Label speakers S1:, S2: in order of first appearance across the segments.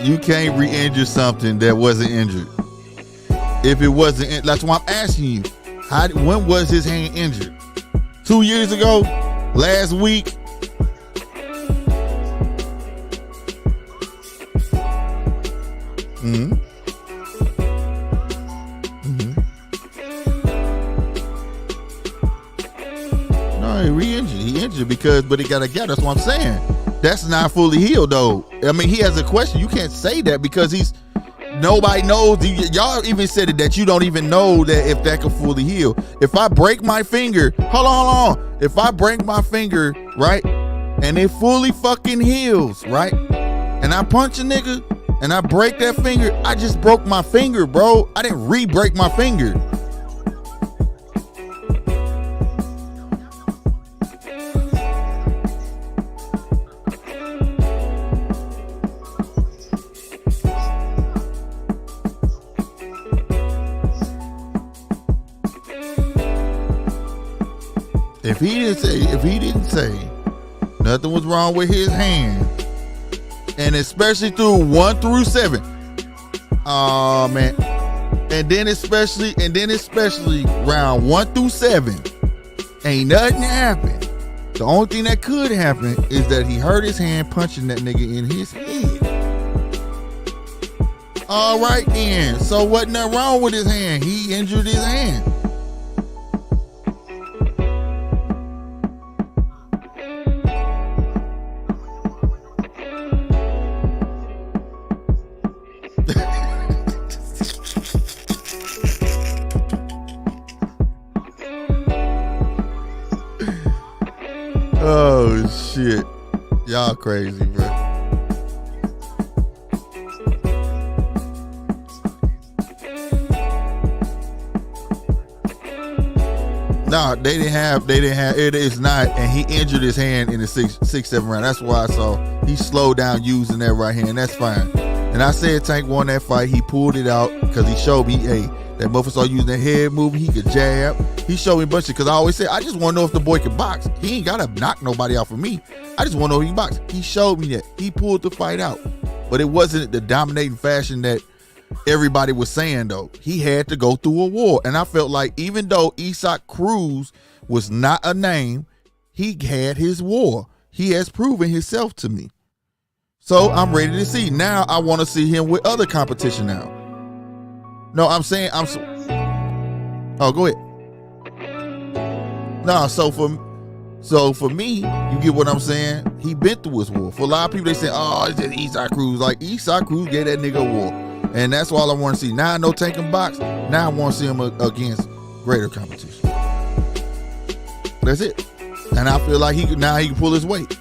S1: You can't re-injure something that wasn't injured. If it wasn't, that's why I'm asking you. When was his hand injured? 2 years ago? Last week? Mm-hmm. No, he re-injured. He injured but he got a gap. That's what I'm saying. That's not fully healed though. I mean, he has a question. You can't say that because nobody knows. Y'all even said it that you don't even know that if that can fully heal. If I break my finger, hold on. If I break my finger, right, and it fully fucking heals, right, and I punch a nigga and I break that finger, I just broke my finger, bro. I didn't re-break my finger. If he didn't say nothing was wrong with his hand, and especially through 1 through 7, oh man, and then especially round 1 through 7, ain't nothing happened. The only thing that could happen is that he hurt his hand punching that nigga in his head. All right then, so wasn't nothing wrong with his hand. He injured his hand. Oh shit, y'all crazy, bro. No, they didn't have. It is not, and he injured his hand in the 6-7 round. That's why I saw he slowed down using that right hand. That's fine. And I said Tank won that fight. He pulled it out because he showed me, hey, that motherfucker started using that head movement. He could jab. He showed me a bunch of, because I always say, I just want to know if the boy can box. He ain't got to knock nobody out for me. I just want to know if he can box. He showed me that. He pulled the fight out. But it wasn't the dominating fashion that everybody was saying, though. He had to go through a war. And I felt like even though Isaac Cruz was not a name, he had his war. He has proven himself to me. So I'm ready to see. Now I want to see him with other competition now. No, I'm saying oh, go ahead. No, so for me, you get what I'm saying? He been through his war. For a lot of people, they say, oh, it's just Isaac Cruz. Like, Isaac Cruz gave that nigga a war. And that's all I want to see. Now I know Tank can box. Now I want to see him against greater competition. That's it. And I feel like he can pull his weight.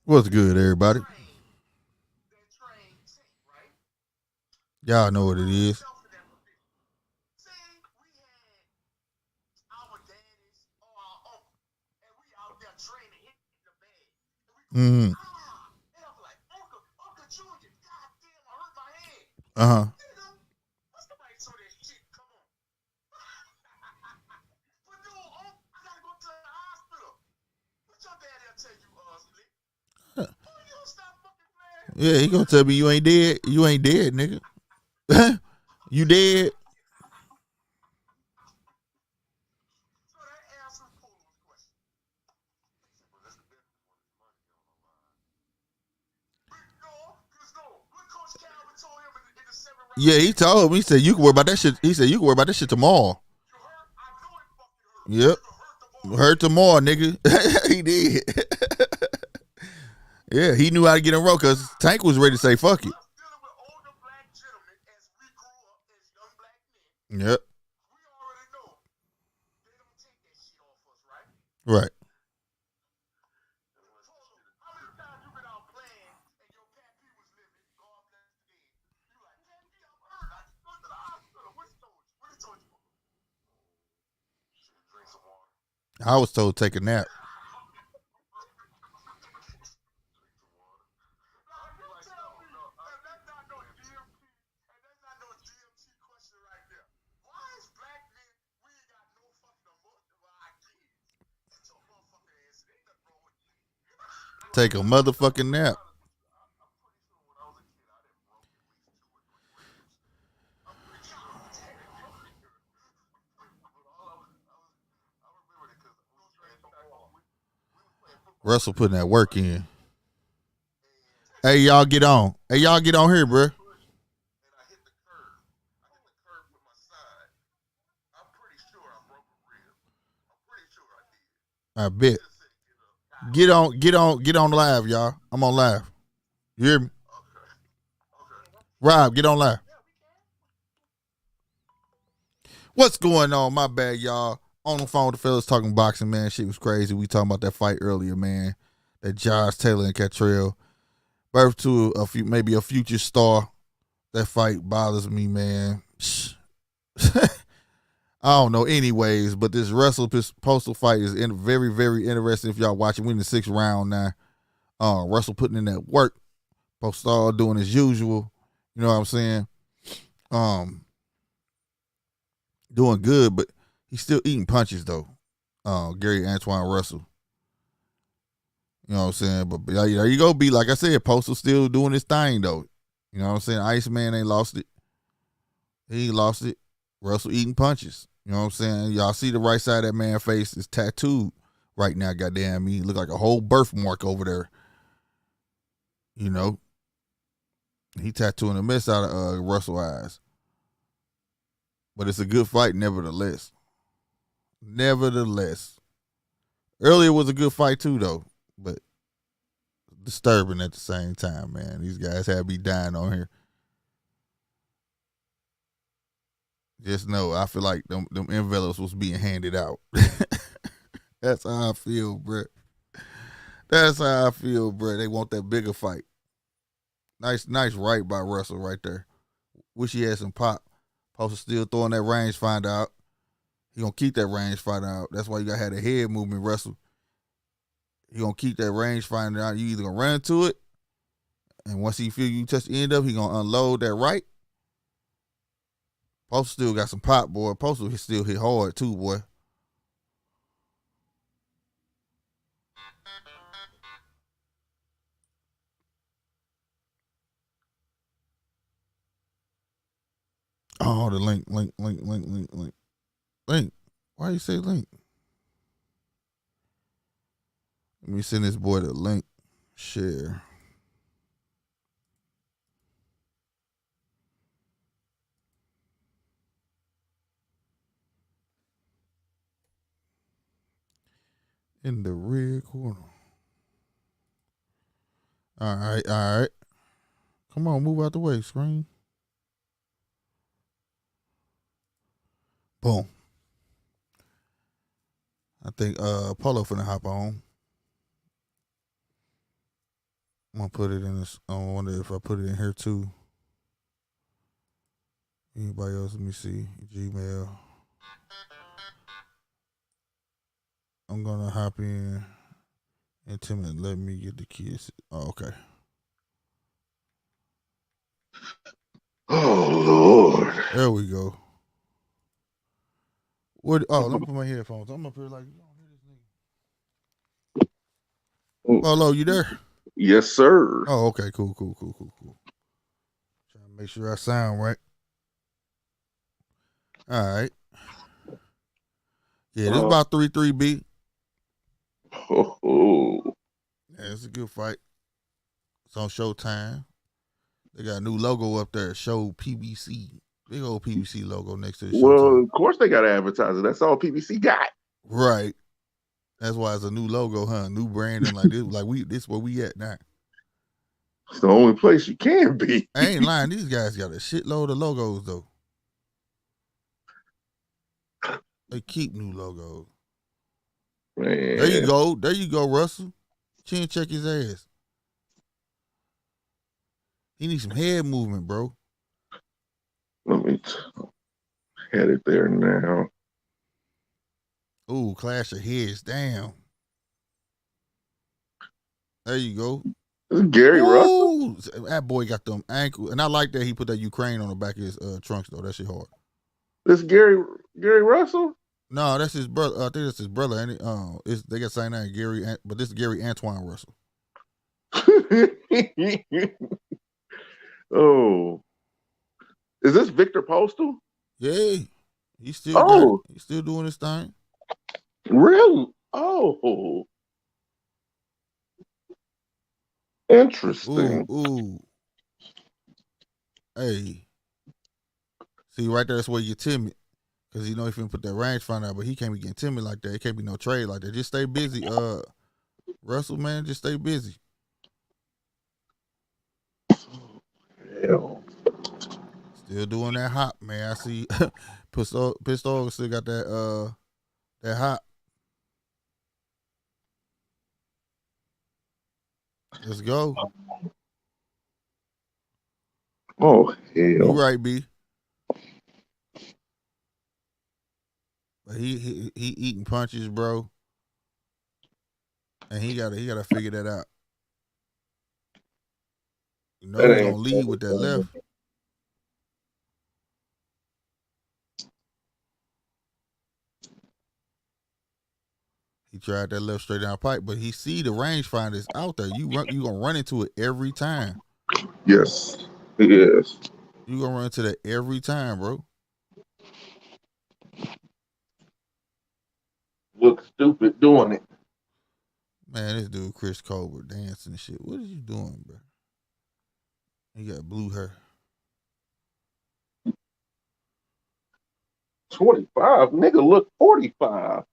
S1: What's good, everybody? Y'all know what it is. Mm-hmm. Uh-huh. Yeah, he gonna tell me you ain't dead. You ain't dead, nigga. You dead? Yeah, he told me. He said you can worry about that shit. He said you can worry about that shit tomorrow. Yep. Hurt tomorrow, nigga. He did. Yeah, he knew how to get in row because Tank was ready to say fuck it. Yep. Right. I was told to take a nap. Take a motherfucking nap. Russell putting that work in. Hey, y'all get on. Hey, y'all get on here, bro. I bet. Get on live, y'all. I'm on live. You hear me? Rob, get on live. What's going on? My bad, y'all. On the phone with the fellas talking boxing, man. Shit was crazy. We talking about that fight earlier, man. That Josh Taylor and Catrell. Birth to maybe a future star. That fight bothers me, man. I don't know anyways, but this Russell Postal fight is very, very interesting if y'all watching. We're in the 6th round now. Russell putting in that work. Postal doing as usual. You know what I'm saying? Doing good, but he's still eating punches though. Gary Antoine Russell. You know what I'm saying? But there you go, B. Like I said, Postal still doing his thing though. You know what I'm saying? Iceman ain't lost it. He ain't lost it. Russell eating punches. You know what I'm saying? Y'all see the right side of that man's face is tattooed right now, goddamn me. Look like a whole birthmark over there. You know? He tattooing the mess out of Russell's eyes. But it's a good fight nevertheless. Earlier was a good fight too though, but disturbing at the same time, man. These guys had me dying on here. Just know, I feel like them envelopes was being handed out. That's how I feel, bro. They want that bigger fight. Nice right by Russell right there. Wish he had some pop. Postal still throwing that range finder out. He gonna keep that range finder out. That's why you gotta have the head movement, Russell. He gonna keep that range finder out. You either gonna run to it, and once he feel you touch the end up, he gonna unload that right. Postal still got some pop, boy. Postal still hit hard too, boy. Oh, the link. Why you say link? Let me send this boy the link. Share. In the rear corner. All right. Come on, move out the way, screen. Boom. I think Polo finna hop on. I'm gonna put it in this. I wonder if I put it in here too. Anybody else? Let me see. Gmail. I'm gonna hop in. Intimate. Let me get the kids. Oh, okay.
S2: Oh Lord.
S1: There we go. What? Oh, let me put my headphones. I'm up here like you don't hear this nigga. Polo, you there?
S2: Yes, sir.
S1: Oh, okay. Cool. Trying to make sure I sound right. All right. Yeah, this is about 3-3B.
S2: Oh.
S1: Yeah, it's a good fight. It's on Showtime. They got a new logo up there. Show PBC. Big old PBC logo next to the Showtime.
S2: Well, of course they got to advertise it. That's all PBC got.
S1: Right. That's why it's a new logo, huh? New branding like this. This where we at now.
S2: It's the only place you can be.
S1: I ain't lying. These guys got a shitload of logos though. They keep new logos.
S2: Man.
S1: There you go, Russell. Chin check his ass. He needs some head movement, bro.
S2: Let me head it there now.
S1: Ooh, clash of heads. Damn. There you go.
S2: This is Gary Russell.
S1: That boy got them ankles. And I like that he put that Ukraine on the back of his trunks, though. That shit hard.
S2: This Gary Russell?
S1: No, that's his brother. I think that's his brother. And they got the same name, Gary, but this is Gary Antoine Russell.
S2: Oh, is this Victor Postal?
S1: Yeah, he's still got it.
S2: Oh,
S1: He's still doing his thing.
S2: really? Oh,
S1: Ooh,
S2: interesting.
S1: ooh. Hey, see right there, that's where you're timid. Cause you know if you put that rangefinder out, but he can't be getting timid like that. It can't be no trade like that. Just stay busy, Russell, man. Just stay busy.
S2: Hell,
S1: Still doing that hop, man. I see Pistol still got that hop. Let's go.
S2: oh
S1: You
S2: hell.
S1: right, B. But he eating punches, bro. And he gotta figure that out. You know
S2: That
S1: he gonna
S2: ain't
S1: lead with that left. He tried that left straight down pipe, but he see the rangefinders out there. You gonna run into it every time.
S2: Yes, yes.
S1: You gonna run into that every time, bro.
S2: Look stupid doing it.
S1: Man, this dude Chris Colbert dancing and shit. What are you doing, bro? He got blue hair.
S2: 25, nigga, look 45.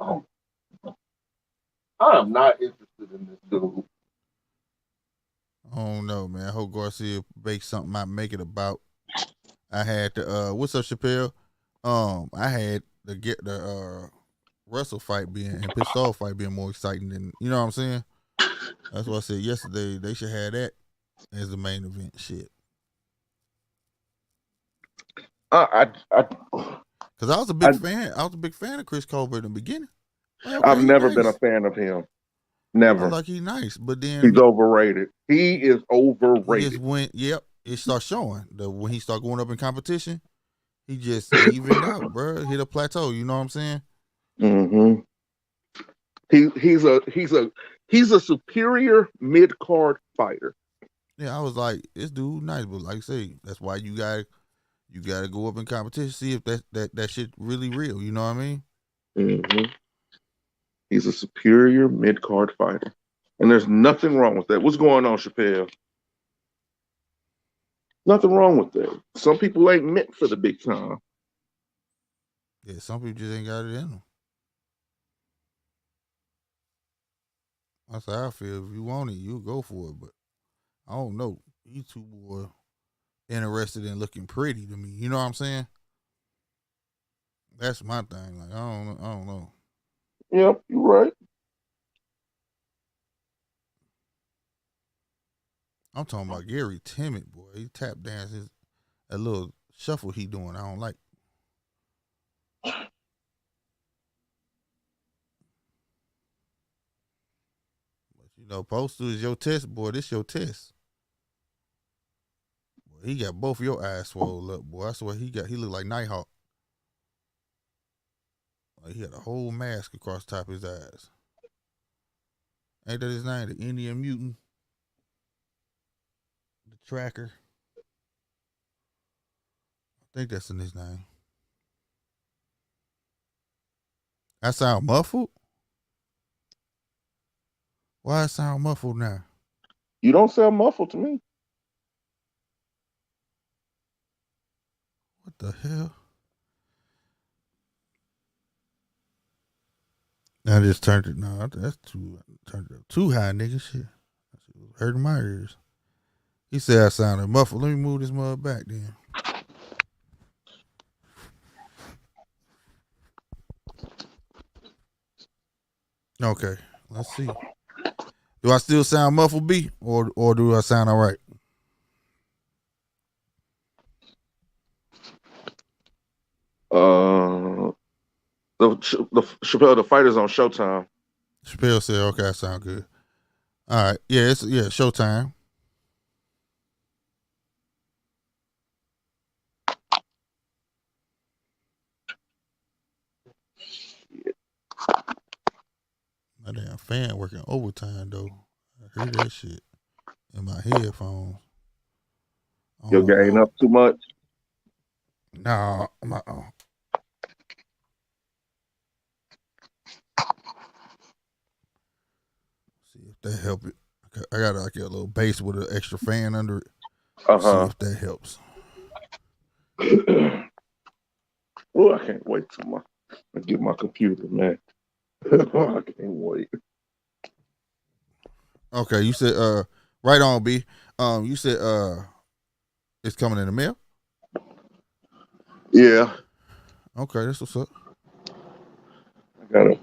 S2: Oh, I am not interested in this dude.
S1: I don't know, man. I hope Garcia makes something I make it about. I had the what's up, Chappelle? I had the Russell fight being and Pistol fight being more exciting than you know what I'm saying? That's what I said yesterday. They should have that as the main event. Shit.
S2: I,
S1: Cause I was a
S2: I,
S1: big fan. I was a big fan of Chris Colbert in the beginning. Like,
S2: I've
S1: okay, he
S2: never been a
S1: nice.
S2: fan of him.
S1: I was
S2: Never.
S1: like, he nice. But
S2: He's
S1: then
S2: overrated. He is
S1: he just
S2: overrated.
S1: went, yep, it started showing. When he started going up in competition, he just evened out, bro. Hit a plateau. You know what I'm saying?
S2: hmm He's a superior mid card fighter.
S1: Yeah, I was like, this dude nice, but like I say, that's why you gotta go up in competition, see if that shit really real. You know what I mean?
S2: hmm He's a superior mid card fighter, and there's nothing wrong with that. What's going on, Chappelle? Nothing wrong with that. Some people ain't meant for the big time.
S1: Yeah, some people just ain't got it in them. That's how I feel. If you want it, you go for it. But I don't know. You two more interested in looking pretty to me. You know what I'm saying? That's my thing. Like I don't know.
S2: Yep, you're right.
S1: I'm talking about Gary timid boy. He tap dances a little shuffle he doing. I don't like. But you know, Postal is your test, boy. This your test. Boy, he got both your eyes swole up, boy. I swear he looked like Nighthawk. Like he had a whole mask across the top of his eyes. Ain't that his name? The Indian mutant, the tracker. I think that's in his name. I sound muffled. Why I sound muffled now?
S2: You don't sound muffled to me.
S1: What the hell? I just turned it. No, that's too turned it up too high, nigga. Shit, hurting my ears. He said I sounded muffled. Let me move this mug back then. Okay, let's see. Do I still sound muffled, B, or do I sound all right?
S2: Uh, the Chappelle, the fighters on Showtime.
S1: Chappelle said, "Okay, I sound good." All right, it's Showtime. fan working overtime though. I hear that shit in my headphones. I don't
S2: Your
S1: know
S2: gain
S1: why.
S2: up too much?
S1: Nah, my see if that help it. I got like a little base with an extra fan under it. See
S2: Uh
S1: if that helps.
S2: huh. Oh, I can't wait till I get my computer, man. I can't wait.
S1: Okay, you said right on B. You said it's coming in the mail.
S2: Yeah,
S1: Okay, that's what's up.
S2: I gotta.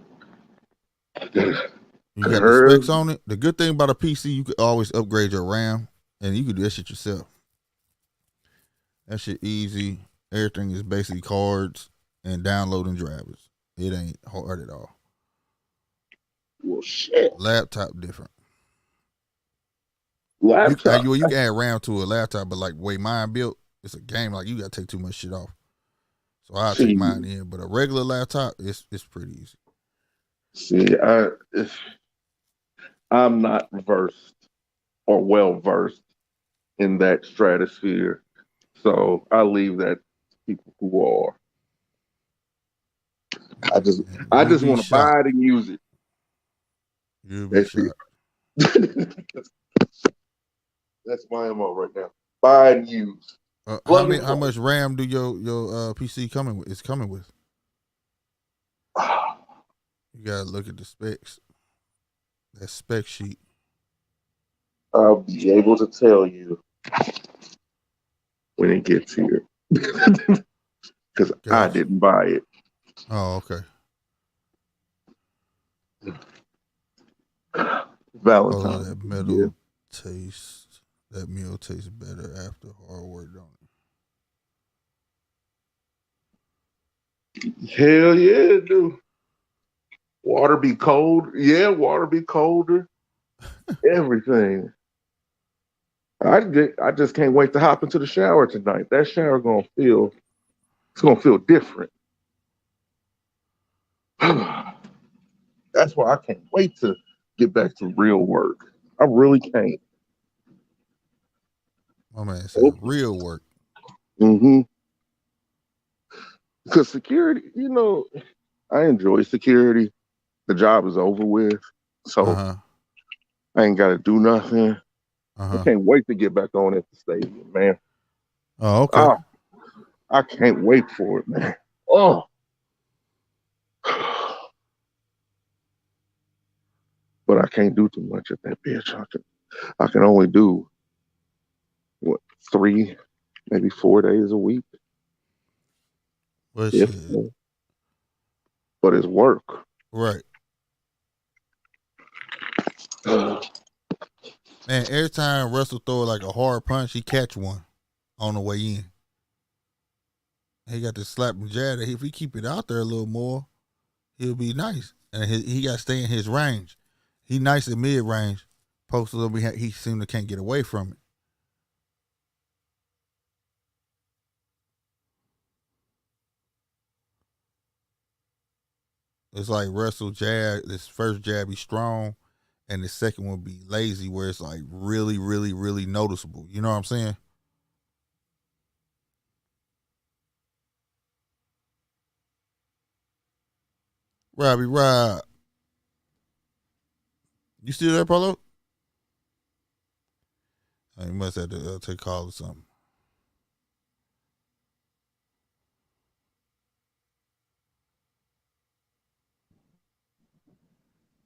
S2: I gotta.
S1: You got the
S2: Curve.
S1: specs on it. The good thing about a PC, you could always upgrade your RAM, and you could do that shit yourself. That shit easy. Everything is basically cards and downloading drivers. It ain't hard at all.
S2: Well, shit.
S1: Laptop different.
S2: Laptop.
S1: You can add RAM to a laptop, but like the way mine built, it's a game. Like you got to take too much shit off. So I'll take
S2: See,
S1: mine in. But a regular laptop, it's pretty easy.
S2: see, I'm not versed or well versed in that stratosphere, so I leave that to people who are. I just,
S1: And
S2: I
S1: you'll
S2: just
S1: be
S2: want to buy
S1: shocked.
S2: it and use it.
S1: You'll be
S2: That's
S1: shocked.
S2: it. That's my MO right now. Buy and use. Plug and
S1: How
S2: play.
S1: much RAM do your PC coming with? It's coming with. You gotta look at the specs. That spec sheet.
S2: I'll be able to tell you when it gets here because I
S1: Gotcha.
S2: didn't buy it.
S1: Oh, okay. Oh,
S2: Valentine's
S1: that
S2: Day.
S1: metal taste. That meal tastes better after hard work, don't
S2: Hell yeah, it do. Water be cold. Yeah, water be colder. Everything. I just can't wait to hop into the shower tonight. That shower it's gonna feel different. That's why I can't wait to get back to real work. I really can't.
S1: My man said
S2: Oh,
S1: real work.
S2: mm-hmm. Because security, I enjoy security. The job is over with,
S1: Uh
S2: so
S1: huh.
S2: I ain't got to do nothing.
S1: Uh
S2: I
S1: huh.
S2: can't wait to get back on at the stadium, man.
S1: Oh, okay.
S2: Oh, I can't wait for it, man. Oh, but I can't do too much at that bitch. I can only do what 3, maybe 4 days a week,
S1: Well,
S2: if
S1: shit.
S2: but it's work.
S1: Right.
S2: Uh,
S1: Man, every time Russell throw like a hard punch, he catch one on the way in. He got to slap and jab. If he keep it out there a little more, he'll be nice. And he got to stay in his range. He nice at mid range. Post a little bit, he seem to can't get away from it. It's like Russell jab. This first jab he's strong, and the second one be lazy, where it's like really, really, really noticeable. You know what I'm saying? Robbie Rob, you still there, Polo? You must have to take a call or something.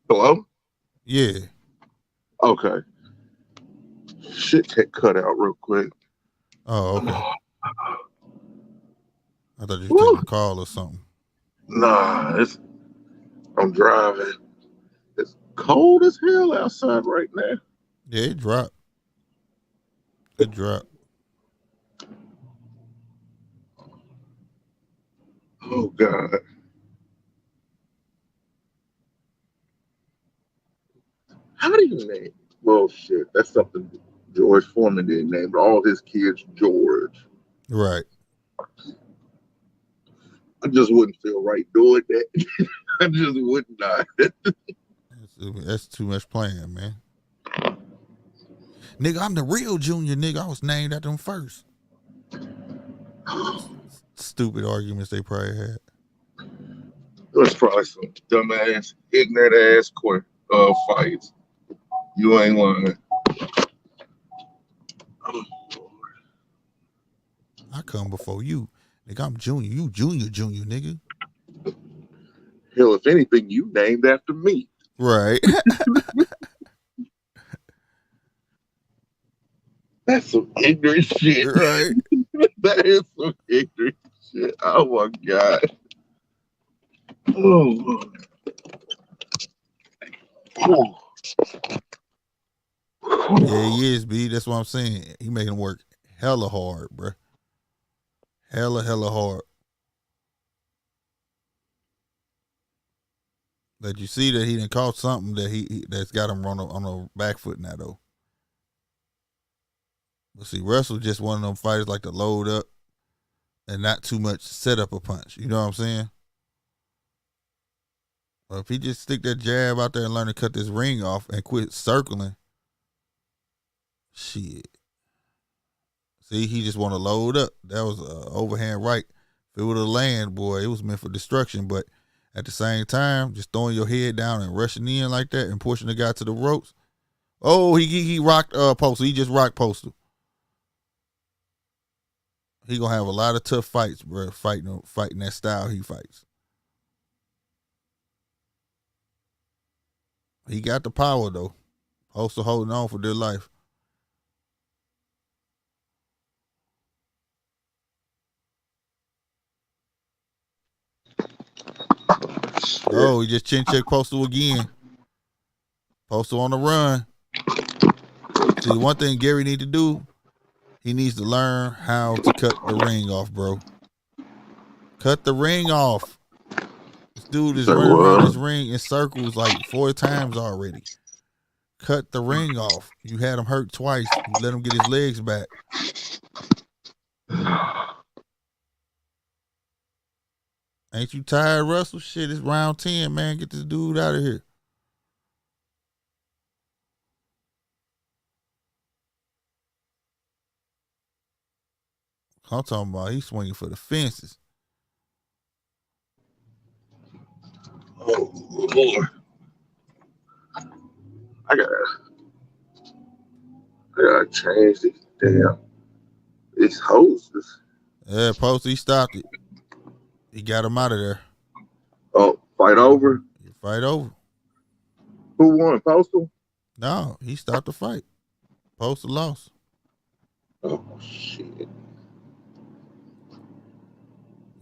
S2: Hello?
S1: Yeah.
S2: Okay. Shit get cut out real quick.
S1: Oh, okay. I thought you were taking
S2: Woo.
S1: a call or something.
S2: Nah, I'm driving. It's cold as hell outside right now.
S1: Yeah, it dropped. It dropped.
S2: Oh God. How do you name? Well, shit. That's something George Foreman didn't name all his kids George.
S1: Right.
S2: I just wouldn't feel right doing that. I just would not.
S1: That's too much playing, man. Nigga, I'm the real Junior, nigga. I was named after him first. Stupid arguments they probably had.
S2: There's probably some dumbass, ignorant ass fights. You ain't lying.
S1: I come before you. Nigga, I'm Junior. You Junior, nigga.
S2: Hell, if anything, you named after me.
S1: Right.
S2: That's some ignorant shit.
S1: Right.
S2: That is some ignorant shit. Oh my God. Oh. Oh.
S1: Yeah, he is, B. That's what I'm saying. He making him work hella hard, bruh. Hella hard. But you see that he done caught something that that's got him on a back foot now though. But see, Russell just one of them fighters like to load up and not too much set up a punch. You know what I'm saying? But if he just stick that jab out there and learn to cut this ring off and quit circling, shit. See, he just want to load up. That was an overhand right. If it would have landed, boy, it was meant for destruction. But at the same time, just throwing your head down and rushing in like that and pushing the guy to the ropes. Oh, he rocked Postal. He just rocked Postal. He gonna have a lot of tough fights, bro. Fighting that style he fights. He got the power though. Postal holding on for dear life. Oh, he just chin check Postal again. Postal on the run. See, one thing Gary need to do, he needs to learn how to cut the ring off, bro. Cut the ring off. This dude is running around this ring in circles like 4 times already. Cut the ring off. You had him hurt twice. You let him get his legs back. Ain't you tired, Russell? Shit, it's round 10, man. Get this dude out of here. I'm talking about he's swinging for the fences.
S2: Oh, Lord. I gotta change these these hoses.
S1: Yeah, Postal, he stopped it. He got him out of there.
S2: Oh, fight over?
S1: Fight over.
S2: Who won, Postal?
S1: No, he stopped the fight. Postal lost.
S2: Oh, shit.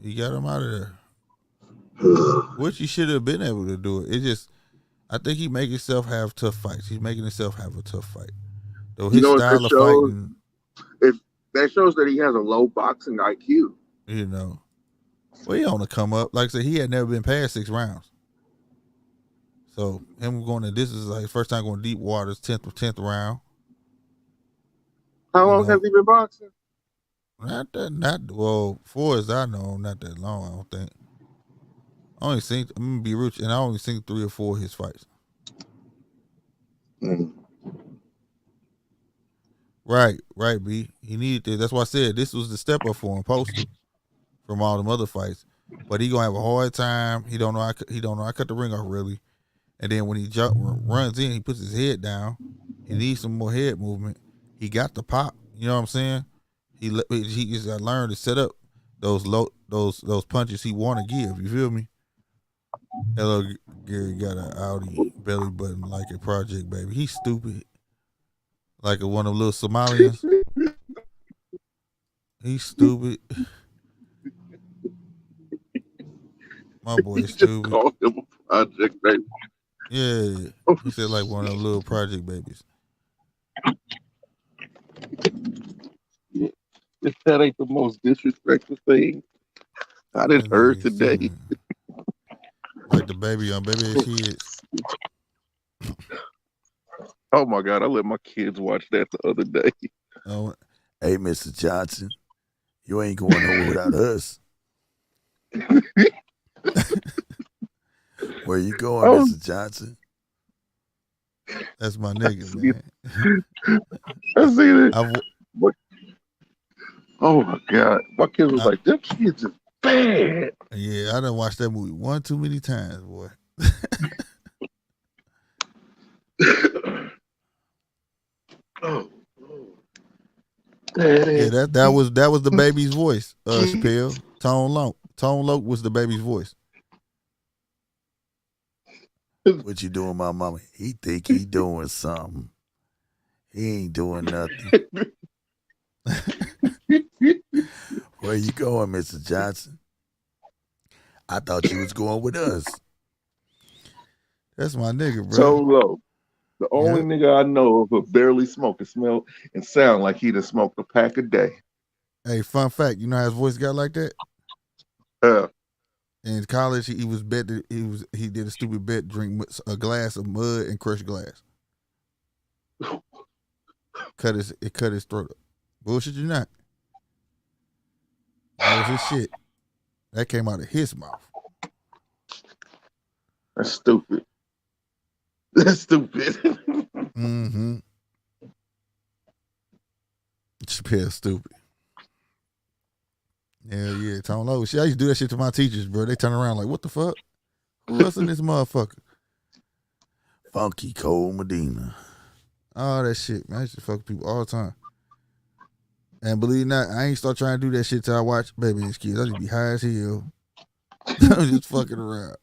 S1: He got him out of there. Which he should have been able to do it. It just, I think he make himself have tough fights. He's making himself have a tough fight. Though his style of fighting,
S2: that shows that he has a low boxing IQ.
S1: You know. Well, he on the come up. Like I said, he had never been past 6 rounds. So him going to, this is like first time going deep waters, 10th round.
S2: How long has he been boxing?
S1: Well, for as I know, not that long, I don't think. I only seen, I'm gonna be rich, and I only seen 3 or 4 of his fights. Right, B. He needed to. That's why I said this was the step up for him, Postal, from all them other fights. But he gonna have a hard time. He don't know. I cut the ring off really, and then when he runs in, he puts his head down. He needs some more head movement. He got the pop. You know what I'm saying? He just got to learn to set up those punches he want to give. You feel me? Hello, Gary got an Audi belly button like a project baby. He's stupid. Like one of them little Somalians. He's stupid. My boy's stupid.
S2: Call him a project baby.
S1: Yeah. He said like one of them little project babies.
S2: If that ain't the most disrespectful thing I done heard today.
S1: Like the baby on Baby and Kids.
S2: Oh my God, I let my kids watch that the other day.
S1: Oh, hey, Mr. Johnson, you ain't going nowhere without us. Where you going, Mr. Johnson? That's my nigga,
S2: see,
S1: man.
S2: I see that.
S1: I've,
S2: What? Oh my God. My kids was
S1: I,
S2: like, them kids is bad.
S1: yeah, I done watched that movie one too many times, boy.
S2: Oh, that
S1: Yeah,
S2: is
S1: that was the baby's voice. Chappelle, Tone Loc. Tone Loc was the baby's voice. What you doing, my mama? He think he doing something. He ain't doing nothing. Where you going, Mr. Johnson? I thought you was going with us. That's my nigga, bro.
S2: so low. The only
S1: Yep.
S2: nigga I know who barely smoke and smell and sound like he done smoked a pack a day.
S1: Hey, fun fact, you know how his voice got like that?
S2: Uh,
S1: In college, he did a stupid bet, drink a glass of mud and crushed glass. It cut his throat up. Bullshit, you not. That was his shit. That came out of his mouth.
S2: that's stupid. That's stupid.
S1: Mm-hmm. Chappelle stupid. Hell yeah, Tone Loc. Shit, I used to do that shit to my teachers, bro. They turn around like, what the fuck? Who else in this motherfucker? Funky Cole Medina. All that shit, man. I used to fuck people all the time. And believe it or not, I ain't start trying to do that shit till I watch Baby and His Kids. I just be high as hell. I'm just fucking around.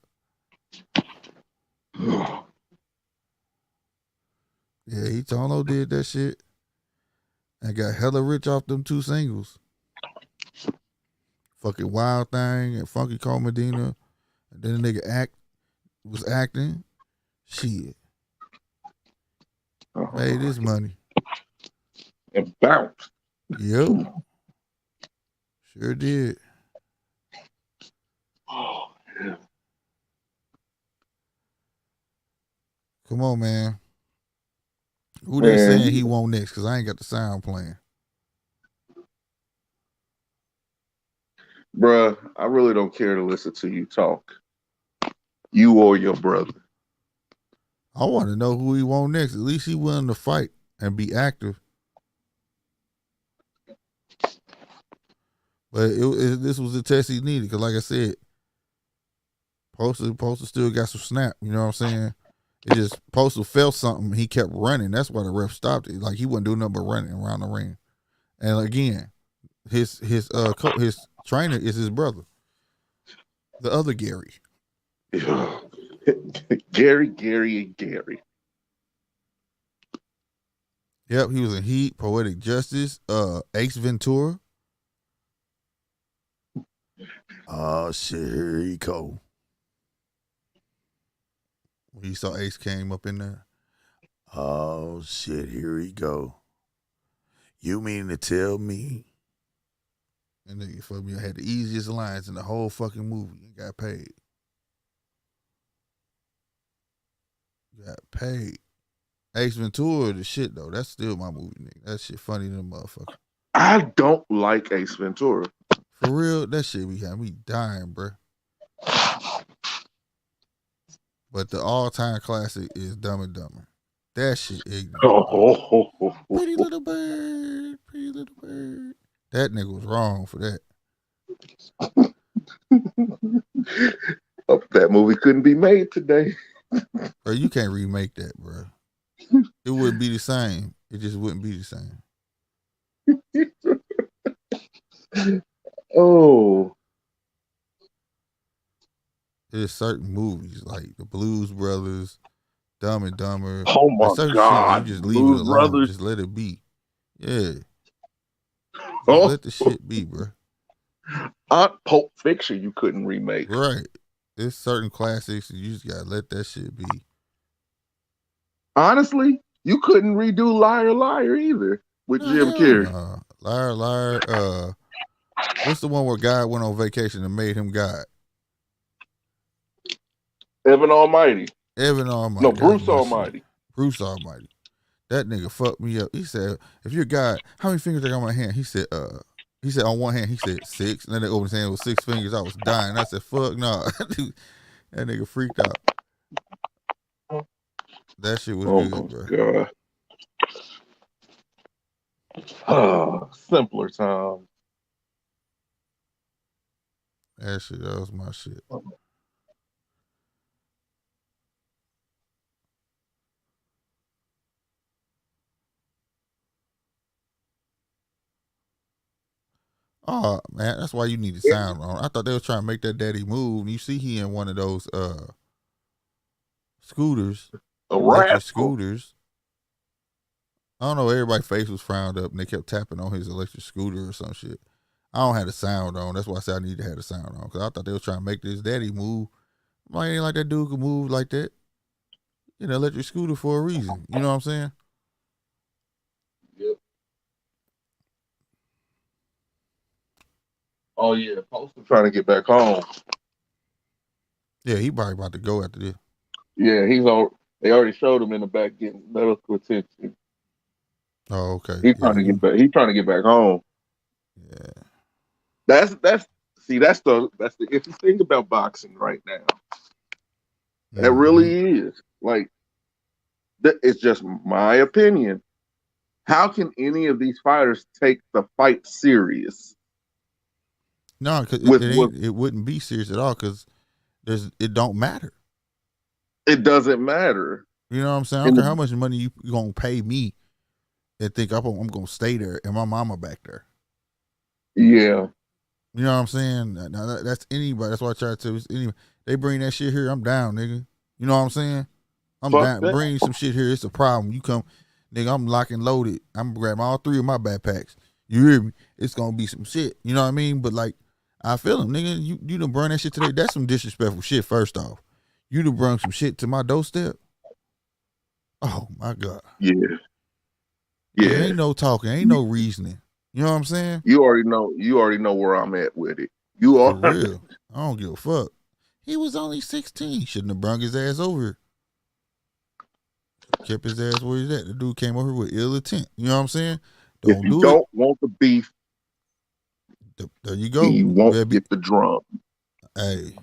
S1: Yeah, he Tone Loc did that shit. And got hella rich off them 2 singles. Fucking Wild Thing and Funky Cole Medina. And then the nigga was acting. Shit. Made his money.
S2: And bounced.
S1: Yep. Sure did.
S2: Oh, yeah.
S1: Come on, man. Who they saying he won't next? Because I ain't got the sound playing.
S2: Bruh, I really don't care to listen to you talk. You or your brother.
S1: I want to know who he won't next. At least he willing to fight and be active. But this was the test he needed. Because like I said, Postal still got some snap. You know what I'm saying? It just Postal felt something. He kept running. That's why the ref stopped it. Like he wasn't doing nothing but running around the ring. And again, his trainer is his brother, the other Gary.
S2: Gary.
S1: Yep, he was in Heat, Poetic Justice, Ace Ventura. Oh shit, here he go. When you saw Ace came up in there. Oh shit, here he go. You mean to tell me? And nigga fuck me, I had the easiest lines in the whole fucking movie and got paid. Got paid. Ace Ventura, the shit though. That's still my movie, nigga. That shit funny than a motherfucker.
S2: I don't like Ace Ventura.
S1: For real, that shit we had me dying, bro. But the all-time classic is Dumb and Dumber. That shit ignorant. Pretty little bird, pretty little bird. That nigga was wrong for that.
S2: That movie couldn't be made today.
S1: Bro, you can't remake that, bro. It wouldn't be the same. It just wouldn't be the same.
S2: Oh.
S1: There's certain movies like the Blues Brothers, Dumb and Dumber.
S2: Oh my God.
S1: Shit, you just leave it alone.
S2: Brothers.
S1: Just let it be. Yeah. Just
S2: Oh.
S1: let the shit be, bro.
S2: Pulp Fiction you couldn't remake.
S1: Right. There's certain classics you just gotta let that shit be.
S2: Honestly, you couldn't redo Liar Liar either with Jim Carrey.
S1: Liar Liar. What's the one where God went on vacation and made him God?
S2: Evan Almighty.
S1: No,
S2: Bruce Almighty.
S1: Bruce Almighty. That nigga fucked me up. He said, if you're God, how many fingers I got on my hand? He said on one hand, he said 6. And then they opened his hand with 6 fingers. I was dying. I said, fuck no. That nigga freaked out. That shit was
S2: Oh
S1: good, bro.
S2: my god. Simpler time.
S1: That was my shit. Oh man, that's why you need the sound on. I thought they was trying to make that daddy move. And you see, he in one of those scooters,
S2: A
S1: electric
S2: rascal.
S1: scooters. I don't know. Everybody's face was frowned up, and they kept tapping on his electric scooter or some shit. I don't have the sound on. That's why I said I need to have the sound on because I thought they was trying to make this daddy move. Like ain't like that dude could move like that. You know, electric scooter for a reason. You know what I'm saying?
S2: Yep. Oh yeah, Poster trying to get back home.
S1: Yeah, he probably about to go after this.
S2: Yeah, he's on. They already showed him in the back getting medical attention.
S1: Oh, okay.
S2: He's
S1: Yeah,
S2: trying to get back. He's trying to get back home.
S1: yeah.
S2: That's see that's the if you think about boxing right now, it
S1: Mm-hmm.
S2: really is like it's just my opinion. How can any of these fighters take the fight serious
S1: No, because
S2: with
S1: it
S2: what
S1: ain't. It wouldn't be serious at all because it don't matter.
S2: it doesn't matter?
S1: You know what I'm saying? I don't
S2: And
S1: care how much money you gonna pay me and think I'm gonna stay there and my mama back there.
S2: yeah,
S1: You know what I'm saying? Now that's anybody. That's why I try to tell anybody. They bring that shit here, I'm down, nigga. You know what I'm saying? I'm
S2: fuck
S1: down.
S2: that.
S1: Bring some shit here. It's a problem. You come, nigga. I'm lock and loaded. I'm grabbing all three of my backpacks. You hear me? It's gonna be some shit. You know what I mean? But like, I feel him, nigga. You done burn that shit today. That's some disrespectful shit. First off, you done bring some shit to my doorstep. Oh my god.
S2: Yeah,
S1: There
S2: yeah.
S1: ain't no talking. Ain't no reasoning. You know what I'm saying?
S2: You already know. You already know where I'm at with it. You
S1: For
S2: are.
S1: real. I don't give a fuck. He was only 16. Shouldn't have brung his ass over here. Kept his ass where he's at. The dude came over here with ill intent. You know what I'm saying?
S2: If
S1: Don't
S2: you
S1: do it.
S2: don't want the beef,
S1: There you
S2: then
S1: go.
S2: you won't get the drum.
S1: Hey,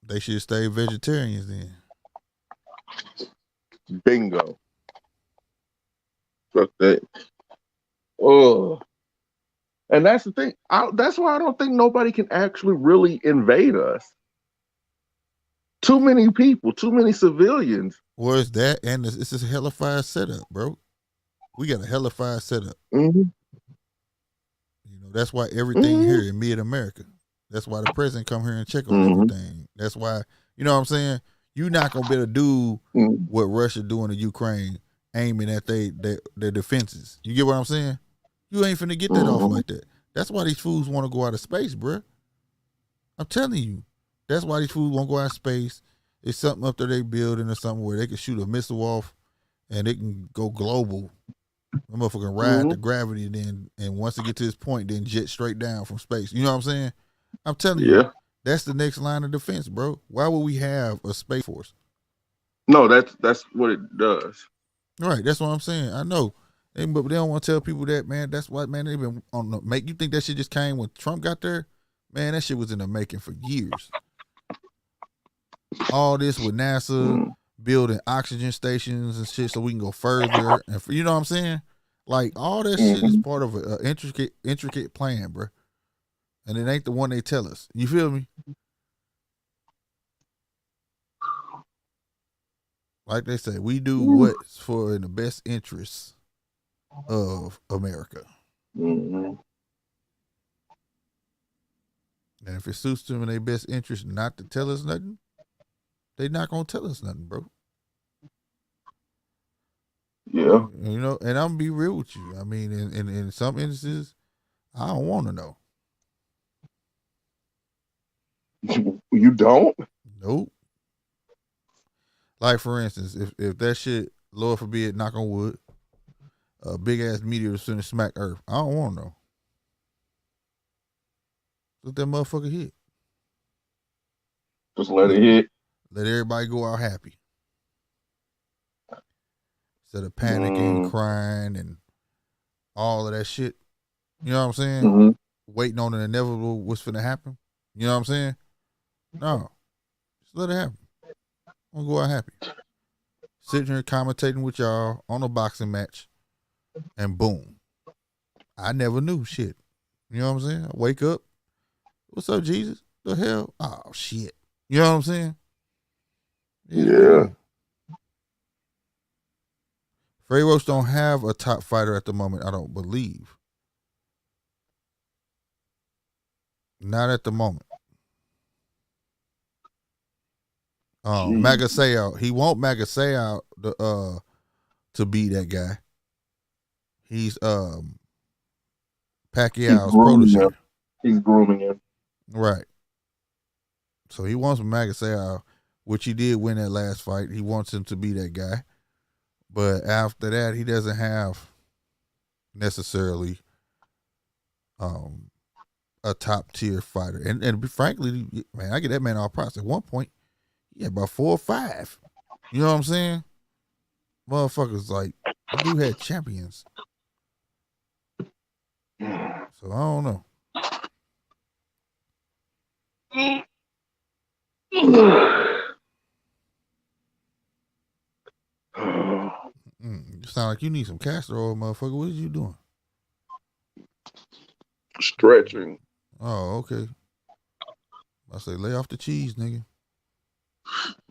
S1: they should stay vegetarians then.
S2: Bingo. Fuck that. Oh, and that's the thing. That's why I don't think nobody can actually really invade us. Too many people, too many civilians.
S1: Where's that? And it's a hellified setup, bro. We got a hellified setup.
S2: Mm-hmm.
S1: You know, that's why everything
S2: Mm-hmm.
S1: here in mid America. That's why the president come here and check on
S2: Mm-hmm.
S1: everything. That's why, you know what I'm saying? You're not gonna be able to do
S2: Mm-hmm.
S1: what Russia doing to Ukraine, aiming at their defenses. You get what I'm saying? You ain't finna get that off
S2: Mm-hmm.
S1: like that. That's why these fools want to go out of space, bruh. I'm telling you. That's why these fools won't go out of space. It's something up there they building or something where they can shoot a missile off and they can go global. The motherfucker can ride
S2: Mm-hmm.
S1: the gravity then, and once it get to this point, then jet straight down from space. You know what I'm saying? I'm telling you,
S2: Yeah.
S1: that's the next line of defense, bro. Why would we have a space force?
S2: No, that's what it does.
S1: Right, that's what I'm saying. I know. But they don't want to tell people that, man. That's why, man, they've been on the make. You think that shit just came when Trump got there? Man, that shit was in the making for years. All this with NASA
S2: Mm-hmm.
S1: building oxygen stations and shit so we can go further. And you know what I'm saying? Like, all that shit is
S2: Mm-hmm.
S1: part of an intricate plan, bro. And it ain't the one they tell us. You feel me? Like they say, we do what's for in the best interests of America.
S2: Mm-hmm.
S1: And if it suits them in their best interest not to tell us nothing, they not gonna tell us nothing, bro.
S2: Yeah.
S1: You know, and I'm gonna be real with you. I mean, in some instances, I don't want to know.
S2: You don't?
S1: Nope. Like for instance, if that shit, Lord forbid, knock on wood, a big ass meteor was finna smack Earth, I don't want to know. Let that motherfucker hit.
S2: Just let
S1: Let,
S2: it hit.
S1: let everybody go out happy instead of panicking,
S2: Mm-hmm.
S1: crying, and all of that shit. You know what I'm saying?
S2: Mm-hmm.
S1: Waiting on the inevitable, what's finna happen. You know what I'm saying? No, just let it happen. I'm gonna go out happy. sitting here commentating with y'all on a boxing match, and boom, I never knew shit. You know what I'm saying? I wake up, what's up, Jesus? The hell? Oh shit. You know what I'm saying? It is what it
S2: Yeah.
S1: is. Freddie Roach don't have a top fighter at the moment, I don't believe. Not at the moment.
S2: Jeez.
S1: Magaseo, he want Magaseo to be that guy. He's
S2: He's
S1: Pacquiao's
S2: grooming him.
S1: protege.
S2: He's grooming him.
S1: Right. So he wants Magaseo, which he did win that last fight. He wants him to be that guy. But after that, he doesn't have necessarily a top tier fighter. And frankly, man, I get that man all props. At one point, he had about 4 or 5. You know what I'm saying? Motherfuckers like the dude had champions. So I don't know. You sound like you need some castor oil, motherfucker. What is you doing?
S2: Stretching.
S1: Oh, okay. I say lay off the cheese, nigga.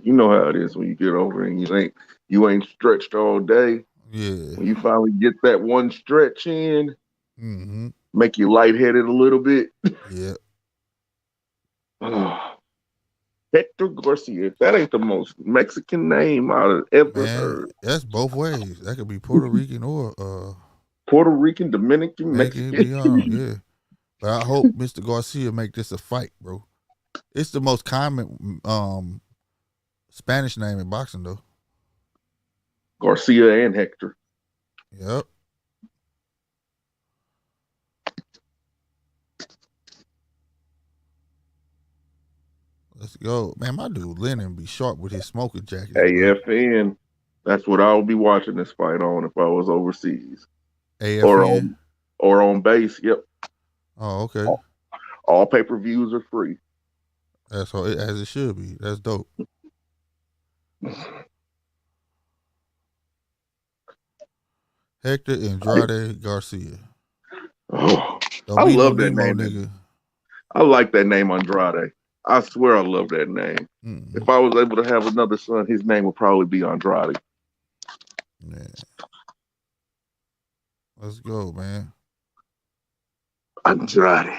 S2: You know how it is when you get over and you ain't stretched all day.
S1: Yeah.
S2: When you finally get that one stretch in,
S1: Mm-hmm.
S2: make you lightheaded a little bit.
S1: Yeah.
S2: Hector Garcia. That ain't the most Mexican name I've ever
S1: Man,
S2: heard.
S1: that's both ways. That could be Puerto Rican or
S2: Puerto Rican, Dominican,
S1: Mexican,
S2: Mexican.
S1: beyond, yeah. But I hope Mr. Garcia make this a fight, bro. It's the most common Spanish name in boxing, though.
S2: Garcia and Hector.
S1: Yep. Let's go. Man, my dude Lennon be sharp with his smoking jackets, bro.
S2: AFN. That's what I would be watching this fight on if I was overseas or
S1: AFN.
S2: on base. Yep.
S1: Oh, okay.
S2: All pay-per-views are free.
S1: That's how as it should be. That's dope. Hector Andrade Garcia.
S2: Oh,
S1: Don't
S2: I
S1: be no
S2: love that
S1: Nemo
S2: name.
S1: nigga.
S2: I like that name, Andrade. I swear I love that name.
S1: Mm-hmm.
S2: If I was able to have another son, his name would probably be Andrade.
S1: Yeah. Let's go, man.
S2: Andrade.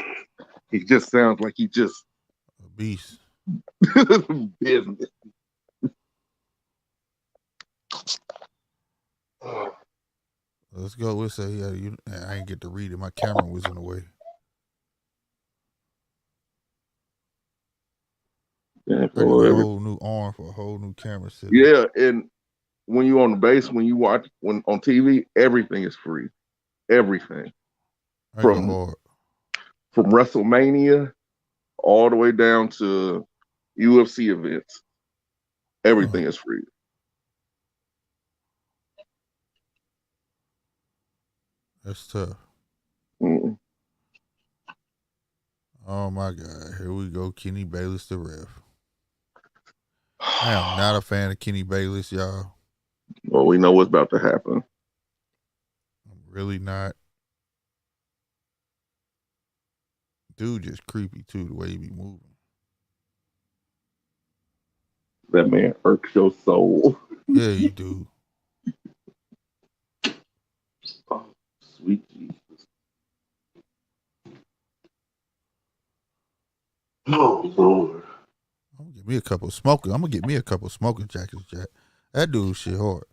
S2: He just sounds like he just
S1: A beast.
S2: business.
S1: Let's go. We'll say, yeah, I ain't get to read it. My camera was in the way.
S2: Yeah,
S1: I got a whole new arm for a whole new camera setup.
S2: yeah, and when you on the base, when you watch on TV, everything is free. Everything.
S1: I go hard.
S2: From WrestleMania all the way down to UFC events. Everything is free.
S1: That's tough.
S2: Mm.
S1: Oh my God. Here we go. Kenny Bayless, the ref. I am not a fan of Kenny Bayless, y'all.
S2: Well, we know what's about to happen.
S1: I'm really not. Dude just creepy too, the way he be moving.
S2: That man irks your soul.
S1: Yeah, you do.
S2: Oh, sweet Jesus. Oh, Lord.
S1: I'm gonna get me a couple smoking jackets, Jack. That dude shit hard.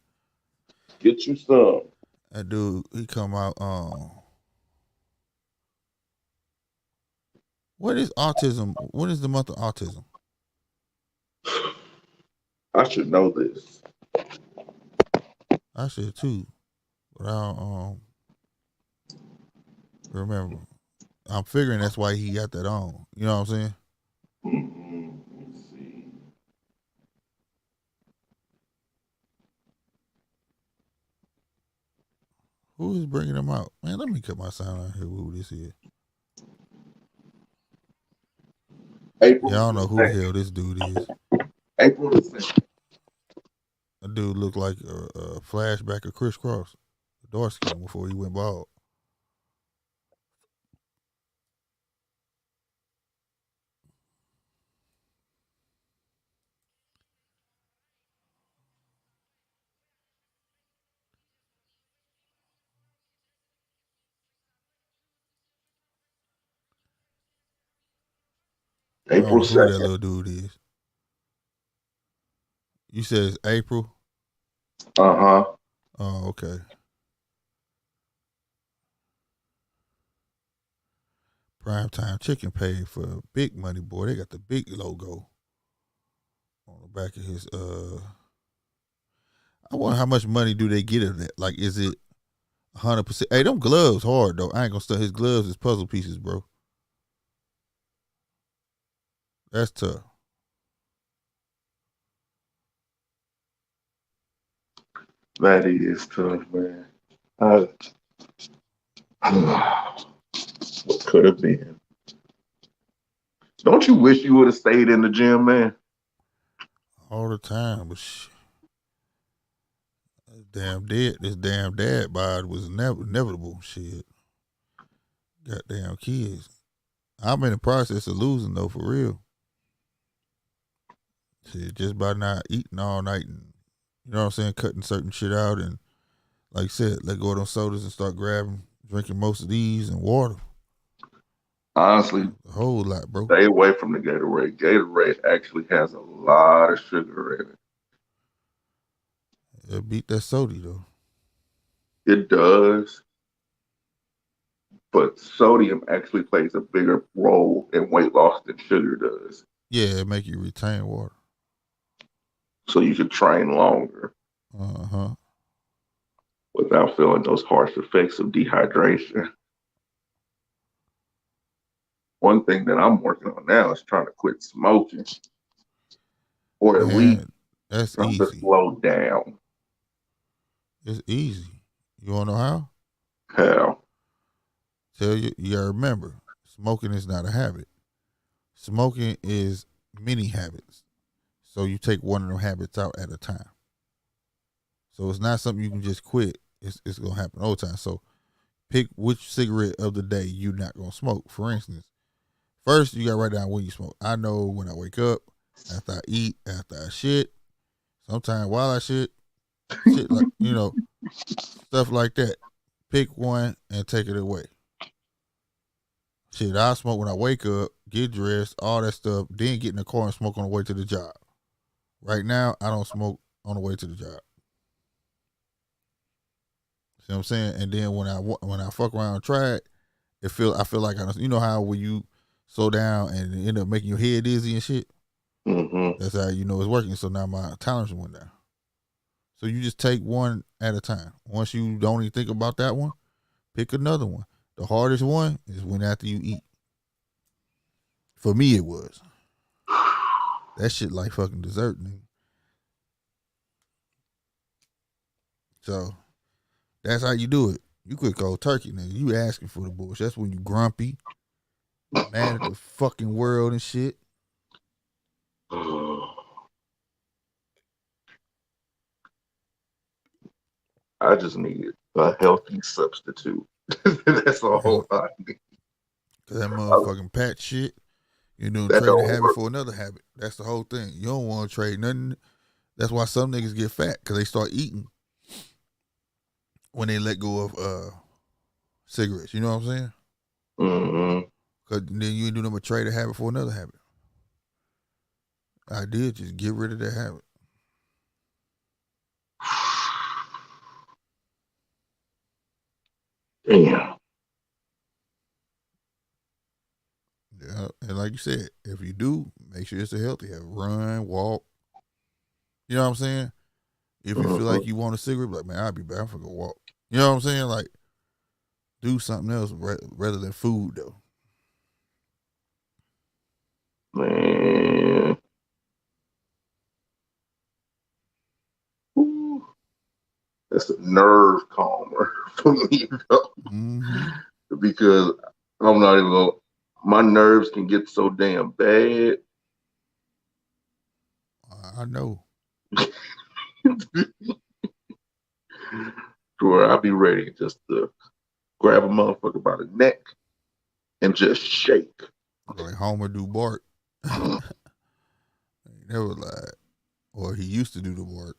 S2: Get you some.
S1: That dude, he come out. What is autism? What is the month of autism?
S2: I should know this.
S1: I should too, but I don't remember. I'm figuring that's why he got that on. You know what I'm saying?
S2: Let's see.
S1: Who is bringing him out? Man, let me cut my sound out here. Who this is?
S2: April.
S1: Yeah, I don't know who the hell this dude is.
S2: April the 2nd.
S1: That dude looked like a flashback of Criss Cross, the dark skin before he went bald. I don't
S2: April
S1: know who that
S2: 2nd.
S1: little dude is. You said it's April?
S2: Uh-huh.
S1: Oh, okay. Primetime Chicken paid for big money, boy. They got the big logo on the back of his. I wonder how much money do they get of that? Like, is it 100%? Hey, them gloves hard though. I ain't gonna stuff. His gloves is puzzle pieces, bro. That's tough.
S2: That is tough, man. Uh, what could have been? Don't you wish you would have stayed in the gym, man?
S1: All the time, but this damn dad bod was inevitable. Shit, goddamn kids. I'm in the process of losing though, for real. Shit, just by not eating all night and you know what I'm saying, cutting certain shit out and like I said, let go of those sodas and start drinking most of these and water.
S2: Honestly,
S1: A whole lot, bro.
S2: stay away from the Gatorade. Gatorade actually has a lot of sugar in
S1: It beat that soda though.
S2: it. It does, but sodium actually plays a bigger role in weight loss than sugar does.
S1: Yeah, it make you retain water.
S2: So you should train longer
S1: Uh-huh.
S2: without feeling those harsh effects of dehydration. One thing that I'm working on now is trying to quit smoking, or at least
S1: Man, that's
S2: trying to
S1: easy.
S2: slow down.
S1: It's easy. You wanna know how?
S2: Hell,
S1: Tell you, you gotta remember, smoking is not a habit. Smoking is many habits. So you take one of them habits out at a time. So it's not something you can just quit. It's gonna happen all the time. So pick which cigarette of the day you're not gonna smoke. For instance, first you gotta write down when you smoke. I know when I wake up, after I eat, after I shit, sometimes while I shit like stuff like that. Pick one and take it away. Shit, I smoke when I wake up, get dressed, all that stuff, then get in the car and smoke on the way to the job. Right now, I don't smoke on the way to the job. See what I'm saying? And then when I fuck around and try it, I feel like you know how when you slow down and it end up making your head dizzy and shit.
S2: mm-hmm.
S1: That's how you know it's working. So now my tolerance went down. So you just take one at a time. Once you don't even think about that one, pick another one. The hardest one is when after you eat. For me, it was. That shit like fucking dessert, nigga. So that's how you do it. You quit cold turkey, nigga. You asking for the bullshit. That's when you grumpy, mad at the fucking world and shit.
S2: I just needed a healthy substitute. That's
S1: Yeah.
S2: all I need.
S1: Cause that motherfucking pat shit, you know,
S2: That
S1: trade a
S2: don't
S1: habit
S2: work.
S1: for another habit. That's the whole thing. You don't want to trade nothing. That's why some niggas get fat because they start eating when they let go of cigarettes. You know what I'm saying?
S2: Mm-hmm.
S1: Cause then you ain't do nothing but trade a habit for another habit. I did just get rid of that habit.
S2: Damn.
S1: Yeah, and like you said, if you do, make sure it's a healthy habit. Run, walk. You know what I'm saying? If you feel
S2: Mm-hmm.
S1: like you want a cigarette, like man, I'll be back. I'm gonna go walk. You know what I'm saying? Like do something else rather than food though.
S2: Man. Ooh. That's a nerve calmer for me, though,
S1: Mm-hmm.
S2: because I'm not even gonna, my nerves can get so damn bad.
S1: I know.
S2: Where I'll be ready just to grab a motherfucker by the neck and just shake.
S1: Like Homer do Bart. He never lied. Or he used to do the Bart.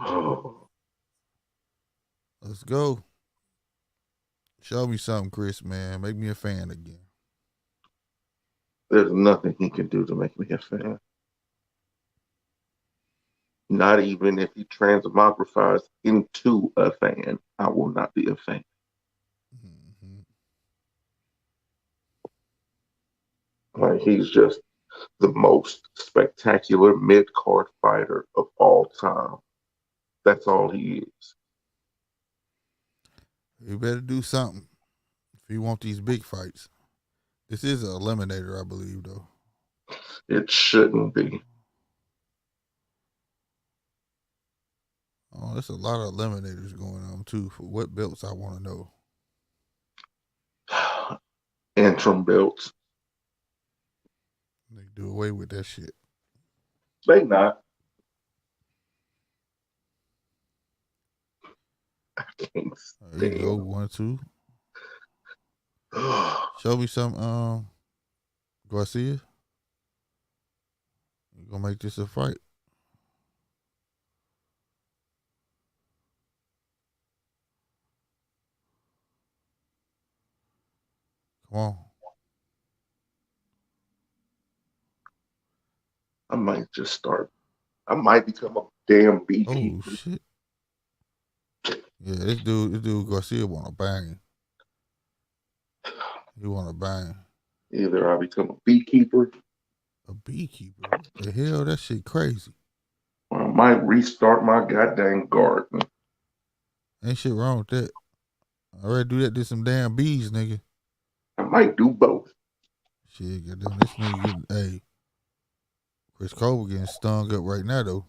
S2: Oh,
S1: Let's go. Show me something, Chris, man. Make me a fan again.
S2: there's nothing he can do to make me a fan. Not even if he transmogrifies into a fan, I will not be a fan.
S1: Mm-hmm.
S2: Like he's just the most spectacular mid card fighter of all time. That's all he is.
S1: You better do something if you want these big fights. This is an eliminator, I believe, though.
S2: It shouldn't be.
S1: Oh, there's a lot of eliminators going on too. For what belts, I want to know.
S2: Interim belts.
S1: They do away with that shit.
S2: They not. I can't
S1: There you go,
S2: stand.
S1: 1, 2. Show me some, Garcia. You gonna make this a fight? Come on.
S2: I might just start. I might become a damn
S1: Oh
S2: beekeeper.
S1: shit. Yeah, this dude Garcia wanna bang. He wanna bang.
S2: Either I become a beekeeper
S1: A beekeeper? What the hell? That shit crazy.
S2: or I might restart my goddamn garden.
S1: Ain't shit wrong with that. I already do that to some damn bees, nigga.
S2: I might do both.
S1: Shit, goddamn, this nigga getting, hey, Chris Colbert getting stung up right now though.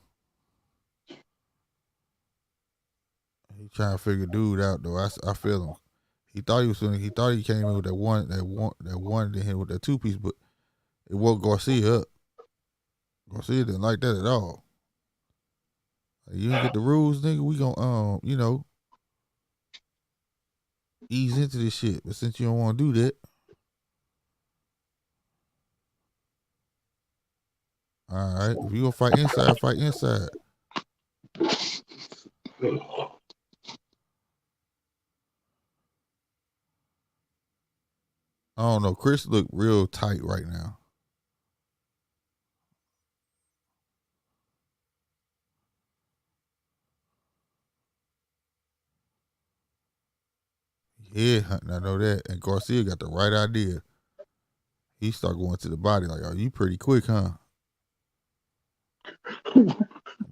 S1: He trying to figure dude out though. I feel him. He thought he was gonna, he thought he came in with that one to him with that 2-piece, but it woke Garcia up. Garcia didn't like that at all. Like, you didn't get the rules, nigga. We gonna ease into this shit. But since you don't want to do that, all right. If you gonna fight inside, fight inside. I don't know. Chris look real tight right now. Yeah, hunting. I know that. And Garcia got the right idea. He start going to the body like, "Oh, you pretty quick, huh? I'm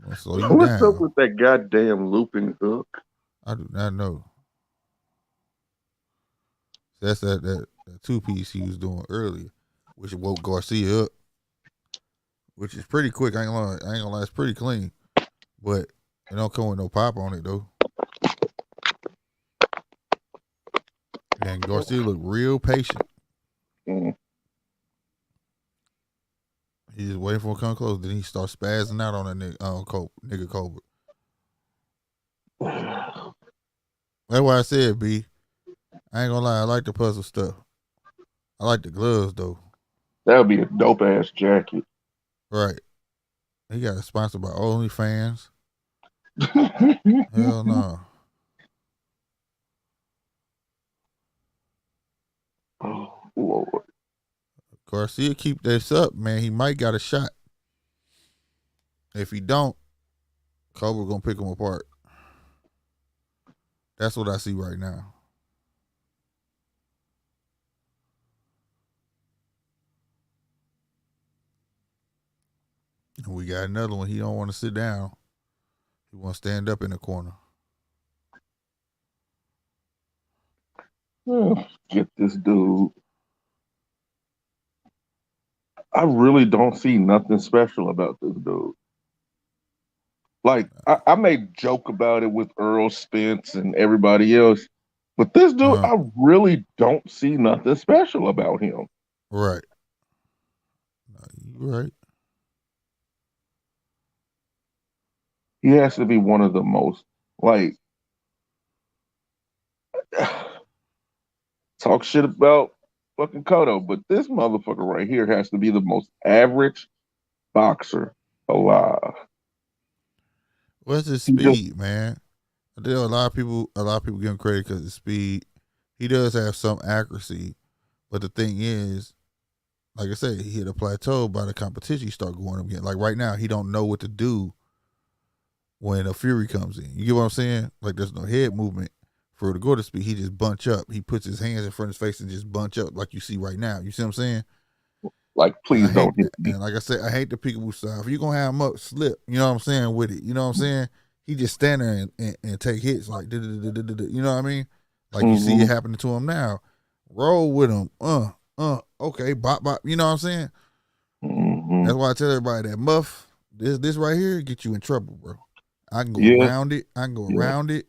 S1: gonna slow you
S2: What's up
S1: down."
S2: with that goddamn looping hook?
S1: I do not know. That's that 2-piece he was doing earlier, which woke Garcia up, which is pretty quick. I ain't gonna lie, it's pretty clean, but it don't come with no pop on it though. And Garcia looked real patient.
S2: Mm.
S1: He just waiting for him to come close. Then he starts spazzing out on that nigga Colbert. That's why I said, B. I ain't gonna lie, I like the puzzle stuff. I like the gloves though.
S2: That would be a dope ass jacket.
S1: Right. He got a sponsor by OnlyFans. Hell no.
S2: Oh, Lord.
S1: Garcia keep this up, man. He might got a shot. If he don't, Cobra gonna pick him apart. That's what I see right now. And we got another one. He don't want to sit down. He want to stand up in the corner.
S2: Get this dude. I really don't see nothing special about this dude. Like, I may joke about it with Earl Spence and everybody else, but this dude, I really don't see nothing special about him.
S1: Right. You right.
S2: He has to be one of the most like talk shit about fucking Cotto, but this motherfucker right here has to be the most average boxer alive.
S1: What's his
S2: He just
S1: speed, man? There are a lot of people give him credit because of speed. He does have some accuracy, but the thing is, like I said, he hit a plateau by the competition. He start going again. Like right now, he don't know what to do when a Fury comes in. You get what I'm saying? Like there's no head movement for to go to speed. He just bunch up. He puts his hands in front of his face and just bunch up like you see right now. You see what I'm saying?
S2: like,
S1: And I
S2: please
S1: hate
S2: don't hit me.
S1: and like I said, I hate the peekaboo style. If you gonna have him up, slip. You know what I'm saying with it. You know what I'm saying? He just stand there and take hits like you know what I mean? Like you see it
S2: Mm-hmm.
S1: happening to him now. Roll with him. Okay, bop bop. You know what I'm saying?
S2: Mm-hmm.
S1: That's why I tell everybody that muff, this right here, get you in trouble, bro. I can go
S2: Yeah,
S1: around it. I can go
S2: yeah.
S1: around it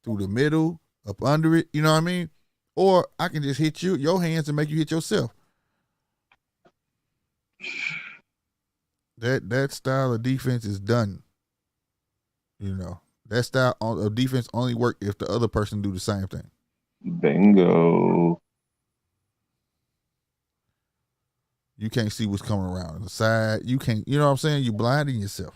S1: through the middle, up under it. You know what I mean? Or I can just hit your hands and make you hit yourself. That style of defense is done. You know that style of defense only work if the other person do the same thing.
S2: Bingo.
S1: You can't see what's coming around the side. You can't. You know what I'm saying? You blinding yourself.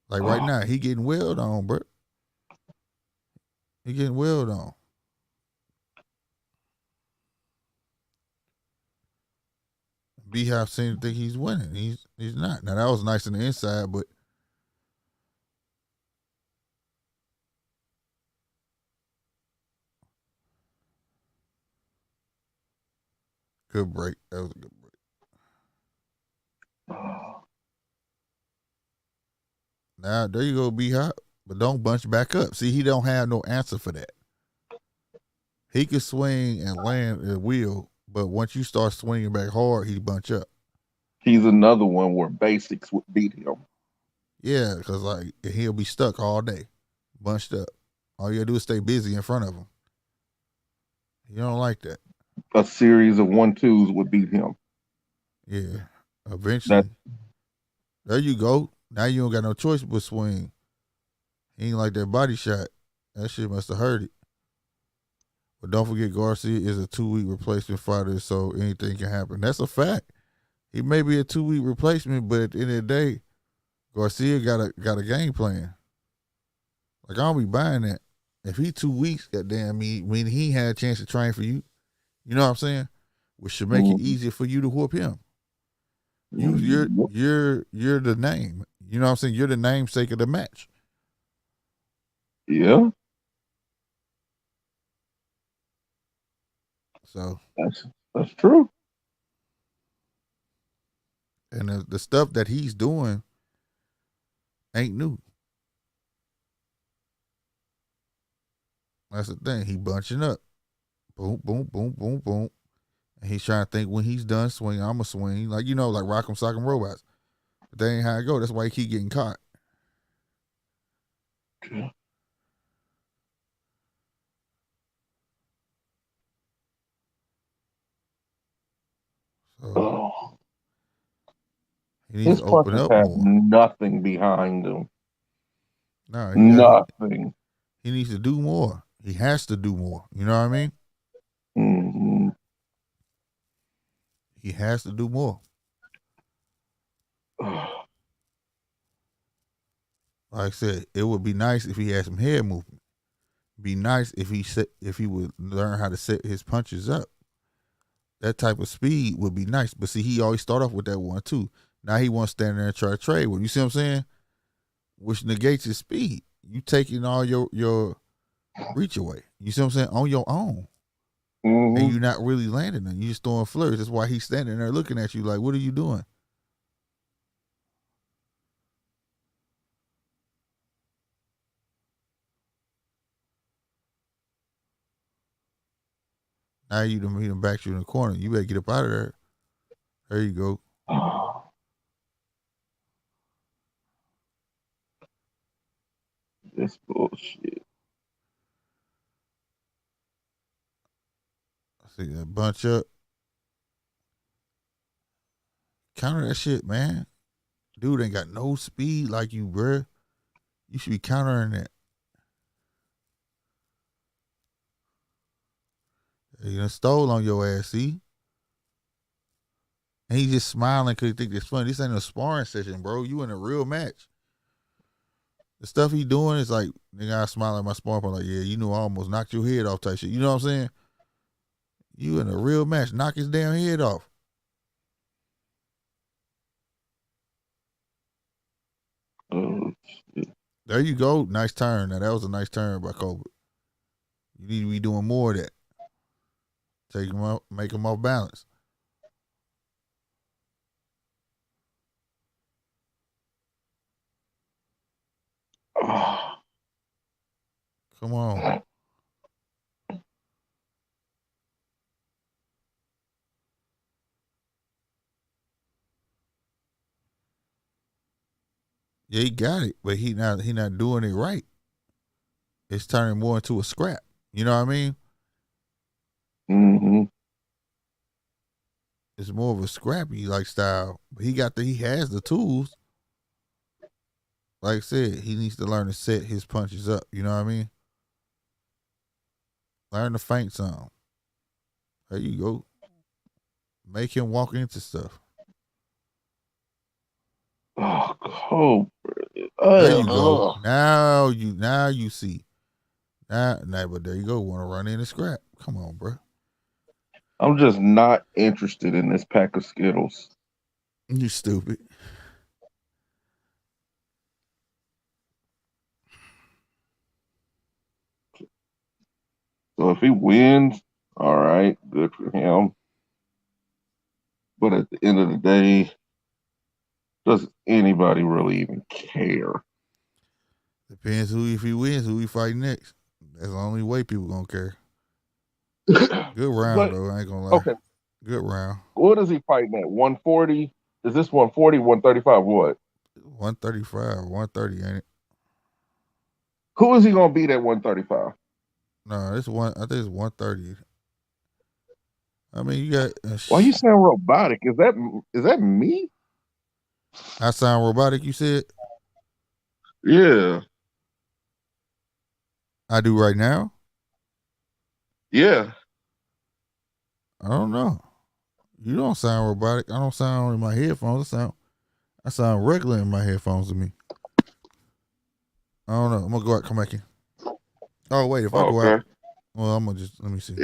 S1: Like right
S2: Oh,
S1: now, he getting wailed on, bro. He getting wailed on. Beehive seemed to think he's winning. He's not. Now that was nice on the inside, but good break. That was a good break. Now there you go, Beehive. But don't bunch back up. See, he don't have no answer for that. He could swing and land at will, but once you start swinging back hard, he bunch up.
S2: he's another one where basics would beat him.
S1: Yeah, because like he'll be stuck all day, bunched up. All you gotta do is stay busy in front of him. You don't like that.
S2: A series of 1-2s would beat him.
S1: Yeah.
S2: That
S1: Eventually. There you go. Now you don't got no choice but swing. He ain't like that body shot. That shit must have hurt it. But don't forget Garcia is a 2 week replacement fighter, so anything can happen. That's a fact. He may be a 2 week replacement, but at the end of the day, Garcia got a game plan. Like I don't be buying that. If he 2 weeks, goddamn me, when he had a chance to train for you, you know what I'm saying? Which should make it
S2: mm,
S1: easier for you to whoop him. You you're
S2: mm,
S1: you're you're the name. You know what I'm saying? You're the namesake of the match.
S2: yeah,
S1: So
S2: that's that's true.
S1: and the stuff that he's doing ain't new. That's the thing. He bunching up. Boom, boom, boom, boom, boom. And he's trying to think when he's done swinging, I'ma swing. Like, you know, like Rock'em Sock'em Robots. But that ain't how it go. That's why he keep getting caught. So
S2: Oh,
S1: he needs
S2: his
S1: to open
S2: punches
S1: up
S2: have
S1: more.
S2: nothing behind them.
S1: No,
S2: Nothing.
S1: he needs to do more. He has to do more. You know what I mean?
S2: Mm-hmm.
S1: He has to do more. Like I said, it would be nice if he had some head movement. Be nice if he would learn how to set his punches up. That type of speed would be nice. But see, he always start off with that 1-2. Now he wants to stand there and try to trade with him. You see what I'm saying? Which negates his speed. You taking all your reach away. You see what I'm saying? On your own. And
S2: Mm-hmm.
S1: you're not really landing them. You just throwing flirts. That's why he's standing there looking at you like, what are you doing? Now you done meet him back you in the corner. You better get up out of there. There you go.
S2: This bullshit.
S1: See that bunch up. Counter that shit, man. dude ain't got no speed like you, bruh. You should be countering that. He done stole on your ass, see? And he just smiling because he think it's funny. This ain't a sparring session, bro. You in a real match. The stuff he doing is like, nigga, I smile at my sparring partner like, yeah, you know I almost knocked your head off type shit. You know what I'm saying? You in a real match. Knock his damn head off. There you go. Nice turn. Now, that was a nice turn by Colbert. You need to be doing more of that. Take him out, make him off balance. Come on. Yeah, he got it, but he not doing it right. It's turning more into a scrap. You know what I mean?
S2: Mm-hmm.
S1: It's more of a scrappy like style. But he has the tools. Like I said, he needs to learn to set his punches up. You know what I mean? Learn to feint some. There you go. Make him walk into stuff.
S2: Oh, Colbert.
S1: There you go. Now you see. Nah, but there you go. Want to run in and scrap? Come on, bro.
S2: I'm just not interested in this pack of Skittles.
S1: You stupid.
S2: So if he wins, all right, good for him. But at the end of the day, does anybody really even care?
S1: Depends if he wins, who he fight next. That's the only way people gonna care. Good round
S2: But
S1: though, I ain't gonna lie.
S2: okay,
S1: Good round.
S2: what is he fighting at? 140? Is this 140, 135? What?
S1: 135, 130, ain't it?
S2: Who is he gonna beat at 135?
S1: No, it's one. I think it's 130. I mean, you got.
S2: Why you sound robotic? Is that me?
S1: I sound robotic. You said
S2: Yeah.
S1: I do right now.
S2: Yeah.
S1: I don't know. You don't sound robotic. I don't sound in my headphones. I sound regular in my headphones to me. I don't know. I'm gonna go out, come back in. Oh wait, if I go out, well, I'm gonna just let me see.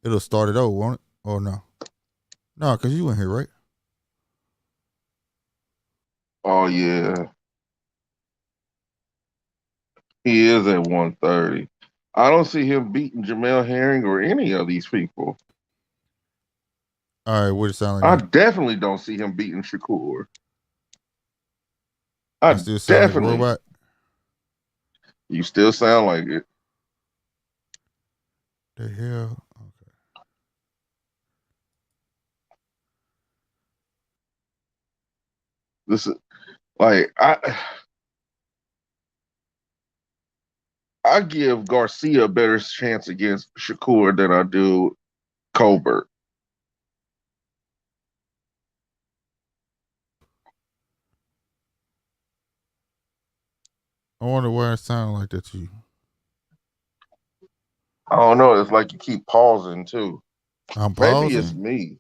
S1: It'll start it over, won't it? Or no? No, cause you in here, right?
S2: Oh yeah. He is at 130. I don't see him beating Jamel Herring or any of these people.
S1: All right, what it sound
S2: I
S1: like now?
S2: definitely don't see him beating Shakur. I
S1: I still sound like a
S2: definitely.
S1: robot.
S2: You still sound like it.
S1: The hell? Okay.
S2: This is like I give Garcia a better chance against Shakur than I do Colbert.
S1: I wonder why it sound like that to you.
S2: I don't know. It's like you keep pausing too.
S1: I'm
S2: Maybe it's
S1: pausing.
S2: me.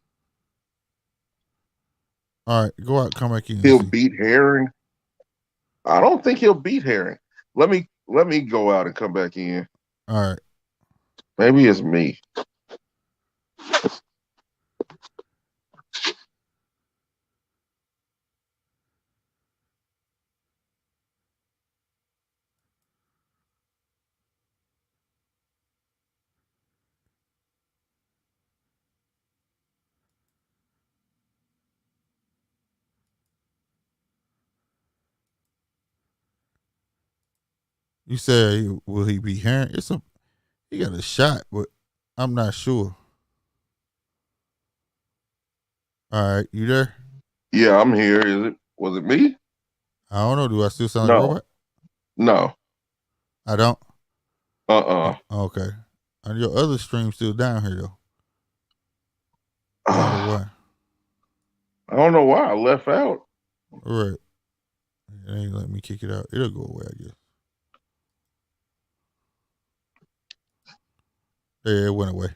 S1: All right, go out, come back in and
S2: He'll
S1: see.
S2: beat Herring. I don't think he'll beat Herring. Let me go out and come back in.
S1: All right.
S2: Maybe it's me.
S1: You said will he be hearing? He got a shot, but I'm not sure. All right, you there?
S2: Yeah, I'm here. Was it me?
S1: I don't know. Do I still sound like a
S2: No.
S1: robot?
S2: No.
S1: I don't.
S2: Uh-uh.
S1: Okay. And your other stream still down here though. I wonder why.
S2: I don't know why I left out.
S1: All right. It ain't let me kick it out. It'll go away, I guess. Yeah, it went away.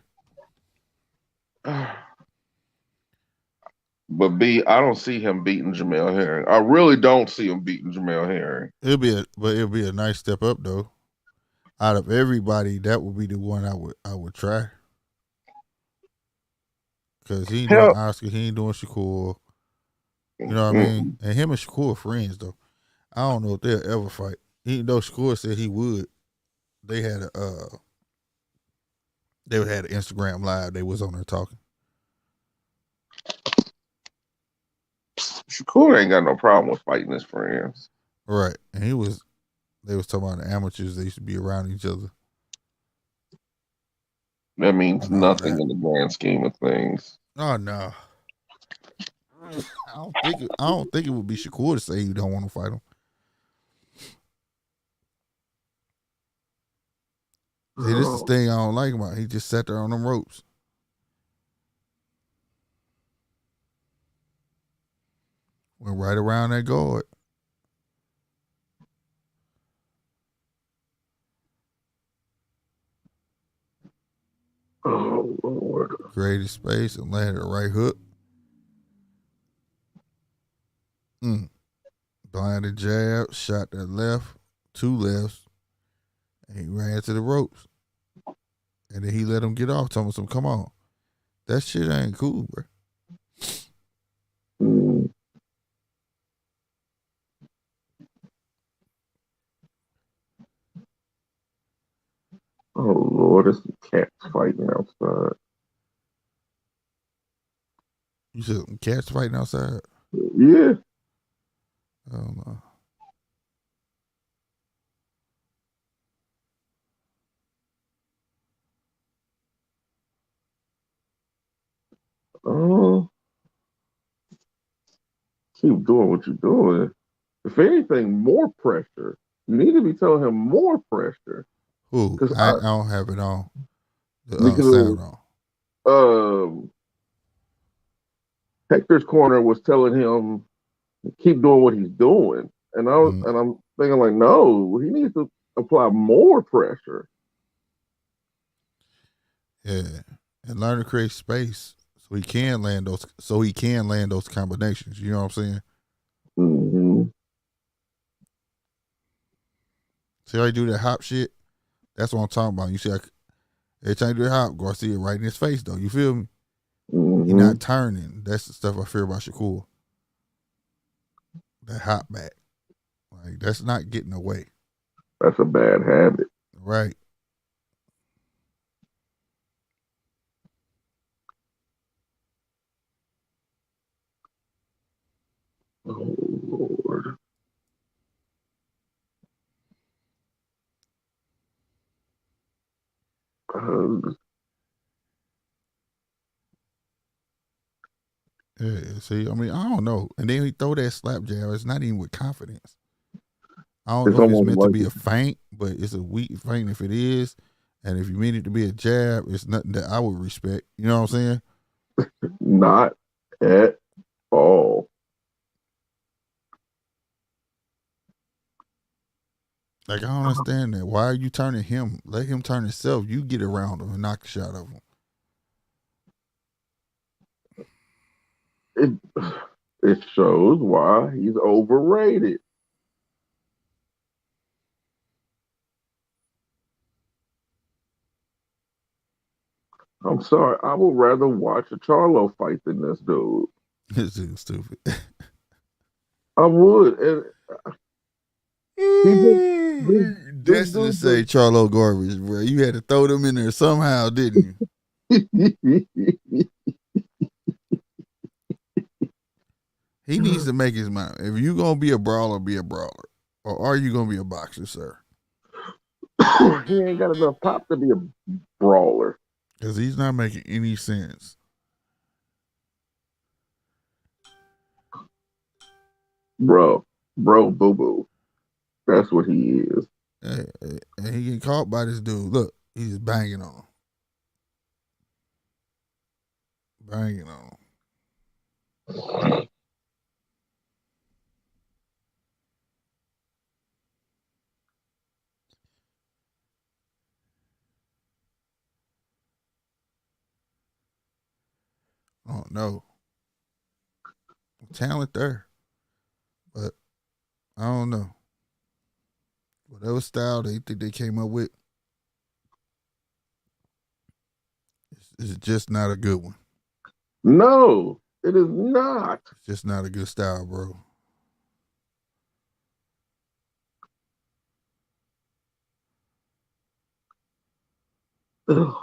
S2: But B, I don't see him beating Jamel Herring. I really don't see him beating Jamel Herring.
S1: It'll be a nice step up though. Out of everybody, that would be the one I would try. Cause he ain't doing
S2: Hell,
S1: Oscar, he ain't doing Shakur. You know what I mean? And him and Shakur are friends though. I don't know if they'll ever fight. Even though Shakur said he would, they had a they had an Instagram live. They was on there talking.
S2: Shakur ain't got no problem with fighting his friends.
S1: Right. And they was talking about the amateurs, they used to be around each other
S2: That means
S1: and all
S2: nothing
S1: that.
S2: in the grand scheme of things.
S1: Oh no. I don't think it would be Shakur to say you don't want to fight him. See, this is the thing I don't like about him. He just sat there on them ropes. Went right around that guard.
S2: Oh Lord.
S1: Created space and landed a right hook. Blinded jab, shot that left, two lefts, and he ran to the ropes. And then he let him get off, told him, come on. That shit ain't cool, bro.
S2: Mm. Oh Lord, there's some cats fighting outside.
S1: You said some cats fighting outside?
S2: Yeah.
S1: I don't know.
S2: Oh, keep doing what you're doing. If anything, more pressure. You need to be telling him more pressure.
S1: Who?
S2: Because
S1: I don't have it on. The
S2: because
S1: sound on.
S2: um Hector's corner was telling him keep doing what he's doing.
S1: Mm-hmm.
S2: And I'm thinking like, no, he needs to apply more pressure.
S1: Yeah. And learn to create space so he can land those combinations. You know what I'm saying?
S2: Mm-hmm.
S1: See how he do that hop shit? That's what I'm talking about. You see, every time you do the hop, Garcia right in his face, though. You feel me? He
S2: Mm-hmm.
S1: not turning. That's the stuff I fear about Shakur. That hop back. Like, that's not getting away.
S2: That's a bad habit.
S1: Right.
S2: Oh Lord. Uh,
S1: Yeah, see, I mean, I don't know. And then he throw that slap jab. It's not even with confidence. I don't
S2: it's
S1: know if it's
S2: almost
S1: meant to
S2: like
S1: be a feint, but it's a weak feint if it is. And if you mean it to be a jab, it's nothing that I would respect. You know what I'm saying?
S2: not at all.
S1: Like, I don't understand that. Why are you turning him? Let him turn himself. You get around him and knock a shot of him.
S2: It it shows why he's overrated. I'm sorry. I would rather watch a Charlo fight than this dude.
S1: This dude's stupid.
S2: I would. And he just this
S1: Destined to say Charlo garbage, bro. You had to throw them in there somehow, didn't
S2: just
S1: you? He needs to make his mind. If you gonna be a brawler, be a brawler. Or are you gonna be a boxer, sir?
S2: he ain't got enough pop to be a brawler.
S1: Because he's not making any sense.
S2: Bro, boo boo. That's what he is.
S1: And he get caught by this dude. Look, he's banging on him. Banging on him. don't know. Talent there, but I don't know. Whatever style they think they came up with, it's just not a good one.
S2: No, it is not.
S1: It's just not a good style, bro.
S2: Ugh.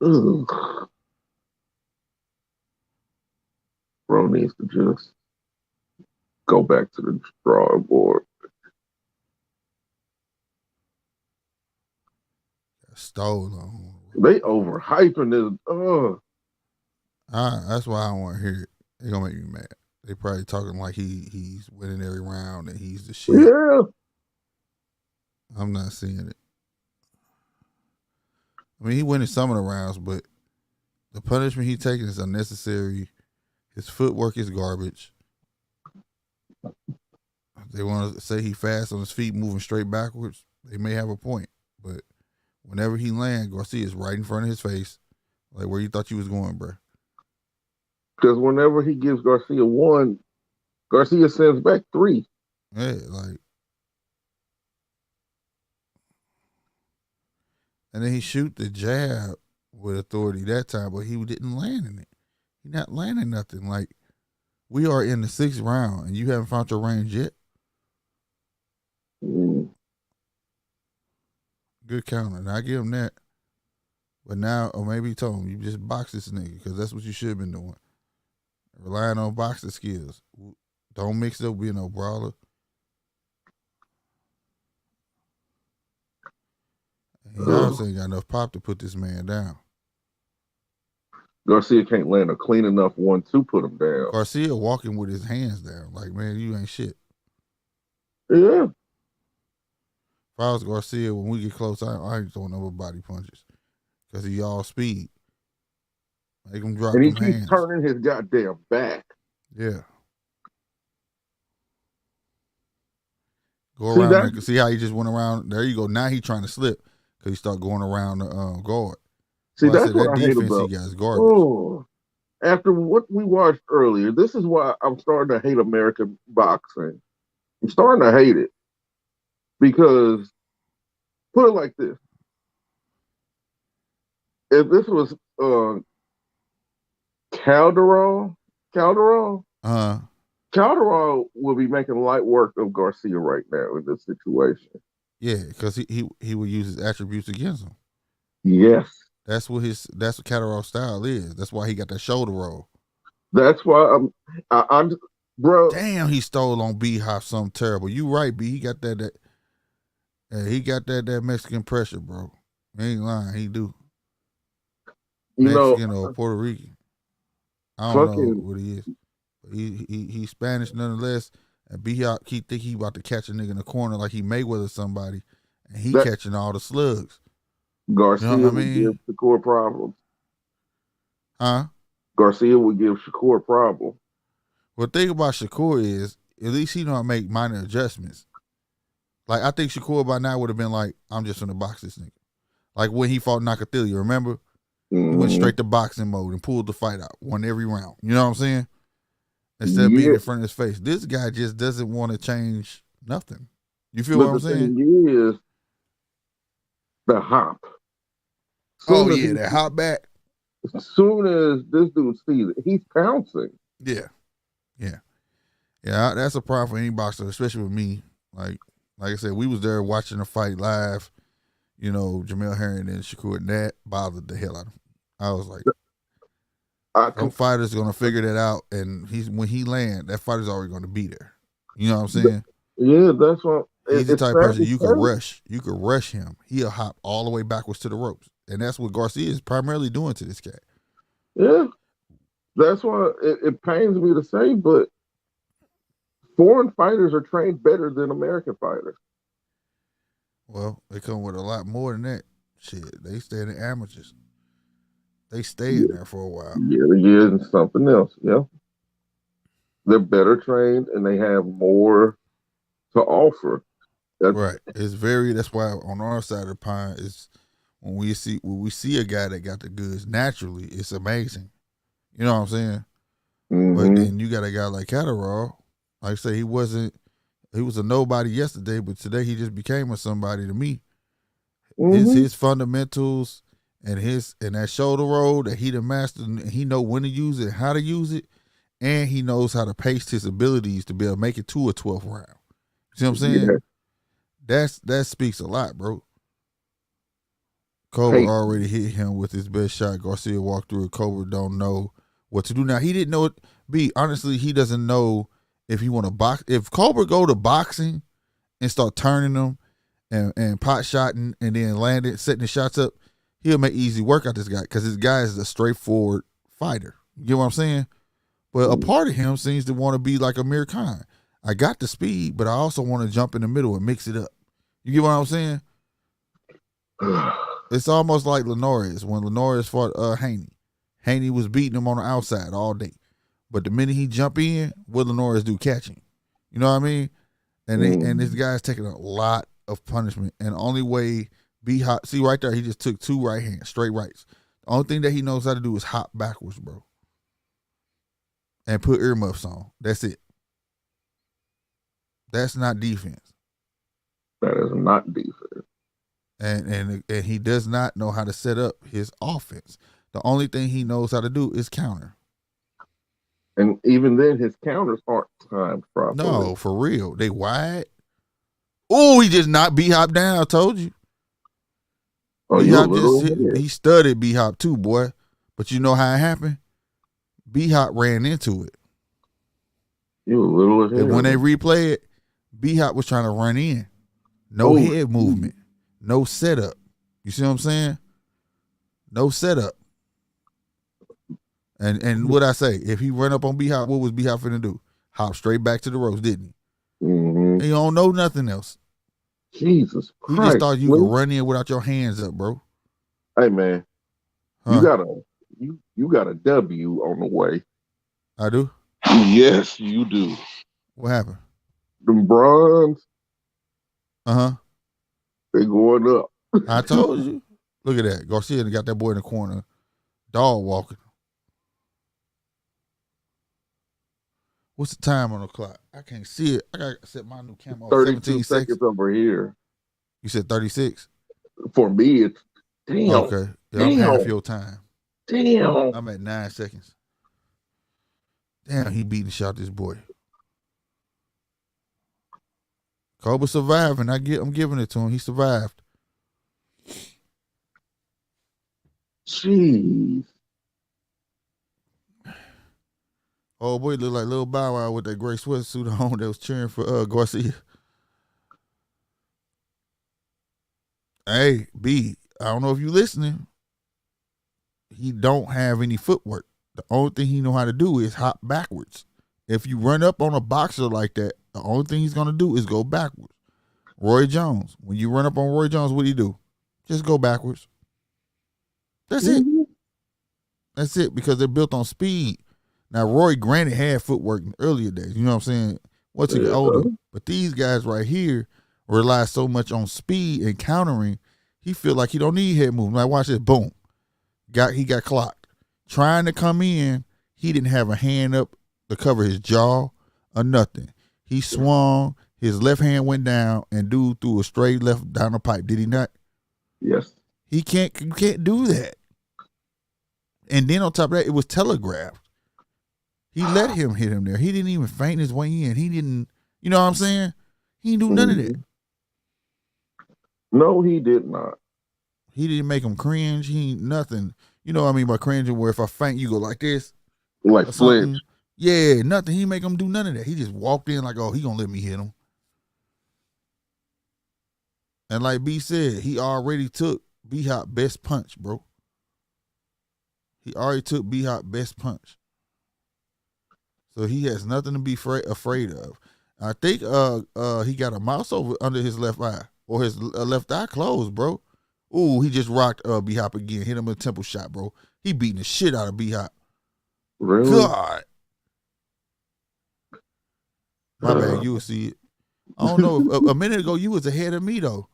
S2: Ugh. Bro needs to just go back to the drawing board.
S1: Stole on.
S2: They overhyping this.
S1: That's why I don't want to hear it. They gonna make me mad. They probably talking like he's winning every round and he's the shit.
S2: Yeah.
S1: I'm not seeing it. I mean, he winning some of the rounds, but the punishment he taking is unnecessary. His footwork is garbage. They want to say he fast on his feet, moving straight backwards. They may have a point, but whenever he lands, Garcia is right in front of his face. Like, where you thought you was going, bro?
S2: Because whenever he gives Garcia one, Garcia sends back three.
S1: Yeah, like. And then he shoot the jab with authority that time, but he didn't land in it. He not landing nothing. Like, we are in the 6th round, and you haven't found your range yet. Good counter. And I give him that. But now, or maybe he told him, you just box this nigga, because that's what you should have been doing. Relying on boxing skills. Don't mix it up being no brawler. And he obviously ain't got enough pop to put this man down.
S2: Garcia can't land a clean enough one to put him down.
S1: Garcia walking with his hands down. Like, man, you ain't shit.
S2: Yeah.
S1: If I was Garcia, when we get close, I ain't throwing no body punches. Because he all speed. Make him drop
S2: and he
S1: them
S2: keeps
S1: hands.
S2: turning his goddamn back.
S1: Yeah. Go around there. See how he just went around? There you go. Now he trying to slip because he start going around the guard.
S2: See,
S1: well,
S2: that's what I hate about.
S1: He got is garbage.
S2: After what we watched earlier, this is why I'm starting to hate American boxing. I'm starting to hate it because, put it like this: if this was Calderon, Calderon would be making light work of Garcia right now in this situation.
S1: Yeah, because he would use his attributes against him.
S2: Yes.
S1: That's what Calderon's style is. That's why he got that shoulder roll.
S2: That's why I'm bro.
S1: Damn, he stole on B-Hop something terrible. You right, B. He got that he got that Mexican pressure, bro. He ain't lying. He do. Mexican or Puerto Rican. I don't know what he is. But he's Spanish nonetheless. And B-Hop think he about to catch a nigga in the corner like he Mayweather somebody, and he catching all the slugs.
S2: Garcia would give Shakur problems.
S1: Huh?
S2: Garcia would give Shakur problems.
S1: Well, the thing about Shakur is, at least he know how to make minor adjustments. Like, I think Shakur by now would have been like, I'm just gonna box this nigga. Like when he fought Nakatili, remember? Mm-hmm. He went straight to boxing mode and pulled the fight out, won every round. You know what I'm saying? Instead of being in front of his face. This guy just doesn't want to change nothing. You feel what I'm saying?
S2: The thing is, the hop.
S1: That hop back.
S2: As soon as this dude sees it, he's pouncing.
S1: Yeah. That's a problem for any boxer, especially with me. Like I said, we was there watching the fight live. You know, Jamel Herring and Shakur, and that bothered the hell out of him. I was like, some fighter's gonna figure that out, and when he land, that fighter's already gonna be there. You know what I'm saying?
S2: Yeah, that's what.
S1: He's the type of person you could rush. You could rush him. He'll hop all the way backwards to the ropes, and that's what Garcia is primarily doing to this cat.
S2: Yeah, that's why it pains me to say, but foreign fighters are trained better than American fighters.
S1: Well, they come with a lot more than that. Shit, they stay in the amateurs. They stay in there for a while.
S2: Yeah, and something else. Yeah, they're better trained and they have more to offer.
S1: Right. That's why on our side of the pond is when we see a guy that got the goods naturally, it's amazing. You know what I'm saying? But
S2: Mm-hmm.
S1: then you got a guy like Catterall. Like I say, he was a nobody yesterday, but today he just became a somebody to me.
S2: Mm-hmm.
S1: His fundamentals and that shoulder roll that he done mastered, and he know when to use it, how to use it, and he knows how to pace his abilities to be able to make it to a 12th round. See what I'm saying?
S2: Yeah.
S1: That speaks a lot, bro. Colbert
S2: Hey,
S1: already hit him with his best shot. Garcia walked through it. Colbert don't know what to do now. He didn't know it. Honestly, he doesn't know if he want to box. If Colbert go to boxing and start turning them and pot shotting and then landing, setting the shots up, he'll make easy work out this guy because this guy is a straightforward fighter. You get what I'm saying? But a part of him seems to want to be like Amir Khan. I got the speed, but I also want to jump in the middle and mix it up. You get what I'm saying? It's almost like Linares when Linares fought Haney. Haney was beating him on the outside all day. But the minute he jump in, what Linares do? Catch him. You know what I mean? And this guy's taking a lot of punishment. And the only way B-Hop, see right there, he just took 2 right hands, straight rights. The only thing that he knows how to do is hop backwards, bro. And put earmuffs on. That's it. That's not defense.
S2: that is not defense.
S1: And he does not know how to set up his offense. The only thing he knows how to do is counter.
S2: And even then, his counters aren't timed properly.
S1: No, for real. They wide. Oh, he just knocked B-Hop down. I told you.
S2: Oh,
S1: B-Hop he studied B-Hop too, boy. But you know how it happened? B-Hop ran into it.
S2: You a little ahead.
S1: And when they replay it, B-Hop was trying to run in. No head movement. No setup. You see what I'm saying? No setup. And what I say, if he run up on B-Hop, what was B-Hop finna do? Hop straight back to the ropes, didn't he?
S2: Mm-hmm.
S1: He don't know nothing else.
S2: Jesus Christ.
S1: He just thought you could run in without your hands up, bro.
S2: Hey man, you got a W on the way.
S1: I do?
S2: Yes, you do.
S1: What happened?
S2: Them bronze,
S1: Uh-huh.
S2: they going up.
S1: I told you. Look at that. Garcia got that boy in the corner. Dog walking. What's the time on the clock? I can't see it. I got to set my new camera.
S2: 32 seconds over here.
S1: You said 36?
S2: For me, it's damn.
S1: Okay. Yeah, I'm half your time.
S2: Damn.
S1: I'm at 9 seconds. Damn, he beating shot this boy. Colbert surviving. I'm giving it to him. He survived.
S2: Jeez.
S1: Oh boy, look like Lil Bow Wow with that gray sweatsuit on that was cheering for Garcia. Hey, B, I don't know if you listening. He don't have any footwork. The only thing he know how to do is hop backwards. If you run up on a boxer like that, the only thing he's gonna do is go backwards. Roy Jones, when you run up on Roy Jones, what do you do? Just go backwards. That's it. That's it, because they're built on speed. Now, Roy granted had footwork in earlier days, you know what I'm saying? Once he get older. But these guys right here rely so much on speed and countering, he feel like he don't need head movement. Like, watch this, boom. He got clocked. Trying to come in, he didn't have a hand up to cover his jaw or nothing. He swung, his left hand went down, and dude threw a straight left down the pipe. Did he not?
S2: Yes.
S1: You can't do that. And then on top of that, it was telegraphed. He let him hit him there. He didn't even feint his way in. He didn't, you know what I'm saying? He didn't do none of that.
S2: No, he did not.
S1: He didn't make him cringe. He ain't nothing. You know what I mean by cringing, where if I feint, you go like this.
S2: Like flinch.
S1: Yeah, nothing. He make him do none of that. He just walked in like, oh, he gonna let me hit him. And like B said, he already took B-Hop best punch, bro. He already took B-Hop best punch. So he has nothing to be afraid of. I think he got a mouse over under his left eye, or his left eye closed, bro. Ooh, he just rocked B-Hop again. Hit him with a temple shot, bro. He beating the shit out of B-Hop.
S2: Really?
S1: God. My bad, you will see it. I don't know. A minute ago, you was ahead of me, though.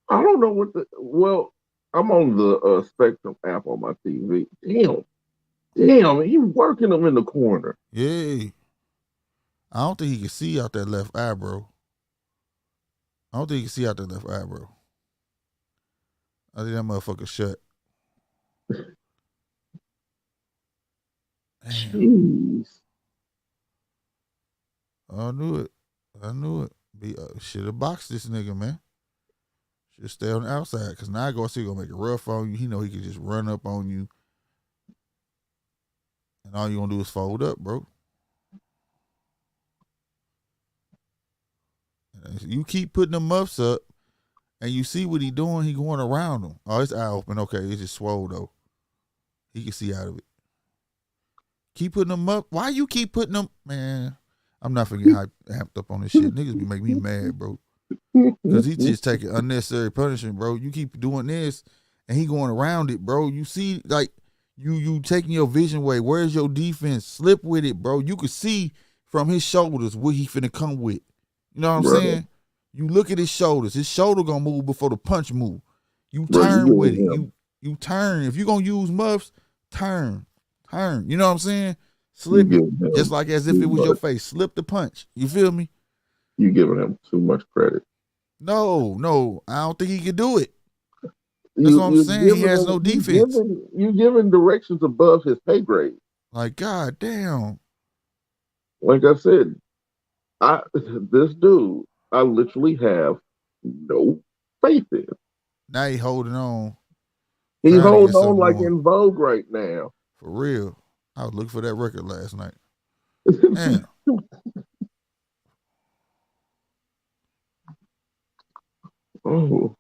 S2: I don't know what I'm on the Spectrum app on my TV. Damn, he working them in the corner.
S1: Yeah. I don't think he can see out that left eye, bro. I don't think he can see out that left eye, bro. I think that motherfucker shut. Damn.
S2: Jeez.
S1: I knew it. I knew it. Should have boxed this nigga, man. Should stay on the outside. Because now Garcia gonna make it rough on you. He know he can just run up on you. And all you gonna do is fold up, bro. And you keep putting the muffs up, and you see what he doing. He going around them. Oh, his eye open. Okay, it's just swole though. He can see out of it. Keep putting them up. Why you keep putting them, man? I'm not gonna get amped up on this shit. Niggas be making me mad, bro. Because he just taking unnecessary punishment, bro. You keep doing this, and he going around it, bro. You see, like, you taking your vision away. Where's your defense? Slip with it, bro. You could see from his shoulders what he finna come with. You know what I'm saying? You look at his shoulders. His shoulder gonna move before the punch move. You turn with it. You turn. If you gonna use muffs, turn. You know what I'm saying? Slip it. Just like as if it was your face. Slip the punch. You feel me?
S2: You giving him too much credit.
S1: No. I don't think he can do it. That's what I'm saying. He has no defense.
S2: You giving directions above his pay grade.
S1: Like, God damn.
S2: Like I said, this dude, I literally have no faith in.
S1: Now he holding on.
S2: He's holding on like in Vogue right now.
S1: For real. I was looking for that record last night. Damn.
S2: Oh.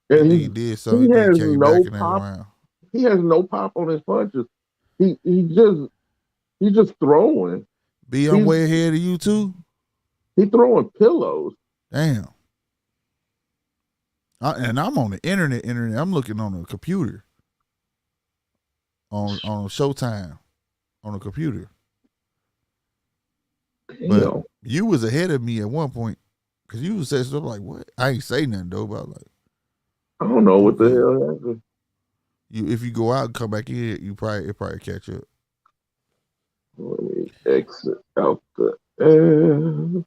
S2: And
S1: he did so. He
S2: has
S1: came
S2: no
S1: back in that
S2: pop.
S1: round.
S2: He has no pop on his punches. He's just throwing.
S1: I'm way ahead of you too.
S2: He throwing pillows.
S1: Damn. And I'm on the internet. I'm looking on the computer. On Showtime. On the computer.
S2: Damn.
S1: But you was ahead of me at one point. Because you was saying stuff like, what? I ain't say nothing though, but like,
S2: I don't know what the hell happened.
S1: If you go out and come back in, it probably catch up.
S2: Let me exit out the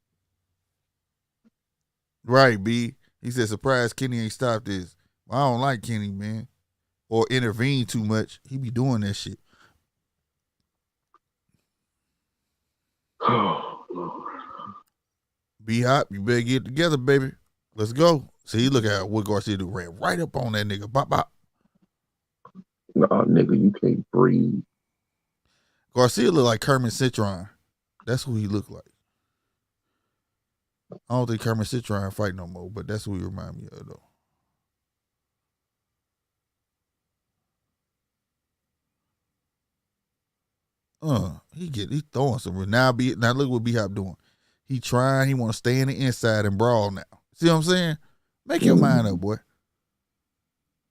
S1: Right, B. He said, surprise Kenny ain't stopped this. Well, I don't like Kenny, man. Or intervene too much. He be doing that shit.
S2: Oh, Lord.
S1: B Hop, you better get it together, baby. Let's go. See, look at what Garcia do. Ran right up on that nigga. Bop, bop.
S2: Nah, nigga, you can't breathe.
S1: Garcia look like Kermit Citron. That's who he look like. I don't think Kermit Citron fight no more, but that's who he remind me of, though. He throwing some. Now look what B Hop doing. He trying. He want to stay in the inside and brawl now. See what I'm saying? Make your mind up, boy.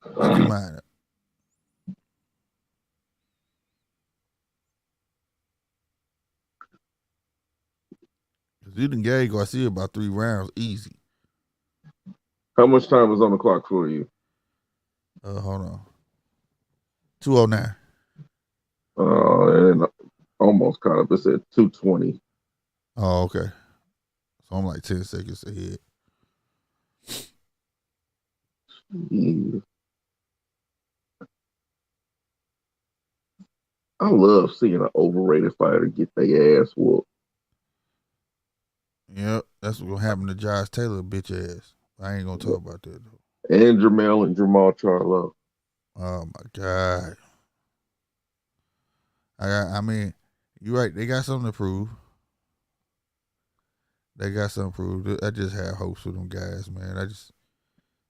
S1: Make your mind up. Cause you done gave Garcia about 3 rounds easy.
S2: How much time is on the clock for you?
S1: Hold on. 2:09.
S2: And almost caught up. It's at 2:20.
S1: Oh, okay. So I'm like 10 seconds ahead.
S2: Yeah. I love seeing an overrated fighter get their ass whooped.
S1: Yep, that's what's gonna happen to Josh Taylor, bitch ass. I ain't gonna talk about that though.
S2: And Jermell and Jamal Charlo.
S1: Oh my God. I mean, you're right. They got something to prove. I just have hopes for them guys, man. I just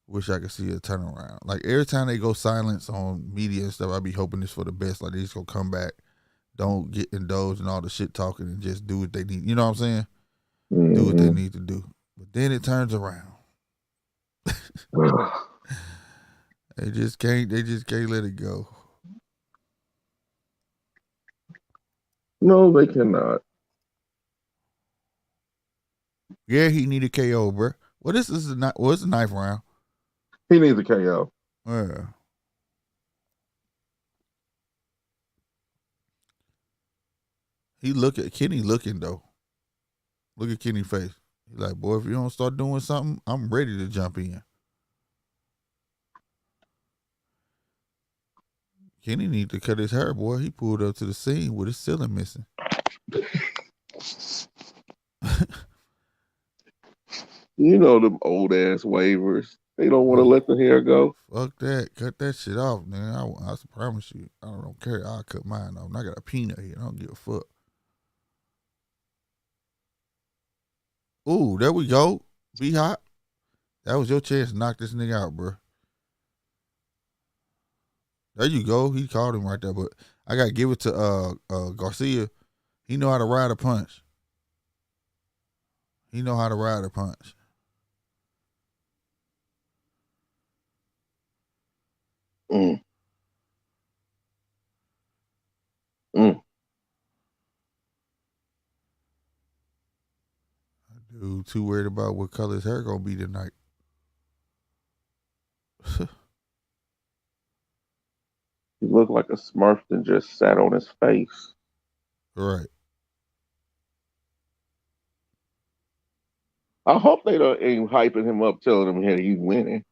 S1: wish I could see a turnaround. Like every time they go silence on media and stuff, I be hoping this for the best. Like they just gonna come back, don't get indulged in all the shit talking and just do what they need. You know what I'm saying? Mm-hmm. Do what they need to do. But then it turns around. They just can't let it go.
S2: No, they cannot.
S1: Yeah, he needed KO, bro. Well, this is it's the 9th round.
S2: He needs a KO.
S1: Yeah. Kenny looking though. Look at Kenny's face. He's like, boy, if you don't start doing something, I'm ready to jump in. Kenny need to cut his hair, boy. He pulled up to the scene with his ceiling missing.
S2: You know them old ass waivers. They don't want to let the hair go.
S1: Fuck that. Cut that shit off, man. I promise you. I don't care. I'll cut mine off. And I got a peanut here. I don't give a fuck. Ooh, there we go. Be hot. That was your chance to knock this nigga out, bro. There you go. He called him right there, but I gotta give it to Garcia. He know how to ride a punch. He know how to ride a punch.
S2: Mm. Mm.
S1: Dude, too worried about what color his hair gonna be tonight.
S2: He looked like a Smurf that just sat on his face.
S1: Right.
S2: I hope they ain't hyping him up, telling him hey, he's winning.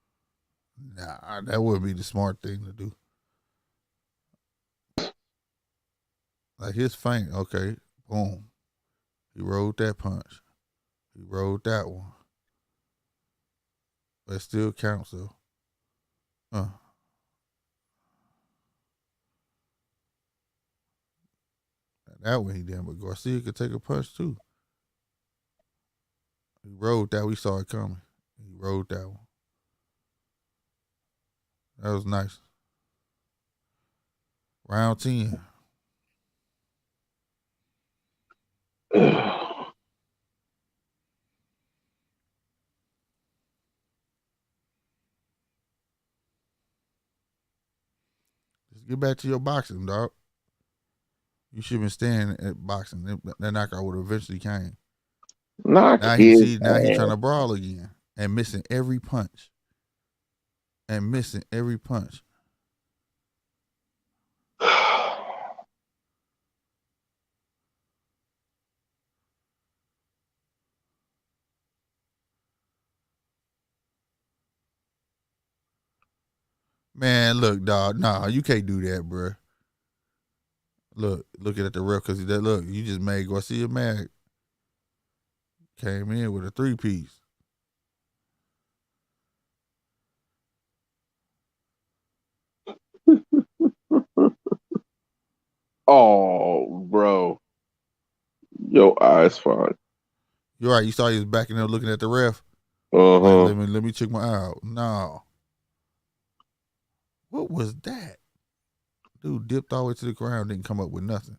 S1: Nah, that would be the smart thing to do. Like his feint, okay, boom. He rolled that punch. He rolled that one. But it still counts though. That one he did, but Garcia could take a punch too. He rolled that. We saw it coming. He rolled that one. That was nice. Round 10. Just get back to your boxing, dog. You should have been staying at boxing. That knockout would have eventually came. Now he's trying to brawl again and missing every punch. Man, look, dog. Nah, you can't do that, bro. Look at the ref because look, you just made Garcia mad. Came in with a 3-piece.
S2: Oh, bro. Your eyes fine.
S1: You're right. You saw he was backing up looking at the ref.
S2: Uh-huh.
S1: Like, let me check my eye out. No. What was that? Dude dipped all the way to the ground, didn't come up with nothing.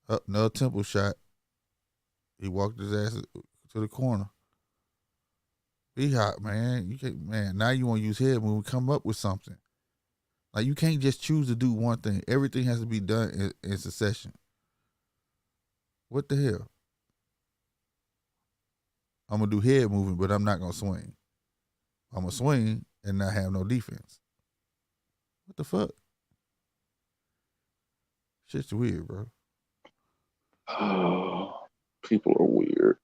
S1: Another temple shot. He walked his ass to the corner. Be hot, man. You can't, man. Now you want to use head when we come up with something. Like you can't just choose to do one thing. Everything has to be done in succession. What the hell? I'm gonna do head movement, but I'm not gonna swing. I'm gonna swing and not have no defense. What the fuck? Shit's weird, bro.
S2: People are weird.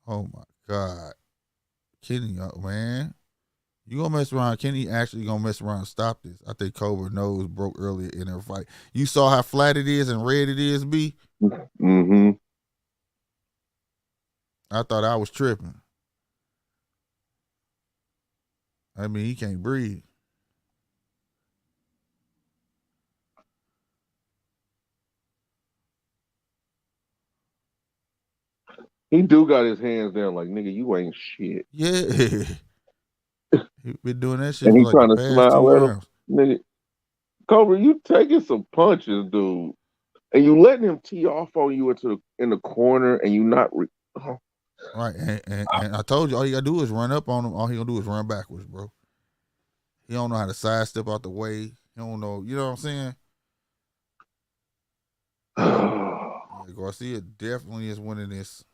S1: Oh my God. Kenny, man. You gonna mess around. Kenny actually gonna mess around and stop this. I think Colbert nose broke earlier in their fight. You saw how flat it is and red it is, B?
S2: Mm-hmm.
S1: I thought I was tripping. I mean, he can't breathe.
S2: He do got his hands down like, nigga, you ain't shit.
S1: Yeah. He been doing that shit
S2: And
S1: for
S2: he
S1: like
S2: trying
S1: the
S2: to
S1: past 2
S2: smile at him.
S1: rounds.
S2: Nigga, Colbert, you taking some punches, dude. And you letting him tee off on you in the corner and you not...
S1: Right. And I told you, all you gotta do is run up on him. All he gonna do is run backwards, bro. He don't know how to sidestep out the way. He don't know, you know what I'm saying? Garcia definitely is winning this.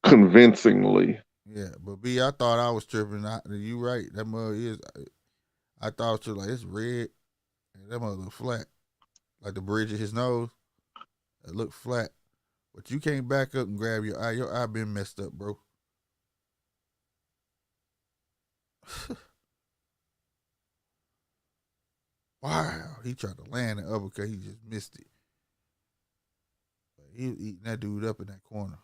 S2: Convincingly.
S1: Yeah, but B, I thought I was tripping. You right. That mug is. I thought you like it's red. And that mug look flat, like the bridge of his nose. It looked flat. But you can't back up and grab your eye. Your eye been messed up, bro. Wow. He tried to land the uppercut. He just missed it. But he was eating that dude up in that corner.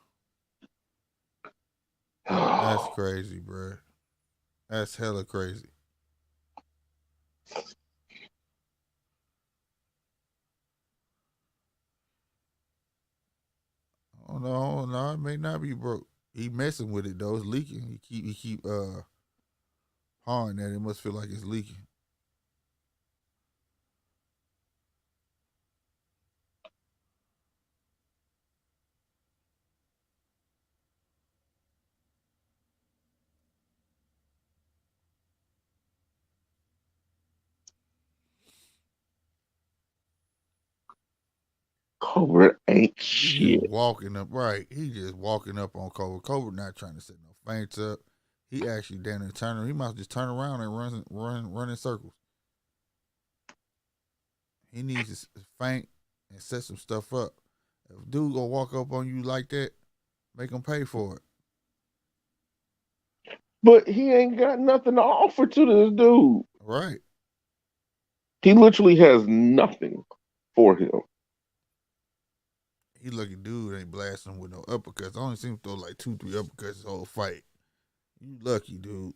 S1: That's crazy, bro. That's hella crazy. Oh no, it may not be broke. He messing with it though. It's leaking. He keep pawing at it. It must feel like it's leaking.
S2: Colbert ain't
S1: He just
S2: shit.
S1: walking up right. He just walking up on Colbert. Colbert not trying to set no feints up. He actually down there turning. He must just turn around and run in circles. He needs to feint and set some stuff up. If dude gonna walk up on you like that, make him pay for it.
S2: But he ain't got nothing to offer to this dude.
S1: Right.
S2: He literally has nothing for him.
S1: He lucky dude ain't blasting him with no uppercuts. I only seen him throw like 2-3 uppercuts this whole fight. You lucky, dude.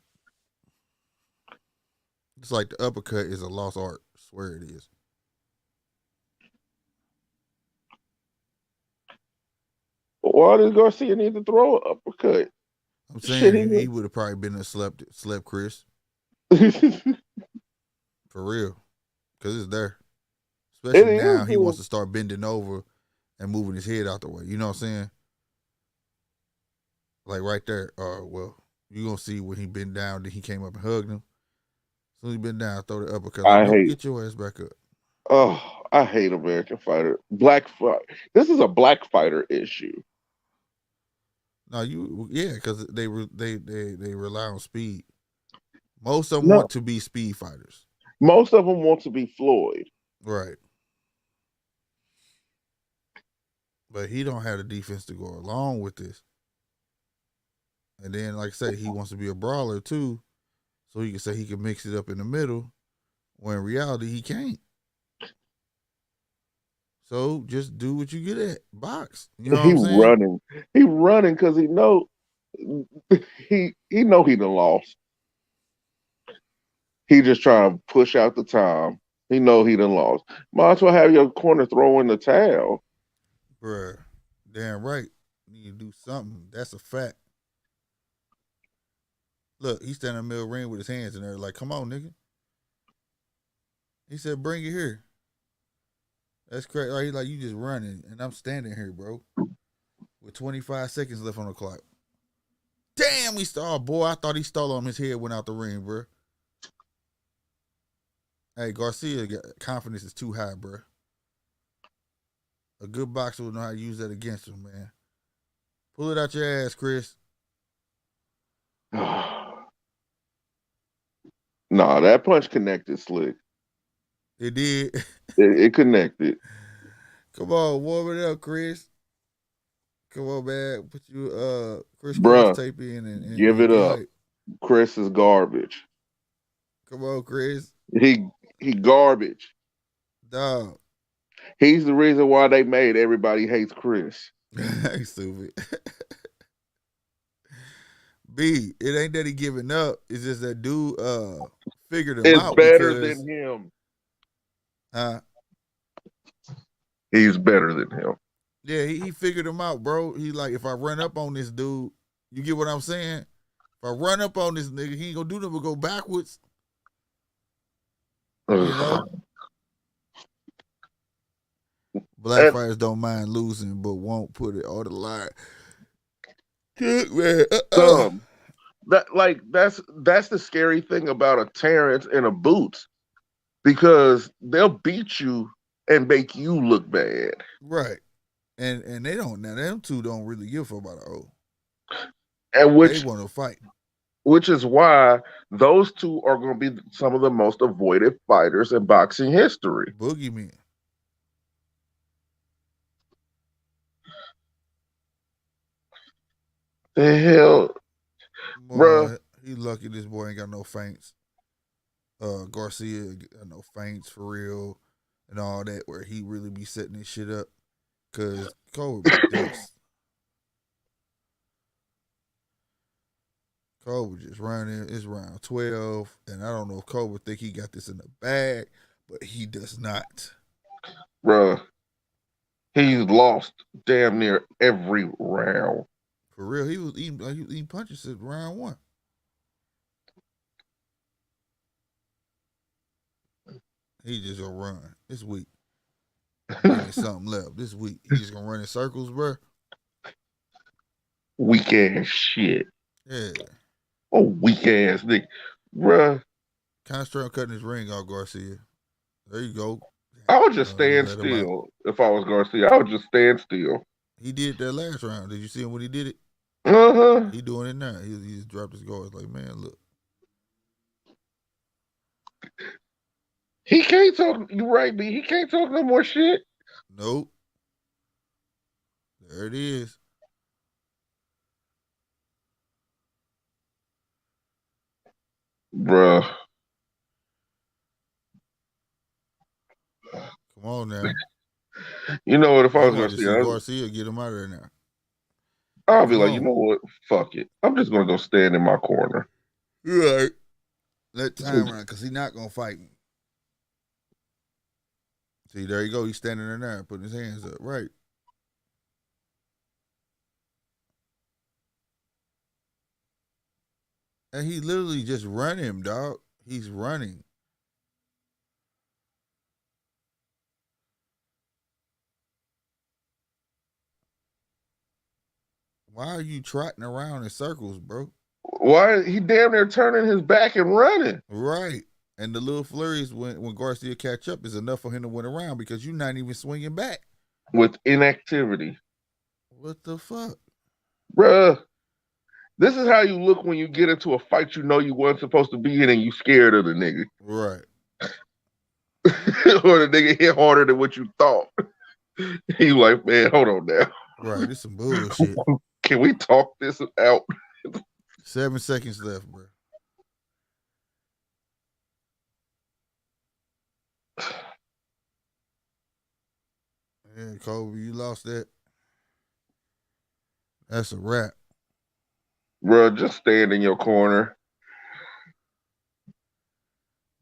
S1: It's like the uppercut is a lost art. I swear it is.
S2: Why does Garcia need to throw an uppercut?
S1: I'm saying he would have probably been a slept Chris. For real. Because it's there. Especially now he wants to start bending over and moving his head out the way. You know what I'm saying? Like right there. Well, you're going to see when he bent down, then he came up and hugged him. As soon as he bent down, throw the uppercut. Like, nope, get your ass back up.
S2: Oh, I hate American Fighter. This is a black fighter issue.
S1: No, because they rely on speed. Most of them want to be speed fighters.
S2: Most of them want to be Floyd.
S1: Right. But he don't have the defense to go along with this. And then, like I said, he wants to be a brawler too, so he can say he can mix it up in the middle, when in reality he can't. So just do what you get at. Box. You know what I'm saying?
S2: He running because he know he done lost. He just trying to push out the time. He know he done lost. Might as well have your corner throwing the towel.
S1: Bruh. Damn right. You need to do something. That's a fact. Look, he's standing in the middle of the ring with his hands in there like, come on, nigga. He said, bring it here. That's crazy. He's like, you just running, and I'm standing here, bro, with 25 seconds left on the clock. Damn, boy, I thought he stole on his head, went out the ring, bro. Hey, Garcia, confidence is too high, bro. A good boxer would know how to use that against him, man. Pull it out your ass, Chris.
S2: Nah, that punch connected slick.
S1: It did.
S2: It connected.
S1: Come on, warm it up, Chris. Come on, man. Put you Chris
S2: Bruh,
S1: tape in and
S2: give it up. Chris is garbage.
S1: Come on, Chris.
S2: He garbage.
S1: Dog.
S2: He's the reason why they made Everybody Hates Chris.
S1: Stupid. B, it ain't that he giving up. It's just that dude figured him out.
S2: It's better than him. He's better than him.
S1: Yeah, he figured him out, bro. He like, if I run up on this dude, you get what I'm saying? If I run up on this nigga, he ain't gonna do nothing but go backwards. You know? Black fighters don't mind losing, but won't put it on the line. Good man.
S2: That's the scary thing about a Terrence and a Boots, because they'll beat you and make you look bad.
S1: Right. And they don't now. Them two don't really give a fuck about an O.
S2: And
S1: They want to fight.
S2: which is why those two are going to be some of the most avoided fighters in boxing history.
S1: Boogeyman.
S2: The hell,
S1: Boy,
S2: bruh.
S1: he lucky this boy ain't got no feints. Garcia got no feints for real and all that, where he really be setting this shit up. Cause Cole be dust. Cole was just running. It's round 12, and I don't know if Cole would think he got this in the bag, but he does not.
S2: Bruh, he's lost damn near every round.
S1: For real, he was eating punches at round 1. He just gonna run this week. Ain't something left this week. He just gonna run in circles, bro.
S2: Weak ass shit.
S1: Yeah.
S2: Oh, weak ass nigga, bruh.
S1: Concentrate on cutting his ring off, Garcia. There you go.
S2: I would just stand
S1: Let him out.
S2: still if I was Garcia. I would just stand still.
S1: He did that last round. Did you see him when he did it? He doing it now. He just dropped his guards. Like, man, look.
S2: He can't talk. You right, B. He can't talk no more shit.
S1: Nope. There it is.
S2: Bruh.
S1: Come on now.
S2: You know what? If I
S1: I
S2: was
S1: wanted to see
S2: Garcia,
S1: Garcia get him out of there now.
S2: I'll be
S1: Come
S2: like,
S1: on.
S2: you know what? Fuck it. I'm just gonna go stand in my corner.
S1: You're right. Let time run, because he's not gonna fight me. See, there you go. He's standing there now, putting his hands up. Right. And he literally just run him, dog. He's running. Why are you trotting around in circles, bro?
S2: Why he damn near turning his back and running?
S1: Right. And the little flurries when Garcia catch up is enough for him to win around because you're not even swinging back.
S2: With inactivity.
S1: What the fuck?
S2: Bruh. This is how you look when you get into a fight you know you weren't supposed to be in and you scared of the nigga.
S1: Right.
S2: Or the nigga hit harder than what you thought. You like, man, hold on now.
S1: Right. This some bullshit.
S2: Can we talk this out?
S1: 7 seconds left, bro. Yeah, Kobe, you lost that. That's a wrap.
S2: Bruh, just stand in your corner.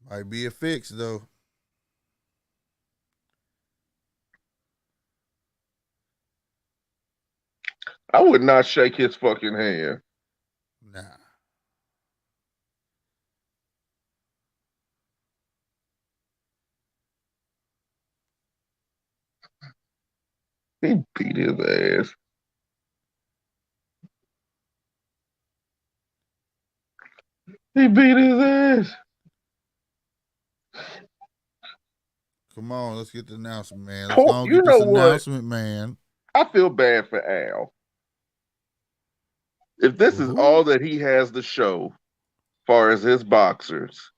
S1: Might be a fix, though.
S2: I would not shake his fucking hand.
S1: Nah.
S2: He beat his ass. He beat his ass.
S1: Come on, let's get the announcement, man. Let's go and
S2: You
S1: get this
S2: know what?
S1: announcement, man.
S2: I feel bad for Al. If this is all that he has to show, as far as his boxers.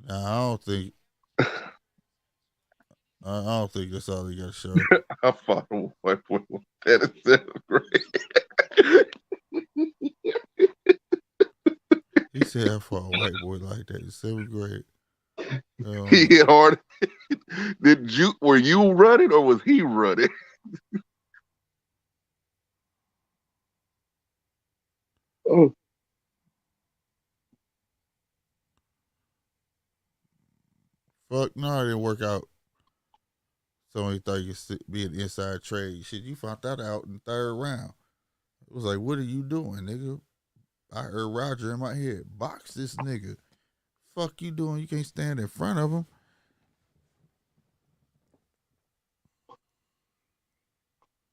S1: Nah, I don't think. I don't think that's all he got to show.
S2: I fought a white boy that is 7th grade.
S1: He said I fought a white boy like that in 7th grade.
S2: He hit hard. Were you running or was he running? Oh.
S1: Fuck no, it didn't work out. Somebody thought you could be an inside trade. Shit, you found that out in the 3rd round. It was like, what are you doing, nigga? I heard Roger in my head. Box this nigga. Fuck you doing? You can't stand in front of him.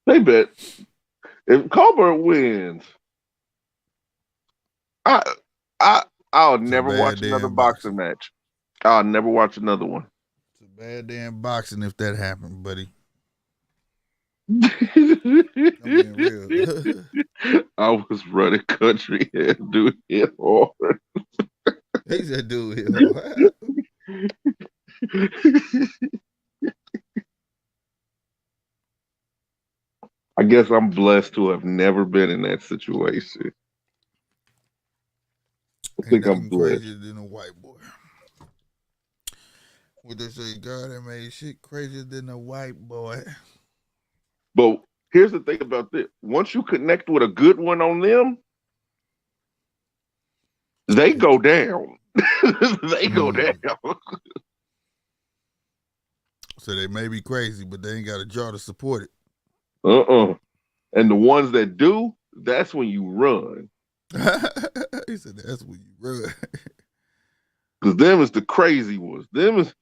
S2: They bet if Colbert wins, I'll never watch another boxing match. I'll never watch another one.
S1: It's a bad damn boxing if that happened, buddy. I'm being real.
S2: I was running country and doing it hard.
S1: He said, "Dude, hell."
S2: I guess I'm blessed to have never been in that situation. I
S1: Ain't
S2: think I'm
S1: nothing
S2: blessed.
S1: crazier than a white boy. What they say, God that made shit crazier than a white boy.
S2: But here's the thing about this. Once you connect with a good one on them, they go down. They go down.
S1: So they may be crazy, but they ain't got a jaw to support it.
S2: And the ones that do, that's when you run.
S1: He said, that's when you run.
S2: Because them is the crazy ones. Them is,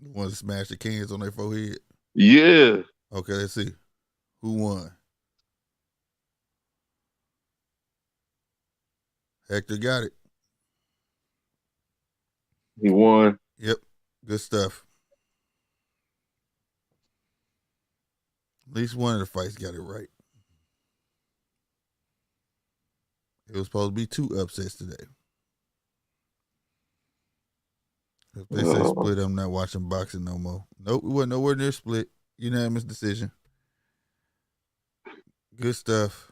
S1: The ones that smash the cans on their forehead.
S2: yeah.
S1: Okay, let's see. Who won? Hector got it.
S2: He won.
S1: Yep. Good stuff. At least one of the fights got it right. It was supposed to be 2 upsets today. If they say split, I'm not watching boxing no more. Nope, it wasn't nowhere near split. Unanimous decision. Good stuff.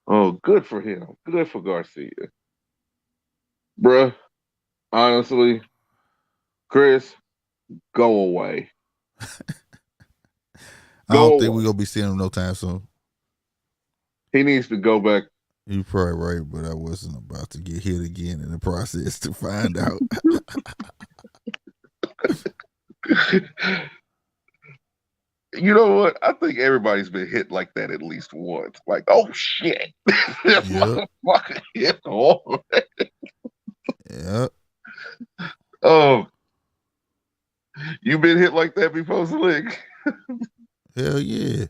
S2: Oh, good for him. Good for Garcia. Bruh, honestly, Chris, go away.
S1: I don't think we're going to be seeing him no time soon.
S2: He needs to go back.
S1: You're probably right, but I wasn't about to get hit again in the process to find out.
S2: You know what? I think everybody's been hit like that at least once. Like, oh shit. This motherfucker hit hard.
S1: Yep.
S2: Oh. You been hit like that before, Slick?
S1: Hell yeah.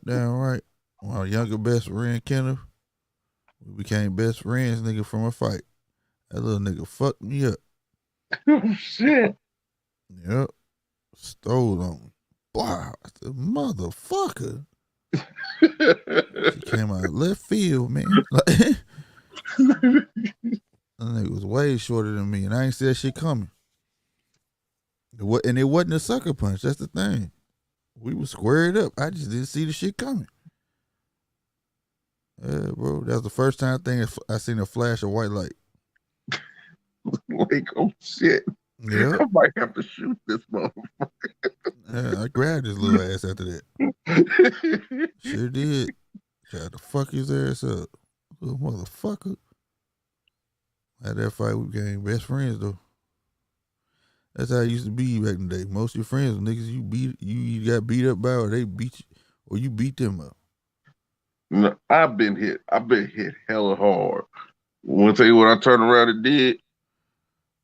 S1: Damn right. My younger best friend, Kenneth, we became best friends, nigga, from a fight. That little nigga fucked me up.
S2: Oh, shit.
S1: Yep. Stole on me. Wow. I said, motherfucker. She came out of left field, man. That nigga was way shorter than me, and I ain't see that shit coming. And it wasn't a sucker punch. That's the thing. We was squared up. I just didn't see the shit coming. Yeah, bro. That was the first time I seen a flash of white light.
S2: Like, oh shit.
S1: Yeah.
S2: I might have to shoot this motherfucker.
S1: Yeah, I grabbed his little ass after that. Sure did. Tried to fuck his ass up. Little motherfucker. At that fight, we became best friends though. That's how it used to be back in the day. Most of your friends were niggas you got beat up by, or they beat you, or you beat them up.
S2: No, I've been hit. I've been hit hella hard. Want to tell you what I turned around and did?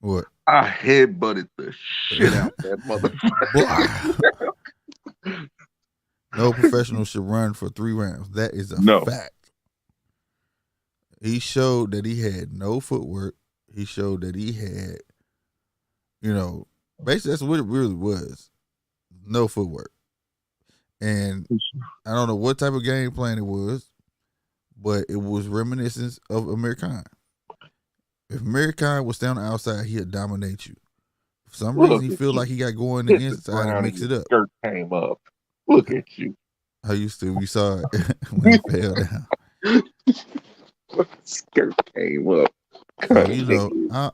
S1: What?
S2: I headbutted the shit out that motherfucker.
S1: No professional should run for 3 rounds. That is a fact. He showed that he had no footwork. He showed that he had, basically that's what it really was. No footwork. And I don't know what type of game plan it was, but it was reminiscent of American. If American was down the outside, he'd dominate you. For some reason, he feel like he got to go in the inside and mix it up.
S2: Skirt came up. Look at you.
S1: I used to. We saw it when he fell down.
S2: Skirt came up.
S1: So, I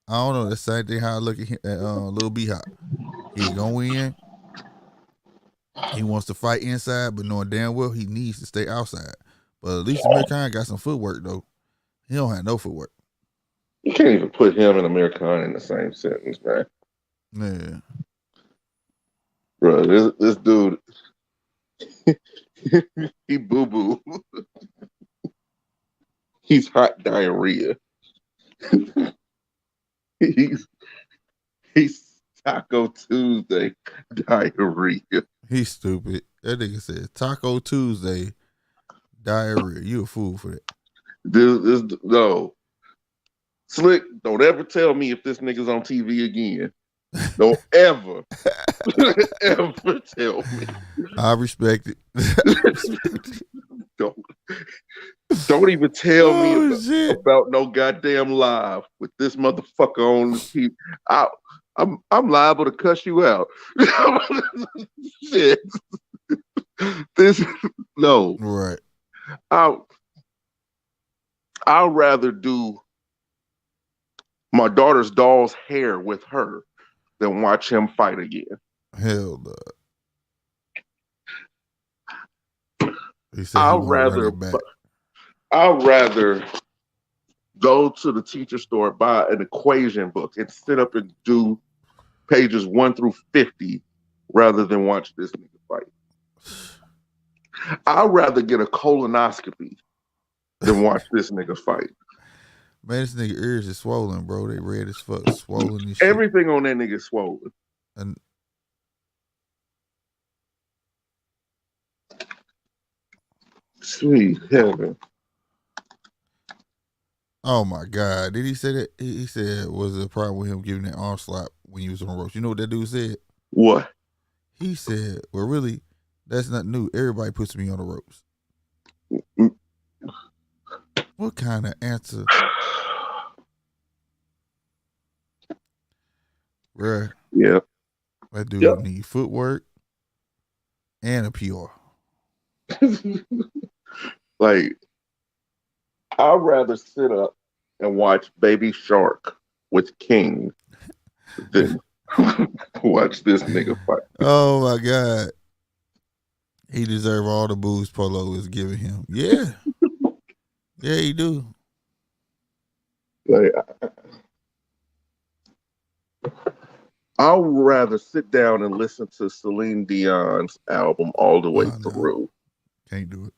S1: don't know. The same thing how I look at Lil B-Hop. He go in. He wants to fight inside, but knowing damn well he needs to stay outside. But at least American got some footwork, though. He don't have no footwork.
S2: You can't even put him and American in the same sentence, man.
S1: Yeah.
S2: Bro, this dude, he boo-boo. He's hot diarrhea. He's Taco Tuesday diarrhea.
S1: He's stupid. That nigga said Taco Tuesday diarrhea. You a fool for that.
S2: This no. Slick, don't ever tell me if this nigga's on TV again. Don't ever, ever tell me.
S1: I respect it.
S2: Don't don't even tell me
S1: Shit.
S2: about no goddamn live with this motherfucker on the TV. I'm liable to cuss you out. Shit. This no.
S1: Right.
S2: I'll rather do my daughter's doll's hair with her than watch him fight again.
S1: Hell no. He said I'd
S2: rather go to the teacher store, buy an equation book, and sit up and do pages 1 through 50 rather than watch this nigga fight. I'd rather get a colonoscopy than watch this nigga fight.
S1: Man, this nigga ears is swollen, bro. They red as fuck, swollen and shit.
S2: Everything on that nigga is swollen.
S1: And
S2: sweet heaven.
S1: oh my God. Did he say that? He said, was it a problem with him giving that arm slap when he was on the ropes? You know what that dude said?
S2: What?
S1: He said, well, really, that's not new. Everybody puts me on the ropes. What kind of answer? Bruh.
S2: Yeah.
S1: That dude need footwork and a PR.
S2: Like, I'd rather sit up and watch Baby Shark with King than watch this nigga fight.
S1: Oh my God. He deserve all the booze Polo is giving him. Yeah. Yeah, he do.
S2: Like, I'd rather sit down and listen to Celine Dion's album all the way through.
S1: Can't do it.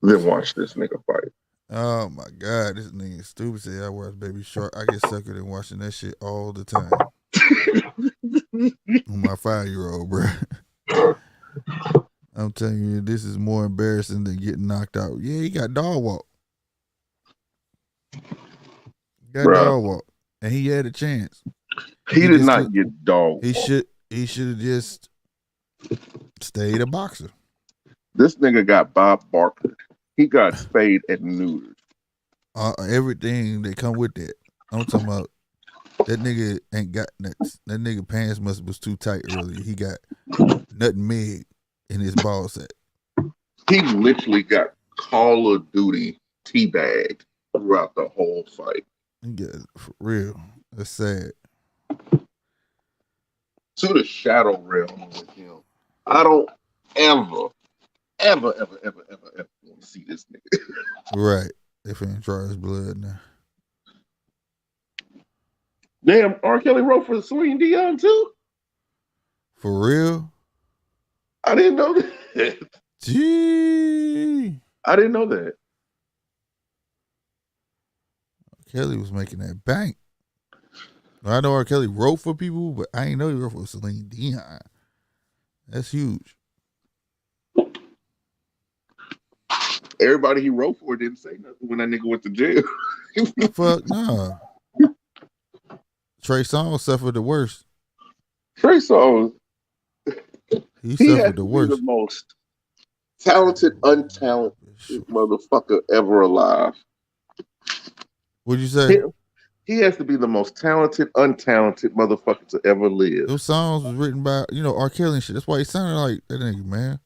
S2: Than watch this nigga fight.
S1: Oh my God, this nigga stupid. Say I watch Baby Shark. I get suckered in watching that shit all the time. My 5-year-old, bro. I'm telling you, this is more embarrassing than getting knocked out. Yeah, he got dog walk. Dog walk, and he had a chance.
S2: He did not get dog.
S1: He should have just stayed a boxer.
S2: This nigga got Bob Barker. He got spayed and neutered.
S1: Everything that come with that. I'm talking about that nigga ain't got nuts. That nigga pants was too tight earlier. He got nutmeg in his ball sack.
S2: He literally got Call of Duty teabagged throughout the whole fight.
S1: Yeah, for real. That's sad.
S2: To the shadow realm with him. I don't ever want to see this nigga.
S1: Right. They finna draw his blood now.
S2: Damn, R. Kelly wrote for Celine Dion too?
S1: For real?
S2: I didn't know that.
S1: Gee.
S2: I didn't know that.
S1: Kelly was making that bank. I know R. Kelly wrote for people, but I ain't know he wrote for Celine Dion. That's huge.
S2: Everybody he wrote for didn't say nothing when that nigga went to jail.
S1: Fuck no. Trey Songz suffered the worst.
S2: Trey Songz.
S1: He suffered the worst.
S2: The most talented, untalented motherfucker ever alive.
S1: What'd you say?
S2: He has to be the most talented, untalented motherfucker to ever live.
S1: Those songs was written by, R. Kelly and shit. That's why he sounded like that nigga, man.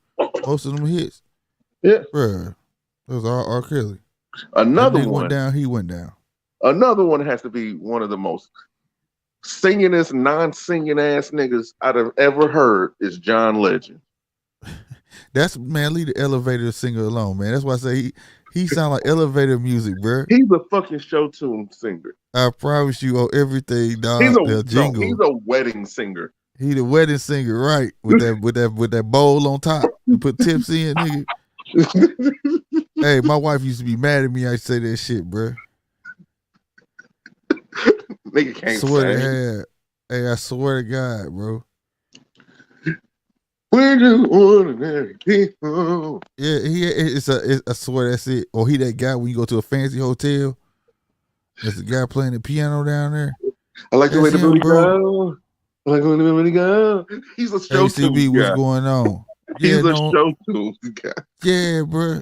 S1: Most of them hits.
S2: Yeah.
S1: Bruh. That was R. Kelly.
S2: Another one
S1: went down, he went down.
S2: Another one has to be one of the most singingest, non-singing ass niggas I'd have ever heard is John Legend.
S1: That's, man, leave the elevator singer alone, man. That's why I say he sound like elevator music, bro.
S2: He's a fucking show tune singer.
S1: I promise you on everything, dog.
S2: He's a wedding singer.
S1: He the wedding singer, right? With that bowl on top to put tips in, nigga. Hey, my wife used to be mad at me. I say that shit, bro.
S2: Nigga can't
S1: swear
S2: sing.
S1: to God. Hey, I swear to God, bro.
S2: We're just ordinary people.
S1: Yeah, I swear that's it. Or he that guy when you go to a fancy hotel. There's a guy playing the piano down there.
S2: I like the way
S1: That's
S2: the
S1: him,
S2: booty
S1: bro.
S2: go. I like the way the booty go. He's a show tunes
S1: ACB, what's
S2: guy.
S1: going on?
S2: He's
S1: Yeah,
S2: a
S1: no,
S2: show tunes guy.
S1: yeah, bro.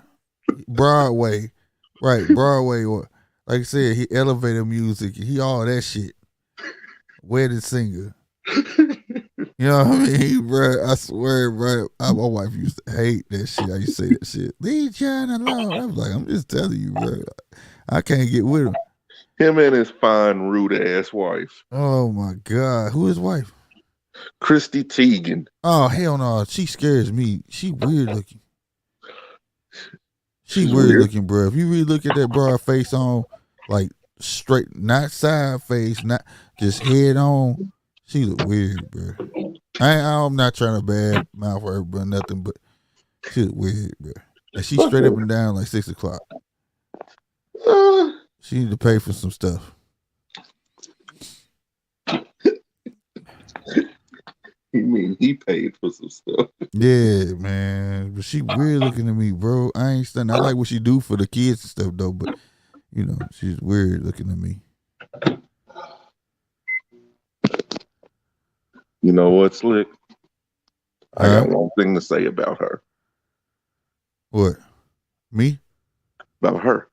S1: Broadway, right? Broadway, or like I said, he elevator music. He all that shit. Wedding singer. You know what I mean, bro? I swear, bro. My wife used to hate that shit. I used to say that shit. Leave John alone. I was like, I'm just telling you, bro. I can't get with him.
S2: Him and his fine, rude ass wife,
S1: Oh my God, who his wife?
S2: Christy Teigen.
S1: Oh hell no, she scares me. She weird looking. She
S2: She's
S1: weird
S2: weird.
S1: looking, bro. If you really look at that broad face on, like straight, not side face, not just head on, she look weird, bro. I'm not trying to bad mouth her, bro, nothing, but she look weird, bro. And she straight up and down like 6 o'clock. She need to pay for some stuff.
S2: You mean he paid for some stuff?
S1: Yeah, man. But she weird looking to me, bro. I ain't stunned. I like what she do for the kids and stuff, though. But you know, she's weird looking to me.
S2: You know what, Slick? I got one thing to say about her.
S1: What? Me?
S2: About her.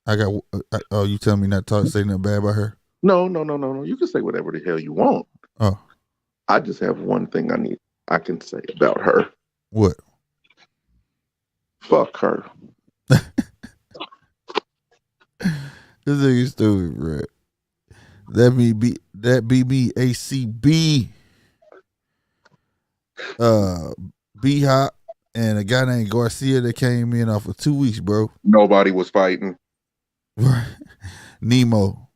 S1: I got. Oh, you tell me not to say nothing bad about her?
S2: No. You can say whatever the hell you want.
S1: Oh.
S2: I just have one thing I can say about her.
S1: What?
S2: Fuck her.
S1: This nigga stupid, bro. That be me, ACB. B-Hop and a guy named Garcia that came in off of 2 weeks, bro.
S2: Nobody was fighting.
S1: Nemo.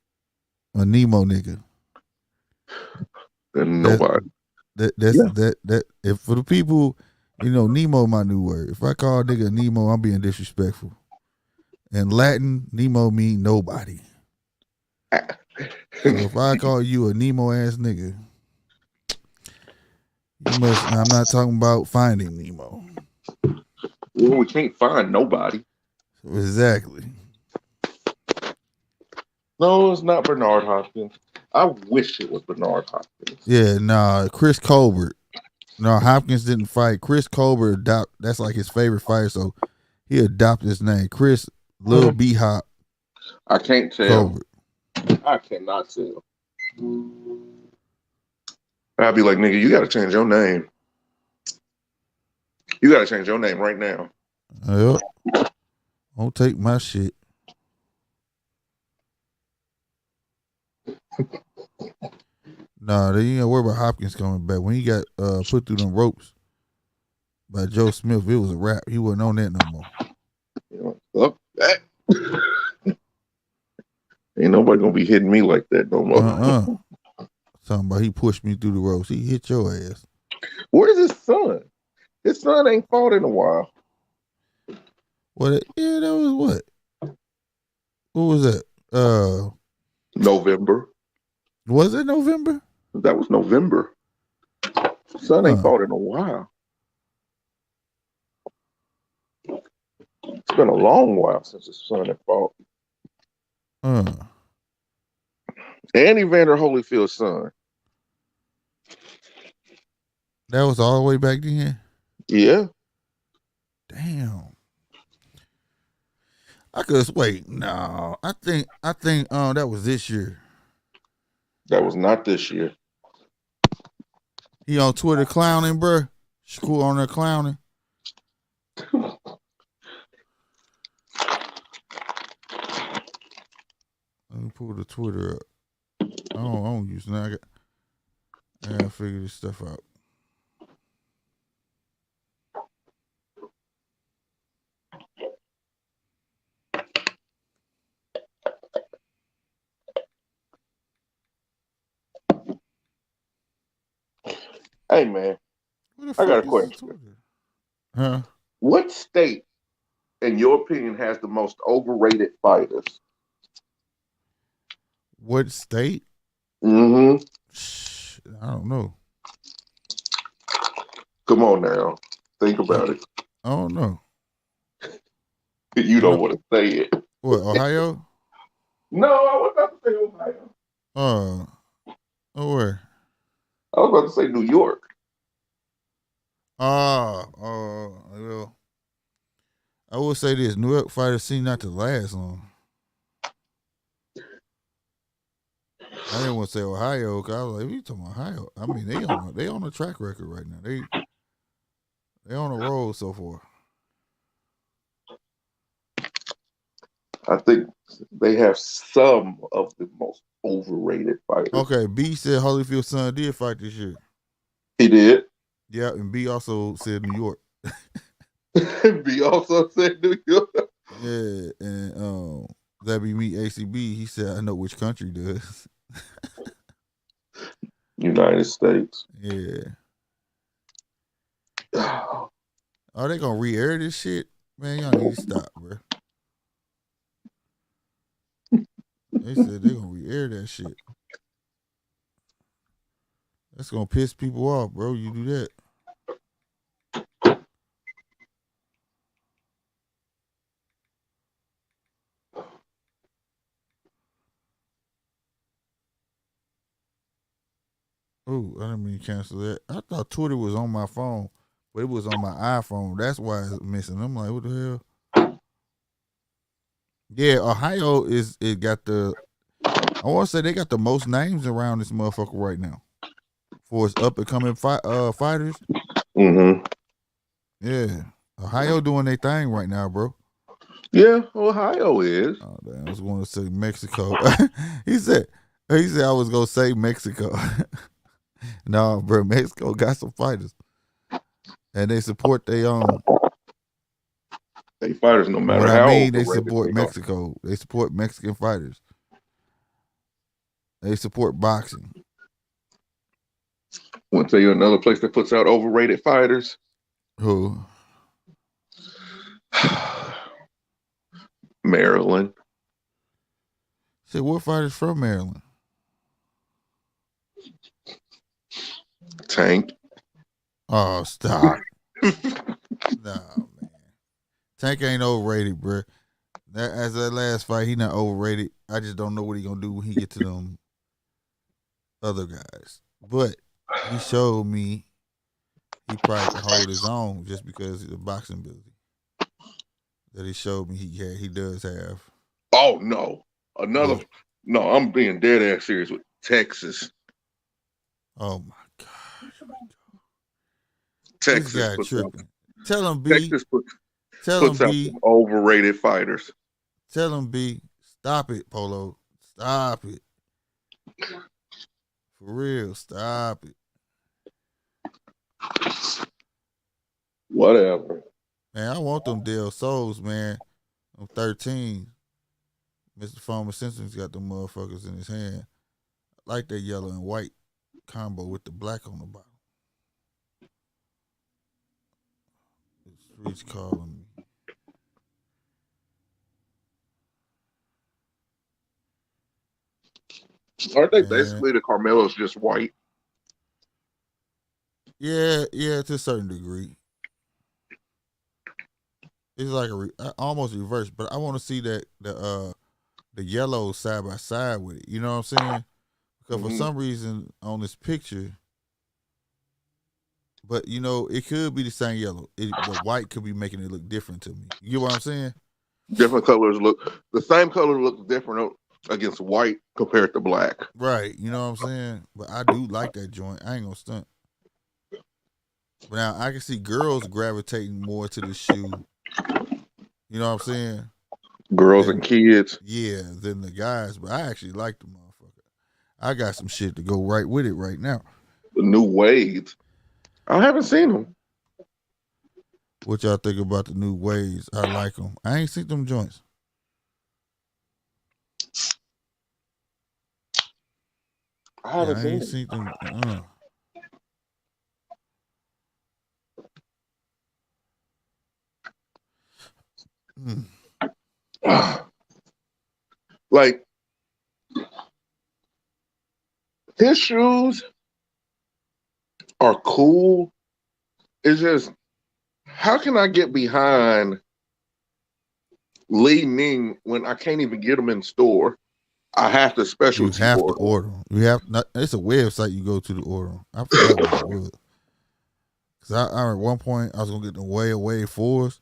S1: A Nemo nigga.
S2: And nobody.
S1: That if for the people, you know, Nemo my new word. If I call a nigga Nemo, I'm being disrespectful. In Latin, Nemo mean nobody. So if I call you a Nemo ass nigga, I'm not talking about finding Nemo.
S2: Well, we can't find nobody.
S1: Exactly.
S2: No, it's not Bernard Hopkins. I wish it was Bernard Hopkins.
S1: Yeah, nah, Chris Colbert. No, Hopkins didn't fight. Chris Colbert that's like his favorite fighter, so he adopted his name. Chris Lil B-Hop.
S2: I can't tell.
S1: Colbert.
S2: I cannot tell. I'd be like, nigga, you gotta change your name. You gotta change your name right now.
S1: Yep. Don't take my shit. Nah, they ain't gotta worry about Hopkins coming back. When he got put through them ropes by Joe Smith, it was a wrap. He wasn't on that no more.
S2: You know, ain't nobody gonna be hitting me like that no more.
S1: Talking about he pushed me through the ropes. He hit your ass.
S2: Where's his son? His son ain't fought in a while.
S1: What? Yeah, that was what? What was that?
S2: November.
S1: Was it November?
S2: That was November. Son ain't fought in a while. It's been a long while since his son had fought. And Evander Holyfield's son.
S1: That was all the way back then?
S2: Yeah.
S1: Damn. I could wait. No. I think that was this year.
S2: That was not this year.
S1: He on Twitter clowning, bro. School on there clowning. Let me pull the Twitter up. I don't use that. I gotta figure this stuff out.
S2: Hey, man. I got a question.
S1: Huh?
S2: What state, in your opinion, has the most overrated fighters?
S1: What state?
S2: Mm-hmm.
S1: I don't know.
S2: Come on now. Think about it.
S1: I don't know.
S2: You
S1: You
S2: don't
S1: know
S2: want to say it.
S1: what? Ohio?
S2: No, I was about to say Ohio.
S1: Oh, where?
S2: I was about to say New York.
S1: Well, I will say this: New York fighters seem not to last long. I didn't want to say Ohio because I was like, "We talking about Ohio?" I mean, they on a track record right now. They on a roll so far.
S2: I think they have some of the most overrated fighters.
S1: Okay, B said Holyfield's son did fight this year.
S2: He did.
S1: Yeah, and B also said New York.
S2: B also said New York.
S1: Yeah, and that be me, ACB. He said, "I know which country does."
S2: United States.
S1: Yeah. Are they gonna re-air this shit? Man, y'all need to stop, bro. They said they gonna re-air that shit. That's gonna piss people off, bro. You do that. Oh, I didn't mean to cancel that. I thought Twitter was on my phone, but it was on my iPhone. That's why it's missing. I'm like, what the hell? Yeah, Ohio it got the. I want to say they got the most names around this motherfucker right now for its up and coming fighters.
S2: Mm-hmm.
S1: Yeah, Ohio doing their thing right now, bro.
S2: Yeah, Ohio is.
S1: Oh, damn, I was going to say Mexico. he said I was gonna say Mexico. No, bro, Mexico got some fighters, and they support their own.
S2: They fighters, no
S1: And
S2: matter
S1: what I
S2: how
S1: mean, they
S2: overrated
S1: support
S2: they are.
S1: Mexico. They support Mexican fighters. They support boxing.
S2: Want to tell you another place that puts out overrated fighters?
S1: Who?
S2: Maryland.
S1: Say, what fighters from Maryland?
S2: Tank.
S1: Oh, stop. No, man. Tank ain't overrated, bro. As that last fight, he not overrated. I just don't know what he gonna do when he get to them other guys. But he showed me he probably can hold his own just because of the boxing ability that he showed me he does have.
S2: Oh no.
S1: What?
S2: No, I'm being dead ass serious with Texas.
S1: Oh my gosh. This
S2: Texas
S1: guy
S2: puts out
S1: tripping. Tell him B.
S2: Texas
S1: Tell him
S2: puts out
S1: B.
S2: some overrated fighters.
S1: Tell him B. Stop it, Polo. Stop it. For real, stop it.
S2: Whatever.
S1: Man, I want them Del Souls, man. I'm 13. Mr. Farmer Simpson's got them motherfuckers in his hand. I like that yellow and white combo with the black on the bottom. The streets calling me.
S2: Aren't they
S1: Man.
S2: basically the Carmelos just white?
S1: Yeah, to a certain degree. It's like almost reverse, but I want to see that the yellow side by side with it. You know what I'm saying? Because for some reason on this picture, but you know it could be the same yellow. The white could be making it look different to me. You get what I'm saying?
S2: Different colors look the same color looks different against white compared to black.
S1: Right. You know what I'm saying? But I do like that joint. I ain't gonna stunt. But now I can see girls gravitating more to the shoe. You know what I'm saying?
S2: Girls and kids.
S1: Yeah, than the guys. But I actually like the motherfucker. I got some shit to go right with it right now.
S2: The new Wades. I haven't seen them.
S1: What y'all think about the new ways? I like them. I ain't seen them joints.
S2: I haven't
S1: I
S2: seen
S1: ain't
S2: them.
S1: seen them.
S2: Like his shoes are cool, It's just, how can I get behind Li Ning when I can't even get them in store? I have to
S1: You
S2: specialty
S1: have to
S2: order.
S1: order them. You have not. It's a website you go to order them. I forgot what it was. Cause I at one point I was gonna get the way fours.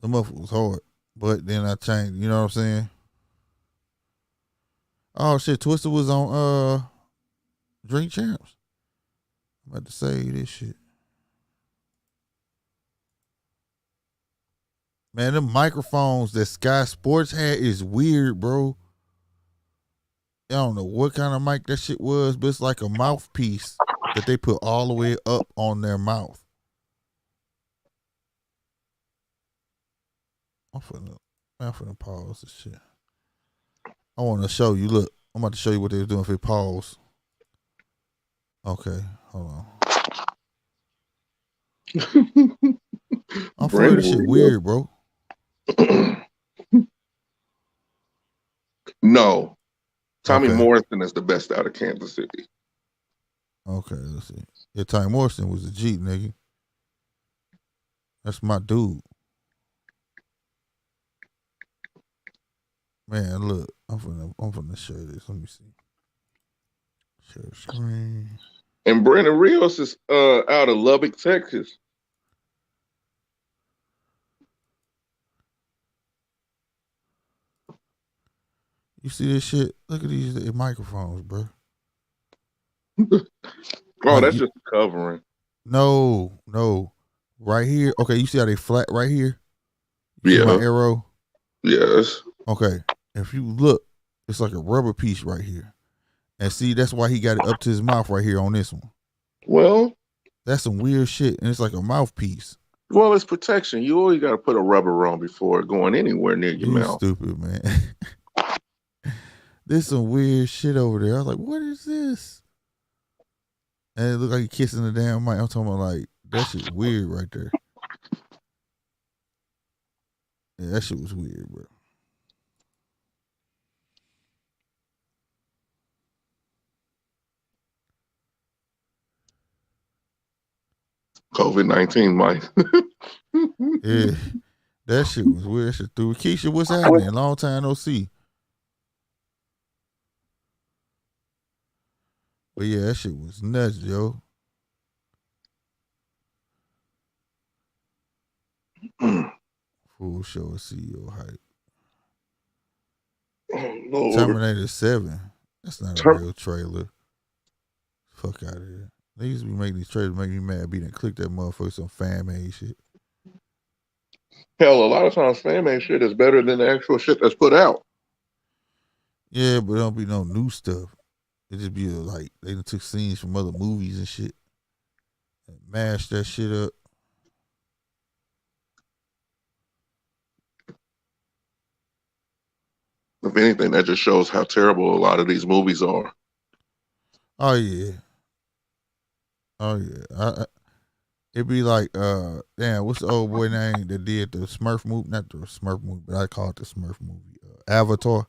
S1: The motherfucker was hard, but then I changed. You know what I'm saying? Oh shit, Twister was on Drink Champs. I'm about to say this shit. Man, them microphones that Sky Sports had is weird, bro. I don't know what kind of mic that shit was, but it's like a mouthpiece that they put all the way up on their mouth. I'm finna pause this shit. I want to show you. Look, I'm about to show you what they was doing if it pause. Okay, hold on. I'm for this shit weird, bro.
S2: No. Tommy
S1: Okay.
S2: Morrison is the best out of Kansas City.
S1: Okay, let's see. Yeah, Tommy Morrison was a G, nigga. That's my dude. Man, look, I'm finna show you this. Let me see. Share screen.
S2: And Brandon Rios is out of Lubbock, Texas.
S1: You see this shit? Look at these microphones, bro.
S2: Oh,
S1: like
S2: that's just covering.
S1: No. Right here. Okay, you see how they flat right here? You see my arrow?
S2: Yes.
S1: Okay. If you look, it's like a rubber piece right here. And see, that's why he got it up to his mouth right here on this one.
S2: Well,
S1: that's some weird shit. And it's like a mouthpiece.
S2: Well, it's protection. You always got to put a rubber on before going anywhere near your mouth.
S1: Stupid, man. There's some weird shit over there. I was like, what is this? And it looked like he kissing the damn mic. I'm talking about like, that shit weird right there. Yeah, that shit was weird, bro.
S2: COVID-19, Mike.
S1: Yeah, that shit was weird. That shit threw. Keisha, what's happening? Long time no see. But yeah, that shit was nuts, yo. Full show of CEO hype.
S2: Oh,
S1: Terminator 7. That's not a real trailer. Fuck out of here. They used to be making these trailers make me mad. Be done click that motherfucker some fan made shit.
S2: Hell, a lot of times fan made shit is better than the actual shit that's put out.
S1: Yeah, but don't be no new stuff. It just be like they done took scenes from other movies and shit and mashed that shit up.
S2: If anything, that just shows how terrible a lot of these movies are.
S1: Oh yeah. It'd be like, damn, what's the old boy name that did the Smurf movie? Not the Smurf movie, but I call it the Smurf movie. Avatar.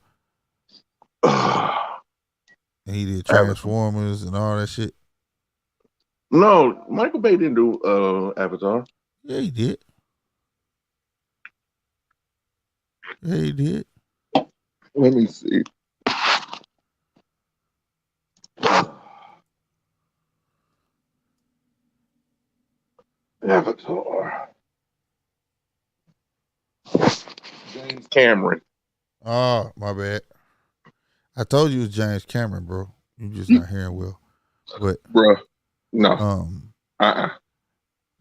S1: And he did Transformers and all that shit.
S2: No, Michael Bay didn't do Avatar.
S1: Yeah, he did. Yeah, he did.
S2: Let me see. Avatar. James Cameron.
S1: Oh, my bad. I told you it was James Cameron, bro. You just not hearing well. But
S2: bruh, no.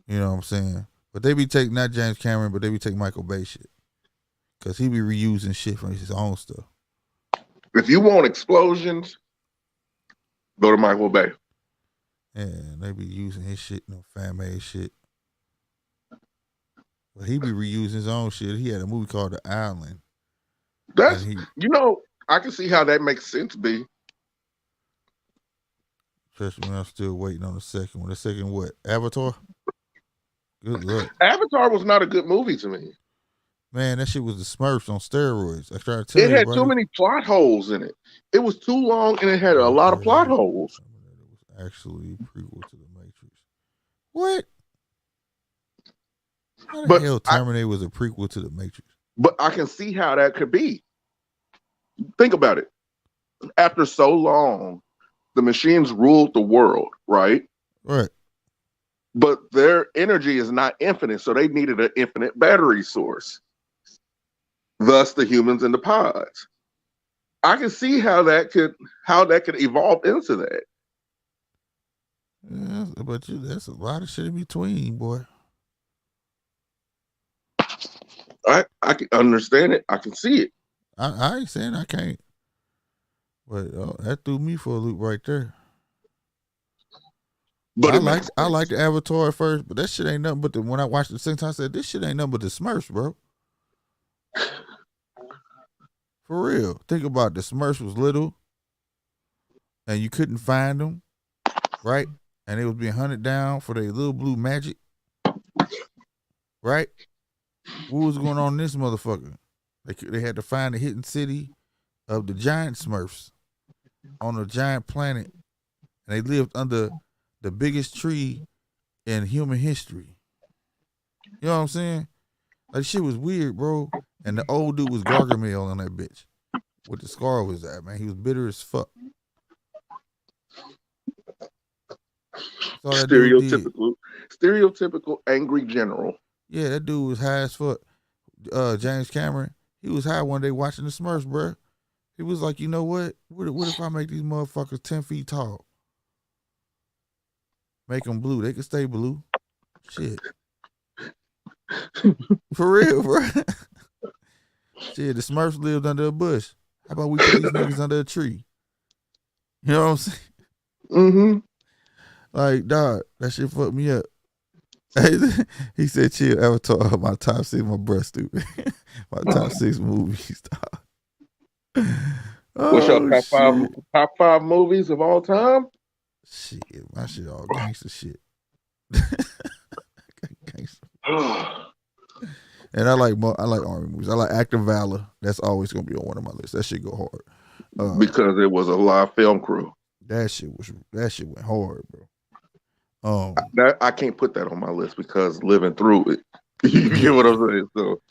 S1: You know what I'm saying? But they be taking not James Cameron, but they be taking Michael Bay shit. Cause he be reusing shit from his own stuff.
S2: If you want explosions, go to Michael Bay.
S1: And they be using his shit, fan made shit. But he be reusing his own shit. He had a movie called The Island.
S2: That's I can see how that makes sense, B.
S1: Especially when I'm still waiting on the second one. The second what? Avatar? Good luck.
S2: Avatar was not a good movie to me.
S1: Man, that shit was the Smurfs on steroids. I tried to tell you.
S2: It had too many plot holes in it. It was too long and it had a lot of plot holes.
S1: It was actually a prequel to The Matrix. What? How the
S2: But
S1: hell Terminator was a prequel to the Matrix?
S2: but I can see how that could be. Think about it. After so long, the machines ruled the world, right?
S1: Right.
S2: But their energy is not infinite, so they needed an infinite battery source. Thus, the humans and the pods. I can see how that could evolve into that.
S1: Yeah, but that's a lot of shit in between, boy.
S2: I can understand it. I can see it.
S1: I ain't saying I can't, but that threw me for a loop right there.
S2: But
S1: I liked the Avatar at first, but that shit ain't nothing but when I watched it the second time, I said, this shit ain't nothing but the Smurfs, bro. For real. Think about it. The Smurfs was little and you couldn't find them, right? And they was being hunted down for their little blue magic, right? What was going on in this motherfucker? They had to find the hidden city of the giant Smurfs on a giant planet, and they lived under the biggest tree in human history. You know what I'm saying? Like, shit was weird, bro. And the old dude was Gargamel on that bitch with the scar over his eye, man. He was bitter as fuck. That's all that dude did.
S2: Stereotypical angry general.
S1: Yeah, that dude was high as fuck. James Cameron, he was high one day watching the Smurfs, bro. He was like, you know what? What if I make these motherfuckers 10 feet tall? Make them blue. They can stay blue. Shit. For real, bro. Shit, the Smurfs lived under a bush. How about we put these niggas under a tree? You know what I'm saying?
S2: Mm-hmm.
S1: Like, dog, that shit fucked me up. He said, chill, Avatar, my top 6, my breath stupid. My top 6 movies, dog.
S2: What's your top five movies of all time?
S1: Shit, my shit all gangster shit. Gangster. And I like army movies. I like Act of Valor. That's always gonna be on one of my lists. That shit go hard.
S2: Because it was a live film crew.
S1: That shit went hard, bro.
S2: I can't put that on my list because living through it. You get what I'm saying? So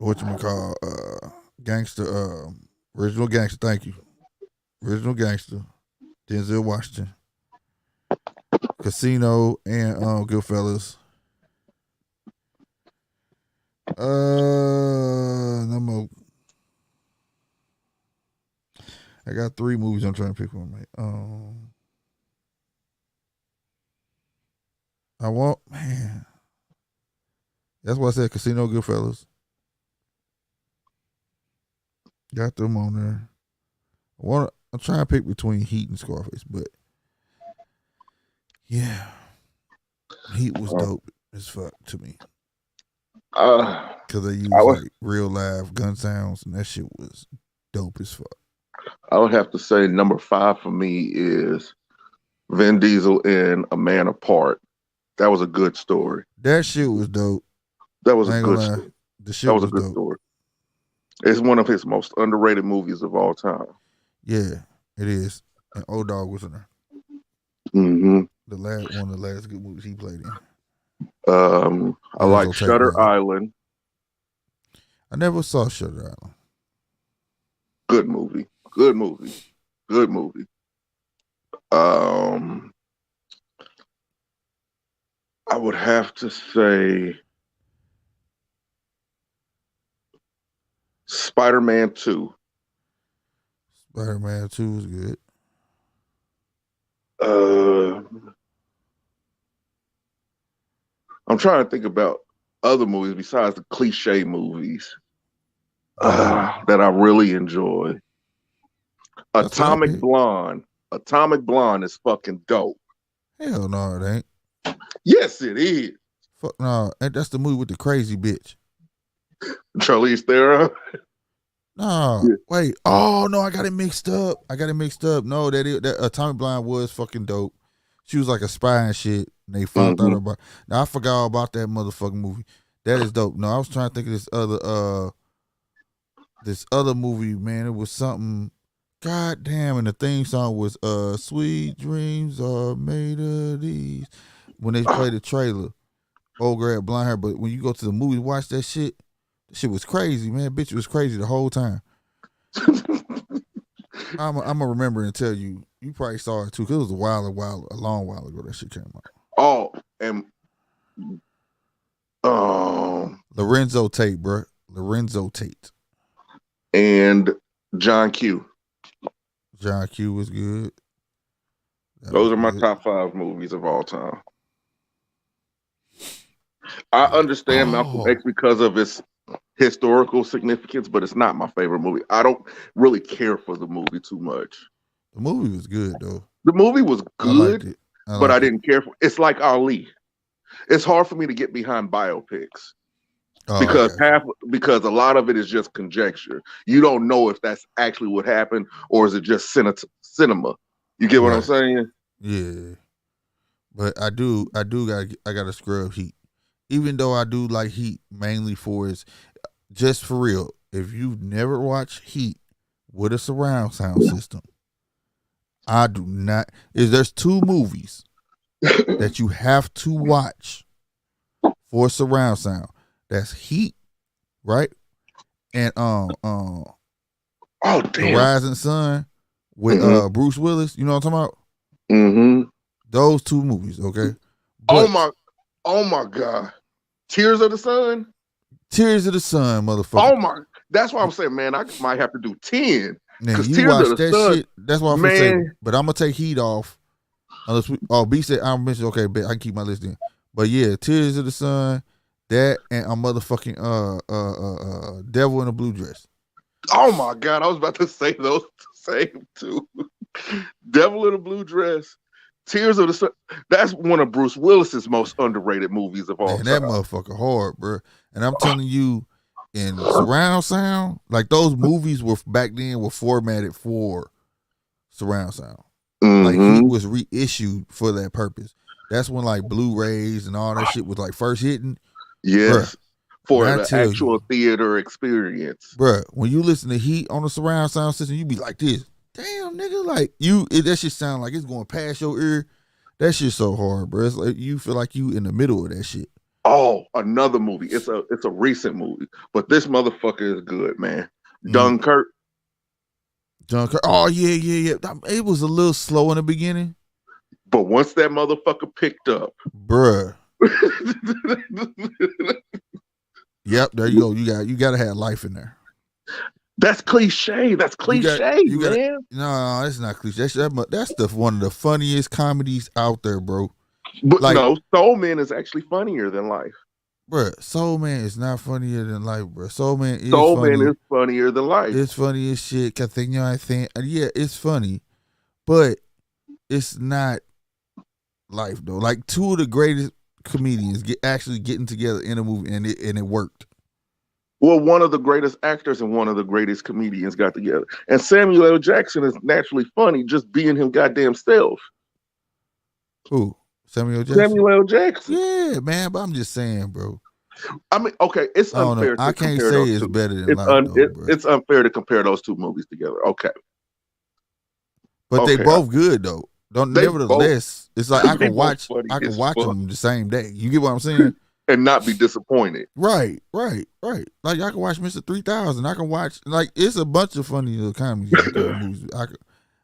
S1: whatchamacall, gangster, original gangster, thank you. Original gangster, Denzel Washington. Casino and Goodfellas. No more. I got 3 movies I'm trying to pick one, mate. Man. That's why I said Casino, Goodfellas. Got them on there. I'm trying to pick between Heat and Scarface, but yeah, Heat was dope as fuck to me. Because they used like real live gun sounds, and that shit was dope as fuck.
S2: I would have to say number 5 for me is Vin Diesel in A Man Apart. That was a good story.
S1: That shit was dope.
S2: That was a good story. That was a good story. It's one of his most underrated movies of all time.
S1: Yeah, it is. And Old Dog was in there.
S2: Mm-hmm.
S1: One of the last good movies he played in.
S2: I like Shutter Island.
S1: I never saw Shutter Island.
S2: Good movie. Good movie. Good movie. I would have to say Spider-Man 2.
S1: Spider-Man 2 was good.
S2: I'm trying to think about other movies besides the cliche movies that I really enjoy. Atomic Blonde. Atomic Blonde is fucking dope.
S1: Hell no, it ain't.
S2: Yes, it is.
S1: Fuck no, that's the movie with the crazy bitch.
S2: Charlize Theron.
S1: No, yeah. Wait. Oh no, I got it mixed up. No, that Atomic Blonde was fucking dope. She was like a spy and shit. And they found out about. Now I forgot all about that motherfucking movie. That is dope. No, I was trying to think of this other movie, man. It was something. God damn, and the theme song was "Sweet Dreams Are Made of These." when they play the trailer, old girl had blonde hair. But when you go to the movie, watch that shit. That shit was crazy, man. Bitch, it was crazy the whole time. I'm gonna remember and tell you. You probably saw it too, because it was a long while ago that shit came out.
S2: Oh, and
S1: Lorenzo Tate, bro. Lorenzo Tate.
S2: And John Q.
S1: John Q was good.
S2: Those are my top 5 movies of all time. I understand Malcolm X because of its historical significance, but it's not my favorite movie. I don't really care for the movie too much.
S1: The movie was good though.
S2: The movie was good, but I didn't care for it. It's like Ali. It's hard for me to get behind biopics. Because a lot of it is just conjecture. You don't know if that's actually what happened or is it just cinema. You get what I'm saying?
S1: Yeah. But I gotta scrub Heat. Even though I do like Heat mainly for its, just for real, if you've never watched Heat with a surround sound system, I do not. There's 2 movies that you have to watch for surround sound. That's Heat, right? And
S2: damn.
S1: The Rising Sun with Bruce Willis. You know what I'm talking about?
S2: Mm-hmm.
S1: Those 2 movies, okay? But,
S2: oh my God. Tears of the Sun?
S1: Tears of the Sun, motherfucker.
S2: Oh my, that's why I'm saying, man, I might have to do 10.
S1: Because you watch that Sun, shit, that's why I'm gonna say, but I'm gonna take Heat off. Unless B said I mentioned, okay, bet I can keep my list in. But yeah, Tears of the Sun, that and a motherfucking Devil in a Blue Dress.
S2: Oh my God, I was about to say those same 2. Devil in a Blue Dress, Tears of the Sun. That's one of Bruce Willis's most underrated movies of all time.
S1: That motherfucker hard, bro. And I'm telling you, in surround sound, like those movies were back then were formatted for surround sound. Mm-hmm. Like Heat was reissued for that purpose. That's when like Blu-rays and all that shit was like first hitting.
S2: Yes. Bruh, for the actual theater experience.
S1: Bruh, when you listen to Heat on the surround sound system, you be like this. Damn, nigga, like that shit sound like it's going past your ear. That shit so hard, bro. It's like you feel like you in the middle of that shit.
S2: Oh, another movie. It's a recent movie, but this motherfucker is good, man. Dunkirk.
S1: Oh yeah. It was a little slow in the beginning,
S2: but once that motherfucker picked up,
S1: bruh. Yep, there you go. You gotta have life in there.
S2: That's cliche. That's cliche, man.
S1: No, it's not cliche. That's one of the funniest comedies out there, bro.
S2: But like, no, Soul Man is actually funnier than life.
S1: Bro, Soul Man is not funnier than life, bro. Soul Man is
S2: funnier than life.
S1: It's funny as shit. I think, yeah, it's funny, but it's not life though. Like 2 of the greatest comedians actually getting together in a movie, and it worked.
S2: Well, one of the greatest actors and one of the greatest comedians got together. And Samuel L. Jackson is naturally funny just being him goddamn self.
S1: Who? Samuel Jackson?
S2: Samuel L. Jackson.
S1: Yeah, man, but I'm just saying, bro.
S2: I mean, okay, it's unfair to
S1: I can't
S2: compare
S1: say
S2: those
S1: it's
S2: 2.
S1: better than life, bro.
S2: It's unfair to compare those 2 movies together. Okay.
S1: But they both good, though. Nevertheless, it's like I can watch them the same day. You get what I'm saying?
S2: And not be disappointed.
S1: Right. Like I can watch Mr. 3000. I can watch, like, it's a bunch of funny little comedy movies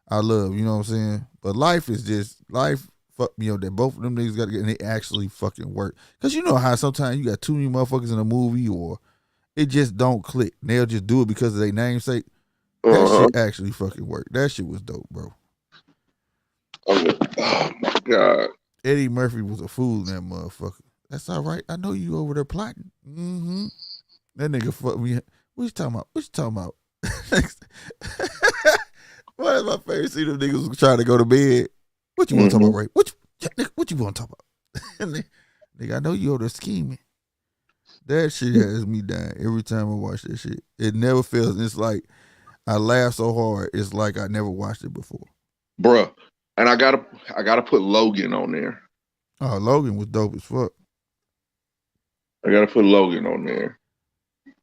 S1: I love, you know what I'm saying? But life is just life. Fuck me up that both of them niggas got to get, and they actually fucking work. Cause you know how sometimes you got too many motherfuckers in a movie, or it just don't click. And they'll just do it because of their namesake. That shit actually fucking worked. That shit was dope, bro.
S2: Oh my God.
S1: Eddie Murphy was a fool in that motherfucker. That's all right. I know you over there plotting. Mm-hmm. That nigga fuck me. What you talking about? What is my favorite scene of niggas was trying to go to bed? What you want to talk about, Ray? What you want to talk about? Nigga, I know you over there scheming. That shit has me dying every time I watch that shit. It never fails. It's like I laugh so hard. It's like I never watched it before.
S2: Bruh. And I gotta put Logan on there.
S1: Oh, Logan was dope as fuck.
S2: I gotta put Logan on there.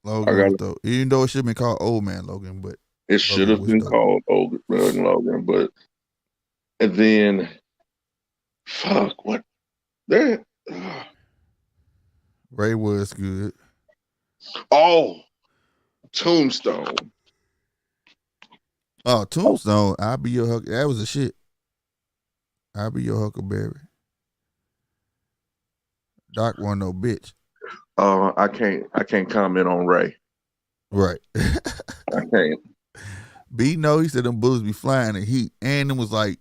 S1: Logan was dope. Even though it should have been called Old Man Logan, but
S2: it should have been called Old Man Logan. But and then, fuck, what? They,
S1: Ray was good.
S2: oh, Tombstone.
S1: Oh, Tombstone. I'll be your Huck. That was a shit. I'll be your Huckleberry. Doc wasn't no bitch.
S2: I can't comment on Ray.
S1: Right.
S2: I can't.
S1: B no, he said them bullets be flying in heat, and it was like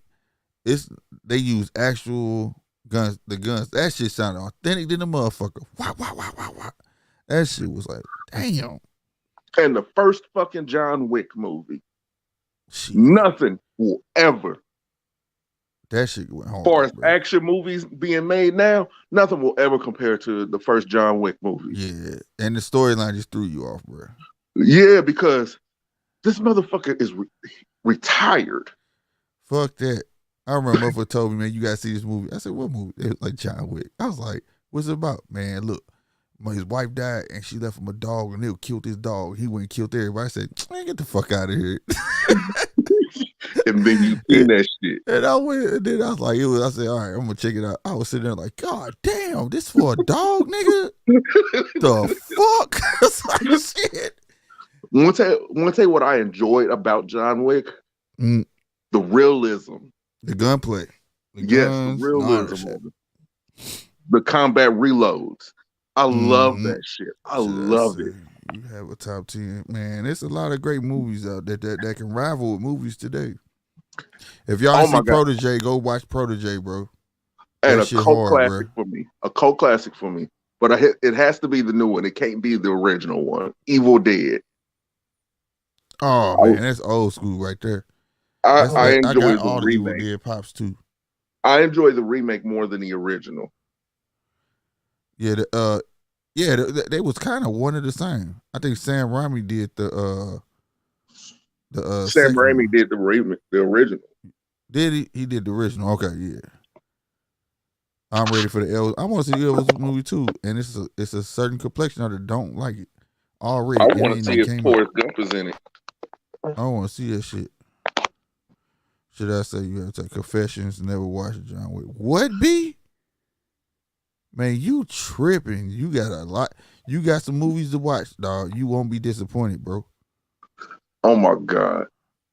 S1: they use actual guns. The guns that shit sounded authentic than the motherfucker. Wow, wow, wow, wow, wow. That shit was like, damn.
S2: And the first fucking John Wick movie,
S1: Shit.
S2: nothing will ever.
S1: That shit went hard.
S2: As far as
S1: bro.
S2: action movies being made now, nothing will ever compare to the first John Wick movie.
S1: Yeah, and the storyline just threw you off, bro.
S2: Yeah, because this motherfucker is retired.
S1: Fuck that. I remember motherfucker told me, man, you gotta see this movie. I said, what movie? It was like John Wick. I was like, what's it about? Man, look, his wife died and she left him a dog and they killed his dog. He went and killed everybody. I said, man, get the fuck out of here.
S2: And then you seen that shit.
S1: And I went, and then I was like, I said, all right, I'm gonna check it out. I was sitting there like, God damn, this for a dog, nigga? The fuck? It's like, shit.
S2: I want to tell you what I enjoyed about John Wick. The realism.
S1: The gunplay.
S2: The realism of it. The combat reloads. I love that shit. I love it.
S1: You have a top 10. Man, there's a lot of great movies out there that can rival with movies today. If y'all see Protege, go watch Protege, bro.
S2: And a cult classic for me. A cult classic for me. But it has to be the new one. It can't be the original one. Evil Dead.
S1: Oh, man, that's old school right there.
S2: I enjoy
S1: all
S2: the remake.
S1: Evil Dead pops, too.
S2: I enjoy the remake more than the original.
S1: Yeah, they was kind of one of the same. I think Sam Raimi did the
S2: Sam Raimi did the original.
S1: Did he? He did the original. Okay, yeah. I'm ready for the Elvis. I want to see the Elvis movie too, and it's a certain complexion that don't like it already.
S2: I want to see if Forrest Gump is in it.
S1: I want to see that shit. Should I say you have to take Confessions? Never watched John Wick. What be? Man, you tripping? You got a lot. You got some movies to watch, dog. You won't be disappointed, bro.
S2: Oh my God.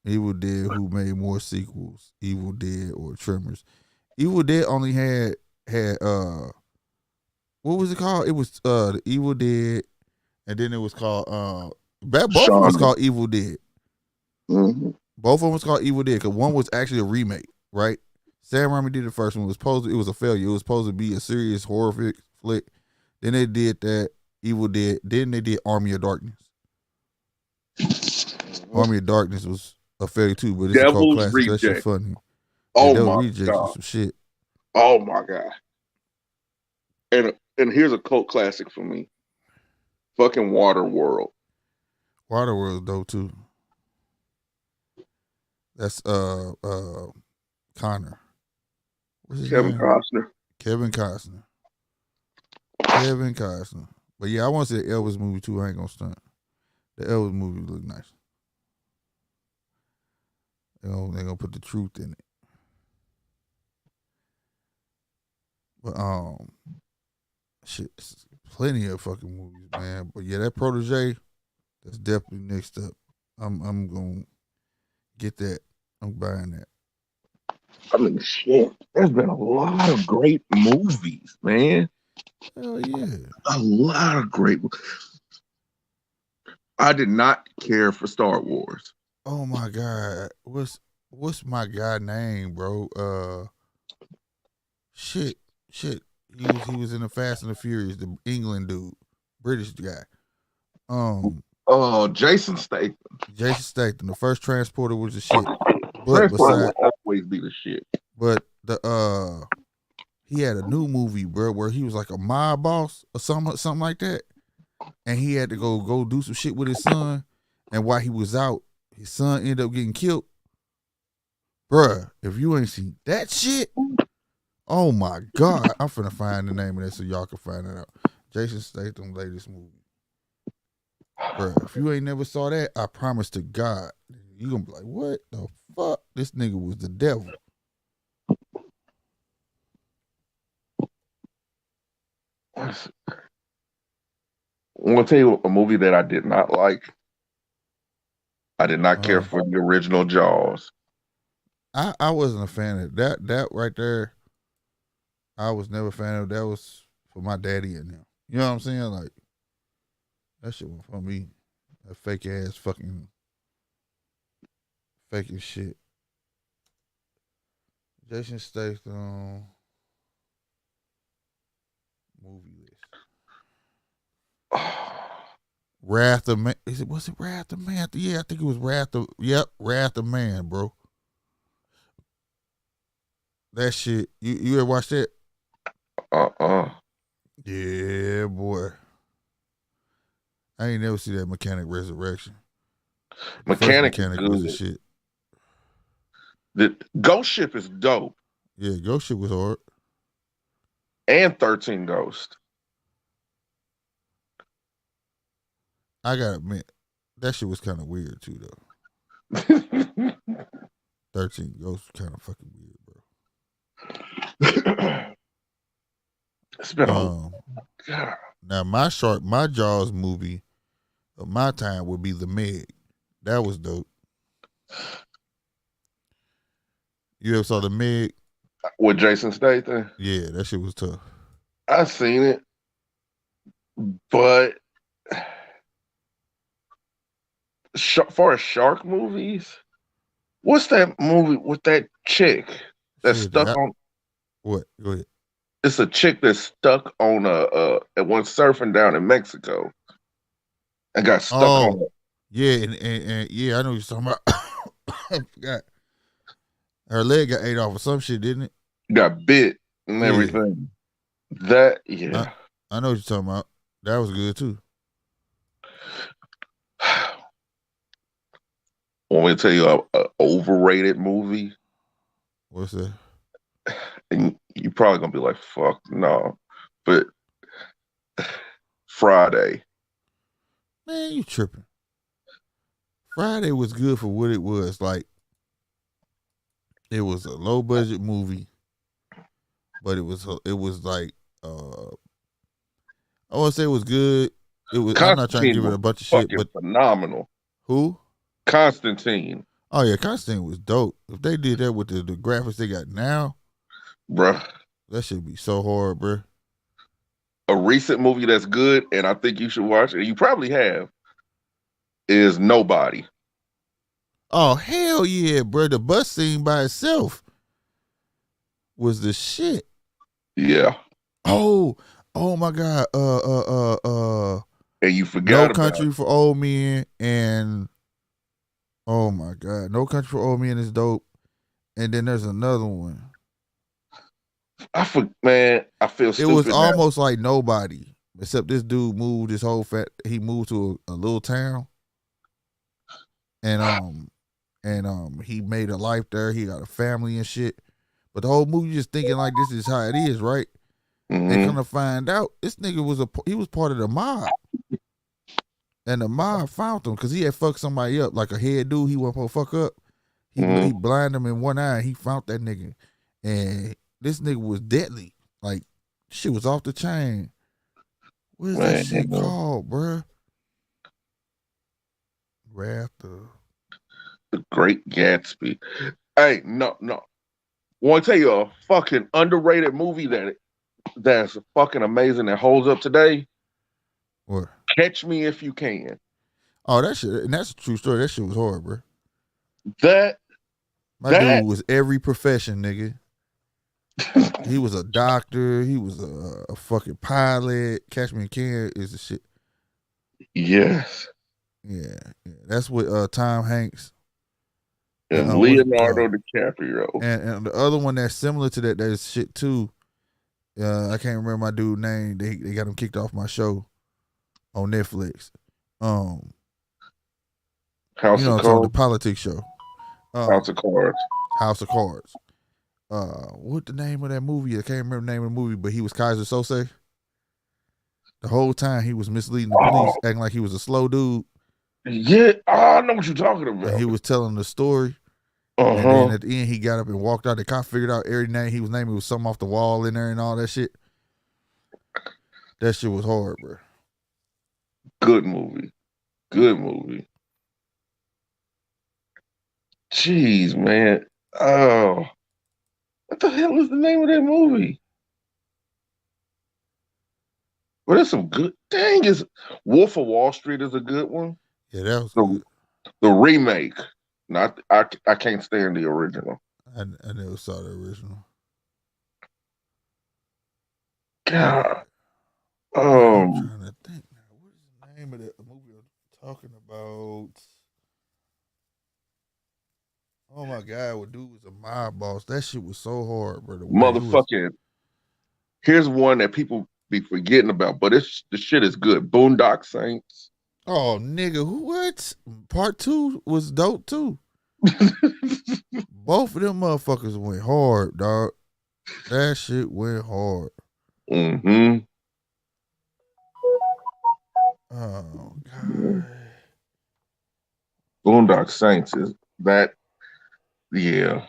S1: Evil Dead, who made more sequels? Evil Dead or Tremors? Evil Dead only had what was it called? It was the Evil Dead, and then it was called both of them was called Evil Dead.
S2: Mm-hmm.
S1: Both of them was called Evil Dead because one was actually a remake, right? Sam Raimi did the first one. It was a failure. It was supposed to be a serious horror flick. Then they did that Evil Dead. Then they did Army of Darkness. Army of Darkness was a failure too, but it's a cult classic. That shit funny.
S2: Oh my God.
S1: Some shit.
S2: Oh my God. And here's a cult classic for me. Fucking Waterworld.
S1: Waterworld's dope too. That's Connor. What's his
S2: Kevin
S1: name?
S2: Costner.
S1: Kevin Costner. But yeah, I want to see the Elvis movie too. I ain't gonna stunt. The Elvis movie look nice. They're gonna put the truth in it. But shit, plenty of fucking movies, man. But yeah, that Protege, that's definitely next up. I'm gonna get that. I'm buying that.
S2: I mean, shit. There's been a lot of great movies, man.
S1: Hell yeah.
S2: A lot of great. I did not care for Star Wars.
S1: Oh my God. What's my guy name, bro? Shit. He was in the Fast and the Furious, the England dude, British guy.
S2: Jason Statham.
S1: The first Transporter was the shit.
S2: But Transporter will always be the shit.
S1: But he had a new movie, bro, where he was like a mob boss or something like that, and he had to go do some shit with his son, and while he was out, his son ended up getting killed. Bruh, if you ain't seen that shit, oh my God, I'm finna find the name of that so y'all can find it out. Jason Statham's latest movie. Bruh, if you ain't never saw that, I promise to God, you gonna be like, what the fuck? This nigga was the devil.
S2: I'm gonna tell you a movie that I did not like. I did not care
S1: Uh,
S2: for the original Jaws.
S1: I wasn't a fan of that. That right there, I was never a fan of. That was for my daddy and them. You know what I'm saying? Like that shit was for me. That fake ass fucking faking shit. Jason Statham movie list. Wrath of Man. Was it Wrath of Man? Yeah, I think it was Wrath of. Yep, Wrath of Man, bro. That shit. You ever watch that? Yeah, boy. I ain't never see that Mechanic Resurrection. The first
S2: Mechanic is
S1: Mechanic was the
S2: good.
S1: shit.
S2: The Ghost Ship is dope.
S1: Yeah, Ghost shit was hard.
S2: And 13 Ghost.
S1: I gotta admit, that shit was kind of weird too, though. 13 Ghosts kind of fucking weird, bro.
S2: It's been a
S1: Now my Jaws movie of my time would be The Meg. That was dope. You ever saw The Meg?
S2: with Jason Statham.
S1: Yeah, that shit was tough.
S2: I seen it, but far as shark movies, what's that movie with that chick that's
S1: Shit,
S2: stuck on?
S1: What? Go ahead.
S2: It's a chick that's stuck on and went surfing down in Mexico and got stuck on.
S1: Yeah, and yeah, I know what you're talking about. I forgot. Her leg got ate off or some shit, didn't it?
S2: Got bit and everything. That
S1: I know what you're talking about. That was good too.
S2: Want me to tell you an overrated movie?
S1: What's that?
S2: And you're probably gonna be like, "Fuck no," but Friday.
S1: Man, you tripping. Friday was good for what it was. Like, it was a low budget movie, but it was like I want to say it was good. It was. I'm not trying to give it a bunch of shit, but
S2: phenomenal.
S1: Who?
S2: Constantine.
S1: Oh yeah, Constantine was dope. If they did that with the graphics they got now,
S2: bruh,
S1: that should be so hard, bruh.
S2: A recent movie that's good, and I think you should watch it. You probably have. Is Nobody.
S1: Oh hell yeah, bro! The bus scene by itself was the shit.
S2: Yeah.
S1: Oh my god.
S2: And you forgot
S1: No Country for Old Men and oh my god, No Country for Old Men is dope. And then there's another one.
S2: I feel stupid.
S1: It was almost like Nobody, except this dude moved his whole he moved to a little town. And he made a life there. He got a family and shit. But the whole movie just thinking like this is how it is, right?
S2: Mm-hmm.
S1: And come to find out, this nigga was part of the mob. And the mob found him because he had fucked somebody up, like a head dude he wasn't supposed to fuck up. He blinded him in one eye and he found that nigga. And this nigga was deadly. Like, shit was off the chain. What is that shit called, bruh? Wrath of
S2: The Great Gatsby. Hey, no. Want to tell you a fucking underrated movie that's fucking amazing that holds up today?
S1: What?
S2: Catch Me If You Can.
S1: Oh, that shit, and that's a true story. That shit was hard, bro. My dude was every profession, nigga. He was a doctor. He was a fucking pilot. Catch Me If You Can is the shit.
S2: Yes.
S1: Yeah. That's what Tom Hanks
S2: and Leonardo DiCaprio.
S1: And the other one that's similar to that is shit too. I can't remember my dude's name. They got him kicked off my show on Netflix.
S2: House of Cards.
S1: The politics show.
S2: House of Cards.
S1: House of Cards. What the name of that movie? I can't remember the name of the movie, but he was Kaiser Sose. The whole time he was misleading the police, acting like he was a slow dude.
S2: Yeah, I know what you're talking about.
S1: And he was telling the story. And then at the end, he got up and walked out. The cop figured out every name he was naming was something off the wall in there and all that shit. That shit was hard, bro.
S2: Good movie. Good movie. Jeez, man. Oh, what the hell is the name of that movie? But there's some good. Dang, is Wolf of Wall Street is a good one.
S1: Yeah, that was
S2: The
S1: good.
S2: the remake. Not I can't stand the original.
S1: I never saw the original.
S2: God.
S1: I'm trying to think now. What is the name of that movie I'm talking about? Oh my God, what dude was a mob boss. That shit was so hard, bro. The way he was.
S2: Motherfucking. Here's one that people be forgetting about, but the shit is good. Boondock Saints.
S1: Oh nigga, what? Part 2 was dope too. Both of them motherfuckers went hard, dog. That shit went hard.
S2: Mm-hmm.
S1: Oh God.
S2: Boondock Saints is that. Yeah.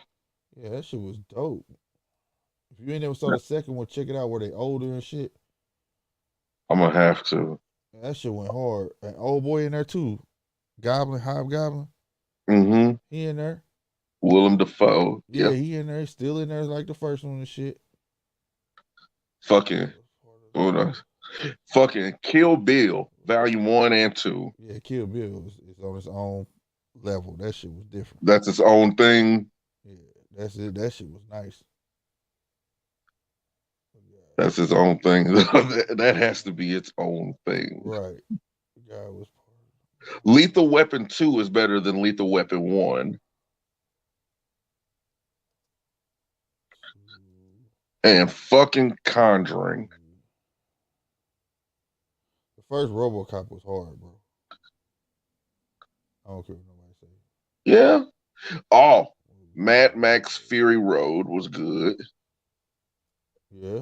S1: Yeah, that shit was dope. If you ain't never saw the second one, check it out where they older and shit.
S2: I'm gonna have to.
S1: That shit went hard. And old boy in there too. Hobgoblin.
S2: Mm-hmm.
S1: He in there.
S2: Willem Dafoe.
S1: Yeah,
S2: Yep.
S1: he in there. Still in there like the first one and shit.
S2: Fucking. Fucking Kill Bill, Volume 1 and 2.
S1: Yeah, Kill Bill is on its own level. That shit was different.
S2: That's its own thing.
S1: Yeah, that's it. That shit was nice.
S2: That's its own thing. That has to be its own thing.
S1: Right. The guy was
S2: Lethal Weapon 2 is better than Lethal Weapon 1. And fucking Conjuring.
S1: The first RoboCop was hard, bro. I don't care what nobody say.
S2: Yeah. Oh, Mad Max Fury Road was good.
S1: Yeah.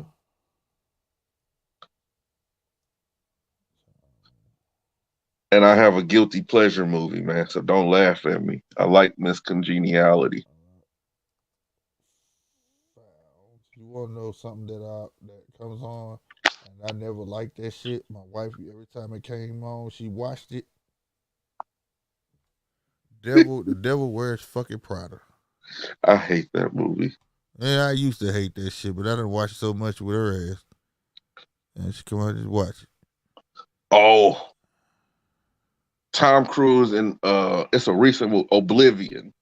S2: And I have a guilty pleasure movie, man, so don't laugh at me. I like Miss Congeniality.
S1: You want to know something that comes on, and I never liked that shit. My wife, every time it came on, she watched it. The Devil Wears fucking Prada.
S2: I hate that movie.
S1: Yeah, I used to hate that shit, but I didn't watch it so much with her ass. And she come out and just watch it.
S2: Oh, Tom Cruise and it's a recent movie, Oblivion.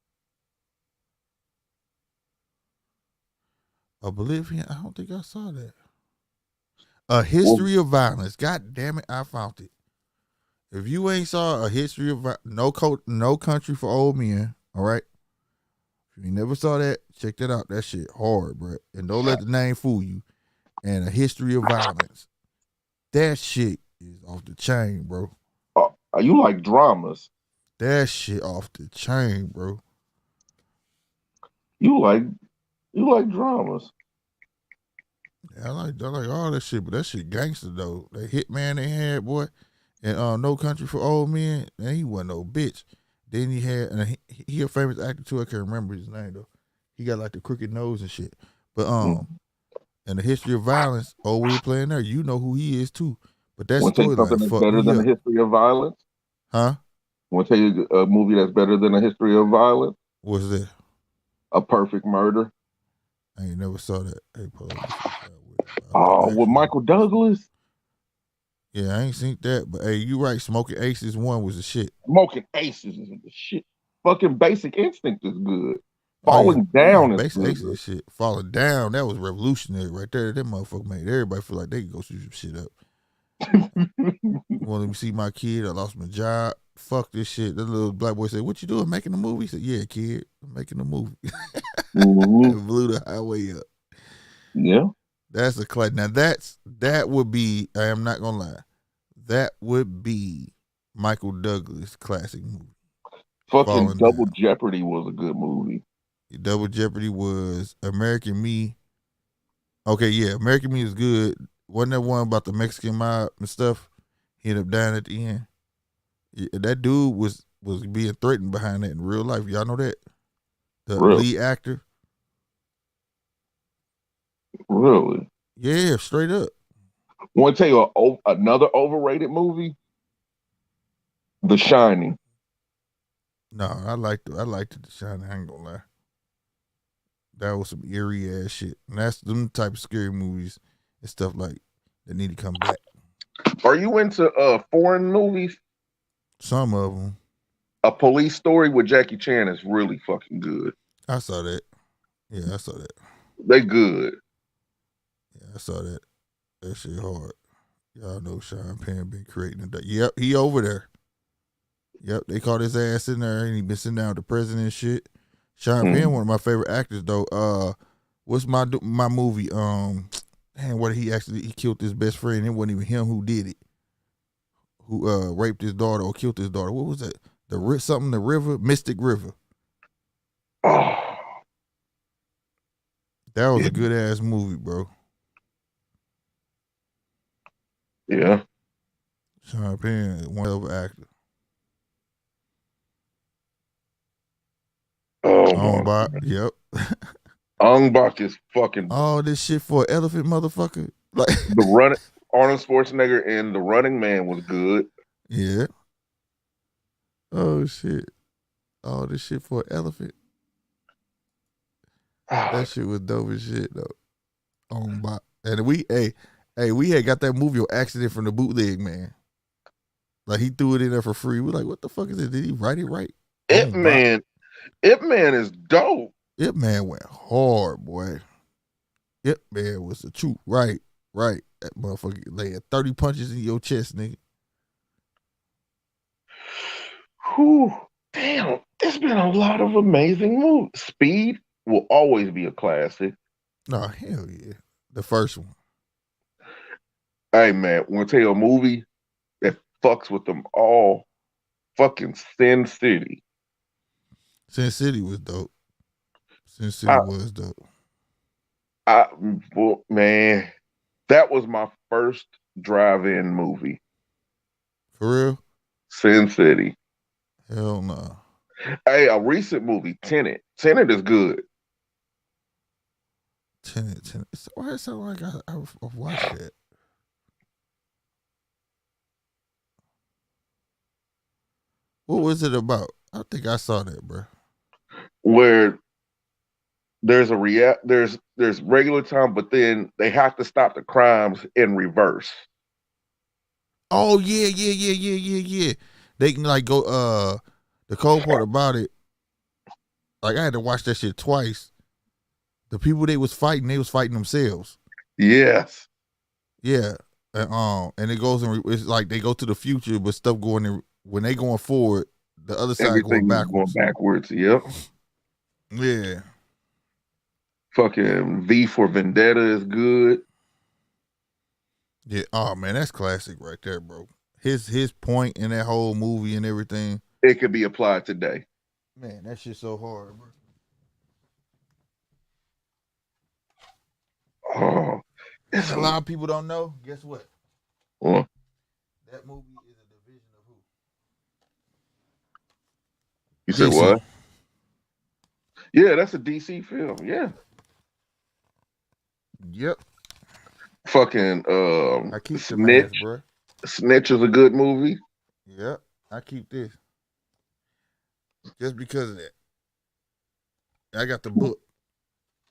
S1: Oblivion? I don't think I saw that. A History of Violence. God damn it, I found it. If you ain't saw A History of No Country for Old Men, all right? If you never saw that, check that out. That shit hard, bro. And don't let the name fool you. And A History of Violence. That shit is off the chain, bro.
S2: You like dramas?
S1: That shit off the chain, bro.
S2: You like dramas?
S1: Yeah, I like all that shit, but that shit gangster though. That Hitman they had, boy, and No Country for Old Men, and he wasn't no bitch. Then he had, and he a famous actor too. I can't remember his name though. He got like the crooked nose and shit. But and The History of Violence, we playing there. You know who he is too. But that storyline fucked
S2: better
S1: me
S2: than
S1: up.
S2: A History of Violence?
S1: Huh?
S2: Want to tell you a movie that's better than A History of Violence?
S1: What's that?
S2: A Perfect Murder.
S1: I ain't never saw that. Hey,
S2: with Michael Douglas?
S1: Yeah, I ain't seen that. But hey, you right. Smoking Aces 1 was the shit.
S2: Smoking Aces is the shit. Fucking Basic Instinct is good. Falling Down is
S1: Basic
S2: good.
S1: Aces is shit. Falling Down, that was revolutionary right there. That motherfucker made everybody feel like they could go shoot some shit up. Want to see my kid? I lost my job. Fuck this shit. The little black boy said, "What you doing? Making a movie?" He said, "Yeah, kid, I'm making a movie."
S2: Mm-hmm.
S1: Blew the highway up.
S2: Yeah,
S1: that's a class. Now that would be. I am not gonna lie. That would be Michael Douglas classic movie.
S2: Fucking Double Jeopardy was a good movie.
S1: Double Jeopardy was American Me. Okay, yeah, American Me is good. Wasn't that one about the Mexican mob and stuff? He ended up dying at the end. Yeah, that dude was being threatened behind that in real life. Y'all know that? The lead actor.
S2: Really?
S1: Yeah, straight up.
S2: Want to tell you another overrated movie? The Shining.
S1: No, I liked it, The Shining. I ain't gonna lie. That was some eerie ass shit. And that's them type of scary movies and stuff like that need to come back.
S2: Are you into foreign movies?
S1: Some of them.
S2: A Police Story with Jackie Chan is really fucking good.
S1: I saw that. Yeah, I saw that.
S2: They good.
S1: Yeah, I saw that. That shit hard. Y'all know Sean Penn been creating it. Yep, he over there. Yep, they caught his ass in there and he been sitting down with the president and shit. Sean Penn, one of my favorite actors though. What's my movie? What he killed his best friend. It wasn't even him who did it. Who raped his daughter or killed his daughter? What was that? The river, Mystic River.
S2: Oh,
S1: that was a good ass movie, bro.
S2: Yeah.
S1: Sean Penn, one hell of an actor.
S2: Oh my.
S1: Yep.
S2: Ong Bak is fucking.
S1: All this shit for an elephant, motherfucker. Like
S2: Arnold Schwarzenegger and The Running Man was good.
S1: Yeah. Oh shit. All this shit for an elephant. That shit was dope as shit though. Ong Bak. And we had got that movie on accident from the bootleg man. Like he threw it in there for free. We're like, what the fuck is it? Did he write it right?
S2: Ip Man is dope.
S1: Ip Man went hard, boy. Ip Man was the truth. Right. That motherfucker laying 30 punches in your chest, nigga.
S2: Whew. Damn, there's been a lot of amazing movies. Speed will always be a classic.
S1: Oh, hell yeah. The first one.
S2: Hey, man, I'm going to tell you a movie that fucks with them all. Fucking Sin City.
S1: Sin City was dope. Sin City was dope.
S2: Man, that was my first drive-in movie.
S1: For real? Sin
S2: City.
S1: Hell no.
S2: Hey, a recent movie, Tenet. Tenet is good.
S1: Tenet. Why does it sound like I've watched that? What was it about? I think I saw that, bro.
S2: Where there's there's regular time, but then they have to stop the crimes in reverse.
S1: Oh yeah. They can like go. The cold part about it, like I had to watch that shit twice. The people they was fighting themselves.
S2: Yes.
S1: Yeah. And it goes in. It's like they go to the future, but stuff going in when they going forward. The other side
S2: Everything
S1: going backwards.
S2: Yep.
S1: Yeah.
S2: Fucking V for Vendetta is good.
S1: Yeah. Oh man, that's classic right there, bro. His point in that whole movie and everything.
S2: It could be applied today.
S1: Man, that shit's so hard, bro.
S2: Oh,
S1: a lot of people don't know. Guess what?
S2: That
S1: movie is a division of who?
S2: You said DC. What? Yeah, that's a DC film. Yeah.
S1: Yep.
S2: Fucking
S1: I keep
S2: Snitch,
S1: bro.
S2: Snitch is a good movie.
S1: Yep. I keep this. Just because of that. I got the book.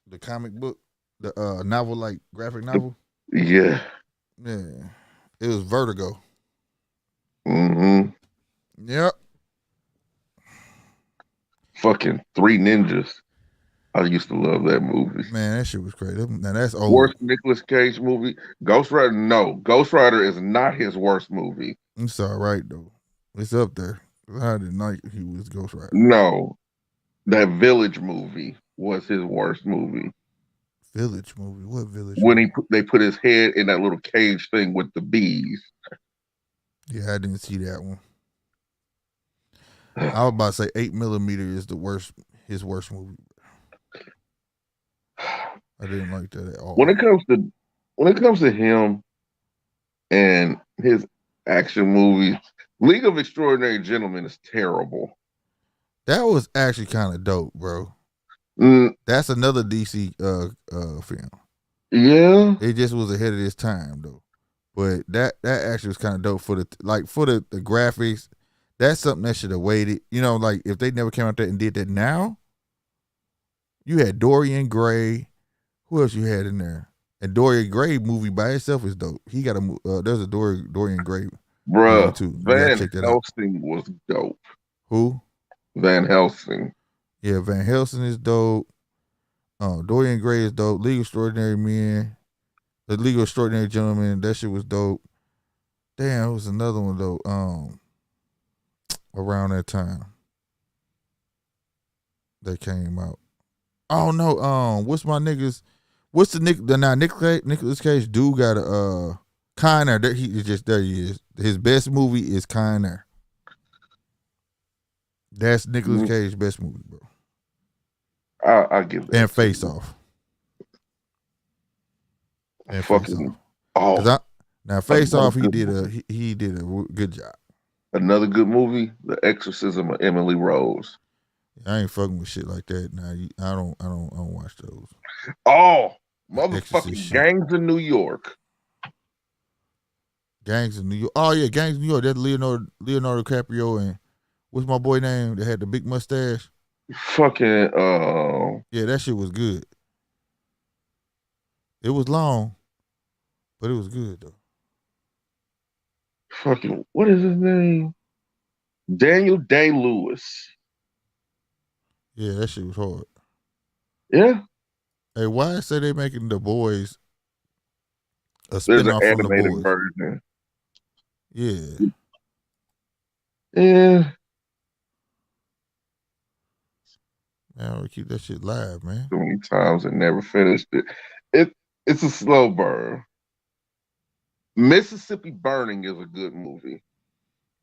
S1: The comic book. The novel, like graphic novel.
S2: Yeah.
S1: Yeah. It was Vertigo.
S2: Mm-hmm.
S1: Yep.
S2: Fucking Three Ninjas. I used to love that movie.
S1: Man, that shit was crazy. Now that's old.
S2: Worst Nicolas Cage movie. Ghost Rider. No, Ghost Rider is not his worst movie.
S1: It's all right though. It's up there. I didn't like he was Ghost Rider.
S2: No, that Village movie was his worst movie.
S1: Village movie? What Village?
S2: When they put his head in that little cage thing with the bees.
S1: Yeah, I didn't see that one. I was about to say 8mm is his worst movie. I didn't like that at all.
S2: When it comes to him and his action movies, League of Extraordinary Gentlemen is terrible.
S1: That was actually kind of dope, bro. That's another DC film.
S2: Yeah.
S1: It just was ahead of its time though. But that actually was kind of dope for the graphics. That's something that should have waited. You know, like if they never came out there and did that now, you had Dorian Gray. Who else you had in there? And Dorian Gray movie by itself is dope. He got there's a Dorian Gray movie
S2: Bruh,
S1: too. You gotta
S2: Van
S1: check that out.
S2: Helsing was dope.
S1: Who?
S2: Van Helsing.
S1: Yeah, Van Helsing is dope. Dorian Gray is dope. League of Extraordinary Men. The League of Extraordinary Gentlemen. That shit was dope. Damn, it was another one though. Around that time that came out. Oh no. What's my niggas? What's the Nicolas Cage dude got a Kind Air. There he is. His best movie is Kind Air. That's Nicolas Cage's best movie, bro.
S2: I give that.
S1: And Face Off. And Face Off. Now Face Off, he did a good job.
S2: Another good movie, The Exorcism of Emily Rose.
S1: I ain't fucking with shit like that. Now I don't watch those.
S2: Oh, motherfucking Gangs of New York.
S1: Gangs of New York. Oh yeah, Gangs of New York. That's Leonardo DiCaprio and what's my boy name that had the big mustache?
S2: Fucking
S1: yeah, that shit was good. It was long, but it was good though.
S2: Fucking what is his name? Daniel Day-Lewis.
S1: Yeah, that shit was hard.
S2: Yeah.
S1: Hey, why say they making The Boys a
S2: There's an
S1: spinoff from The
S2: animated
S1: Boys?
S2: version.
S1: Yeah.
S2: Yeah.
S1: Man, we keep that shit live, man.
S2: So many times and never finished it. It's a slow burn. Mississippi Burning is a good movie.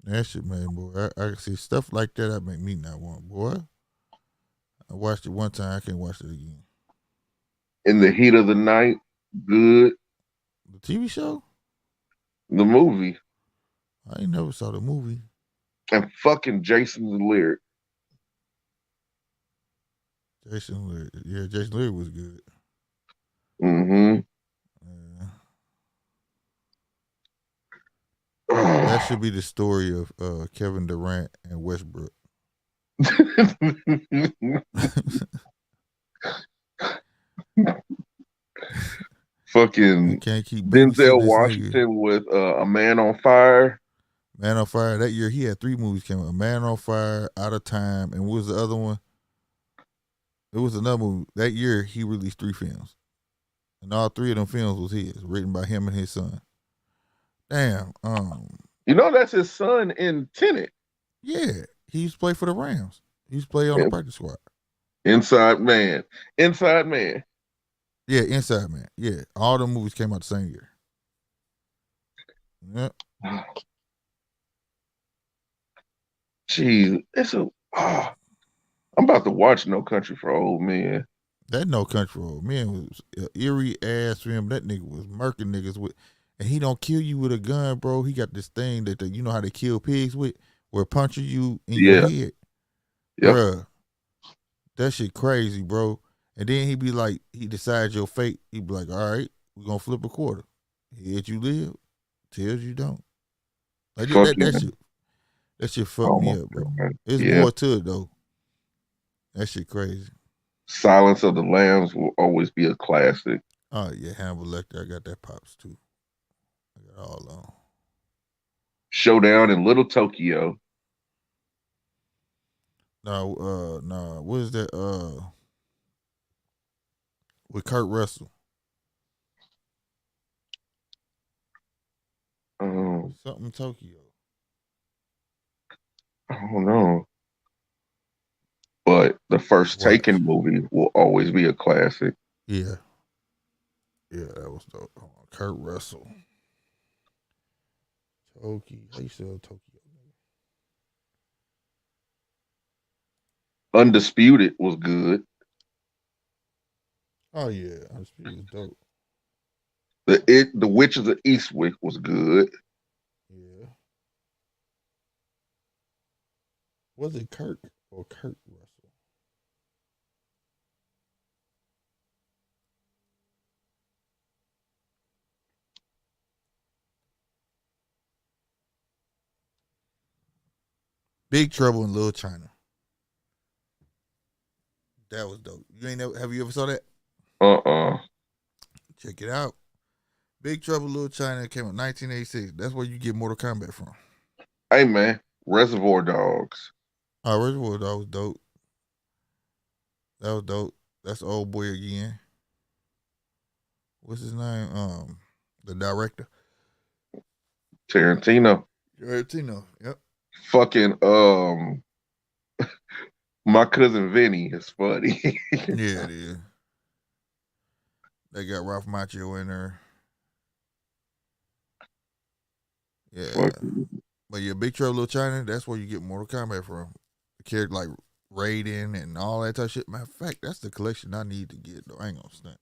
S1: That shit, man, boy. I see stuff like that. That make me not want, boy. I watched it one time. I can't watch it again.
S2: In the Heat of the Night, good.
S1: The TV show?
S2: The movie.
S1: I ain't never saw the movie.
S2: And fucking Jason the Lyric.
S1: Jason Leary. Yeah, Jason Leary was good.
S2: Mm-hmm.
S1: That should be the story of Kevin Durant and Westbrook.
S2: Fucking
S1: can't keep
S2: Denzel
S1: this
S2: Washington
S1: nigga.
S2: with A Man on Fire.
S1: Man on Fire. That year he had 3 movies came out. A Man on Fire, Out of Time, and what was the other one? It was another movie. That year he released 3 films. And all 3 of them films was his, written by him and his son. Damn.
S2: You know that's his son in Tenet.
S1: Yeah. He used to play for the Rams. He used to play on the practice squad.
S2: Inside Man. Inside Man.
S1: Yeah, Inside Man. Yeah. All the movies came out the same year. Yep.
S2: Jeez, I'm about to watch No Country for Old Men.
S1: That No Country for Old Men was an eerie ass film. That nigga was murking niggas with, and he don't kill you with a gun, bro. He got this thing that you know how they kill pigs with, where it punches you in your head. Yep. Bruh. That shit crazy, bro. And then he be like, he decides your fate. He be like, all right, we're gonna flip a quarter. Heads you live, tails you don't. Like that shit fucked me up, bro. There's more to it though. That shit crazy.
S2: Silence of the Lambs will always be a classic.
S1: Oh yeah, Hannibal Lecter. I got that pops too. I got all on.
S2: Showdown in Little Tokyo.
S1: No. What is that? With Kurt Russell. Something Tokyo.
S2: I don't know. But the first Taken movie will always be a classic.
S1: Yeah. Yeah, that was dope. Kurt Russell. Tokyo. How you spell Tokyo?
S2: Undisputed was good.
S1: Oh yeah, Undisputed was dope.
S2: The Witches of Eastwick was good.
S1: Yeah. Was it Kirk or Kurt Russell? Big Trouble in Little China. That was dope. You ain't never have you ever saw that? Check it out. Big Trouble in Little China came out in 1986. That's where you get Mortal Kombat from.
S2: Hey man, Reservoir Dogs.
S1: Oh, Reservoir Dogs was dope. That was dope. That's the old boy again. What's his name? The director.
S2: Tarantino.
S1: Yep.
S2: Fucking my cousin Vinny is funny.
S1: Yeah, it is. They got Ralph Macchio in there. Yeah.
S2: Fucking,
S1: But yeah, Big Trouble in Little China, that's where you get Mortal Kombat from. The character like Raiden and all that type of shit. Matter of fact, that's the collection I need to get though. I ain't gonna stunt.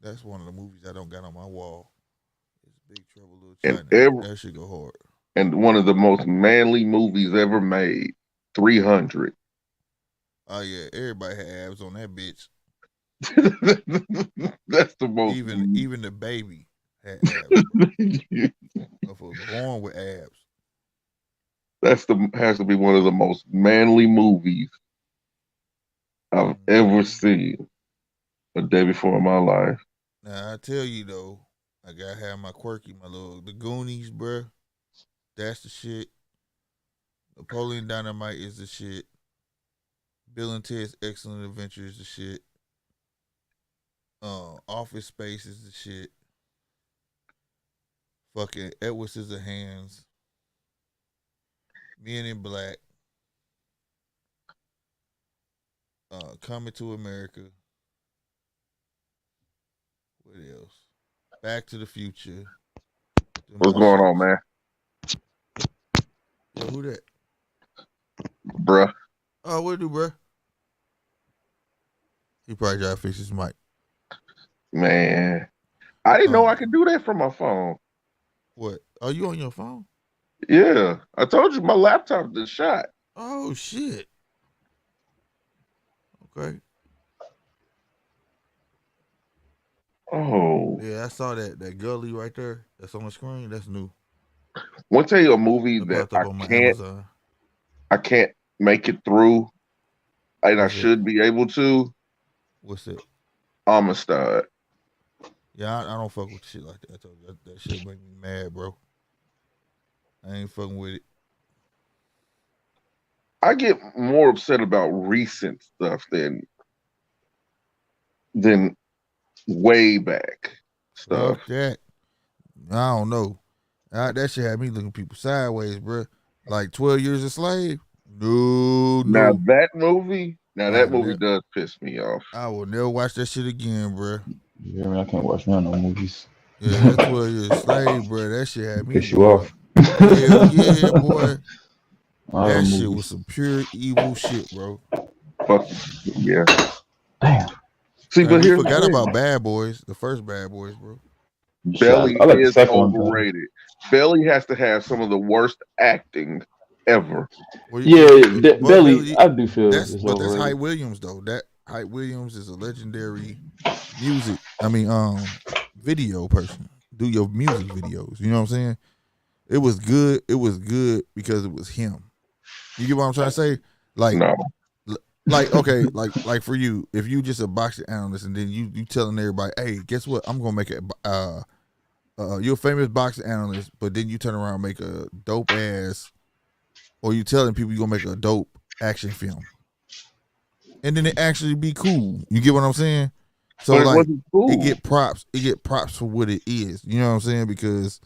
S1: That's one of the movies I don't got on my wall. It's Big Trouble in Little China. That shit go hard.
S2: And one of the most manly movies ever made, 300.
S1: Oh yeah, everybody had abs on that bitch.
S2: That's the most.
S1: Even the baby had abs. Was born with abs.
S2: Has to be one of the most manly movies I've ever seen. A day before in my life.
S1: Now I tell you though, I gotta have my quirky, the Goonies, bruh. That's the shit. Napoleon Dynamite is the shit. Bill and Ted's Excellent Adventure is the shit. Office Space is the shit. Fucking Edward Scissorhands. Men in Black. Coming to America. What else? Back to the Future.
S2: What's going on, man?
S1: Yo, who that?
S2: Bruh.
S1: Oh, what do, bruh? He probably tried to fix his mic.
S2: Man. I didn't know I could do that from my phone.
S1: What? Are you on your phone?
S2: Yeah. I told you my laptop just shot.
S1: Oh, shit. Okay.
S2: Oh.
S1: Yeah, I saw that gully right there. That's on the screen. That's new.
S2: Want to tell you a movie that I can't make it through, and I should be able to.
S1: What's it?
S2: Amistad.
S1: Yeah, I don't fuck with shit like that. I told you that shit make me mad, bro. I ain't fucking with it.
S2: I get more upset about recent stuff than way back stuff.
S1: Fuck that. I don't know. That shit had me looking people sideways, bro. Like 12 Years a Slave. No.
S2: Now that movie does piss me off.
S1: I will never watch that shit again, bro.
S3: Yeah, man, I can't watch none of no movies.
S1: Yeah, that 12 Years a Slave, bro. That shit had me.
S3: Piss you off.
S1: Hell yeah, boy. That shit was some pure evil shit, bro.
S2: Fuck yeah.
S3: Damn.
S2: See, but
S1: we forgot about Bad Boys, the first Bad Boys, bro.
S2: Belly is overrated. Belly has to have some of the worst acting ever.
S3: Belly, I do feel
S1: that's Hype Williams though. That Hype Williams is a legendary video person. Do your music videos. You know what I'm saying? It was good. It was good because it was him. You get what I'm trying to say? Like,
S2: no.
S1: Like okay, like for you, if you just a boxing analyst and then you telling everybody, hey, guess what? I'm gonna make you're a famous boxing analyst, but then you turn around and make a dope ass, or you telling people you're gonna make a dope action film, and then it actually be cool. You get what I'm saying? So like, cool. It get props for what it is. You know what I'm saying? Because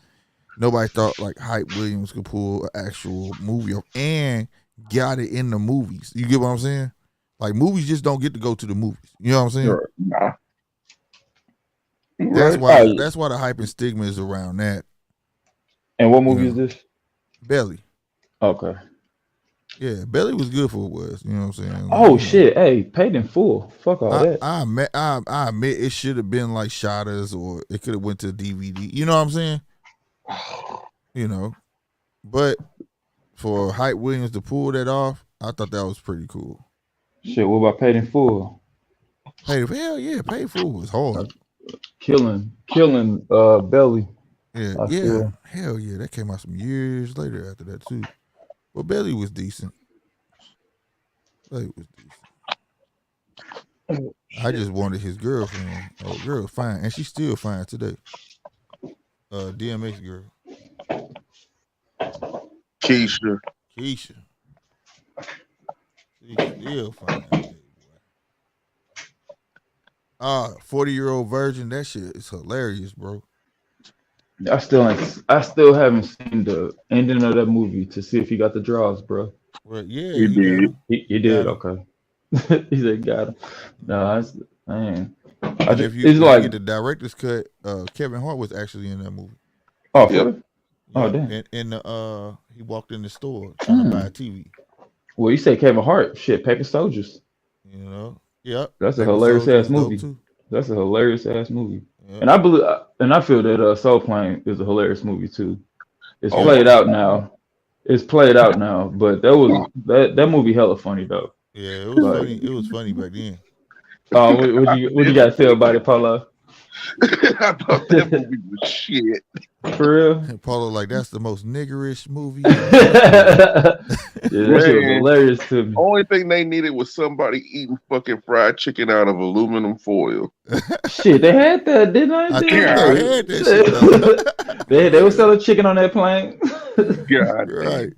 S1: nobody thought like Hype Williams could pull an actual movie off and got it in the movies. You get what I'm saying? Like movies just don't get to go to the movies. You know what I'm saying?
S2: Sure. Nah.
S1: That's why the hype and stigma is around that.
S3: And what movie is this?
S1: Belly.
S3: Okay.
S1: Yeah, Belly was good for what it was. You know what I'm saying?
S3: Like, shit. Hey, paid in full. Fuck all that.
S1: I admit it should have been like Shotters or it could have went to DVD. You know what I'm saying? You know. But for Hype Williams to pull that off, I thought that was pretty cool.
S3: Shit, what about Paid in Full?
S1: Hell yeah, Paid Full was hard.
S3: Killing Belly.
S1: Yeah, hell yeah. That came out some years later after that too. But Belly was decent. Play was decent. I just wanted his girlfriend. Oh, girl, fine, and she's still fine today. DMX girl,
S2: Keisha.
S1: Keisha. She's still fine today, boy. 40-year-old virgin. That shit is hilarious, bro.
S3: I still haven't seen the ending of that movie to see if he got the draws, bro.
S1: Well, yeah,
S2: He
S1: he got
S2: did.
S1: him.
S3: He did,
S1: got
S3: okay. He said got him. No, man.
S1: And if you get the director's cut, Kevin Hart was actually in that movie.
S3: Oh, for real? Oh,
S1: Yeah,
S3: damn.
S1: and he walked in the store trying to buy a TV.
S3: Well, you say Kevin Hart, shit, Packing Soldiers.
S1: You know, yep.
S3: That's a
S1: Paper
S3: hilarious
S1: Soldier
S3: ass
S1: was dope,
S3: movie.
S1: too.
S3: That's a hilarious ass movie.
S1: Yep.
S3: And I feel that Soul Plane is a hilarious movie too. It's
S2: Oh,
S3: played out now. It's played out now, but that movie hella funny though.
S1: Yeah, it was funny. It was funny back then.
S3: What you got to say about it, Paulo?
S2: I thought that movie was shit.
S3: For real?
S1: And Paulo like, that's the most niggerish movie.
S3: Yeah, that shit was hilarious to me.
S2: Only thing they needed was somebody eating fucking fried chicken out of aluminum foil.
S3: Shit, they had that, didn't they?
S1: I think they had that shit.
S3: They were selling chicken on that plane.
S2: God,
S1: Right.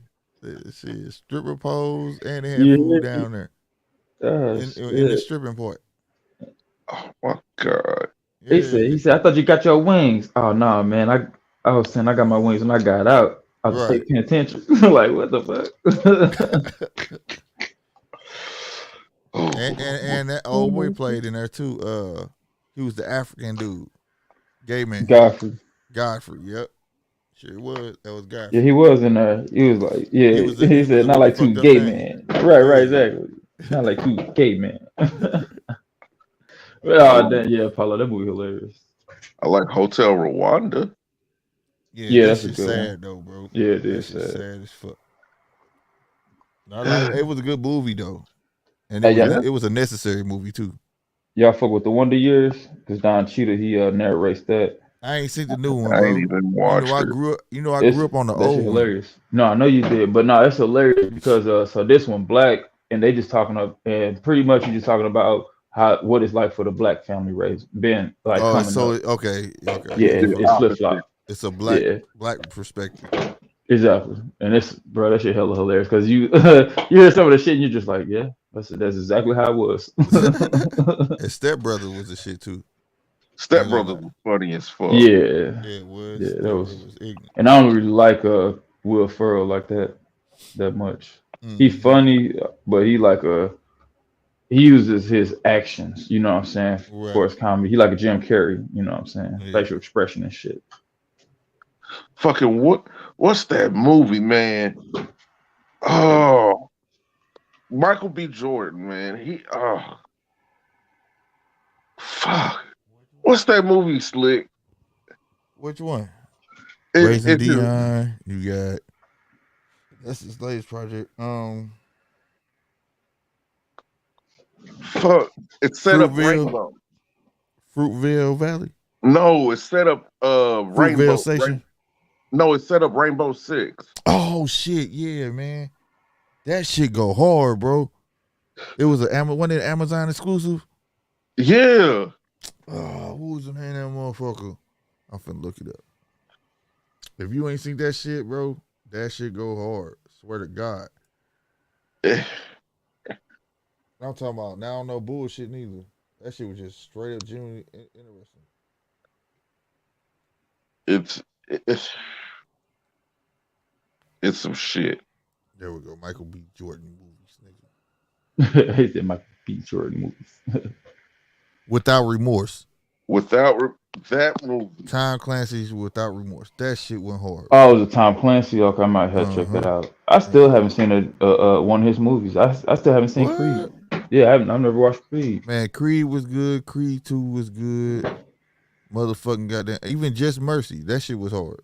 S1: Shit, stripper pose, and they had food down there in the stripping part.
S2: Oh my God.
S1: Yeah.
S3: He said, I thought you got your wings. Oh no, man. I was saying I got my wings when I got out. I was paying attention. Like, what the fuck?
S1: and that old boy played in there too. He was the African dude. Gay man.
S3: Godfrey,
S1: yep. Sure was. That was Godfrey.
S3: Yeah, he was in there. He was like, yeah. He said, not like two gay men. Right, exactly. Not like two gay men. Oh, yeah, Paulo, that movie hilarious.
S2: I like Hotel Rwanda.
S1: Yeah,
S2: that's
S1: a good sad one. Though, bro.
S3: Yeah, it is sad.
S1: Sad as fuck. It was a good movie though, and it was a necessary movie too.
S3: Y'all fuck with the Wonder Years? Because Don Cheadle, he narrates that.
S1: I ain't seen the new one, bro.
S2: I ain't even watched it.
S1: I grew up on the old one.
S3: Hilarious. No, I know you did, but no, it's hilarious because so this one black, and they just talking up, and pretty much you just talking about what it's like for the black family race been like.
S1: Oh, so
S3: up.
S1: Okay.
S3: Yeah, it's flip flop.
S1: It's a black perspective.
S3: Exactly, and that shit hella hilarious because you you hear some of the shit and you're just like, yeah, that's exactly how it was.
S1: And Step Brother was the shit too.
S2: Step Brother was funny as fuck.
S3: Yeah,
S1: it was.
S3: Yeah, that was
S1: ignorant.
S3: And I don't really like Will Ferrell like that much. Mm-hmm. He's funny, but he uses his actions, you know what I'm saying, for his comedy. He like a Jim Carrey, you know what I'm saying, facial expression and shit.
S2: Fucking what's that movie, man? Oh, Michael B. Jordan, man. Fuck. What's that movie, Slick?
S1: Which one? Raising Dion. You got. That's his latest project.
S2: Fuck. It's set up Rainbow.
S1: Fruitvale Valley.
S2: No, it's set up Rainbow
S1: Station.
S2: No, it's set up Rainbow 6.
S1: Oh shit, yeah, man. That shit go hard, bro. It was one Amazon exclusive.
S2: Yeah.
S1: Who was in that motherfucker? I'm finna look it up. If you ain't seen that shit, bro, that shit go hard. Swear to God. I'm talking about now, no bullshit neither. That shit was just straight up genuinely interesting.
S2: It's some shit.
S1: There we go. Michael B. Jordan movies,
S3: nigga. He said Michael B. Jordan movies.
S1: Without Remorse.
S2: That movie.
S1: Tom Clancy's Without Remorse. That shit went hard.
S3: Oh, it was a Tom Clancy. Okay, I might have to check that out. I still haven't seen one of his movies. I still haven't seen Creed. Yeah, I've never watched Creed.
S1: Man, Creed was good. Creed 2 was good. Motherfucking goddamn. Even Just Mercy. That shit was hard.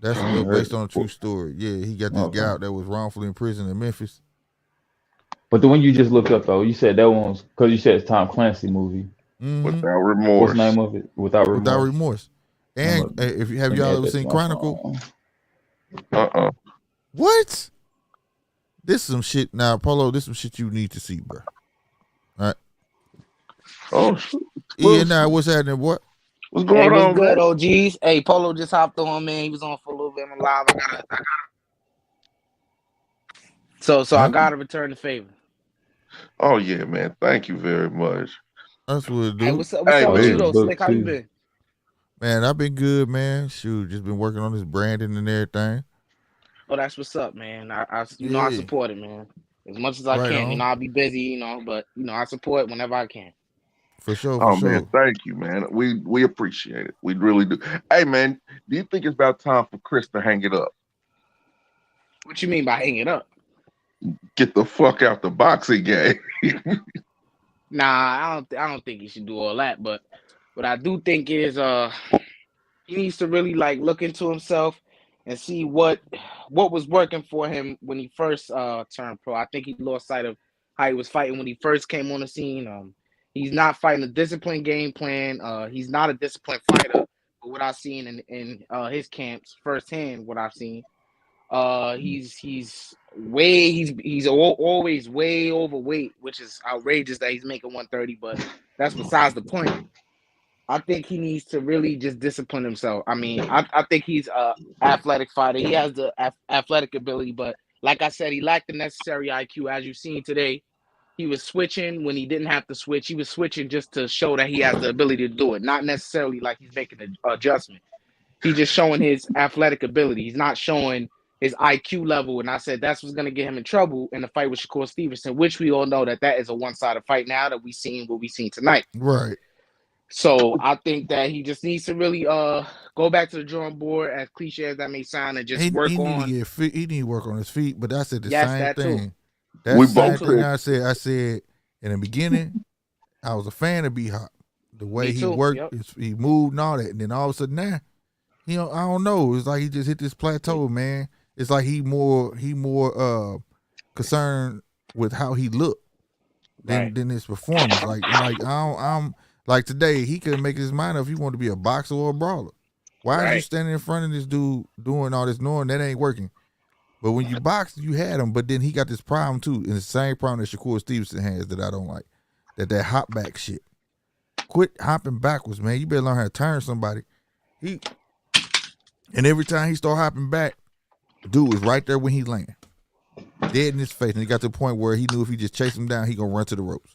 S1: That's based on a true story. Yeah, he got this guy that was wrongfully imprisoned in Memphis.
S3: But the one you just looked up, though, you said that one was, because you said it's Tom Clancy movie.
S1: Mm-hmm.
S2: Without Remorse.
S3: What's the name of it? Without Remorse.
S1: Without Remorse. And if you have y'all ever seen Chronicle?
S2: Uh-uh.
S1: What? This some shit now, Polo. This some shit you need to see, bro. All right.
S2: Oh shit.
S1: Yeah, now what's happening? What?
S2: What's going on,
S4: good,
S2: man?
S4: OGs? Hey, Polo just hopped on, man. He was on for a little bit. I'm live. I gotta return the favor.
S2: Oh yeah, man. Thank you very much.
S1: That's what it do.
S4: Hey, what's up with you though,
S3: book
S4: Slick? How you been?
S1: Man, I've been good, man. Shoot, just been working on this branding and everything.
S4: Oh, that's what's up, man. I support it, man. As much as I can.
S1: On.
S4: I'll be busy, but I support it whenever I can.
S1: For sure,
S2: man, thank you, man. We appreciate it. We really do. Hey, man, do you think it's about time for Chris to hang it up?
S4: What you mean by hang it up?
S2: Get the fuck out the boxing game.
S4: Nah, I don't think he should do all that. But what I do think is he needs to really look into himself and see what was working for him when he first turned pro. I think he lost sight of how he was fighting when he first came on the scene. He's not fighting a disciplined game plan. He's not a disciplined fighter. But what I've seen in his camps firsthand, what I've seen, he's always way overweight, which is outrageous that he's making 130. But that's besides the point. I think he needs to really just discipline himself. I mean, I think he's an athletic fighter. He has the athletic ability, but like I said, he lacked the necessary IQ. As you've seen today, he was switching when he didn't have to switch. He was switching just to show that he has the ability to do it, not necessarily like he's making an adjustment. He's just showing his athletic ability. He's not showing his IQ level, and I said that's what's going to get him in trouble in the fight with Shakur Stevenson, which we all know that is a one-sided fight now that we've seen what we've seen tonight.
S1: Right.
S4: So I think that he just needs to really go back to the drawing board, as cliche as that may sound, and just work on.
S1: He need to work on his feet, but I said the same thing.
S4: Too.
S1: That's the same thing I said. I said in the beginning, I was a fan of B-Hop. The way he worked, he moved and all that, and then all of a sudden now, I don't know. It's like he just hit this plateau, man. It's like he more concerned with how he looked than his performance. I'm like today, he couldn't make his mind up if he wanted to be a boxer or a brawler. Why are you standing in front of this dude doing all this, knowing that ain't working? But when you box, you had him. But then he got this problem too, and the same problem that Shakur Stevenson has that I don't like. That hop back shit. Quit hopping backwards, man. You better learn how to turn somebody. And every time he start hopping back, dude was right there when he landed. Dead in his face. And he got to the point where he knew if he just chased him down, he gonna run to the ropes.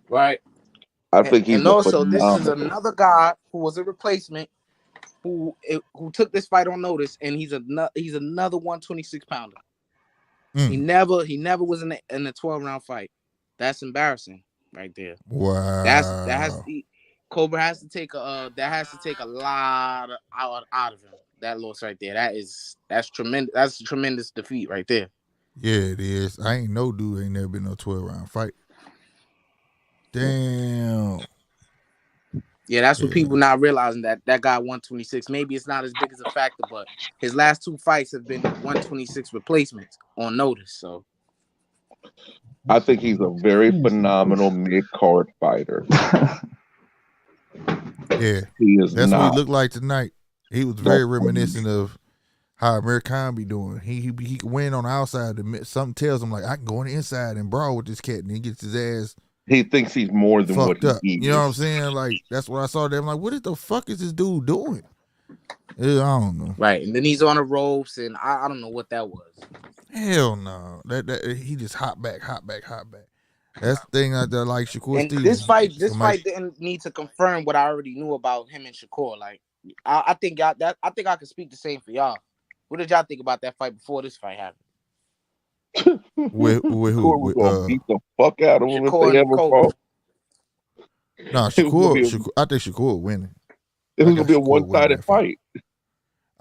S4: Right.
S2: I think he's
S4: also this is another guy who was a replacement who took this fight on notice, and he's another 126 pounder. He never was in the 12-round fight. That's embarrassing right there.
S1: Wow.
S4: Colbert has to take a lot out of him. That loss right there. That's tremendous. That's a tremendous defeat right there.
S1: Yeah, it is. I ain't no dude ain't never been no 12-round fight. Damn.
S4: Yeah, that's what people not realizing, that guy 126. Maybe it's not as big as a factor, but his last two fights have been 126 replacements on notice. So
S2: I think he's a very phenomenal mid-card fighter.
S1: Yeah,
S2: that's
S1: what he looked like tonight. He was very reminiscent of how Amir Khan be doing. He can win on the outside. Something tells him like, I can go on the inside and brawl with this cat, and he gets his ass.
S2: He thinks he's more than what he is.
S1: You know what I'm saying? Like, that's what I saw there. I'm like, what the fuck is this dude doing? I don't know.
S4: Right, and then he's on the ropes, and I don't know what that was.
S1: Hell no. That he just hop back. That's the thing I like Shakur Stevenson.
S4: This fight didn't need to confirm what I already knew about him and Shakur. Like, I think I can speak the same for y'all. What did y'all think about that fight before this fight happened?
S1: With who?
S2: Beat the fuck out of him if they ever fought.
S1: Nah, Shakur. I think Shakur winning.
S2: It was gonna be a one-sided fight.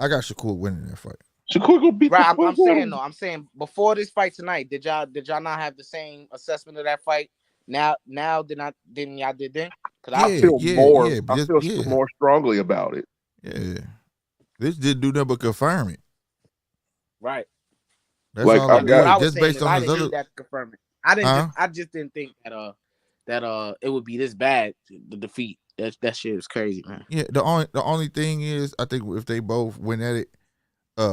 S1: I got Shakur winning that fight.
S2: Shakur gonna beat.
S4: Right, I'm saying before this fight tonight, did y'all not have the same assessment of that fight? Now didn't y'all did then? Because I feel
S2: more strongly about it.
S1: Yeah, this didn't do nothing but confirm it.
S4: Right.
S1: That's like all I got. Just based on
S4: his other. That confirm it. I just didn't think that it would be this bad. The defeat. That shit is crazy, man.
S1: Yeah. The only thing is, I think if they both win at it,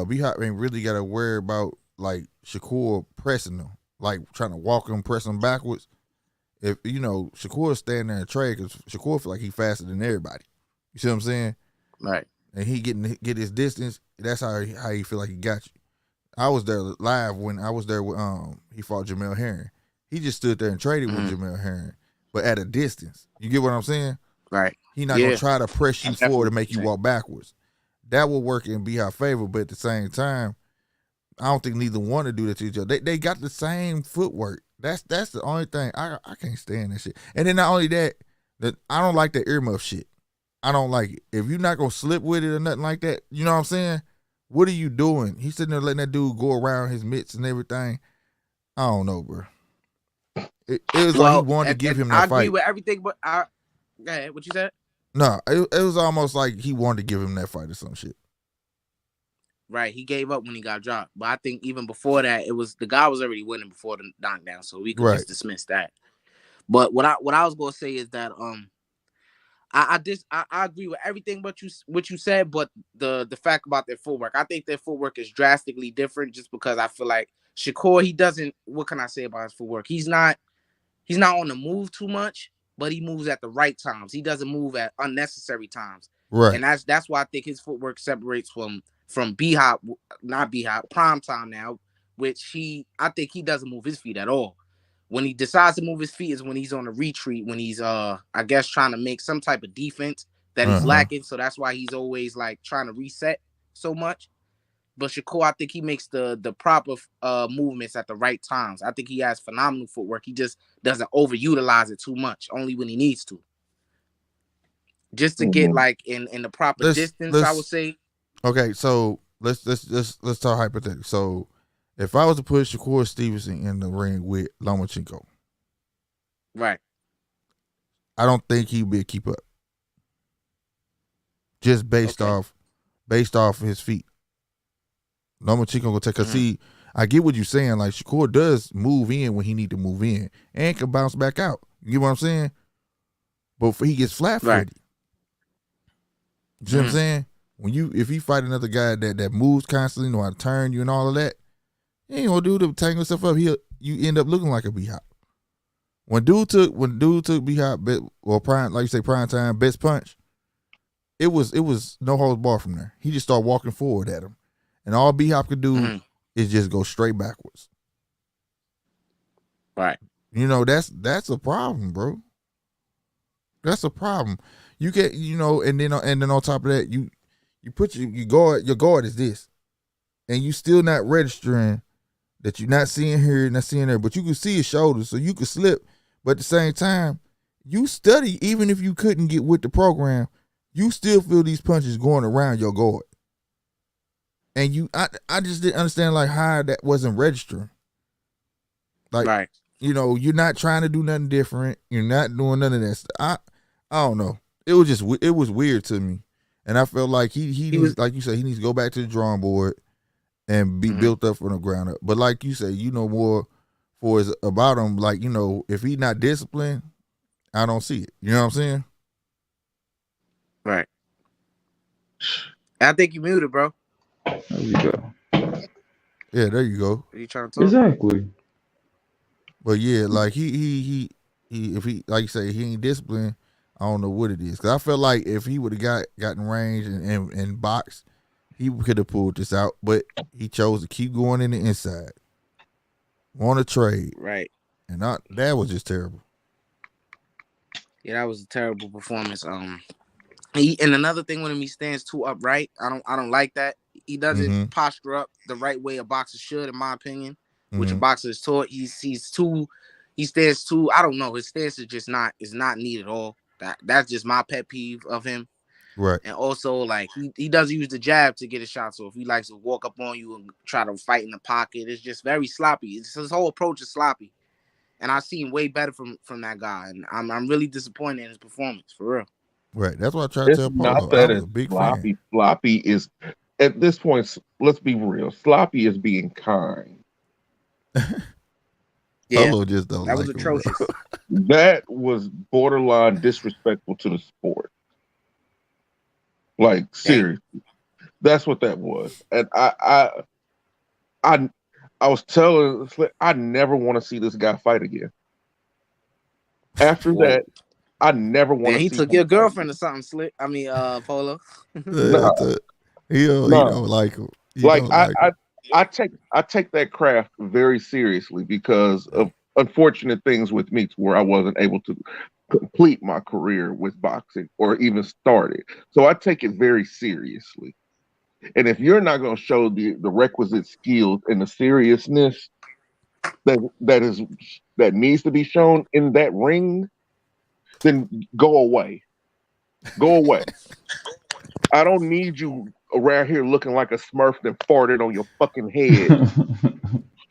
S1: B-Hop ain't really got to worry about like Shakur pressing him, like trying to walk him, press him backwards. If Shakur standing there and trade, because Shakur feel like he faster than everybody. You see what I'm saying?
S4: Right.
S1: And he get his distance. That's how he feel like he got you. I was there live when I was there with he fought Jamel Herring. He just stood there and traded with Jamel Herring, but at a distance. You get what I'm saying?
S4: Right.
S1: He not gonna try to press you forward to make you walk backwards. That will work in Beehive favor, but at the same time, I don't think neither one to do that to each other. They got the same footwork. That's the only thing. I can't stand that shit. And then not only that I don't like the earmuff shit. I don't like it. If you're not gonna slip with it or nothing like that, you know what I'm saying? What are you doing? He's sitting there letting that dude go around his mitts and everything. I don't know, bro. It was like he wanted to give him that fight.
S4: I agree with everything, but go ahead, what you said?
S1: No, it was almost like he wanted to give him that fight or some shit.
S4: Right, he gave up when he got dropped. But I think even before that, it was the guy was already winning before the knockdown, so we could just dismiss that. But what I was gonna say is that I agree with everything what you said, but the fact about their footwork, I think their footwork is drastically different. Just because I feel like Shakur, he doesn't. What can I say about his footwork? He's not on the move too much, but he moves at the right times. He doesn't move at unnecessary times.
S1: Right,
S4: and that's why I think his footwork separates from B-Hop, not B-Hop, prime time now, which I think he doesn't move his feet at all. When he decides to move his feet is when he's on a retreat, when he's I guess trying to make some type of defense that he's lacking. So that's why he's always like trying to reset so much. But Shakur, I think he makes the proper movements at the right times. I think he has phenomenal footwork. He just doesn't overutilize it too much, only when he needs to. Just to get like in the proper distance, I would say.
S1: Okay, so let's talk hypothetical. So if I was to put Shakur Stevenson in the ring with Lomachenko,
S4: right,
S1: I don't think he'd be a keep up. Just based off his feet. Lomachenko gonna take. Cause see, I get what you're saying. Like Shakur does move in when he need to move in, and can bounce back out. You get what I'm saying? But he gets flat-footed. You see what I'm saying? If you fight another guy that moves constantly, know how to turn you and all of that, he ain't gonna do to tangle stuff up. You end up looking like a B-Hop. When dude took B-Hop or prime, like you say, prime time best punch, it was no holds barred from there. He just started walking forward at him, and all B-Hop could do is just go straight backwards.
S4: Right.
S1: That's a problem, bro. That's a problem. You get and then on top of that, you put your guard is this, and you still not registering that you're not seeing here, not seeing there, but you can see his shoulders, so you could slip. But at the same time, you study, even if you couldn't get with the program, you still feel these punches going around your guard. And I just didn't understand like how that wasn't registering. Like,
S4: right.
S1: You're not trying to do nothing different. You're not doing none of that stuff. I don't know. It was weird to me. And I felt like he needs, like you said, he needs to go back to the drawing board and be built up from the ground up. But like you say, more about him. Like, if he's not disciplined, I don't see it. You know what I'm saying?
S4: Right. I think you muted, bro.
S3: There you go.
S1: Yeah, there you go.
S4: Are you trying to talk?
S3: Exactly.
S1: But yeah, like he if he, like you say, he ain't disciplined, I don't know what it is. Cause I felt like if he would have gotten range and boxed, he could have pulled this out. But he chose to keep going in the inside. Want to trade.
S4: Right.
S1: And that was just terrible.
S4: Yeah, that was a terrible performance. And another thing when he stands too upright, I don't like that. He doesn't posture up the right way a boxer should, in my opinion, which a boxer is taught. He stands too. I don't know. His stance is not neat at all. That's just my pet peeve of him.
S1: Right.
S4: And also, like, he does use the jab to get a shot. So if he likes to walk up on you and try to fight in the pocket, it's just very sloppy. His whole approach is sloppy. And I've seen way better from that guy. And I'm really disappointed in his performance, for real.
S1: Right. That's what I tried to tell Paul.
S2: Not that
S1: I was a big
S2: sloppy.
S1: fan.
S2: Sloppy is, at this point, let's be real. Sloppy is being kind.
S4: Yeah,
S1: just don't
S4: that
S1: like
S4: was atrocious.
S2: That was borderline disrespectful to the sport. Like, seriously. That's what that was. And I was telling Slick, I never want to see this guy fight again. After that, I never want
S4: Then
S2: to
S4: he
S2: see
S4: took
S2: him
S4: your
S2: fight
S4: girlfriend
S2: again.
S4: or something, Slick. I mean, Polo.
S1: Yeah,
S2: Nah,
S1: he
S2: nah.
S1: don't like him. He
S2: Like
S1: don't like him.
S2: I take that craft very seriously because of unfortunate things with me to where I wasn't able to complete my career with boxing or even start it. So I take it very seriously. And if you're not going to show the requisite skills and the seriousness that needs to be shown in that ring, then go away. Go away. I don't need you around here looking like a Smurf that farted on your fucking head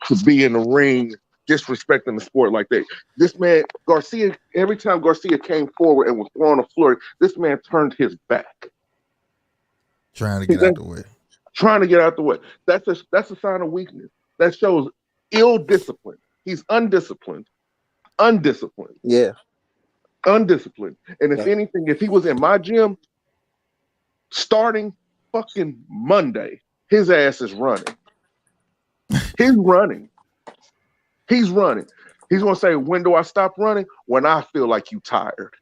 S2: to be in the ring disrespecting the sport like that. This man, Garcia, every time Garcia came forward and was throwing a flurry, this man turned his back.
S1: Trying to get out the way.
S2: Trying to get out the way. That's a sign of weakness. That shows ill discipline. He's undisciplined. Undisciplined.
S4: Yeah.
S2: Undisciplined. And if
S4: Yeah.
S2: anything, if he was in my gym starting fucking Monday, his ass is running. He's running. He's running. He's gonna say, "When do I stop running? When I feel like you tired."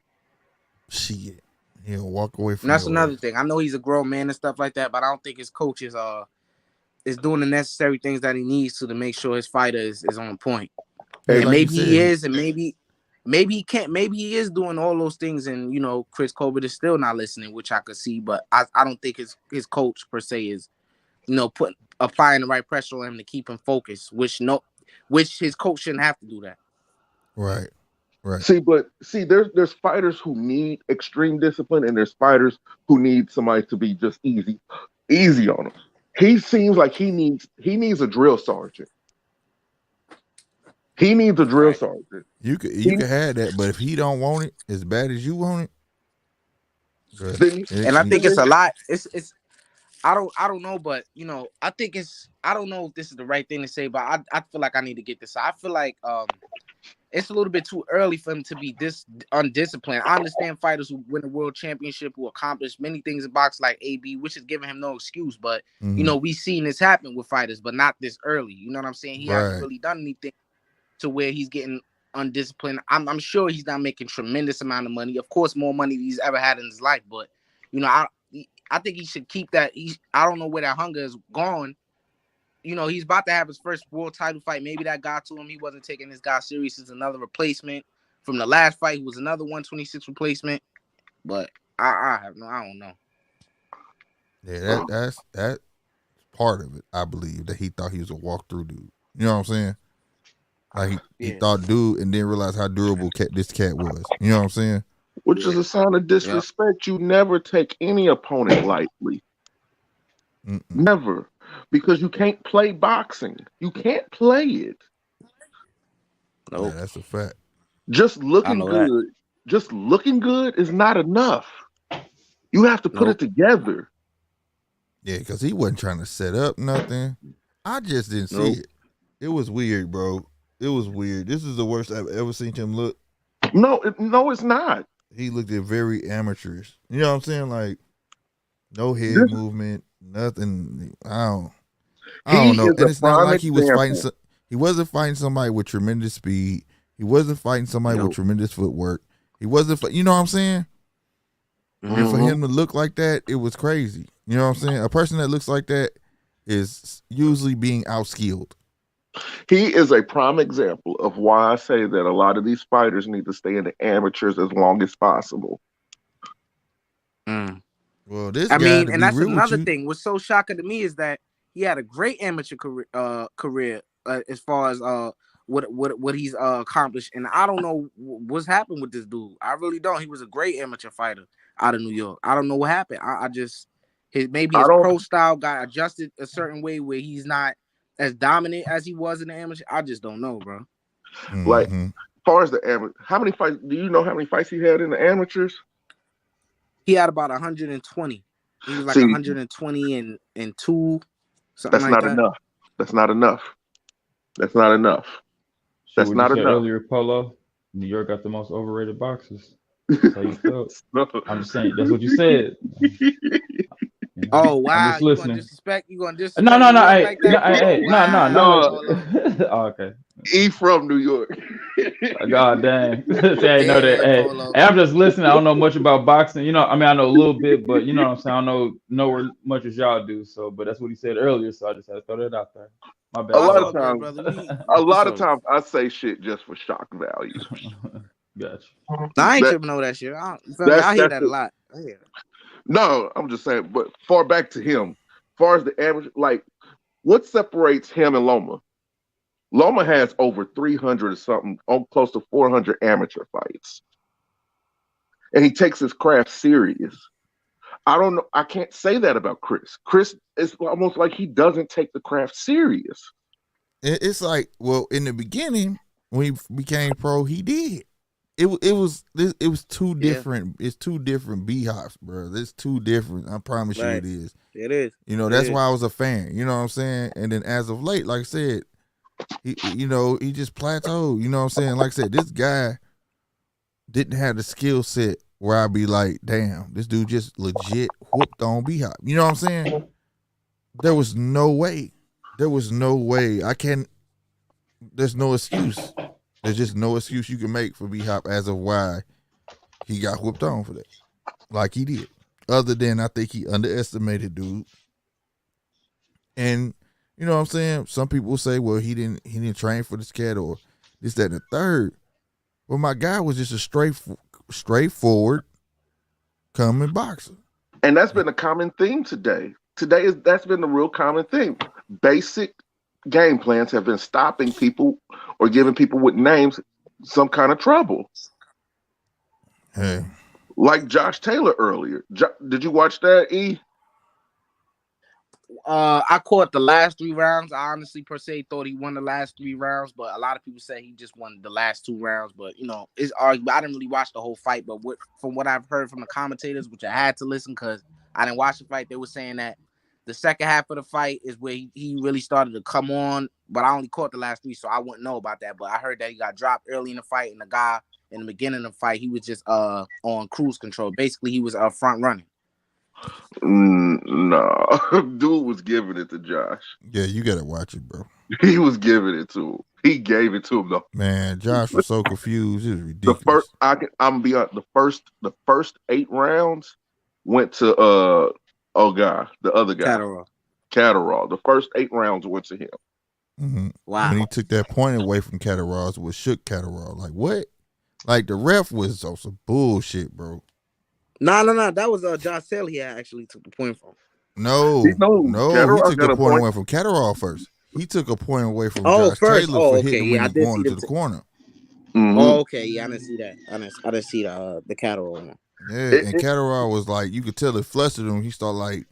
S1: Shit. He'll walk away from
S4: And that's
S1: your
S4: another
S1: ass.
S4: thing. I know he's a grown man and stuff like that, but I don't think his coach is doing the necessary things that he needs to make sure his fighter is on point.
S1: Yeah,
S4: And
S1: like
S4: maybe
S1: you
S4: he
S1: said,
S4: is, and maybe he can't. Maybe he is doing all those things, and Chris Colbert is still not listening, which I could see. But I don't think his coach per se is applying the right pressure on him to keep him focused. Which his coach shouldn't have to do that.
S1: right.
S2: There's fighters who need extreme discipline, and there's fighters who need somebody to be just easy on them. He seems like he needs a drill sergeant. He needs a drill sergeant.
S1: You could have that, but if he don't want it as bad as you want
S2: Then,
S1: it,
S4: And I think it's a lot. It's I don't know, but I think I don't know if this is the right thing to say, but I feel like I need to get this. I feel like it's a little bit too early for him to be this undisciplined. I understand fighters who win a world championship, who accomplish many things in boxing like AB, which is giving him no excuse. But we've seen this happen with fighters, but not this early. You know what I'm saying? He hasn't really done anything to where he's getting undisciplined. I'm sure he's not making tremendous amount of money. Of course, more money than he's ever had in his life. But I think he should keep that. I don't know where that hunger is gone. He's about to have his first world title fight. Maybe that got to him. He wasn't taking this guy serious as another replacement from the last fight, who was another 126 replacement. But I don't know.
S1: Yeah, that's part of it. I believe that he thought he was a walk-through dude. You know what I'm saying? Like he thought dude, and didn't realize how durable this cat was. You know what I'm saying?
S2: Which is a sign of disrespect. You never take any opponent lightly. Never. Because you can't play boxing. You can't play it.
S1: Nope. Yeah, that's a fact.
S2: Just looking good is not enough. You have to put it together.
S1: Yeah, because he wasn't trying to set up nothing. I just didn't see it. It was weird, bro. It was weird. This is the worst I've ever seen him look.
S2: No, it's not.
S1: He looked very amateurish. You know what I'm saying? Like, no head movement, nothing. I don't know. And it's not like he was fighting. He wasn't fighting somebody with tremendous speed. He wasn't fighting somebody with tremendous footwork. He wasn't. You know what I'm saying? And for him to look like that, it was crazy. You know what I'm saying? A person that looks like that is usually being outskilled.
S2: He is a prime example of why I say that a lot of these fighters need to stay in the amateurs as long as possible.
S1: Well, this
S4: I
S1: guy,
S4: mean,
S1: to
S4: and
S1: be
S4: that's
S1: real
S4: another
S1: with you,
S4: thing. What's so shocking to me is that he had a great amateur career as far as what he's accomplished, and I don't know what's happened with this dude. I really don't. He was a great amateur fighter out of New York. I don't know what happened. I just maybe his pro style got adjusted a certain way where he's not as dominant as he was in the amateur. I just don't know, bro.
S2: Like, as far as the amateur, how many fights? Do you know how many fights he had in the amateurs?
S4: He had about 120. He was like 120 and 2, something like that.
S2: That's not enough. That's not enough. That's not enough.
S3: Earlier, Polo, New York got the most overrated boxers. That's how you felt. I'm just saying. That's what you said.
S4: Oh wow!
S3: I'm just listening.
S4: disrespect? You gonna disrespect?
S3: No,
S4: Like that?
S3: hey, no. Oh, okay.
S2: E from New York.
S3: God dang. Say I know that.
S4: Yeah,
S3: Hey,
S4: Polo.
S3: I'm just listening. I don't know much about boxing. You know, I mean, I know a little bit, but you know what I'm saying. I don't know nowhere much as y'all do. So, but that's what he said earlier. So I just had to throw that out there. My bad.
S2: A lot
S4: All
S2: of
S4: good,
S2: times,
S4: brother.
S2: I say shit just for shock value.
S3: Gotcha.
S4: No, I ain't tripping over that shit. I hear that a lot. I hear it.
S2: No, I'm just saying. But far back to him, far as the average, like what separates him and Loma? Loma has over 300 or something, close to 400 amateur fights. And he takes his craft serious. I don't know. I can't say that about Chris. Chris is almost like he doesn't take the craft serious.
S1: It's like, well, in the beginning, when he became pro, he did. It was two different. It's two different B-hops, bro. It's two different. I promise you, it is.
S4: It is.
S1: You know, that's why I was a fan. You know what I'm saying? And then as of late, like I said, he just plateaued. You know what I'm saying? Like I said, this guy didn't have the skill set where I'd be like, damn, this dude just legit whooped on B-hop. You know what I'm saying? There was no way. There's no excuse. There's just no excuse you can make for B-hop as of why he got whooped on for that. Like he did. Other than I think he underestimated dude. And you know what I'm saying? Some people will say, well, he didn't train for this cat or this, that, and the third. Well, my guy was just a straightforward coming boxer.
S2: And that's been a common theme today. That's been the real common thing. Basic game plans have been stopping people or giving people with names some kind of trouble.
S1: Hey.
S2: Like Josh Taylor earlier. Did you watch that, E?
S4: I caught the last 3 rounds. I honestly per se thought he won the last 3 rounds, but a lot of people say he just won the last 2 rounds. But you know, it's arguable. I didn't really watch the whole fight, but from what I've heard from the commentators, which I had to listen because I didn't watch the fight, they were saying that the second half of the fight is where he really started to come on. But I only caught the last 3, so I wouldn't know about that. But I heard that he got dropped early in the fight, and the guy in the beginning of the fight, he was just on cruise control. Basically, he was front running.
S2: No, dude was giving it to Josh.
S1: Yeah, you gotta watch it, bro.
S2: He was giving it to him. He gave it to him though.
S1: Man, Josh was so confused. It was ridiculous.
S2: I'm beyond the first 8 rounds went to the other guy, Catterall. The first 8 rounds went to him.
S1: Mm-hmm.
S4: Wow.
S1: When he took that point away from Catterall, it was shook Catterall. Like what? Like the ref was on some bullshit, bro.
S4: No. That was Josh Taylor. He actually took the point from.
S1: No. He took the point away from Catterall first. He took a point away from Josh Taylor for hitting him when he going into the corner.
S2: Mm-hmm.
S4: Oh, okay. Yeah, I didn't see that. I didn't see the Catterall one.
S1: Yeah, and Catterall was like, you could tell it flustered him. He started like,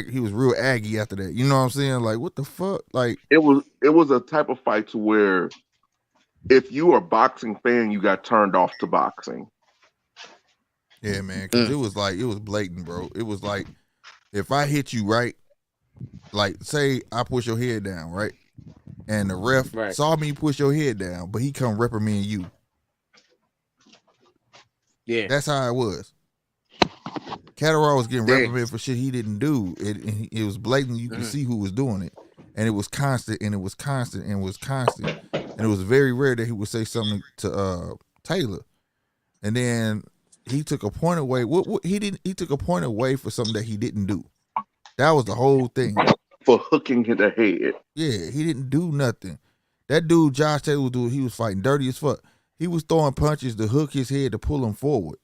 S1: he was real aggy after that. You know what I'm saying? Like, what the fuck? Like,
S2: it was a type of fight to where if you are a boxing fan, you got turned off to boxing.
S1: Yeah, man, because it was blatant, bro. It was like, if I hit you right, like, say I push your head down, right? And the ref saw me push your head down, but he come reprimand you.
S4: Yeah.
S1: That's how it was. Catterall was getting reprimanded for shit he didn't do. It was blatant. You could see who was doing it. And it was constant, and it was constant, and it was constant. And it was very rare that he would say something to Taylor. And then he took a point away. He took a point away for something that he didn't do. That was the whole thing.
S2: For hooking in the head.
S1: Yeah, he didn't do nothing. That dude, Josh Taylor, he was fighting dirty as fuck. He was throwing punches to hook his head to pull him forward.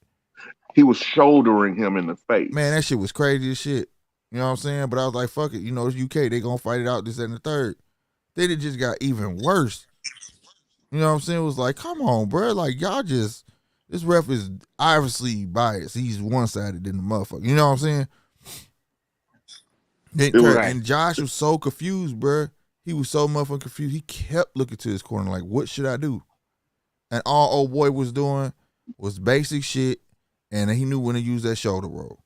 S2: He was shouldering him in the face.
S1: Man, that shit was crazy as shit. You know what I'm saying? But I was like, fuck it. You know, it's UK. They gonna fight it out, this and the third. Then it just got even worse. You know what I'm saying? It was like, come on, bro. Like, y'all just, this ref is obviously biased. He's one-sided than the motherfucker. You know what I'm saying? And Josh was so confused, bro. He was so motherfucking confused. He kept looking to his corner like, what should I do? And all old boy was doing was basic shit, and he knew when to use that shoulder roll.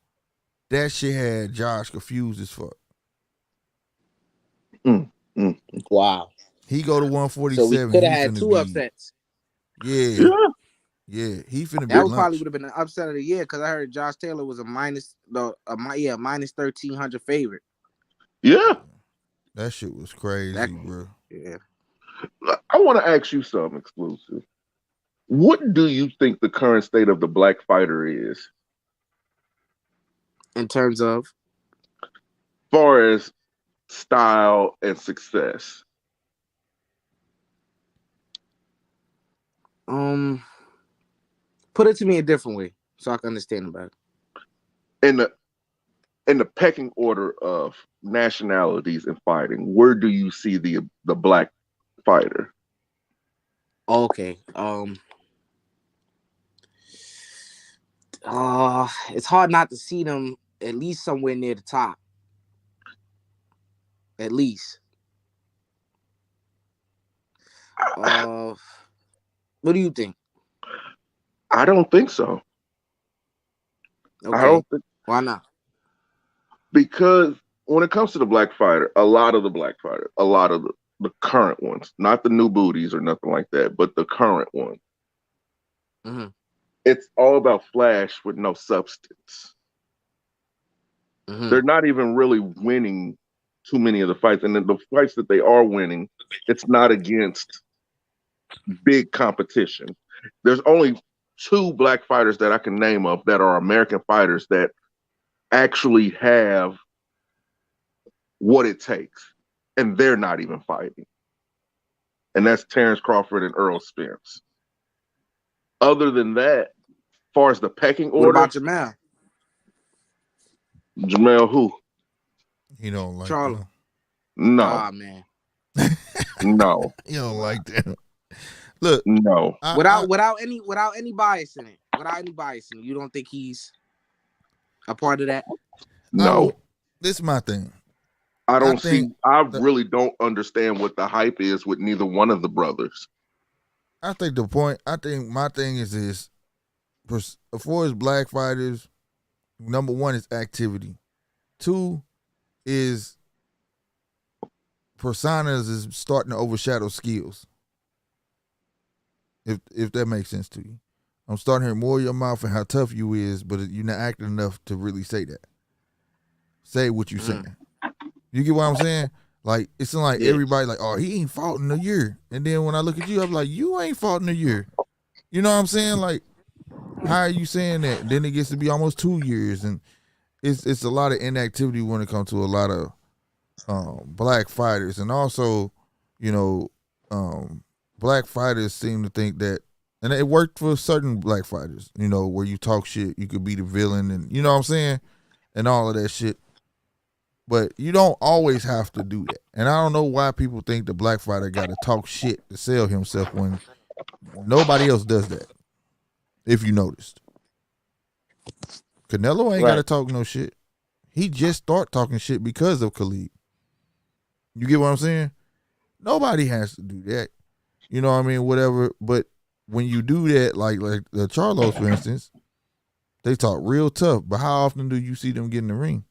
S1: That shit had Josh confused as fuck.
S4: Wow.
S1: He go to 147.
S4: So we could have had 2 upsets.
S1: Yeah. Yeah. He finna be
S4: that probably would have been an upset of the year because I heard Josh Taylor was a minus 1,300 favorite.
S2: Yeah.
S1: That shit was crazy, bro.
S4: Yeah.
S2: I want to ask you something exclusive. What do you think the current state of the black fighter is?
S4: In terms of,
S2: Far as style and success.
S4: put it to me a different way so I can understand about it.
S2: In the pecking order of nationalities and fighting, where do you see the black fighter?
S4: Okay. It's hard not to see them at least somewhere near the top. At least. What do you think?
S2: I don't think so.
S4: Okay.
S2: I don't think.
S4: Why not?
S2: Because when it comes to the black fighter, a lot of the current ones, not the new booties or nothing like that, but the current ones,
S4: Mm-hmm.
S2: it's all about flash with no substance.
S4: Mm-hmm.
S2: They're not even really winning too many of the fights. And then the fights that they are winning, it's not against big competition. There's only 2 black fighters that I can name of that are American fighters that actually have what it takes. And they're not even fighting. And that's Terrence Crawford and Earl Spence. Other than that, as far as the pecking
S4: What
S2: order,
S4: about Jamal?
S2: Jamel who?
S1: He don't like
S4: Charlo.
S1: them.
S2: No.
S4: Ah, man.
S2: No.
S1: He don't like them. Look,
S2: No.
S4: Without any bias in it. Without any bias in it. You don't think he's a part of that?
S2: No.
S1: This is my thing.
S2: I really don't understand what the hype is with neither one of the brothers.
S1: I think my thing is this. For his black fighters, number 1 is activity. 2 is personas is starting to overshadow skills. If that makes sense to you. I'm starting to hear more of your mouth and how tough you is, but you're not acting enough to really say that. Say what you're saying. You get what I'm saying? Like, it's like everybody like, oh, he ain't fought in a year. And then when I look at you, I'm like, you ain't fought in a year. You know what I'm saying? Like, how are you saying that? And then it gets to be almost 2 years. And it's a lot of inactivity when it comes to a lot of black fighters. And also, you know, black fighters seem to think that, and it worked for certain black fighters, you know, where you talk shit, you could be the villain, and you know what I'm saying? And all of that shit. But you don't always have to do that. And I don't know why people think the black fighter got to talk shit to sell himself when nobody else does that. If you noticed. Canelo ain't got to talk no shit. He just start talking shit because of Khalid. You get what I'm saying? Nobody has to do that. You know what I mean? Whatever. But when you do that, like the Charlos, for instance, they talk real tough. But how often do you see them get in the ring?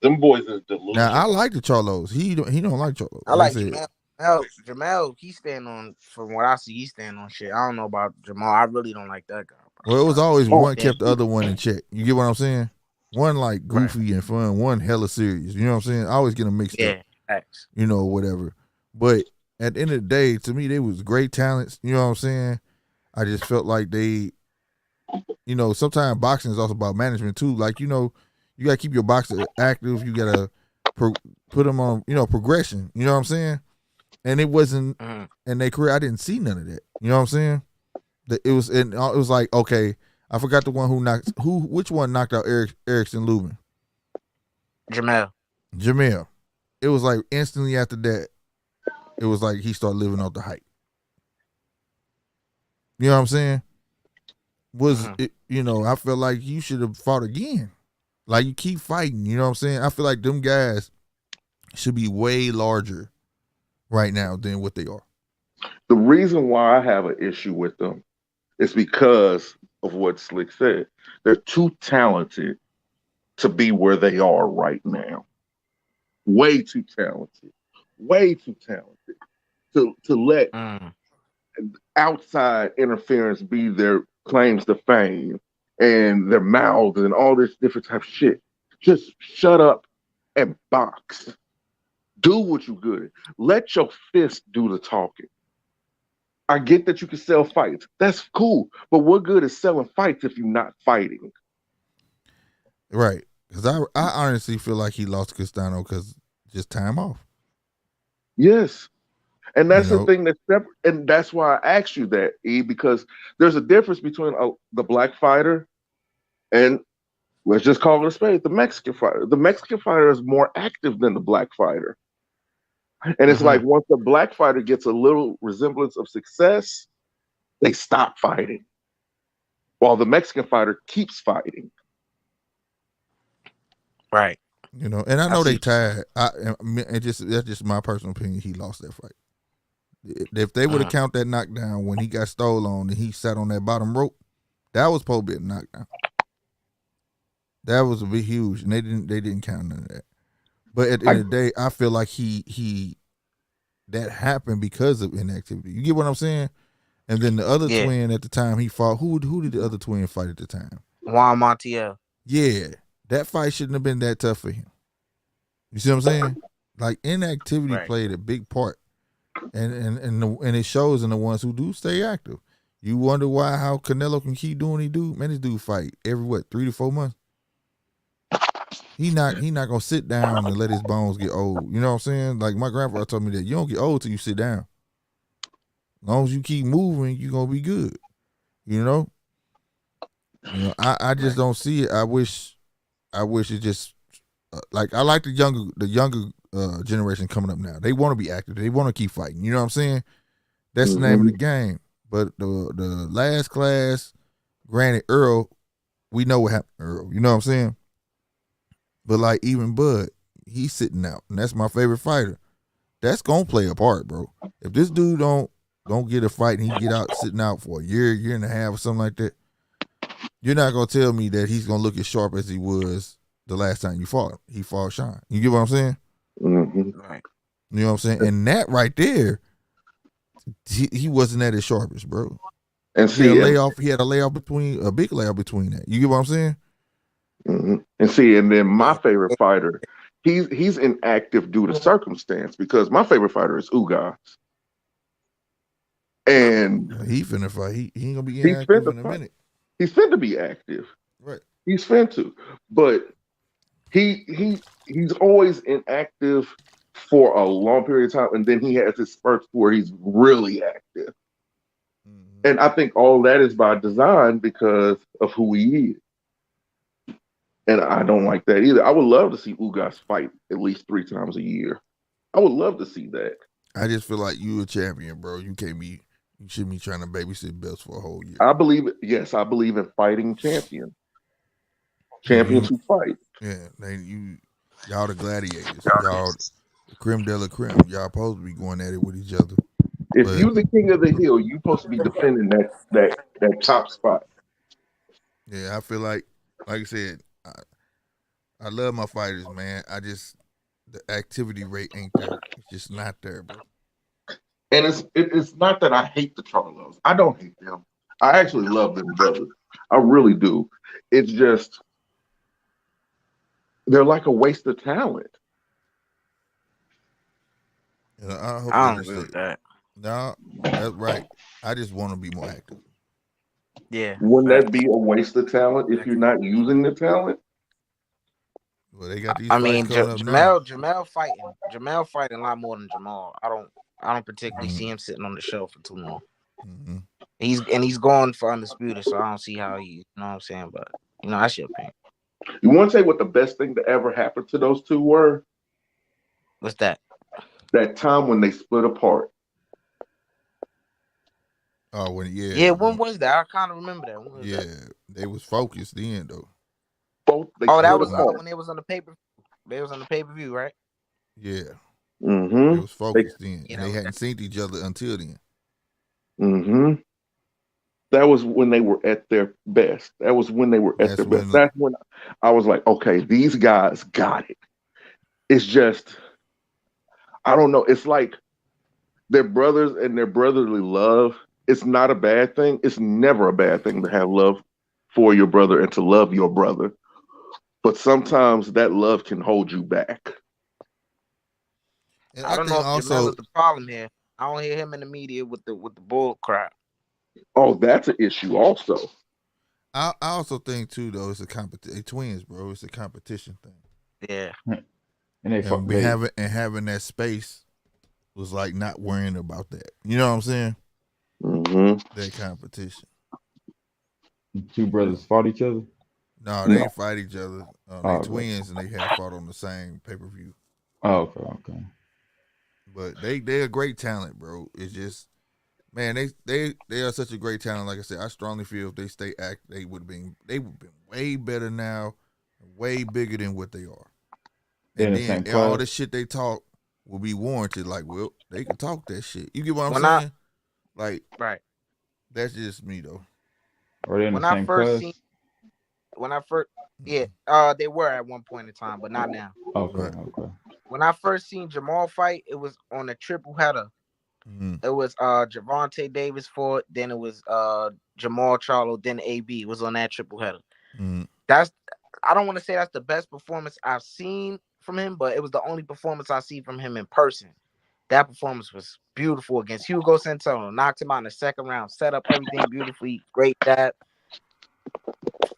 S2: Them boys is delusional.
S1: Now I like the Charlos. He don't like Charlos.
S4: I like Jamal. Jamal, he stand on, from what I see, he stand on shit. I don't know about Jamal. I really don't like that guy, bro.
S1: Well, it was always one kept the other one in check. You get what I'm saying? One like goofy and fun, one hella serious. You know what I'm saying? I always get them mixed up.
S4: Thanks.
S1: You know, whatever. But at the end of the day, to me, they was great talents. You know what I'm saying? I just felt like they, you know, sometimes boxing is also about management too. Like, you know, you got to keep your boxer active. You got to put them on, you know, progression. You know what I'm saying? And it wasn't in their career. I didn't see none of that. You know what I'm saying? It was like, okay, I forgot the one which one knocked out Erickson Lubin? Jamel. It was like instantly after that, it was like he started living off the hype. You know what I'm saying? It, you know, I feel like you should have fought again. Like, you keep fighting, you know what I'm saying? I feel like them guys should be way larger right now than what they are.
S2: The reason why I have an issue with them is because of what Slick said. They're too talented to be where they are right now. Way too talented. Way too talented to let outside interference be their claims to fame and their mouths and all this different type of shit. Just shut up and box. Do what you good at. Let your fist do the talking. I get that you can sell fights. That's cool. But what good is selling fights if you're not fighting?
S1: Right. Because I honestly feel like he lost Castano because just time off.
S2: Yes. And that's the thing that's separate. And that's why I asked you that, E, because there's a difference between the black fighter and, let's just call it a spade, the Mexican fighter. The Mexican fighter is more active than the black fighter. And it's like once the black fighter gets a little resemblance of success, they stop fighting, while the Mexican fighter keeps fighting.
S4: Right.
S1: You know, and I know they tired. That's just my personal opinion. He lost that fight. If they would have count that knockdown when he got stole on and he sat on that bottom rope, that was supposed to be a knockdown. That was a bit huge, and they didn't count none of that. But at the end of the day, I feel like he that happened because of inactivity. You get what I'm saying? And then the other twin at the time he fought, who did the other twin fight at the time?
S4: Juan Montiel.
S1: Yeah, that fight shouldn't have been that tough for him. You see what I'm saying? Like inactivity played a big part, and it shows in the ones who do stay active. You wonder how Canelo can keep doing what he do. Man, this dude fight every 3 to 4 months. He not gonna sit down and let his bones get old. You know what I'm saying? Like my grandfather told me that you don't get old till you sit down. As long as you keep moving, you're gonna be good. You know? I just don't see it. I wish it just like I like the younger generation coming up now. They want to be active. They want to keep fighting. You know what I'm saying? That's the name of the game. But the last class, granted, Earl, we know what happened to Earl. You know what I'm saying? But like even Bud, he's sitting out, and that's my favorite fighter. That's gonna play a part, bro. If this dude don't get a fight and he get out sitting out for a year and a half or something like that, you're not gonna tell me that he's gonna look as sharp as he was the last time you fought him. He fought Sean. You get what I'm saying?
S4: Right.
S1: You know what I'm saying? And that right there, he wasn't at his sharpest, bro.
S2: And
S1: he had a big layoff between that. You get what I'm saying?
S2: And see, and then my favorite fighter, he's inactive due to circumstance because my favorite fighter is Ugas. And
S1: he finna fight. He ain't gonna be inactive in a minute.
S2: He's finna be active.
S1: Right.
S2: He's finna. But he's always inactive for a long period of time, and then he has his spurts where he's really active. And I think all that is by design because of who he is. And I don't like that either. I would love to see Ugas fight at least 3 times a year. I would love to see that.
S1: I just feel like you a champion, bro. You shouldn't be trying to babysit belts for a whole year.
S2: I believe it. Yes, I believe in fighting champions. Champions who fight.
S1: Yeah, y'all the gladiators. Y'all the creme de la creme. Y'all supposed to be going at it with each other.
S2: If you the king of the hill, you supposed to be defending that top spot.
S1: Yeah, I feel like I said, I love my fighters, man. The activity rate ain't there. It's just not there, bro.
S2: And it's not that I hate the Charlos. I don't hate them. I actually love them brothers. I really do. It's just they're like a waste of talent.
S1: I hope
S4: I don't agree with that.
S1: No, that's right. I just want to be more active.
S4: Yeah.
S2: Wouldn't that be a waste of talent if you're not using the talent?
S1: Well, they got these.
S4: Jamel fighting a lot more than Jamal. I don't particularly see him sitting on the shelf for too long. He's going for undisputed, so I don't see how you know what I'm saying. But that's your opinion.
S2: You want to say what the best thing to ever happen to those two were?
S4: What's that?
S2: That time when they split apart.
S1: Oh, when
S4: when was that? I kind of remember that.
S1: They was focused then though.
S2: That
S4: was when they was on the paper. They was on the pay-per-view, right?
S1: Yeah.
S2: Mm-hmm.
S1: They was focused then, and they hadn't seen each other until then.
S2: Mm-hmm. That was when they were at their best. That was when they were at their best. That's when I was like, okay, these guys got it. It's just, I don't know. It's like their brothers and their brotherly love. It's not a bad thing. It's never a bad thing to have love for your brother and to love your brother. But sometimes that love can hold you back.
S1: And
S4: I
S1: I
S4: don't know
S1: think
S4: if Jamel
S1: also,
S4: is the problem here. I don't hear him in the media with the bull crap.
S2: Oh, that's an issue also.
S1: I also think too though it's a competition. Twins, bro. It's a competition thing.
S4: Yeah.
S3: And
S1: having that space was like not worrying about that. You know what I'm saying?
S2: Mm-hmm.
S1: That competition.
S3: two brothers fought each other.
S1: No, they
S2: No.
S1: ain't fight each other. They
S3: Oh, okay.
S1: twins and they had fought on the same pay-per-view.
S3: Oh, okay.
S1: But they a great talent, bro. It's just, man, they are such a great talent. Like I said, I strongly feel if they stay active, they would have been way better now, way bigger than what they are.
S3: They're
S1: And
S3: in the
S1: then
S3: same
S1: all
S3: class.
S1: the shit they talk will be warranted. Like, well, they can talk that shit. You get what I'm
S4: When
S1: saying? Like,
S4: right.
S1: that's just me though.
S3: Are they in the
S4: When I
S3: same
S4: first
S3: class?
S4: seen yeah, they were at one point in time, but not now.
S3: Okay,
S1: Right.
S3: okay.
S4: When I first seen Jamal fight, it was on a triple header.
S1: Mm-hmm.
S4: It was Javante Davis fought, then it was Jamal Charlo, then AB. It was on that triple header.
S1: Mm-hmm.
S4: That's I don't want to say that's the best performance I've seen from him, but it was the only performance I see from him in person. That performance was beautiful against Hugo Santoro. Knocked him out in the second round, set up everything beautifully. Great jab.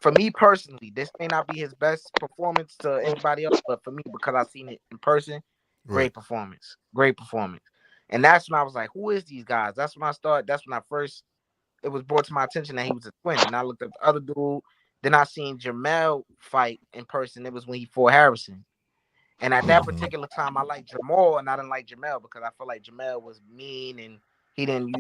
S4: For me personally, this may not be his best performance to anybody else, but for me, because I've seen it in person,
S1: Right.
S4: great performance. Great performance. And that's when I was like, who is these guys? That's when I first, it was brought to my attention that he was a twin. And I looked at the other dude. Then I seen Jamel fight in person. It was when he fought Harrison. And at that particular time, I liked Jamal and I didn't like Jamel because I felt like Jamel was mean and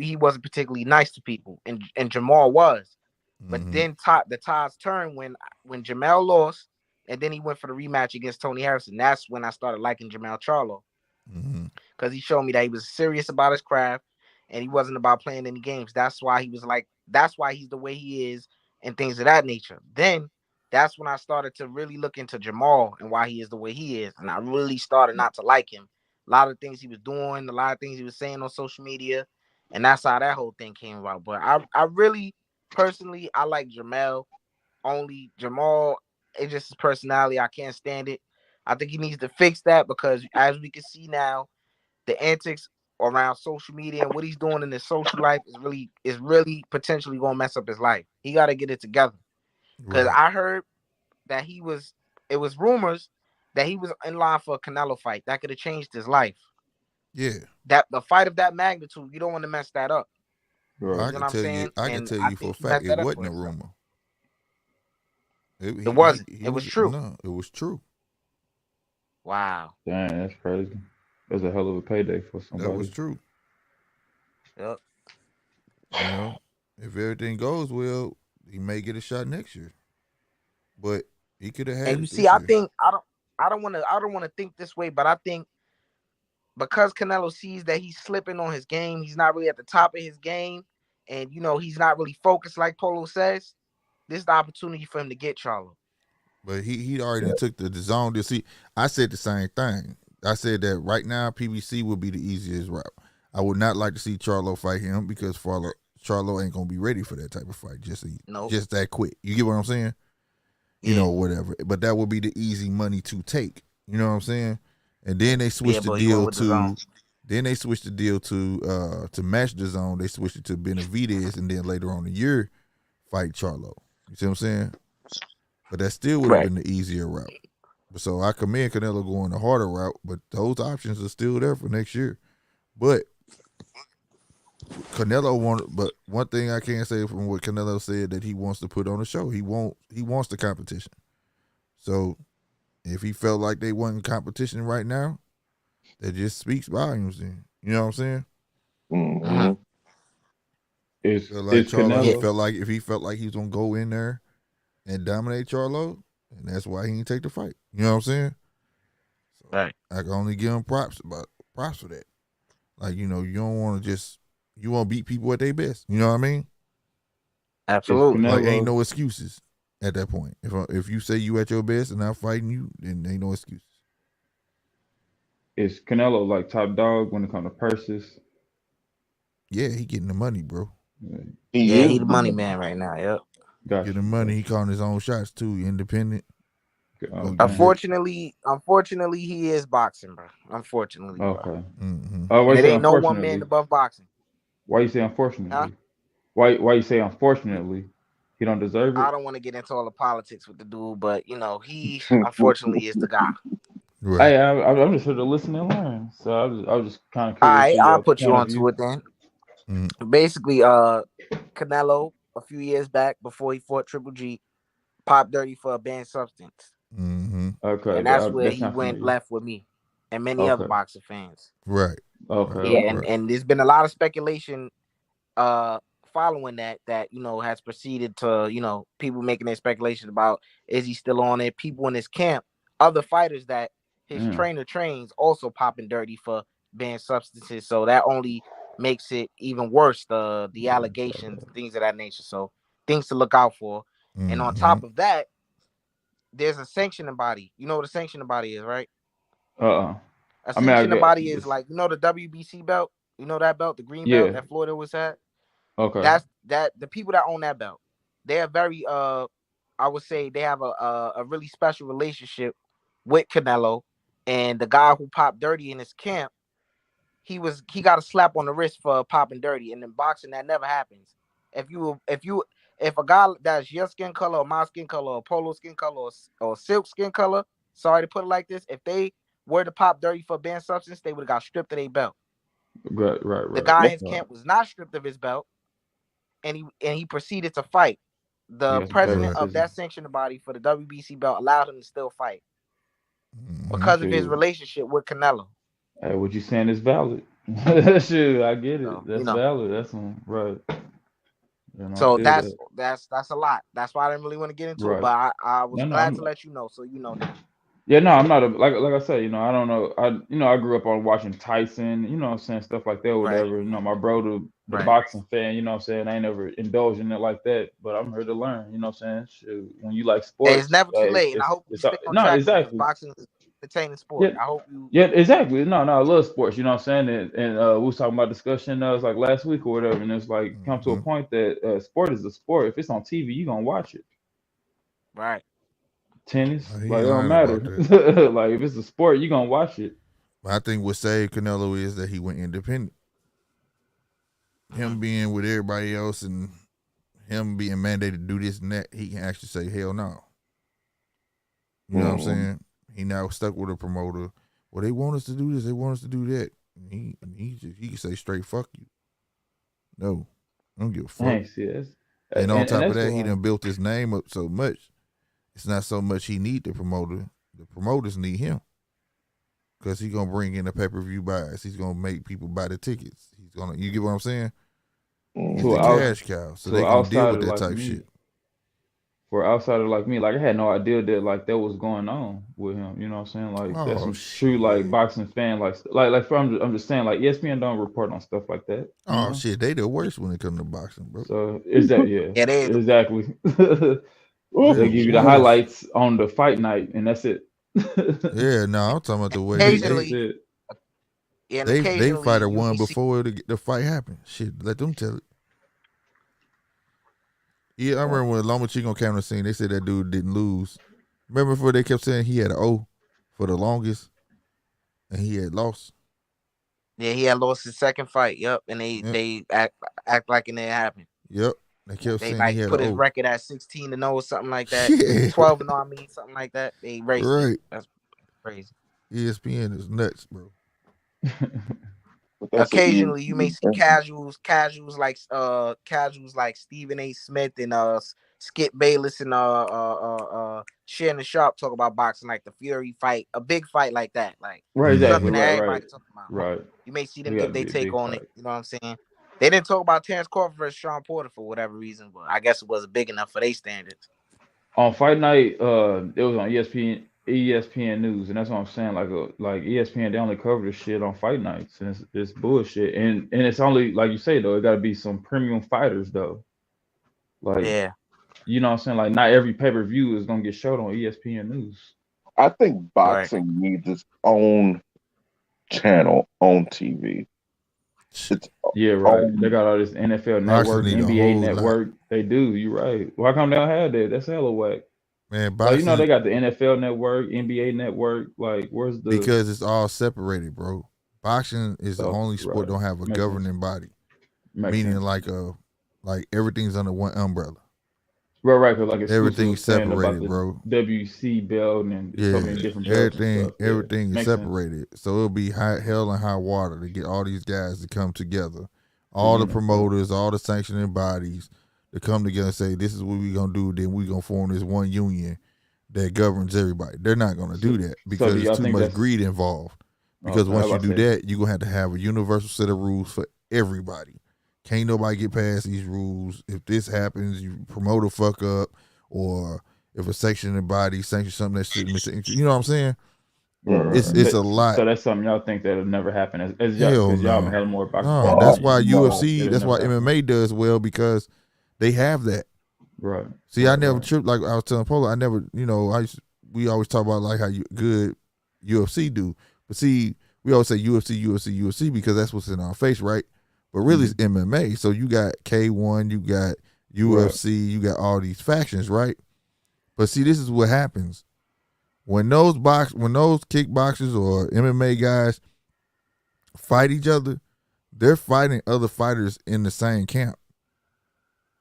S4: he wasn't particularly nice to people. And Jamal was. But
S1: Mm-hmm.
S4: then the tides turned when Jamel lost, and then he went for the rematch against Tony Harrison. That's when I started liking Jamel Charlo
S1: Mm-hmm.
S4: because he showed me that he was serious about his craft and he wasn't about playing any games. That's why that's why he's the way he is and things of that nature. Then that's when I started to really look into Jamal and why he is the way he is. And I really started not to like him. A lot of things he was doing, a lot of things he was saying on social media. And that's how that whole thing came about. But I really personally I like Jamal. Only Jamal, it's just his personality. I can't stand it. I think he needs to fix that because as we can see now, the antics around social media and what he's doing in his social life is really potentially gonna mess up his life. He gotta get it together. Because
S1: Right.
S4: I heard that it was rumors that he was in line for a Canelo fight. That could have changed his life.
S1: Yeah.
S4: That the fight of that magnitude, you don't want to mess that up.
S1: Well,
S3: Right.
S1: I
S4: You know
S1: can
S4: what I'm
S1: tell you.
S4: saying?
S1: I can
S4: And
S1: tell
S4: I
S1: you for a
S4: think he
S1: fact
S4: messed
S1: it
S4: that up
S1: wasn't
S4: for
S1: a
S4: himself.
S1: rumor.
S4: It wasn't.
S1: He
S4: It was true.
S1: No, it was true.
S4: Wow.
S3: Dang, that's crazy. That's a hell of a payday for
S1: That was
S3: somebody.
S1: true.
S4: Yep.
S1: You know, if everything goes well, he may get a shot next year. But he could have had
S4: And you
S1: it
S4: see,
S1: this year.
S4: I don't want to think this way, but I think because Canelo sees that he's slipping on his game, he's not really at the top of his game, and he's not really focused like Polo says. This is the opportunity for him to get Charlo.
S1: But he already took the zone to see. I said the same thing. I said that right now PBC would be the easiest route. I would not like to see Charlo fight him because Charlo ain't gonna be ready for that type of fight
S4: Nope.
S1: just that quick. You get what I'm saying?
S4: Yeah.
S1: Whatever. But that would be the easy money to take. You know what I'm saying? And then they switched the
S4: but he went
S1: deal
S4: with the zone.
S1: to match the zone. They switched it to Benavidez, and then later on in the year fight Charlo. You see what I'm saying? But that still would have been the easier route. So I commend Canelo going the harder route, but those options are still there for next year. But but one thing I can say from what Canelo said that he wants to put on the show, he wants the competition. So if he felt like they wasn't competition right now, that just speaks volumes. Then you know what I'm saying?
S2: Mm-hmm.
S3: Is
S1: Charlo,
S3: Canelo?
S1: if he felt like he was gonna go in there and dominate Charlo, and that's why he didn't take the fight. You know what I'm saying? So
S4: Right.
S1: I can only give him props for that. Like you don't want to you want to beat people at their best. You know what I mean?
S4: Absolutely.
S1: Like ain't
S3: Canelo?
S1: no excuses at that point. If you say you at your best and I'm fighting you, then ain't no excuses.
S3: Is Canelo like top dog when it comes to purses?
S1: Yeah, he getting the money, bro.
S2: He
S4: Yeah,
S2: is
S4: he the money man right now. Yep.
S3: Got
S1: Getting the
S3: you.
S1: money.
S3: Got
S1: He
S3: you.
S1: calling his own shots too. Independent.
S4: Unfortunately, he is boxing, bro. Unfortunately, bro.
S3: Okay.
S1: Mm-hmm.
S3: Why you
S4: It
S3: say
S4: ain't no one man
S3: unfortunately?
S4: above boxing.
S3: Why you say unfortunately?
S4: Huh?
S3: Why you say unfortunately? He don't deserve
S4: I
S3: it.
S4: don't want to get into all the politics with the dude, but he unfortunately is the guy.
S1: Right.
S3: I'm just here to listen and learn. So I was just kind of
S4: All
S3: curious
S4: right,
S3: to
S4: I'll
S3: your
S4: put you
S3: point of
S4: onto
S3: view.
S4: it then.
S1: Mm-hmm.
S4: Basically, Canelo a few years back before he fought Triple G popped dirty for a banned substance,
S1: Mm-hmm.
S3: Okay,
S4: and that's where
S3: that's
S4: he
S3: not
S4: went
S3: familiar.
S4: left with me and many other
S3: Okay.
S4: boxer fans.
S1: Right.
S3: Okay.
S4: Yeah,
S3: Okay.
S4: and there's been a lot of speculation following that has proceeded to people making their speculation about is he still on it. People in his camp, other fighters that his trainer trains, also popping dirty for banned substances, so that only makes it even worse, the allegations, things of that nature. So things to look out for. And on
S1: Mm-hmm.
S4: top of that, there's a sanctioning body. You know what a sanctioning body is, right?
S3: I
S4: A
S3: mean, I
S4: sanctioning
S3: get
S4: body is
S3: this.
S4: like, the WBC belt. You know that belt, the green belt
S3: Yeah.
S4: that Florida was at.
S3: Okay.
S4: That the people that own that belt, they are very I would say they have a really special relationship with Canelo, and the guy who popped dirty in his camp, he got a slap on the wrist for popping dirty, and in boxing that never happens. If a guy that's your skin color or my skin color or polo skin color or silk skin color, sorry to put it like this, if they were to pop dirty for banned substance, they would have got stripped of their belt.
S3: Right.
S4: The guy in his
S3: Right.
S4: camp was not stripped of his belt, and he proceeded to fight. The
S3: Yes,
S4: president of
S3: favoritism.
S4: that sanctioning body for the WBC belt allowed him to still fight
S1: Mm-hmm.
S4: because of his
S3: Shoot.
S4: relationship with Canelo.
S3: Hey, what you saying is valid. Shoot, I get it.
S4: So
S3: That's valid. That's right. I
S4: so
S3: feel
S4: that's
S3: that.
S4: that's a lot. That's why I didn't really want to get into it,
S3: Right.
S4: but I was
S3: No,
S4: glad
S3: I'm
S4: to let you know, so you know now.
S3: Yeah, no, I'm not like I said, I don't know. I grew up on watching Tyson, what I'm saying, stuff like that,
S4: Right,
S3: whatever. My brother, the
S4: right.
S3: boxing fan, what I'm saying, I ain't never indulged in it like that, but I'm here to learn, what I'm saying. Shoot, when you like
S4: Hey, it's
S3: sports,
S4: never too late, and I hope you
S3: it's
S4: stay on
S3: no,
S4: track because
S3: exactly.
S4: boxing is an entertaining sport.
S3: Yeah,
S4: I hope you.
S3: yeah, exactly. No, I love sports, what I'm saying, and we was talking about discussion, it was like last week or whatever, and it's like come to a
S1: Mm-hmm.
S3: point that sport is a sport. If it's on TV, you gonna watch it.
S4: Right.
S3: Tennis,
S1: He
S3: like it
S1: ain't
S3: don't
S1: lying
S3: matter.
S1: about that.
S3: Like if it's a sport, you gonna watch it.
S1: But I think what saved Canelo is that he went independent.
S4: Mm-hmm.
S1: Him being with everybody else and him being mandated to do this and that, he can actually say hell no. You know what I'm saying? He now stuck with a promoter. Well, they want us to do this. They want us to do that. And he can say straight fuck you. No, I don't give a fuck.
S3: Thanks, yes.
S1: And on top of
S3: That's
S1: that, he
S3: why.
S1: done built his name up so much. It's not so much he need the promoter. The promoters need him because he's gonna bring in the pay-per-view buys. He's gonna make people buy the tickets. He's gonna. You get what I'm saying? He's
S3: To
S1: the
S3: an out,
S1: cash cow, so
S3: to
S1: they
S3: an
S1: gonna deal with
S3: outsider
S1: that
S3: like
S1: type
S3: me,
S1: shit.
S3: for an outsider like me, like I had no idea that like that was going on with him. You know what I'm saying? Like that's
S1: Oh
S3: some true like
S1: shit!
S3: boxing fan for I'm just saying like ESPN don't report on stuff like that.
S1: Oh shit! They the worst when it comes to boxing, bro.
S3: So is that yeah
S4: Yeah, they the
S3: exactly.
S1: They
S3: They
S1: the
S3: give you the
S1: worst.
S3: highlights on the fight night and that's it.
S1: Yeah, no, I'm talking about the way
S3: That's
S4: occasionally,
S3: it.
S4: and
S1: they
S4: occasionally
S1: fighter
S4: you
S1: won
S4: may see.
S1: before the fight happened. Shit, let them tell it. Yeah, I remember when Lomachenko came on the scene, they said that dude didn't lose. Remember before they kept saying he had an O for the longest and he had lost.
S4: Yeah, he had lost his second fight. Yep, and
S1: Yep,
S4: they act like it didn't happen.
S1: yep. They kept
S4: They
S1: saying he
S4: like
S1: had an
S4: put his
S1: O.
S4: record at 16-0 or something like that.
S1: Yeah,
S4: 12-0, I mean, something like that. They erased it.
S1: right.
S4: That's crazy.
S1: ESPN is nuts, bro.
S4: Occasionally you may see casuals like Stephen A. Smith and Skip Bayless and Shannon Sharp talk about boxing, like the Fury fight, a big fight like that. Like
S3: Right, exactly.
S4: something that
S3: Right.
S4: everybody talking about.
S3: Right.
S4: You may see them
S3: We got to
S4: give their
S3: be a
S4: take
S3: big
S4: on it.
S3: fight.
S4: You know what I'm saying? They didn't talk about Terrence Crawford versus Sean Porter for whatever reason, but I guess it wasn't big enough for their standards.
S3: On fight night, it was on ESPN News, and that's what I'm saying. Like ESPN, they only cover the shit on fight nights, and it's bullshit. And it's only like you say though, it got to be some premium fighters though. Like
S4: Yeah.
S3: you know what I'm saying. Like not every pay-per-view is gonna get showed on ESPN News.
S2: I think
S4: Right.
S2: boxing needs its own channel on TV.
S3: Yeah, right. They got all this NFL
S1: Boxing
S3: network,
S1: need a
S3: NBA
S1: whole lot.
S3: network. They do. You're right. Why come they don't have that? That's hella whack.
S1: Man,
S3: Like, you know,
S1: boxing,
S3: they got the NFL network, NBA network. Like, where's the
S1: because it's all separated, bro. Boxing is the only sport
S3: right.
S1: don't have a
S3: Makes
S1: governing
S3: sense.
S1: body,
S3: Makes
S1: meaning
S3: sense.
S1: like everything's under one umbrella.
S3: Right, because like Exclusive
S1: Everything's
S3: was saying about
S1: separated,
S3: the
S1: bro.
S3: WC belt and so
S1: Yeah,
S3: many different belts and stuff. Yeah,
S1: everything is
S3: makes sense.
S1: separated. So it'll be hell and high water to get all these guys to come together.
S3: To
S1: All the
S3: unify.
S1: promoters, all the sanctioning bodies to come together and say, this is what we're going to do. Then we're going to form this one union that governs everybody. They're not going to do that
S3: So
S1: because
S3: do
S1: there's
S3: y'all
S1: too
S3: think
S1: much
S3: that's
S1: greed involved. Because
S3: okay? I
S1: once you
S3: was
S1: do
S3: about to say,
S1: that, you're going to have a universal set of rules for everybody. Can't nobody get past these rules. If this happens, you promote a fuck up, or if a sanctioning body sanctions something that shouldn't be, you know what I'm saying? It's a lot.
S3: So that's something y'all think that'll never happen as y'all,
S1: Hell
S3: because y'all
S1: no.
S3: have more boxing
S1: No,
S3: fans.
S1: that's why
S2: no.
S1: UFC, that's why MMA does well, because they have that.
S3: Right.
S1: See, I never tripped, like I was telling Polo, I never, we always talk about like how good UFC do. But see, we always say UFC because that's what's in our face, right? But really it's MMA. So you got K1, you got UFC, you got all these factions, right? But see, this is what happens. When those kickboxers or MMA guys fight each other, they're fighting other fighters in the same camp.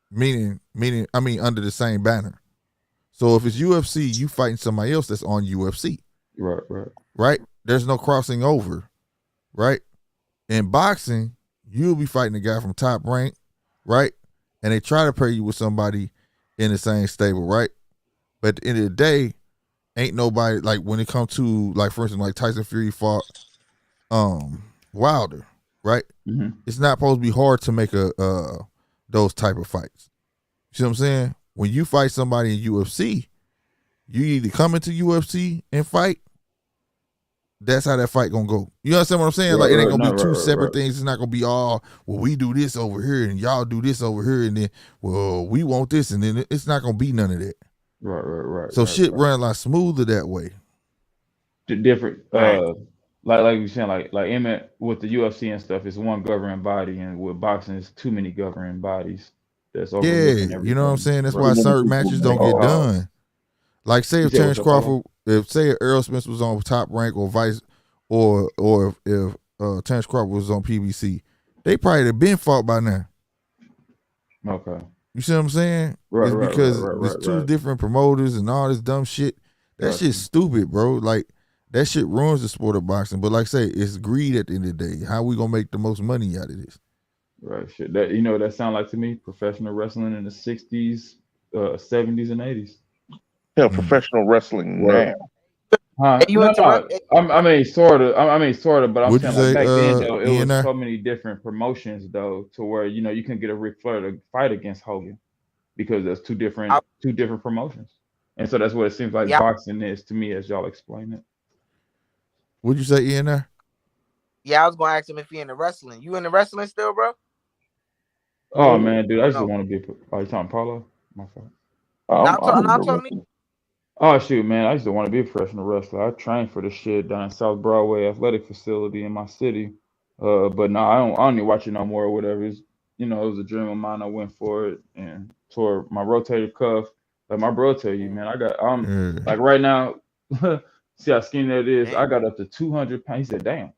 S1: Meaning, under the same banner. So if it's UFC, you fighting somebody else that's on UFC. Right? There's no crossing over. Right? In boxing, you'll be fighting a guy from Top Rank, right? And they try to pair you with somebody in the same stable, right? But at the end of the day, ain't nobody, like when it comes to, like, for instance, like Tyson Fury fought Wilder, right?
S3: Mm-hmm.
S1: It's not supposed to be hard to make those type of fights. You see what I'm saying? When you fight somebody in UFC, you either come into UFC and fight. That's how that fight gonna go. You understand what I'm saying? Like, it ain't gonna be two separate things. It's not gonna be all, well, we do this over here and y'all do this over here, and then, well, we want this, and then it's not gonna be none of that.
S3: Right.
S1: So shit run a lot smoother that way.
S3: The different, like you saying, like with the UFC and stuff, it's one governing body, and with boxing, it's too many governing bodies that's overlooking everything.
S1: You know what I'm saying? That's why certain matches don't get done. Like, say if Terrence Crawford, if Errol Spence was on Top Rank or if Terrence Crawford was on PBC, they probably have been fought by now.
S3: Okay.
S1: You see what I'm saying? It's because there's two different promoters and all this dumb shit. That shit's stupid, bro. Like, that shit ruins the sport of boxing. But like I say, it's greed at the end of the day. How we gonna make the most money out of this?
S3: Right. Shit. That, you know what that sound like to me? Professional wrestling in the 60s, 70s, and 80s.
S2: Yeah, professional wrestling now.
S3: Huh? No. I mean, sort of, but I'm saying, like, back then, though, it was so many different promotions, though, to where, you can get a Ric Flair to fight against Hogan because there's two different promotions. And so that's what it seems like boxing is to me, as y'all explain it.
S1: What'd you say, Ian?
S4: Yeah, I was going to ask him if he into wrestling. You into wrestling still, bro?
S3: Oh, man, dude, I just want to be. Are you talking Paulo? My fault.
S4: I'm talking.
S3: Oh, shoot, man, I used to want to be a professional wrestler. I trained for the shit down in South Broadway Athletic Facility in my city. But no, I don't even watch it no more or whatever. It was a dream of mine. I went for it and tore my rotator cuff. Like my bro tell you, man, like right now, see how skinny that is? I got up to 200 pounds. He said, damn.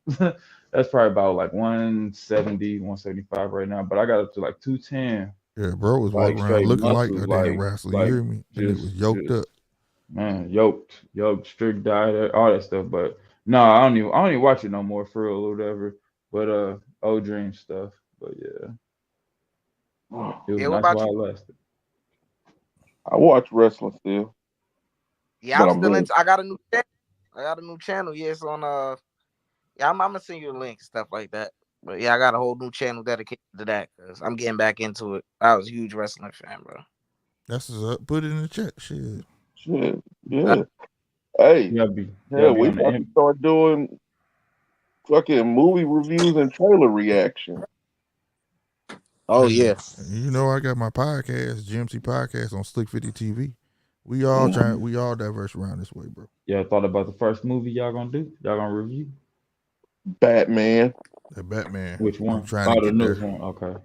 S3: That's probably about like 170, 175 right now. But I got up to like 210.
S1: Yeah, bro was walking around looking like a damn wrestler. You hear me? And it was yoked up.
S3: Man, yoked, strict diet, all that stuff. But no, I don't even watch it no more for real or whatever. But old dream stuff. But yeah. It was nice while it lasted.
S2: I watch wrestling still.
S4: Yeah, I'm still into. I got a new channel. Yeah, it's on I'm gonna send you a link and stuff like that. But yeah, I got a whole new channel dedicated to that because I'm getting back into it. I was a huge wrestling fan, bro.
S1: That's put it in the chat. Shit.
S2: Yeah. Hey,
S3: we
S2: got to start doing fucking movie reviews and trailer reaction.
S4: Oh yeah.
S1: I got my podcast, GMC podcast on Slick 50 TV. We all diverse around this way, bro.
S3: Yeah, thought about the first movie y'all gonna do? Y'all gonna review?
S2: Batman.
S1: The Batman.
S3: Which one?
S1: I'm trying to get
S3: the
S1: there.
S3: one. Okay.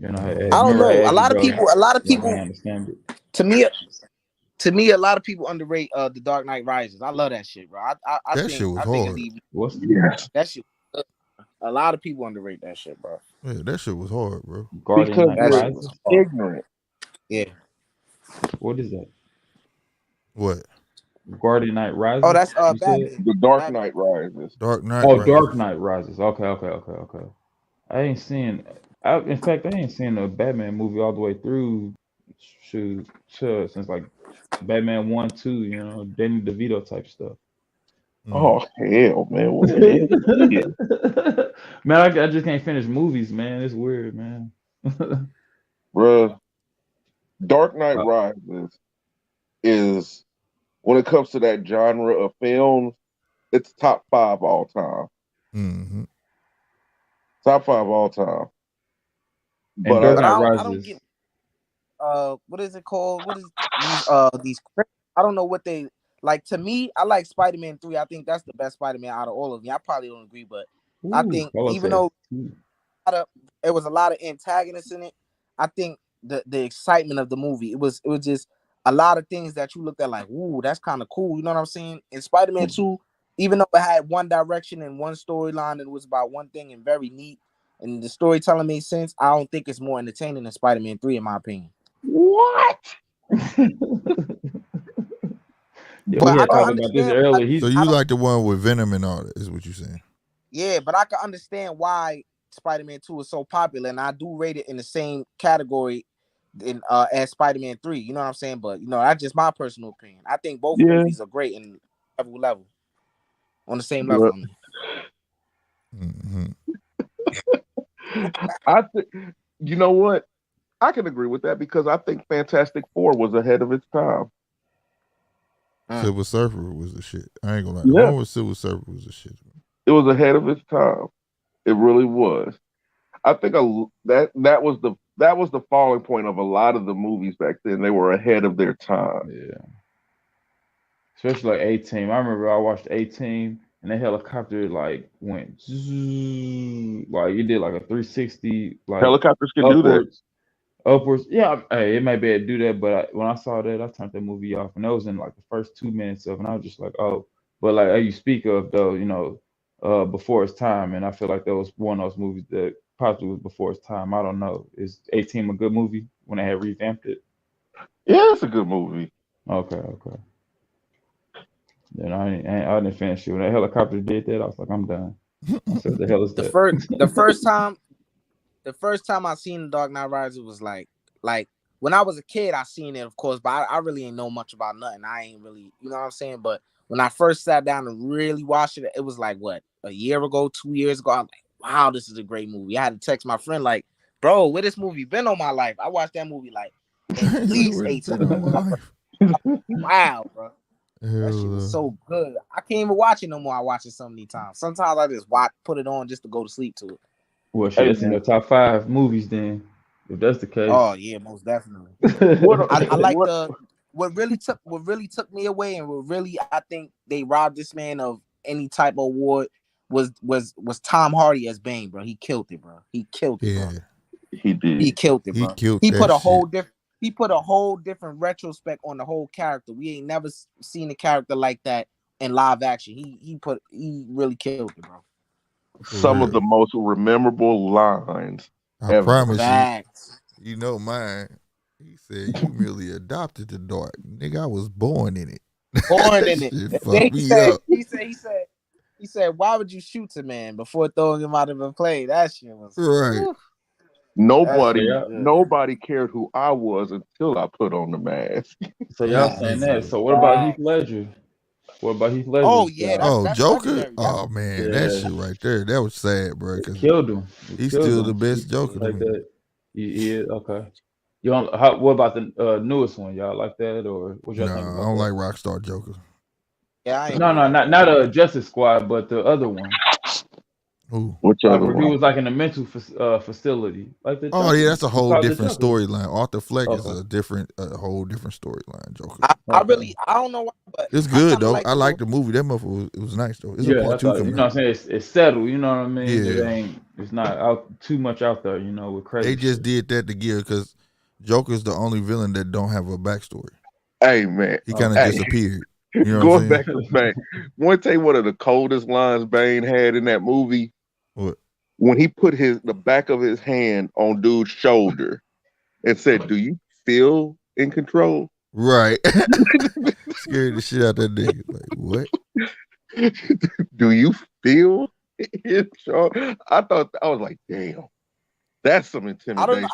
S4: I don't know. A lot of people
S3: understand it.
S4: To me, a lot of people underrate The Dark Knight Rises. I love that shit, bro. I
S1: That
S4: think
S1: shit was
S4: I think
S1: hard.
S4: that shit. A lot of people underrate that shit, bro.
S1: Yeah, that shit was hard, bro.
S3: Guardian Knight
S2: Because
S3: Rises.
S2: you're ignorant.
S4: Yeah.
S3: What is that?
S1: What?
S3: Guardian Knight Rises.
S4: Oh, that's
S3: you
S4: Batman.
S3: said?
S2: The Dark
S4: Batman.
S2: Knight Rises.
S1: Dark Knight.
S3: Oh,
S1: Rises.
S3: Dark Knight Rises. Okay. I ain't seen. In fact, I ain't seen a Batman movie all the way through. Since like Batman 1, 2. You know, Danny DeVito type stuff.
S2: Oh hell, man! What the hell?
S3: Man, I just can't finish movies, man. It's weird, man.
S2: Bruh, Dark Knight Rises is, when it comes to that genre of films, it's top 5 all time.
S1: Mm-hmm.
S2: Top 5 all time.
S3: And Dark Knight Rises.
S4: I don't get. What is it called? What is these? I don't know what they like. To me, I like Spider-Man 3. I think that's the best Spider-Man out of all of them. I probably don't agree, but I think even though it was a lot of antagonists in it, I think the excitement of the movie, it was just a lot of things that you looked at like, ooh, that's kind of cool. You know what I'm saying? In Spider-Man 2, even though it had one direction and one storyline and it was about one thing and very neat, and the storytelling made sense, I don't think it's more entertaining than Spider-Man 3, in my opinion.
S2: What?
S3: Yeah, we had talked about this earlier.
S1: So you like the one with Venom and all that, is what you're saying?
S4: Yeah, but I can understand why Spider-Man 2 is so popular, and I do rate it in the same category as Spider-Man 3. You know what I'm saying? But that's just my personal opinion. I think both movies are great in every level. On the same level.
S1: Mm-hmm.
S2: I think, you know what? I can agree with that because I think Fantastic Four was ahead of its time.
S1: Silver Surfer was the shit. I ain't gonna lie. The one with Silver Surfer was the shit.
S2: It was ahead of its time. It really was. I think that was the falling point of a lot of the movies back then. They were ahead of their time.
S3: Yeah. Especially like A-Team. I remember I watched A-Team and the helicopter like went like it did like a 360 like
S2: helicopters can do that.
S3: Upwards. Yeah, hey, it might be able to do that, but when I saw that, I turned the movie off, and that was in like the first 2 minutes of it, and I was just like, oh. But like you speak of though, Before Its Time, and I feel like that was one of those movies that probably was before its time. I don't know. Is A-Team a good movie when they had revamped it?
S2: Yeah, it's a good movie.
S3: Okay. Then I didn't finish it. When that helicopter did that, I was like, I'm done. I said, the hell is that?
S4: The first time I seen The Dark Knight Rises was like when I was a kid, I seen it, of course, but I really ain't know much about nothing. I ain't really, you know what I'm saying? But when I first sat down and really watched it, it was like, what, a year ago, 2 years ago? I'm like, wow, this is a great movie. I had to text my friend like, bro, where this movie been all my life? I watched that movie like at least 8 times. Wow, bro. That shit was so good. I can't even watch it no more. I watch it so many times. Sometimes I just put it on just to go to sleep to it.
S3: Well, shit, that's in your top 5 movies then, if that's the case.
S4: Oh yeah, most definitely. I like what really took me away, and what really I think they robbed this man of any type of award was Tom Hardy as Bane, bro. He killed it, bro. He killed it, bro.
S2: He did.
S4: He killed it, bro. He put a whole different retrospect on the whole character. We ain't never seen a character like that in live action. He really killed it, bro.
S2: Some of the most memorable lines
S1: I promise you know mine. He said, "You merely adopted the dark, nigga. I was born in it."
S4: Born in it. He said, "Why would you shoot a man before throwing him out of a plane?" That shit was
S1: right.
S4: Whew.
S2: Nobody cared who I was until I put on the mask.
S3: So y'all saying that. So what about Heath Ledger? What about Heath Ledger?
S4: Oh yeah, that's
S1: Joker.
S4: legendary.
S1: Oh man, that shit right there. That was sad, bro.
S3: He killed him.
S1: He's still the best Joker.
S3: Like that. He is okay. You don't. What about the newest one? Y'all like that or what y'all think about?
S1: I don't like Rockstar Joker.
S4: Yeah,
S3: not Justice Squad, but the other one.
S1: Who?
S2: Which other
S3: one? He was like in a mental facility. Like the
S1: Joker. Yeah, that's a whole different storyline. Arthur Fleck is a whole different storyline. Joker.
S4: I don't know why, but
S1: it's good though. I like the movie. That motherfucker it was nice though. It's a part 2 coming.
S3: You know what I'm saying? It's settled. You know what I mean?
S1: Yeah.
S3: It's not out too much out there. With crazy.
S1: They just did that to give because Joker's the only villain that don't have a backstory.
S2: Hey man,
S1: he kind of disappeared. You know
S2: going back to Bane, want to tell you one of the coldest lines Bane had in that movie?
S1: What?
S2: When he put the back of his hand on dude's shoulder and said, "Do you feel in control?"
S1: Right. Scared the shit out that nigga. Like, what?
S2: Do you feel in control? I was like, damn, that's some intimidation.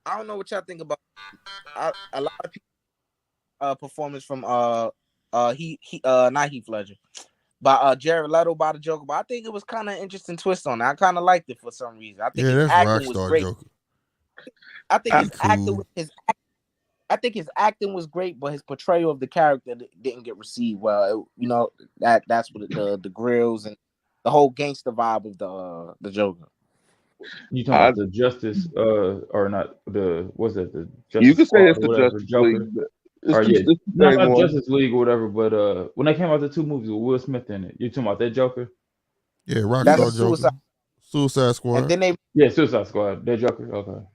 S4: I don't know what y'all think about. A lot of people performance from not Heath Ledger, but Jared Leto by the Joker. But I think it was kind of interesting twist on it. I kind of liked it for some reason. I think his acting was great.
S1: Joker.
S4: I think his acting was great, but his portrayal of the character didn't get received well. That's what the grills and the whole gangster vibe of the Joker.
S3: You talking about the Justice or not the what's that the Justice
S2: you can say it's the
S3: whatever,
S2: Justice
S3: Joker.
S2: League.
S3: Not Justice League or whatever, but when they came out the two movies with Will Smith in it, you talking about that Joker?
S1: Yeah, Rockstar Joker. Suicide Squad.
S4: And then
S3: Suicide Squad. That Joker. Okay.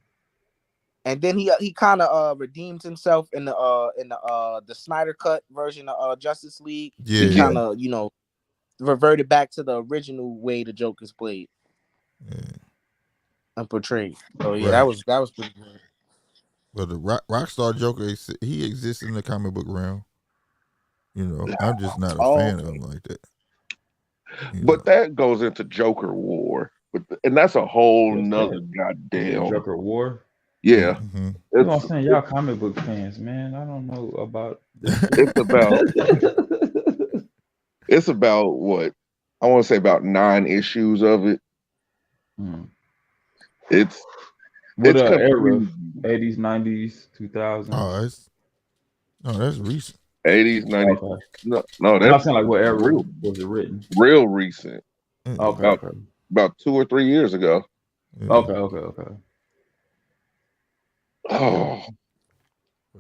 S4: And then he kind of redeemed himself in the Snyder Cut version of Justice League.
S1: Yeah.
S4: He kind of reverted back to the original way the Joker's played.
S1: Yeah.
S4: And portrayed. So yeah, that was pretty good.
S1: Well, the Rockstar Joker, he exists in the comic book realm. I'm just not a fan of him like that.
S2: But that goes into Joker War, and that's a whole nother goddamn
S3: Joker War.
S2: Yeah,
S3: mm-hmm. That's what I'm saying. Y'all comic book fans, man. I don't know about this.
S2: It's about what I want to say about 9 issues of it. It's
S3: era? 80s, 90s, 2000s.
S1: That's recent.
S2: 80s, 90s.
S3: Okay.
S2: No, that's
S3: not saying like what era was it written?
S2: Real recent.
S3: Okay.
S2: About 2 or 3 years ago.
S3: Yeah. Okay.
S2: Oh.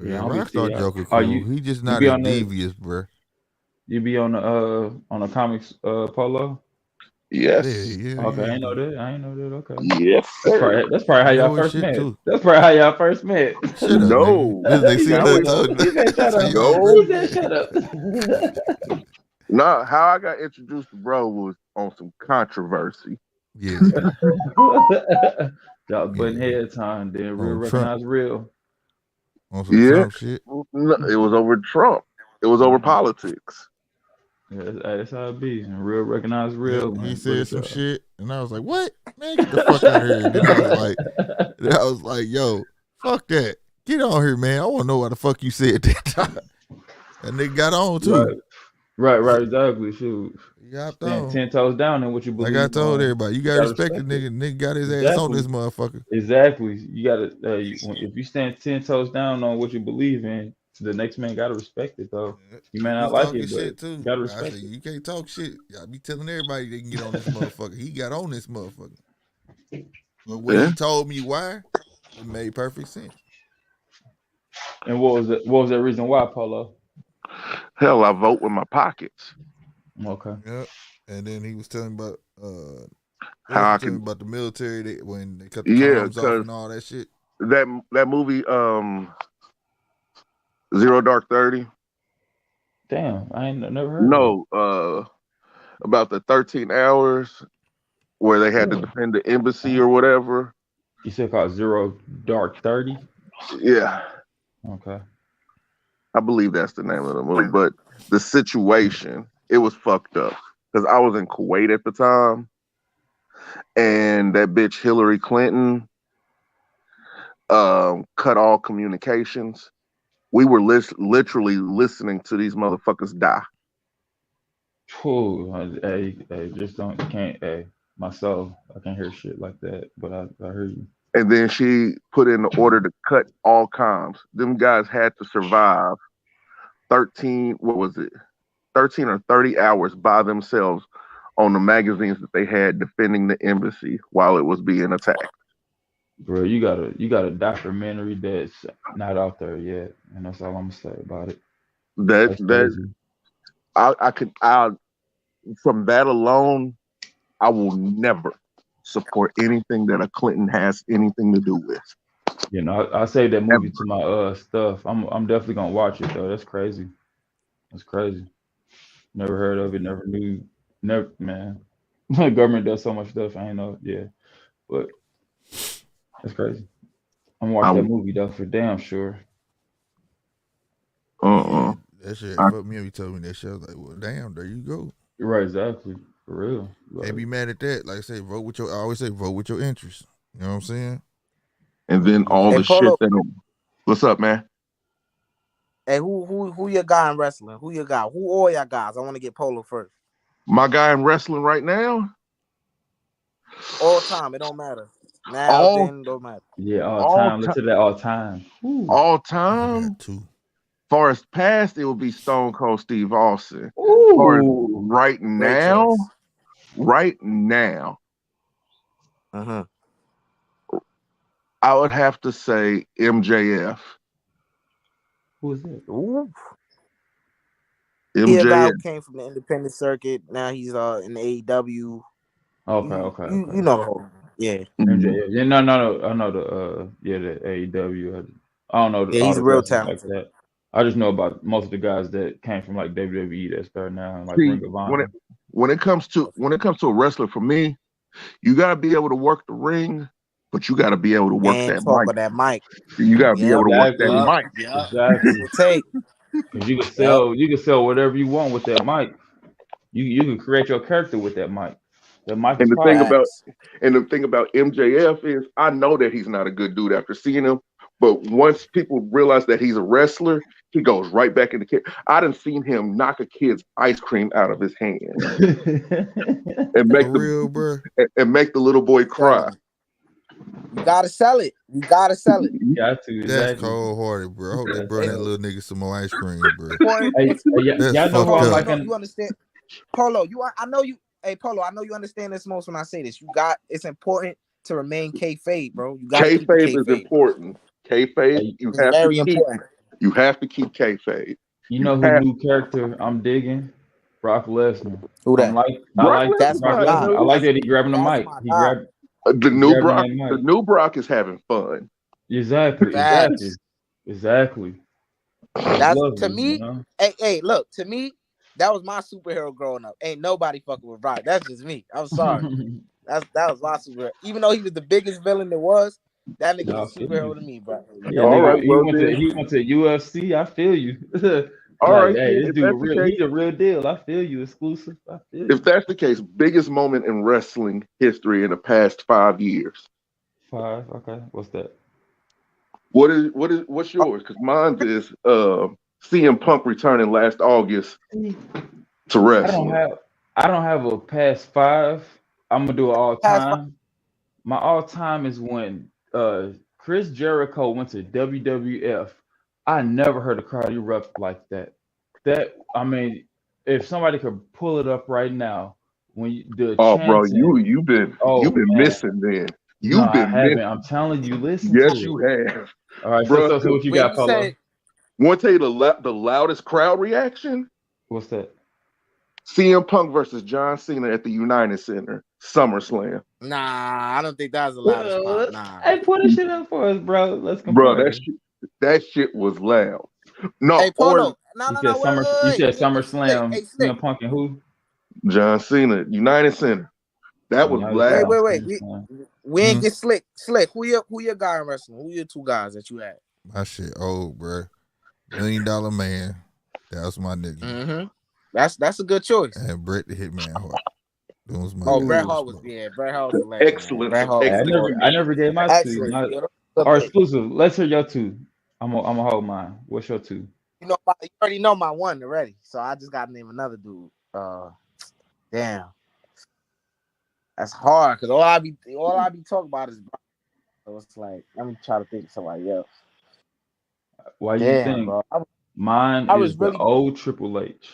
S1: Yeah, Rockstar Joker cool. He just not as devious, bro.
S3: You be on the comics Polo?
S2: Yes.
S1: Yeah.
S3: Okay, I ain't know that. Okay.
S2: Yes.
S3: That's probably how y'all first met. That's probably how y'all first met.
S2: No.
S1: They see
S3: Shut up.
S2: No, how I got introduced to bro was on some controversy.
S1: Yeah.
S3: Y'all butting heads on, then real recognize real.
S1: On some Trump shit.
S2: No, it was over Trump. It was over politics.
S3: Yeah, that's how it be. And real recognize real.
S1: He said some shit, and I was like, "What? Man, get the fuck out of here!" And then I was like, "Yo, fuck that! Get on here, man! I want to know what the fuck you said that time." And they got on too.
S3: Right, exactly. Shoot.
S1: You got on
S3: 10 toes down in what you believe.
S1: Like I told everybody, you gotta respect the nigga. Nigga got his ass on this motherfucker.
S3: Exactly. You gotta if you stand 10 toes down on what you believe in, the next man gotta respect it though. You may not like it, but
S1: too.
S3: Gotta respect
S1: it. You can't talk shit. Y'all be telling everybody they can get on this motherfucker. He got on this motherfucker. But when he told me why, it made perfect sense.
S3: And what was that reason why, Polo?
S2: Hell, I vote with my pockets.
S3: Okay.
S1: Yep. And then he was telling about
S2: how I can
S1: about the military when they cut the columns off and all that shit.
S2: That movie, 0 Dark 30.
S3: Damn, I ain't never heard.
S2: No, about the 13 hours where they had to defend the embassy or whatever.
S3: You said called 0 Dark 30?
S2: Yeah.
S3: Okay.
S2: I believe that's the name of the movie, but the situation, it was fucked up because I was in Kuwait at the time, and that bitch Hillary Clinton cut all communications. We were literally listening to these motherfuckers die.
S3: My soul, I can't hear shit like that, but I heard you.
S2: And then she put in the order to cut all comms. Them guys had to survive 13 or 30 hours by themselves on the magazines that they had defending the embassy while it was being attacked.
S3: Bro, you got a documentary that's not out there yet, and that's all I'm gonna say about it.
S2: From that alone, I will never support anything that a Clinton has anything to do with.
S3: You know, I saved that movie to my stuff. I'm definitely gonna watch it though. That's crazy. That's crazy. Never heard of it. Never knew. Never, man. The government does so much stuff. I ain't know. Yeah, but that's crazy. I'm gonna watch that
S2: I,
S3: movie though for damn sure.
S1: Yeah,
S2: uh-uh.
S1: that shit
S2: I,
S1: fucked me up. He told me that shit. I was like, well, damn, there you go.
S3: You're right, exactly. For real.
S1: Can't be mad at that. Like I say, vote with your. I always say, vote with your interests. You know what I'm saying?
S2: and
S1: Vote
S2: then
S1: with
S2: all
S1: your
S4: Hey
S2: the
S1: interests.
S2: shit
S4: Polo,
S2: that. What's up, man?
S4: hey, who your guy in wrestling? Who your guy? Who all y'all guys? I want to get Polo first.
S2: My guy in wrestling right now.
S4: All time, it don't matter. Now,
S2: All
S4: then, don't matter.
S3: Yeah, all
S2: all
S3: time.
S2: time.
S3: Listen to that all time. Ooh.
S2: All
S1: I
S2: time.
S1: got two.
S2: Far as past, it would be Stone Cold Steve Austin. Far as
S3: Ooh.
S4: Great choice.
S2: right now,
S4: Uh-huh.
S2: I would have to say MJF.
S3: Who is that?
S4: Ooh. He a guy
S2: MJF.
S4: who came from the independent circuit. Now he's in the AEW.
S3: Okay,
S4: You,
S3: okay,
S4: you,
S3: okay.
S4: you know the whole. Yeah.
S2: Mhm.
S3: MJ. Yeah, no. I know the AEW. I don't know
S4: Yeah,
S3: all
S4: he's
S3: the
S4: real
S3: wrestlers like
S4: talented.
S3: that. I just know about most of the guys that came from like WWE that's there now, and like
S2: See,
S3: Ring of
S2: when
S3: Honor.
S2: it comes to a wrestler, for me, you got to be able to work the ring, but you got to be able to work
S4: And
S2: that
S4: talk
S2: mic.
S4: on that mic.
S2: You got to be able
S4: Yep.
S2: to work that
S3: Exactly.
S4: Yup.
S2: mic.
S4: Yup.
S3: Exactly.
S4: We'll take.
S3: Because
S4: Yep.
S3: you can sell whatever you want with that mic. You can create your character with that mic. That mic
S2: And
S3: is
S2: the thing
S3: powerful.
S2: about
S4: Facts.
S2: MJF is, I know that he's not a good dude after seeing him, but once people realize that he's a wrestler, he goes right back in the kid. I done seen him knock a kid's ice cream out of his hand and
S1: For real, bro.
S2: make the little boy
S4: I'm telling
S2: cry.
S4: you. You gotta sell it. You gotta sell it.
S3: Got to,
S1: That's
S3: exactly.
S1: cold hearted, bro. I hope they
S3: Got
S1: burn
S4: It's
S1: that
S3: to.
S1: little nigga some more ice cream, bro.
S4: important.
S3: Hey,
S4: It's
S1: That's
S3: y'all know who
S1: fucked
S3: I'm
S4: Polo.
S1: up.
S3: liking?
S4: You understand? Polo. I know you. Hey, Polo. I know you understand this most when I say this. It's important to remain kayfabe, bro. You gotta keep the
S2: Kayfabe is
S4: kayfabe, bro.
S2: important. Kayfabe,
S3: Hey,
S2: you
S4: It's
S2: have to
S4: very
S2: keep.
S4: important.
S2: You have to keep kayfabe.
S3: you
S2: You
S3: know who
S2: have.
S3: new character I'm digging? Brock Lesnar.
S4: Who that?
S3: I
S2: Brock
S3: like
S2: Lesnar's
S4: That's
S3: Brock
S4: my
S2: not
S4: guy.
S3: Lesnar. I
S2: new.
S3: like that he grabbing the
S4: That's
S3: mic.
S4: my guy.
S2: The
S3: He
S2: new
S3: grabbing
S2: Brock.
S3: that
S2: The
S3: mic.
S2: new Brock is having fun.
S3: Exactly,
S4: Facts.
S3: exactly. That's
S4: That's to
S3: lovely, you
S4: me.
S3: know.
S4: Hey, look, to me, that was my superhero growing up. Ain't nobody fucking with Brock. That's just me. I'm sorry. That was my superhero. Even though he was the biggest villain there was, that nigga
S3: No, I
S4: was a
S3: feel you.
S4: superhero to me, bro.
S3: Yeah,
S2: All right,
S3: nigga,
S2: well then.
S3: he went to UFC. I feel you.
S2: All
S3: Like,
S2: right
S3: hey,
S2: then.
S3: this
S2: If
S3: dude
S2: that's the
S3: real.
S2: case,
S3: He's a real deal. I feel you. Exclusive. I feel
S2: if
S3: you.
S2: that's the case, biggest moment in wrestling history in the past 5 years.
S3: 5. Okay, what's that?
S2: What's yours? Because mine is CM Punk returning last August to
S3: I don't
S2: wrestling.
S3: have I don't have a past 5. I'm gonna do it all
S4: Past five,
S3: time. My all time is when Chris Jericho went to WWF. I never heard a crowd erupt like that. That I mean, if somebody could pull it up right now, the
S2: Oh, bro,
S3: chanting,
S2: you've
S3: oh
S2: been
S3: man,
S2: missing then.
S3: no,
S2: You've
S3: I
S2: been
S3: haven't.
S2: missing.
S3: I'm telling you, listen
S2: Yes,
S3: to
S2: you
S3: it.
S2: have,
S3: All right,
S2: bro.
S3: so what you
S4: when
S3: got,
S4: you said
S3: Polo?
S2: Want to tell you the loudest crowd reaction?
S3: What's that?
S2: CM Punk versus John Cena at the United Center, SummerSlam.
S4: nah, I don't think that was the loudest pop. Nah.
S3: Hey, put this shit up for us, bro. Let's
S2: Bro,
S3: compare.
S2: that shit was loud.
S4: Hey,
S2: No, or
S4: Polo. No.
S3: You
S4: Wait.
S3: said
S4: We ain't get slick.
S3: SummerSlam,
S4: Hey, slick.
S3: CM Punk and who?
S2: John Cena, United Center. That was
S3: United
S4: Wait.
S2: loud.
S3: Center,
S4: We
S3: SummerSlam.
S4: we ain't
S1: Hmm.
S4: get slick. Slick. Who your guy in wrestling? Who your two guys that you had?
S1: My shit old, bro. $1 million Man. That was my nigga.
S4: Mm-hmm. That's a good choice.
S1: And Bret the Hitman Hart. That was my
S4: Oh, Bret
S1: guys,
S4: Hart was
S1: bro.
S4: Bret Hart was a legend, man.
S2: Excellent,
S4: Bret Hart was
S2: excellent
S3: I
S2: choice.
S3: never gave my two.
S4: excellent. Yo,
S3: Or
S4: look,
S3: exclusive. Let's hear your two. I'm gonna hold mine. What's your two?
S4: you already know my one already, so I just gotta name another dude. Damn, that's hard because all I be talking about is Brock. So it's like let me try to think of somebody else.
S3: Why you
S4: Damn,
S3: think
S4: bro.
S3: mine
S4: I
S3: is
S4: was
S3: the
S4: really,
S3: old Triple H,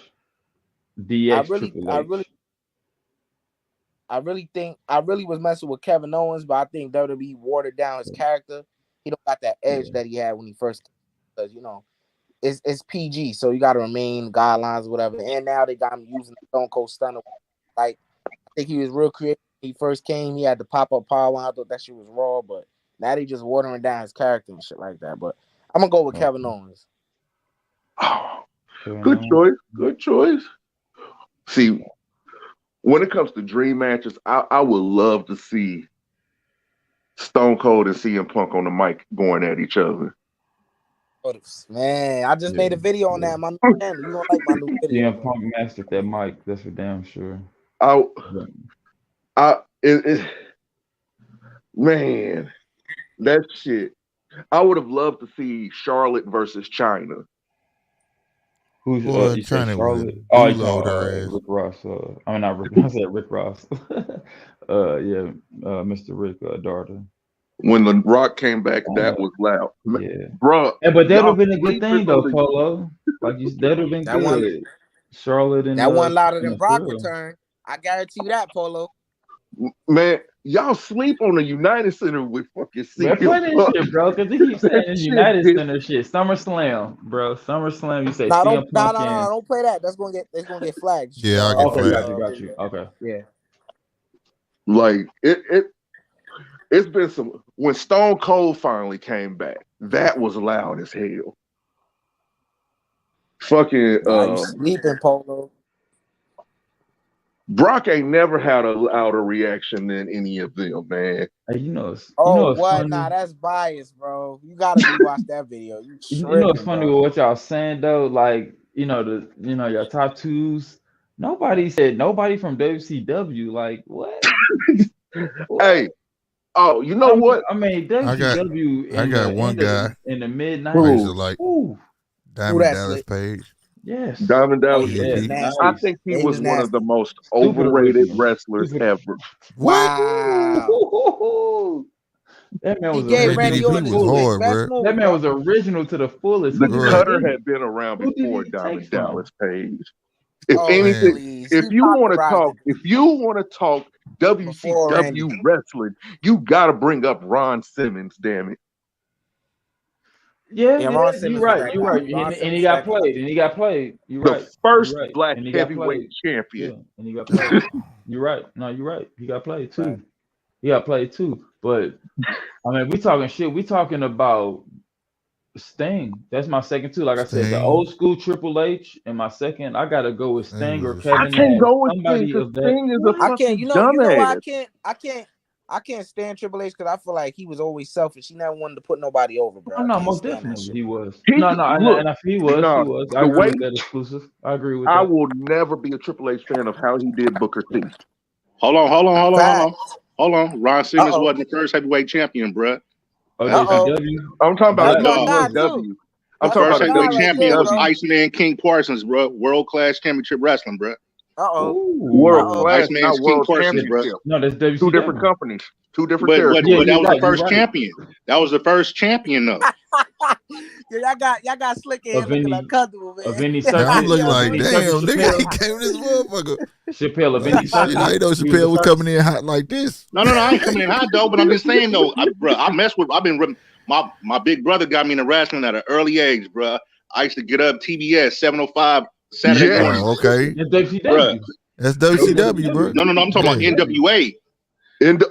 S4: I
S3: DX
S4: really,
S3: Triple
S4: I really,
S3: H.
S4: I really think I really was messing with Kevin Owens, but I think WWE watered down his character. He don't got that edge
S3: Yeah.
S4: that he had when he first, because it's PG, so you got to remain guidelines or whatever. And now they got him using the Stone Cold Stunner. Like I think he was real creative. When he first came, he had the pop up power line. I thought that shit was raw, but Now they just watering down his character and shit like that. But I'm gonna go with Kevin Owens.
S2: Oh, good choice. Good choice. See, when it comes to dream matches, I would love to see Stone Cold and CM Punk on the mic going at each other.
S4: Man, I just made a video on that. My new channel. You don't like my new video?
S3: CM Punk mastered that mic. That's for damn sure.
S2: Man, that shit. I would have loved to see Charlotte versus China.
S3: Who's
S1: you China?
S3: Charlotte?
S1: Oh, you load her ass.
S3: Rick Ross. I mean, not Rick. I said Rick Ross. Mr. Rick Darter.
S2: When The Rock came back, that was loud.
S3: Yeah,
S2: bro.
S3: Yeah, but that would have been a good thing though, Polo. Like that would have been good.
S4: One,
S3: Charlotte and
S4: that one louder than Brock return. I guarantee you that, Polo.
S2: Man, y'all sleep on the United Center with fucking
S3: CM Punk. Shit, bro, because he keeps saying the United Center shit. SummerSlam, bro. SummerSlam. You say CM Punk.
S4: No, don't play that. That's gonna get flagged.
S1: Yeah, I'll get flagged.
S3: Got you. Okay.
S4: Yeah.
S2: Like it's been some. When Stone Cold finally came back, that was loud as hell. Fucking
S4: you sleeping, Polo.
S2: Brock ain't never had a louder reaction than any of them, man.
S3: Hey, you know
S4: what?
S3: Funny?
S4: Nah, that's biased, bro. You gotta rewatch that video.
S3: You know what's funny with what y'all saying though? Like, your top twos. Nobody said nobody from WCW. Like, what?
S2: Hey, you know what?
S3: I mean, WCW.
S1: I got one guy
S3: in the mid-90s.
S1: Like Diamond Dallas Page.
S3: Yes,
S2: Diamond Dallas. Yes. I think he was one of the most overrated wrestlers ever.
S4: Wow.
S3: That man was
S1: hard, bro.
S3: That man was original to the fullest.
S2: The Cutter had been around before Diamond Dallas Page. If anything, if you want to talk WCW wrestling, you got to bring up Ron Simmons. Damn it.
S3: Yeah, you're right. And he got played. You're right.
S2: The first black heavyweight champion.
S3: Yeah, and he got played. You're right. No, you're right. He got played too. Right. He got played too. But I mean, we talking shit. We talking about Sting. That's my second too. Like I said, the old school Triple H, and my second, I gotta go with Sting or Kevin.
S2: I can't go with Sting. Sting is a fucking dumbass.
S4: I can't stand Triple H because I feel like he was always selfish. He never wanted to put nobody over, bro.
S3: No, most definitely he was. He was. I agree with that exclusive. I agree with that.
S2: I will never be a Triple H fan of how he did Booker T.
S5: Hold on. Ron Simmons wasn't the first heavyweight champion, bro.
S3: WCW.
S2: I'm talking about WCW.
S5: I'm talking about heavyweight champion was Iceman King Parsons, bro. World class championship wrestling, bro.
S2: World class, not World Championship, bro.
S3: No, that's WCW.
S2: Two different companies. Two different territories.
S5: But that was the first champion. That was the first champion, though.
S4: Y'all got slick in looking uncomfortable, man.
S1: I'm looking like, damn, nigga, he came this motherfucker.
S3: Chappelle, I
S1: know Chappelle was coming in hot like this.
S5: No, I ain't coming in hot, though, but I'm just saying, though, I've been, my big brother got me into wrestling at an early age, bro. I used to get up TBS 7:05 Saturday morning.
S1: Okay.
S3: That's WCW.
S1: That's WCW, bro.
S5: No, I'm talking about NWA.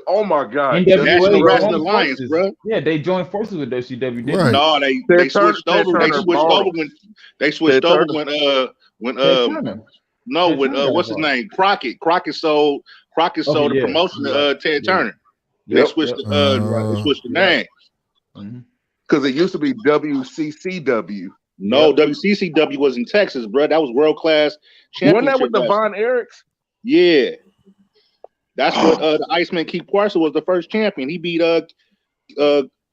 S2: Oh my God!
S5: National Wrestling Alliance, bro.
S3: Yeah, they joined forces with WCW. Didn't
S1: right.
S5: No, they switched over. They switched over when what's his name? Crockett. Crockett sold the promotion to Ted Turner. They switched the name
S2: because it used to be WCCW.
S5: No, WCCW was in Texas, bro. That was world class championship.
S2: Wasn't that with the Von Erichs?
S5: Yeah. That's what the Iceman Keith Parsons was the first champion. He beat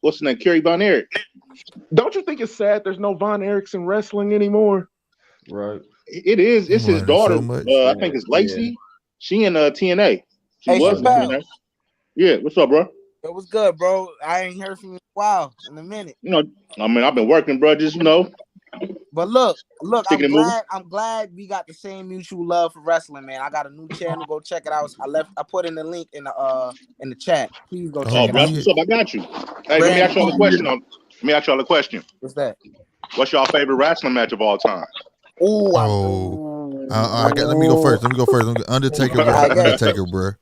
S5: what's his name? Kerry Von Erich.
S2: Don't you think it's sad there's no Von Erichs in wrestling anymore?
S3: Right.
S5: It is. It's his daughter. I think it's Lacey. Yeah. She in TNA. She was in TNA. Yeah, what's up, bro?
S4: It was good, bro. I ain't heard from you in a minute.
S5: I've been working, bro. Just
S4: But look, I'm glad we got the same mutual love for wrestling, man. I got a new channel. Go check it out. I put in the link in the chat. Please go check it out.
S5: What's up? I got you. Hey, let me ask y'all a question.
S4: What's that?
S5: What's y'all favorite wrestling match of all time?
S1: Let me go first. Undertaker, bro.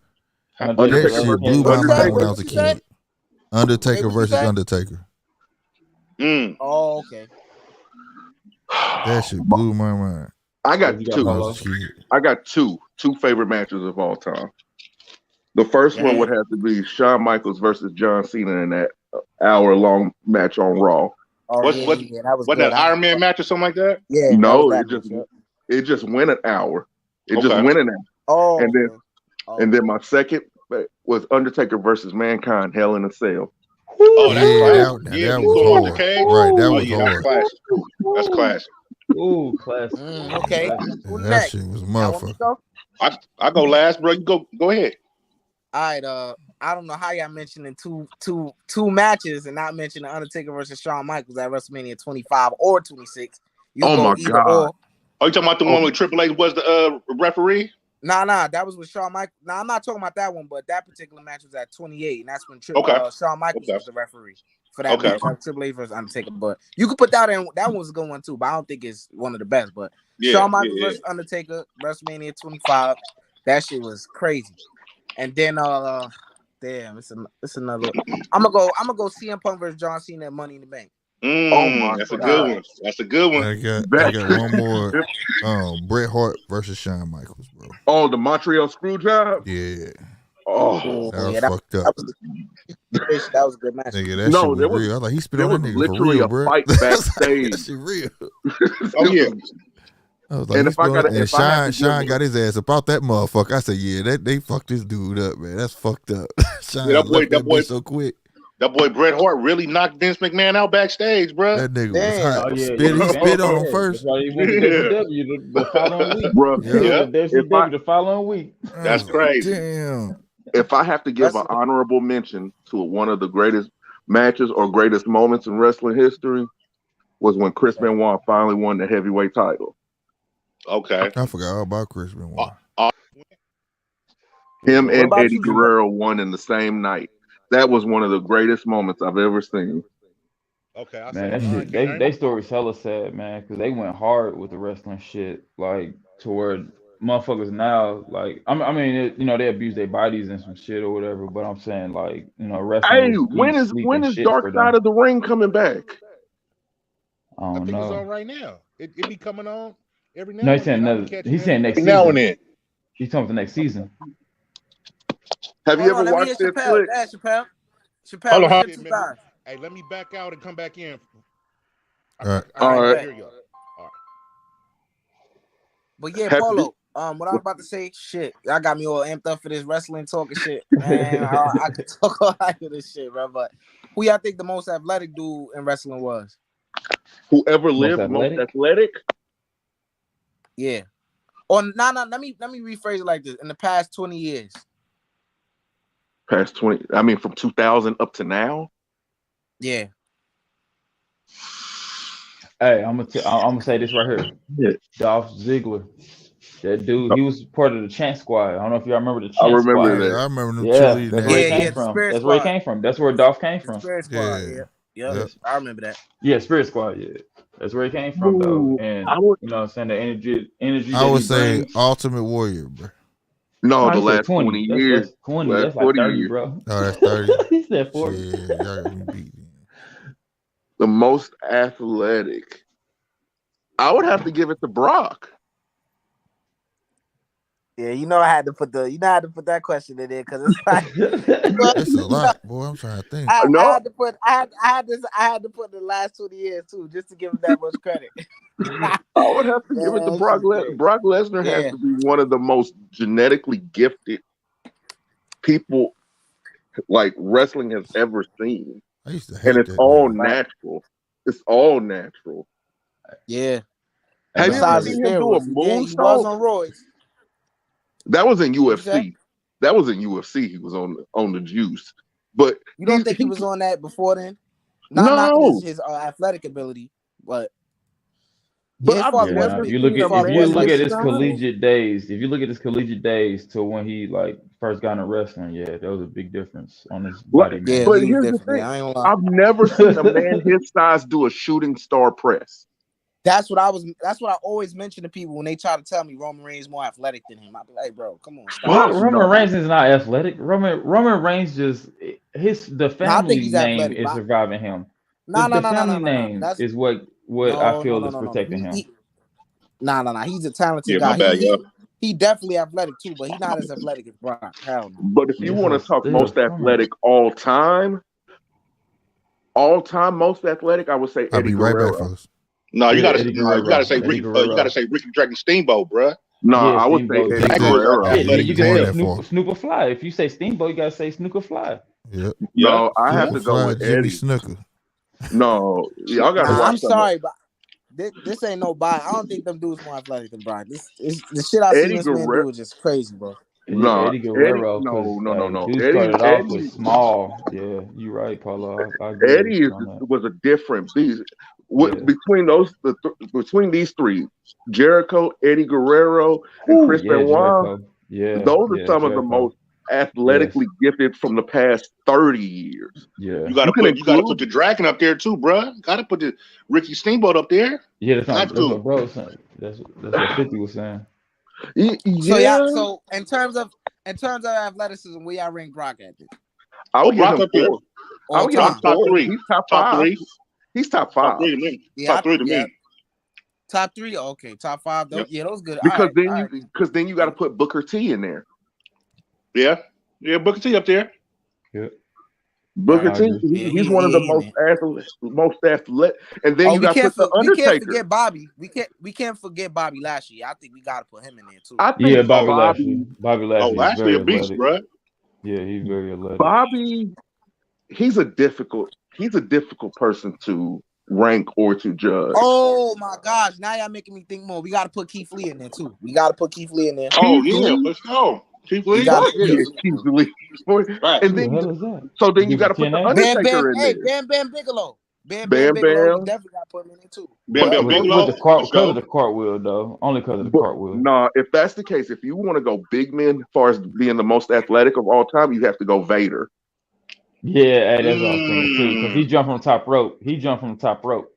S1: That shit blew my mind when I was a kid. Undertaker versus Undertaker.
S4: Oh, okay.
S1: That shit blew my mind.
S2: I got two favorite matches of all time. The first one would have to be Shawn Michaels versus John Cena in that hour-long match on Raw.
S4: Oh, that was good.
S5: That Iron Man match or something like that?
S4: Yeah.
S2: No, it just went an hour. It just went an hour.
S4: Oh,
S2: and then my second was Undertaker versus Mankind, Hell in a Cell.
S5: Oh, that
S1: was hard. Right, that was hard.
S5: That's classic.
S3: Ooh, classic.
S4: Okay.
S1: That shit was motherfucker.
S5: I go last, bro. You go ahead.
S4: All right. I don't know how y'all mentioning two matches and not mentioning Undertaker versus Shawn Michaels at WrestleMania 25 or 26.
S2: Oh my God!
S5: Are you talking about the one where Triple H was the referee?
S4: Nah, that was with Shawn Michaels. Nah, I'm not talking about that one, but that particular match was at 28, and that's when Shawn Michaels was the referee for that match. Triple H versus Undertaker. But you could put that in. That one's a good one too, but I don't think it's one of the best. But Shawn Michaels versus Undertaker, WrestleMania 25. That shit was crazy. And then it's another. I'm gonna go CM Punk versus John Cena at Money in the Bank.
S5: That's a good one. That's a good one.
S1: I got one more. Bret Hart versus Shawn Michaels, bro.
S2: Oh, the Montreal Screwjob?
S1: Yeah.
S2: Oh,
S1: that was fucked up.
S4: That was a good match.
S1: Nigga, that shit was real. I was like, he spit on that nigga
S2: literally
S1: for real,
S2: a fight backstage.
S1: That shit real.
S5: Oh yeah.
S1: I was like, and Sean got his ass about that motherfucker. I said, yeah, they fucked this dude up, man. That's fucked up. Sean left that boy so quick.
S5: That boy Bret Hart really knocked Vince McMahon out backstage, bro.
S1: That nigga was hot. He spit on him first.
S3: That's why he went to WCW the following week.
S2: Bro,
S3: WCW the following week.
S5: That's crazy.
S1: Damn.
S2: If I have to give an honorable mention to one of the greatest matches or greatest moments in wrestling history, was when Chris Benoit finally won the heavyweight title.
S5: Okay.
S1: I forgot all about Chris Benoit.
S2: Him and Eddie Guerrero won in the same night. That was one of the greatest moments I've ever seen.
S5: Okay,
S3: man, they story's hella sad, man, because they went hard with the wrestling shit, like toward motherfuckers now. Like, I mean, they abuse their bodies and some shit or whatever. But I'm saying, like, wrestling.
S2: Hey, when is Dark Side of the Ring coming back?
S3: I don't know.
S5: It's on right now. It be coming on every now.
S3: No, he's saying next season.
S5: Now and then.
S3: He's talking the next season.
S2: Have you ever watched this flick?
S4: Chappelle,
S5: hold on. Hey, let me back out and come back in.
S2: All right.
S4: Here you go. All right. But yeah, Polo. What I was about to say, shit, y'all got me all amped up for this wrestling talking shit, man. I could talk all night of this shit, bro. But who y'all think the most athletic dude in wrestling was?
S2: Whoever lived most athletic?
S4: Yeah. Or let me rephrase it like this. In the past 20 years.
S2: Past 20, I mean, from 2000 up to now.
S4: Yeah.
S3: Hey, I'm gonna say this right here.
S2: Yeah.
S3: Dolph Ziggler, that dude, he was part of the Chant Squad. I don't know if y'all remember the Chant Squad.
S2: I remember that.
S1: I remember them.
S3: Yeah, that's where he came from. That's where he came from. That's where Dolph came from.
S4: Spirit Squad. Yeah. I remember that.
S3: Yeah, Spirit Squad. Yeah, that's where he came from, though. And you know, what I'm saying the energy.
S1: I would say Ultimate Warrior, bro.
S2: No, the last 20 years.
S3: That's 20. That's like 30, years. Bro.
S1: Oh, that's 30.
S3: He said 40.
S1: Yeah, y'all got me beat.
S2: The most athletic. I would have to give it to Brock.
S4: Yeah, I had to put that question in there because it's like
S1: it's a lot, boy. I'm trying to think.
S4: I had to put the last 20 years too, just to give him that much credit.
S2: I would have to give it to Brock Lesnar. Brock Lesnar has to be one of the most genetically gifted people like wrestling has ever seen.
S1: I used to hate
S2: and it's all natural. It's all natural.
S4: Yeah.
S2: Have you ever seen him do a moonsault?
S4: He was on roids.
S2: That was in UFC. That was in UFC. He was on the juice. But
S4: you don't think he was on that before then? Not his athletic ability, but
S3: if you look at his collegiate days, to when he like first got into wrestling, there was a big difference on his body.
S2: Yeah, but here's the thing: I've never seen a man his size do a shooting star press.
S4: That's what I always mention to people when they try to tell me Roman Reigns is more athletic than him. I be like, bro, come on.
S3: Roman Reigns is not athletic. Roman Reigns just the family name is surviving him. The family name is what I feel is protecting him.
S4: He's a talented guy. He definitely athletic too, but he's not as athletic as Brock. Hell no.
S2: But if you want to talk most athletic all time most athletic, I would say Eddie Guerrero.
S1: Right back, folks.
S5: No, you gotta say Ricky Dragon Steamboat, bruh.
S2: No, I would say Eddie Guerrero.
S3: Yeah, you can say Snooker Fly. If you say Steamboat, you gotta say Snooker Fly.
S1: Yep.
S2: No, I have to go with
S1: Jimmy
S2: Eddie
S1: Snooker.
S2: No, y'all gotta watch.
S4: I'm sorry, but this ain't no buy. I don't think them dudes more athletic than Brock. The shit I see this man do is just crazy, bro.
S3: No, Eddie Guerrero. No. Dude started off with small. Yeah, you're right, Paulo. I agree.
S2: Eddie was a different beast. Between these three, Jericho, Eddie Guerrero, and Chris Benoit, those are some of the most athletically gifted from the past 30 years.
S5: Yeah, you gotta put the Dragon up there too, bro. Gotta put the Ricky Steamboat up there.
S3: Yeah, that's what bro saying. That's what 50 was saying.
S4: So in terms of athleticism, where y'all rank Brock at?
S2: I would give him
S5: up there.
S2: I would give him top 3. He's top 5. He's top 5.
S5: Top 3 to me. Top 3 to me.
S4: Top 3, okay. Top 5, though. Yeah, those good.
S2: Because then you got to put Booker T in there.
S5: Yeah, Booker T up there.
S3: Yeah.
S2: Booker T, he's one of the most athletic. And then you got to put the Undertaker.
S4: We can't forget Bobby. We can't forget Bobby Lashley. I think we got to put him in there too.
S3: Bobby Lashley. Bobby Lashley.
S5: Oh, Lashley a beast, bro.
S3: Yeah, he's very athletic.
S2: Bobby, he's a difficult person to rank or to judge.
S4: Oh my gosh! Now y'all making me think more. We got to put Keith Lee in there too.
S5: Oh yeah, let's go. Keith Lee.
S2: Right. And then so then you got to put the Undertaker in there.
S4: Bam Bam Bigelow. Bam
S2: Bigelow.
S4: You definitely got to put him in there too.
S5: Bam Bigelow.
S3: Because of the cartwheel, though. Only because of the cartwheel.
S2: No, if that's the case, if you want to go big men as far as being the most athletic of all time, you have to go Vader.
S3: Yeah, that's what I'm saying too. Because he jumped from the top rope.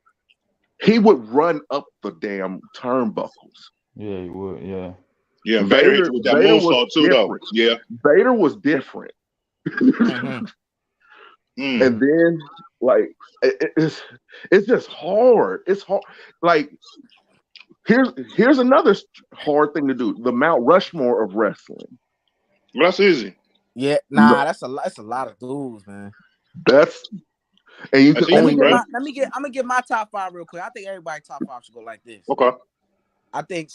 S2: He would run up the damn turnbuckles.
S3: Yeah, he would. Yeah.
S5: Yeah, Vader with that moonsault too, though. Yeah,
S2: Vader was different. And then, like, it's just hard. It's hard. Like, here's another hard thing to do: the Mount Rushmore of wrestling.
S5: Well, that's easy.
S4: Yeah, that's a lot of dudes, man.
S2: And you can only.
S4: I'm gonna get my top 5 real quick. I think everybody's top 5 should go like this.
S5: Okay.
S4: I think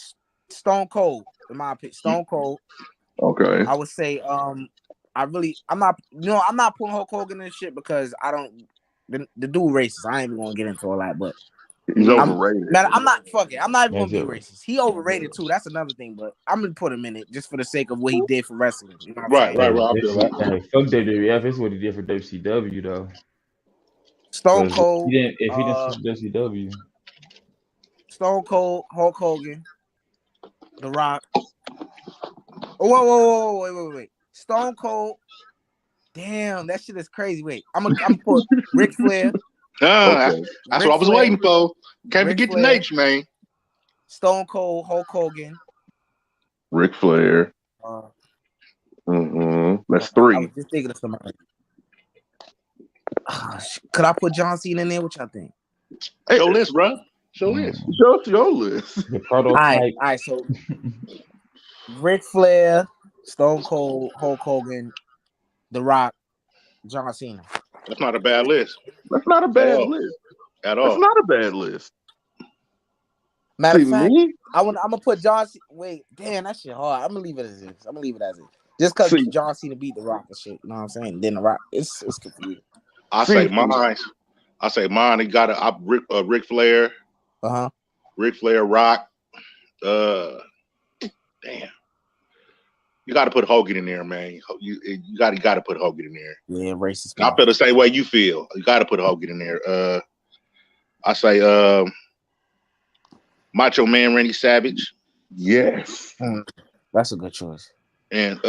S4: Stone Cold, in my opinion, Stone Cold.
S2: Okay.
S4: I would say, I'm not putting Hulk Hogan in this shit because I don't. The dude racist. I ain't even gonna get into all that, but
S2: he's overrated.
S4: I'm not even gonna be racist. He overrated too. That's another thing, but I'm gonna put him in it just for the sake of what he did for wrestling. You know
S5: right.
S3: Fuck WWF. It's what he did for WCW though.
S4: Stone Cold.
S3: If he didn't see WCW.
S4: Stone Cold, Hulk Hogan, The Rock. Oh, wait. Stone Cold. Damn, that shit is crazy. Wait, I'm gonna put Ric Flair.
S5: That's what I was waiting for. Can't forget the names, man.
S4: Stone Cold, Hulk Hogan,
S2: Ric Flair. That's 3.
S4: I was just thinking of somebody. Could I put John Cena in there? What y'all think?
S5: Show list, bro. Show list.
S2: Show your list.
S4: All right. So Ric Flair, Stone Cold, Hulk Hogan, The Rock, John Cena.
S5: That's not a bad list.
S2: That's not a bad list
S5: at all.
S2: That's not a bad list.
S4: Matter of fact, I'm gonna put John Cena. Wait, damn, that shit hard. I'm gonna leave it as is. Just because John Cena beat The Rock and shit. You know what I'm saying? Then The Rock, it's confusing.
S5: I say mine. He got Ric Flair. Ric Flair, Rock. Damn. You got to put Hogan in there, man. You got to put Hogan in there.
S4: Yeah, racist.
S5: I feel the same way you feel. You got to put Hogan in there. I say Macho Man Randy Savage.
S2: Yes.
S4: That's a good choice.
S5: And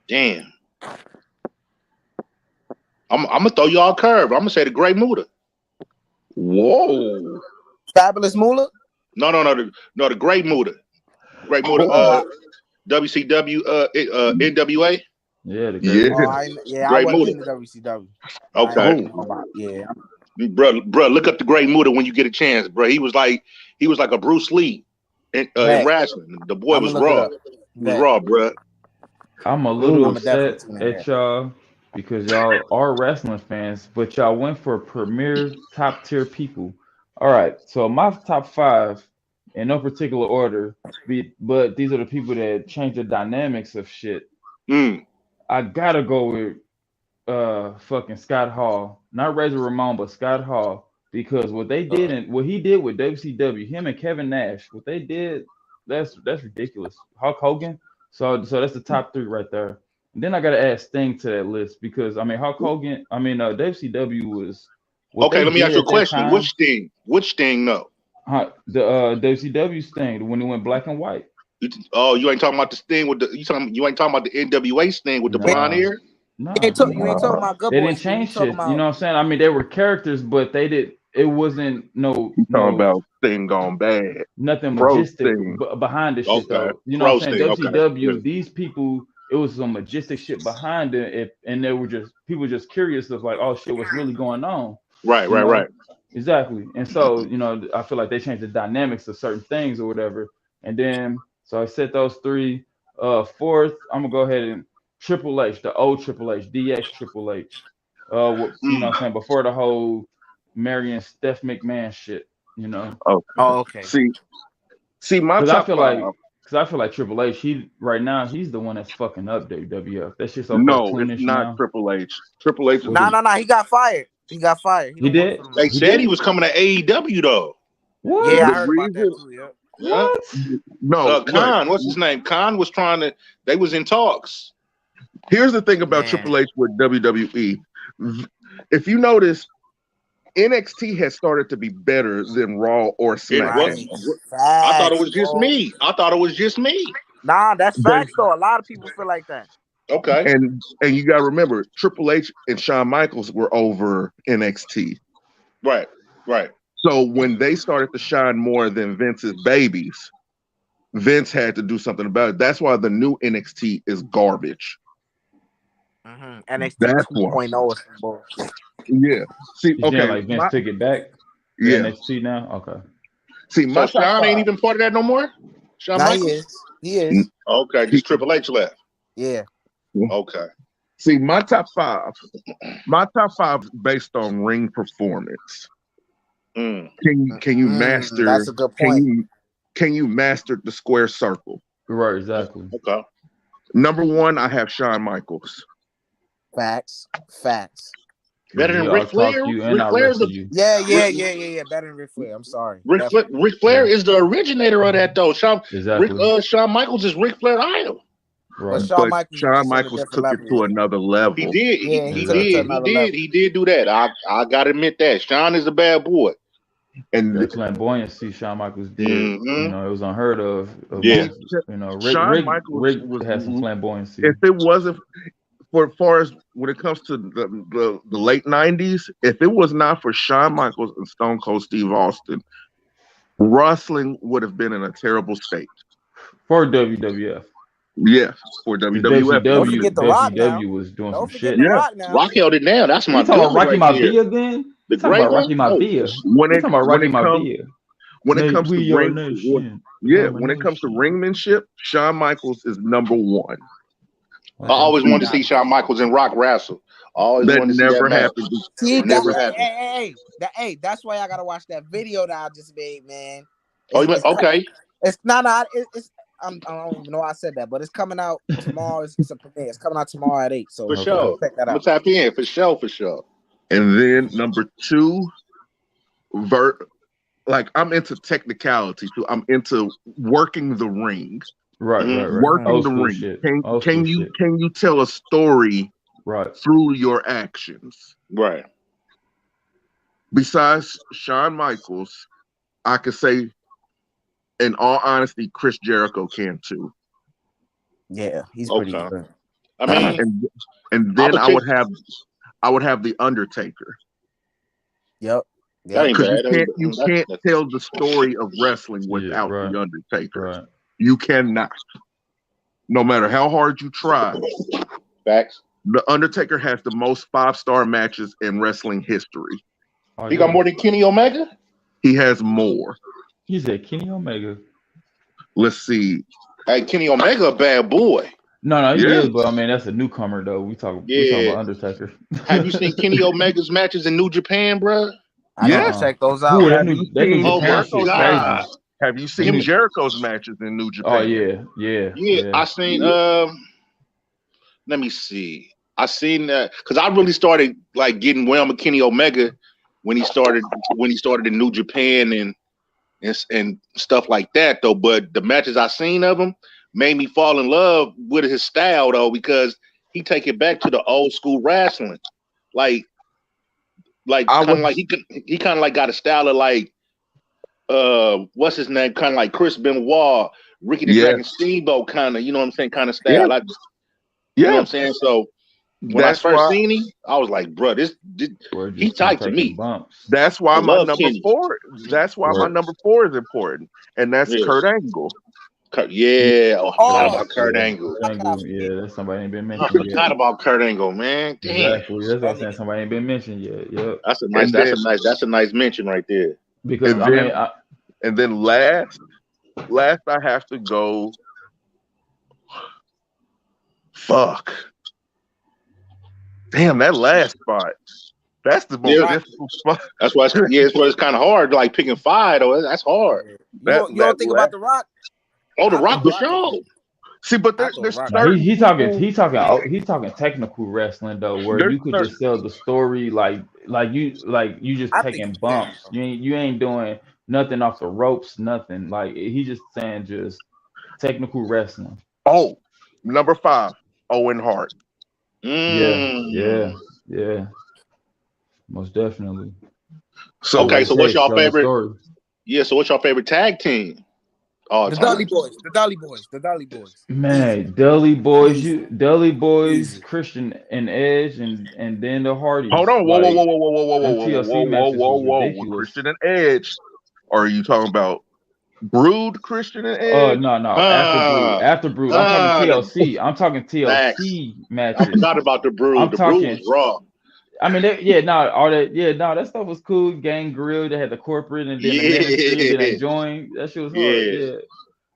S5: damn. I'm gonna throw y'all a curve. I'm gonna say the Great Muta.
S2: Whoa.
S4: Fabulous Moolah?
S5: No, the Great Muta. Great Muta. WCW, NWA.
S3: Yeah, the
S2: Yeah.
S4: I wasn't in the WCW.
S5: Okay. Bro, look up the Great Muta when you get a chance, bro. He was like a Bruce Lee in wrestling. The boy was raw. He was raw, bro.
S3: I'm a little upset at y'all because y'all are wrestling fans, but y'all went for premier top tier people. All right, so my top 5 in no particular order, but these are the people that change the dynamics of shit. I gotta go with fucking Scott Hall, not Razor Ramon, but Scott Hall, because what he did with WCW, him and Kevin Nash, what they did, that's ridiculous. Hulk Hogan, so that's the top 3 right there. And then I gotta add Sting to that list because Hulk Hogan, WCW was.
S5: Okay, let me ask you a question. Which Sting? No.
S3: The WCW Sting when it went black and white.
S5: You ain't talking about the Sting with the. You ain't talking about the NWA Sting with the blonde hair.
S4: No, you ain't talking about good boys.
S3: They didn't change shit. You know what I'm saying? They were characters, but they did. It wasn't
S2: talking about Thing gone bad.
S3: Nothing majestic behind the shit though. You know what I'm saying? WCW, these people, it was some majestic shit behind it, and they were people just curious of like, oh shit, what's really going on?
S5: Right.
S3: Exactly. And so I feel like they changed the dynamics of certain things or whatever. And then so I said those 3. Fourth, I'm gonna go ahead and Triple H, the old Triple H, DX Triple H. You know what I'm saying? Before the whole Marion Steph McMahon shit,
S2: Okay. See, my top 5.
S3: Because I feel like Triple H, he's the one that's fucking up WWF. That shit's so
S2: it's not now. Triple H. Triple H.
S4: No. He got fired. He
S3: did.
S5: They said he was coming to AEW though.
S4: What? Yeah, I heard about that too. Yeah.
S5: What? No, Khan. What's his name? Khan was trying to. They was in talks.
S2: Here's the thing about Triple H with WWE. If you notice, NXT has started to be better than Raw or SmackDown.
S5: I thought it was just me.
S4: Nah, that's facts though. A lot of people feel like that.
S5: Okay.
S2: And you gotta remember, Triple H and Shawn Michaels were over NXT.
S5: Right.
S2: So when they started to shine more than Vince's babies, Vince had to do something about it. That's why the new NXT is garbage.
S4: NXT 2.0 is bullshit.
S2: Yeah. See, okay.
S3: Like Vince took it back.
S2: Yeah.
S3: NXT now. Okay.
S2: See,
S5: so Shawn ain't even part of that no more. Shawn Michaels.
S4: He is.
S5: Okay, just Triple H left.
S4: Yeah.
S5: Okay.
S2: See, my top 5 based on ring performance. Can you master?
S4: That's a good point.
S2: Can you master the square circle?
S3: Right, exactly.
S5: Okay.
S2: Number 1, I have Shawn Michaels.
S4: Facts.
S5: Better than Ric Flair.
S4: Yeah. Better than Ric Flair. I'm sorry.
S5: Ric Flair is the originator of that though. Shawn Michaels is Ric Flair idol.
S2: Right. But Shawn Michaels took it to another level.
S5: He did. He did do that. I gotta admit that. Shawn is a bad boy.
S3: And the flamboyancy Shawn Michaels did, it was unheard of.
S5: Yeah.
S3: Rick had some flamboyancy.
S2: If it wasn't for far as when it comes to the late 90s, if it was not for Shawn Michaels and Stone Cold Steve Austin, wrestling would have been in a terrible state.
S3: For WWF.
S2: Yeah, for WWF.
S3: WCW was doing some shit.
S5: Yeah, Rock held it down. That's my
S3: talking about Rocky Maivia then? The great about Rocky Maivia. When it
S2: comes to ringmanship, Shawn Michaels is number 1.
S5: I always wanted to see Shawn Michaels and Rock wrestle.
S2: That never happened.
S4: Hey, that's why I gotta watch that video that I just made, man.
S5: Okay.
S4: It's not. It's. I don't even know why I said that, but it's coming out tomorrow. It's a premiere. It's coming out tomorrow at 8. So
S5: for sure,
S4: check that out.
S5: Let's tap in for sure.
S2: And then number 2, I'm into technicality too. I'm into working the ring.
S3: Right.
S2: Working the ring. Can you tell a story through your actions?
S5: Right.
S2: Besides Shawn Michaels, I could say, in all honesty, Chris Jericho can too.
S4: Yeah, he's pretty good.
S5: I mean,
S2: and then I would have the Undertaker.
S4: Yep.
S2: Because you can't tell the story of wrestling without the Undertaker.
S3: Right.
S2: You cannot. No matter how hard you try.
S5: Facts.
S2: The Undertaker has the most 5-star matches in wrestling history.
S5: He got more than Kenny Omega?
S2: He has more.
S3: He said Kenny Omega.
S2: Let's see.
S5: Hey, Kenny Omega a bad boy.
S3: No, he is, but I mean that's a newcomer though. We talking about Undertaker.
S5: Have you seen Kenny Omega's matches in New Japan, bro?
S4: I gotta check those out.
S2: Have you seen
S5: Jericho's matches?
S2: Have you seen Jericho's matches in New Japan?
S3: Oh yeah.
S5: I seen. Let me see. I seen that because I really started like getting well with Kenny Omega when he started in New Japan and stuff like that though. But the matches I seen of him made me fall in love with his style though, because he take it back to the old school wrestling, like he kind of like got a style of like what's his name, kind of like Chris Benoit, Ricky the Dragon Steamboat kind of, you know what I'm saying, kind of style. You know what I'm saying? So when I first seen him, I was like, bro, this he tight to me.
S2: That's why my number 4. That's why my number 4 is important, and that's Kurt Angle.
S5: I forgot about Kurt Angle.
S3: Yeah, that's somebody ain't been mentioned yet.
S5: I forgot about Kurt Angle, man. Damn.
S3: Exactly. That's what I'm saying. Somebody ain't been mentioned yet. Yep.
S5: That's a nice mention right there.
S3: Because
S2: and then last I have to go. Fuck. Damn, that last spot. That's the most difficult spot.
S5: That's why it's kind of hard, like picking 5 though. That's hard.
S4: You don't think about The Rock?
S5: Oh, The Rock for sure.
S2: See, but there's
S3: he's talking technical wrestling though, where you could just tell the story like you just taking bumps. You ain't doing nothing off the ropes, nothing. Like he's just saying just technical wrestling.
S2: Oh, number 5, Owen Hart.
S3: Yeah. Most definitely.
S5: So what's your favorite? Yeah, so what's your favorite tag team?
S4: The Dudley Boys.
S3: Man, Dudley Boys, Christian and Edge, and then the Hardys.
S2: Hold on, whoa. Christian and Edge. Or are you talking about Brood, Christian and Edge?
S3: No. After Brood. I'm talking TLC matches.
S5: I forgot about the Brood. Brood was raw.
S3: I mean, that stuff was cool. Gang Grill, they had the corporate and then the ministry, then they joined. That shit was hard. Yeah.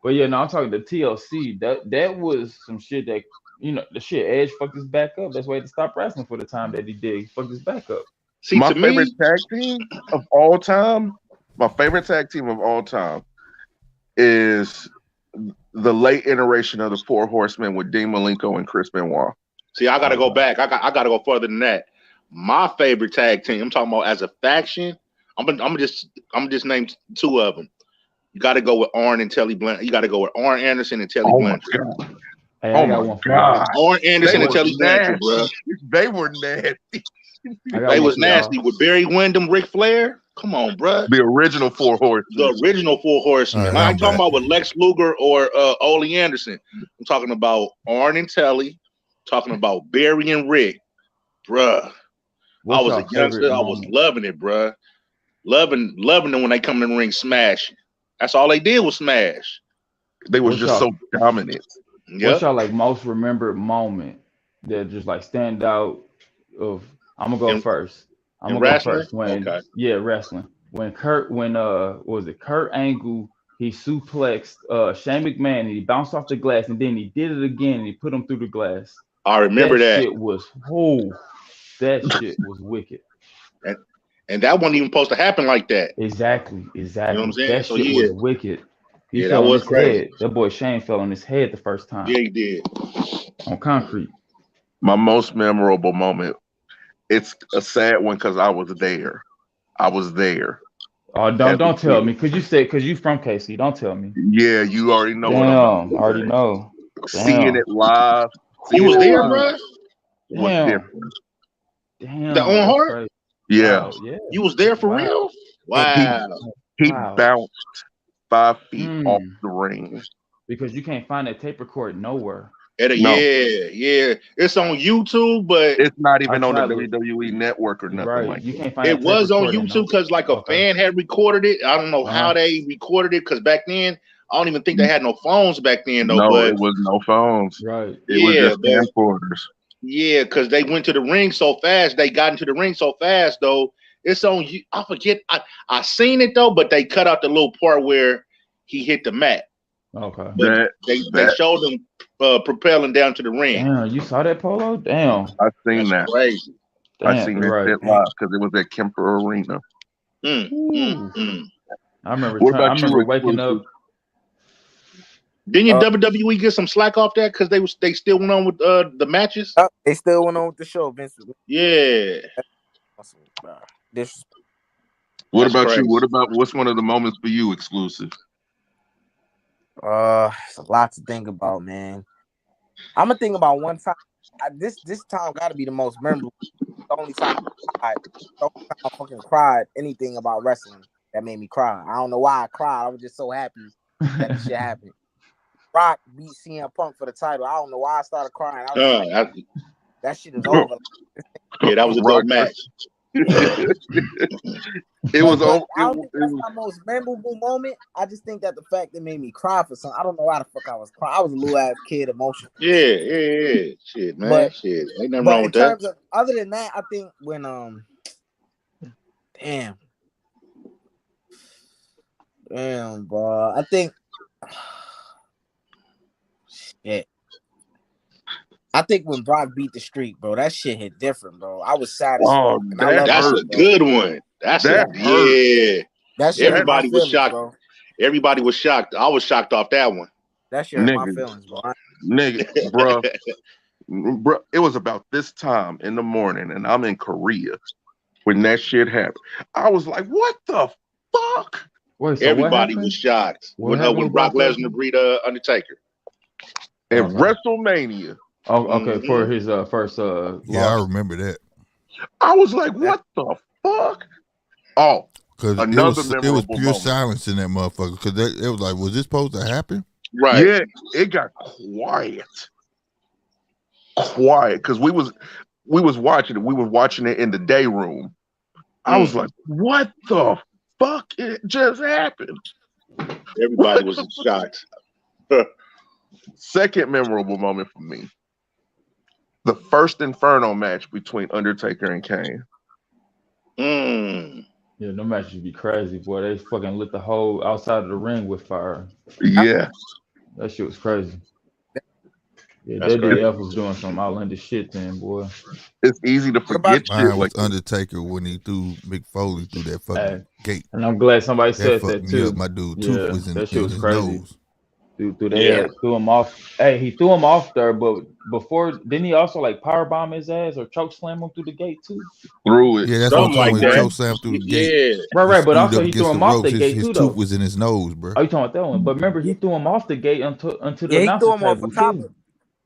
S3: But I'm talking the TLC. That was some shit that, the shit Edge fucked his back up. That's why he had to stop wrestling for the time that he did. He fucked his back up.
S2: See, my favorite tag team of all time is the late iteration of the Four Horsemen with Dean Malenko and Chris Benoit.
S5: See, I gotta go back. I gotta go further than that. My favorite tag team, I'm talking about as a faction. I'm gonna just name 2 of them. You got to go with Arn and Telly Blanchard. You got to go with Arn Anderson and Telly Blanchard.
S3: Oh my God!
S5: Arn Anderson and Telly Blanchard, bro.
S2: They were nasty.
S5: They was nasty with Barry Windham, Ric Flair. Come on, bro.
S2: The original 4 Horsemen.
S5: The original 4 Horsemen. I'm talking about with Lex Luger or Ole Anderson. I'm talking about Arn and Telly. Talking about Barry and Rick, bruh. I was a youngster. I was loving it, bruh. Loving them when they come in the ring smashing. That's all they did was smash.
S2: They was just so dominant.
S3: What's y'all like most remembered moment that just like stand out of? I'm gonna go first. I'm gonna go first when wrestling. When Kurt Angle, he suplexed Shane McMahon and he bounced off the glass and then he did it again and he put him through the glass.
S5: I remember that.
S3: That shit was wicked.
S5: And that wasn't even supposed to happen like that.
S3: Exactly.
S5: You know what I'm saying?
S3: That shit was wicked.
S5: That was crazy.
S3: That boy Shane fell on his head the first time.
S5: Yeah, he did.
S3: On concrete.
S2: My most memorable moment. It's a sad one because I was there.
S3: Oh, don't tell me. Because you from KC. Don't tell me.
S2: Yeah, you already know.
S3: I already know.
S2: Seeing it live.
S5: You was there, bro?
S2: Was different.
S3: Damn.
S5: The Owen Hart?
S2: Yeah.
S5: You was there for real? Wow.
S2: He bounced 5 feet off the ring.
S3: Because you can't find that tape record nowhere.
S5: Yeah. It's on YouTube, but
S2: it's not even on the WWE network or nothing like that.
S3: You can't find
S5: it. Was on YouTube because like a fan had recorded it. I don't know how they recorded it because back then I don't even think they had no phones back then though.
S2: No,
S5: but
S2: it was no phones.
S3: Right.
S2: It was just camcorders.
S5: Yeah, because they went to the ring so fast. They got into the ring so fast, though. It's on you. I forget. I seen it though, but they cut out the little part where he hit the mat.
S3: Okay.
S5: But they showed him propelling down to the ring.
S3: Damn, you saw that, Polo? Damn.
S2: I seen that.
S5: Crazy.
S2: I seen that shit live because it was at Kemper Arena.
S3: I remember waking up.
S5: Didn't your WWE get some slack off that because they still went on with the matches?
S4: They still went on with the show, Vince.
S5: Yeah.
S2: What about crazy. You? What's one of the moments for you exclusive?
S4: It's a lot to think about, man. I'm gonna think about one time. This time got to be the most memorable. The only time I fucking cried anything about wrestling that made me cry. I don't know why I cried. I was just so happy that this shit happened. Rock beat CM Punk for the title. I don't know why I started crying. I was like, that shit is over.
S5: Yeah, that was a dope match.
S2: It was over.
S4: I don't think that's my most memorable moment. I just think that the fact it made me cry for something. I don't know why the fuck I was crying. I was a little ass kid, emotional.
S5: Yeah. Shit, man. Shit. Ain't nothing wrong with that.
S4: Other than that, I think when damn, bro. I think shit. I think when Brock beat the Streak, bro, that shit hit different, bro. I was sad as fuck.
S5: That's a good one. That shit. Everybody was shocked. Bro. Everybody was shocked. I was shocked off that one.
S4: That shit hurt my feelings, bro.
S2: Nigga, bro, it was about this time in the morning, and I'm in Korea when that shit happened. I was like, what the fuck?
S3: Wait, so
S5: everybody was shocked when Brock Lesnar beat Undertaker.
S2: At WrestleMania.
S3: Oh, okay, for his first
S1: yeah, I remember that.
S2: I was like, what the fuck? Oh,
S1: because it was pure silence in that motherfucker. Because it was like, was this supposed to happen?
S5: Right.
S2: Yeah, it got quiet. Because we was watching it. We were watching it in the day room. I was like, what the fuck? It just happened.
S5: Everybody was shocked.
S2: Second memorable moment for me. The first Inferno match between Undertaker and Kane.
S3: Yeah, no matches be crazy, boy. They fucking lit the whole outside of the ring with fire.
S2: Yeah.
S3: That shit was crazy. Yeah, WWF was doing some outlandish shit then, boy.
S2: It's easy to forget shit
S1: like Undertaker when he threw Mick Foley through that fucking gate.
S3: And I'm glad somebody said that too.
S1: My dude tooth was in his nose.
S3: Threw him off. Hey, he threw him off there, but before, didn't he also like powerbomb his ass or choke slam him through the gate too?
S2: Through it.
S1: Yeah, that's what I'm talking about. Choke slam through the gate.
S3: Right. But also he threw him off the gate
S1: too. His tooth was in his nose, bro.
S3: Oh, you talking about that one? But remember, he threw him off the gate onto the announcer table off the top.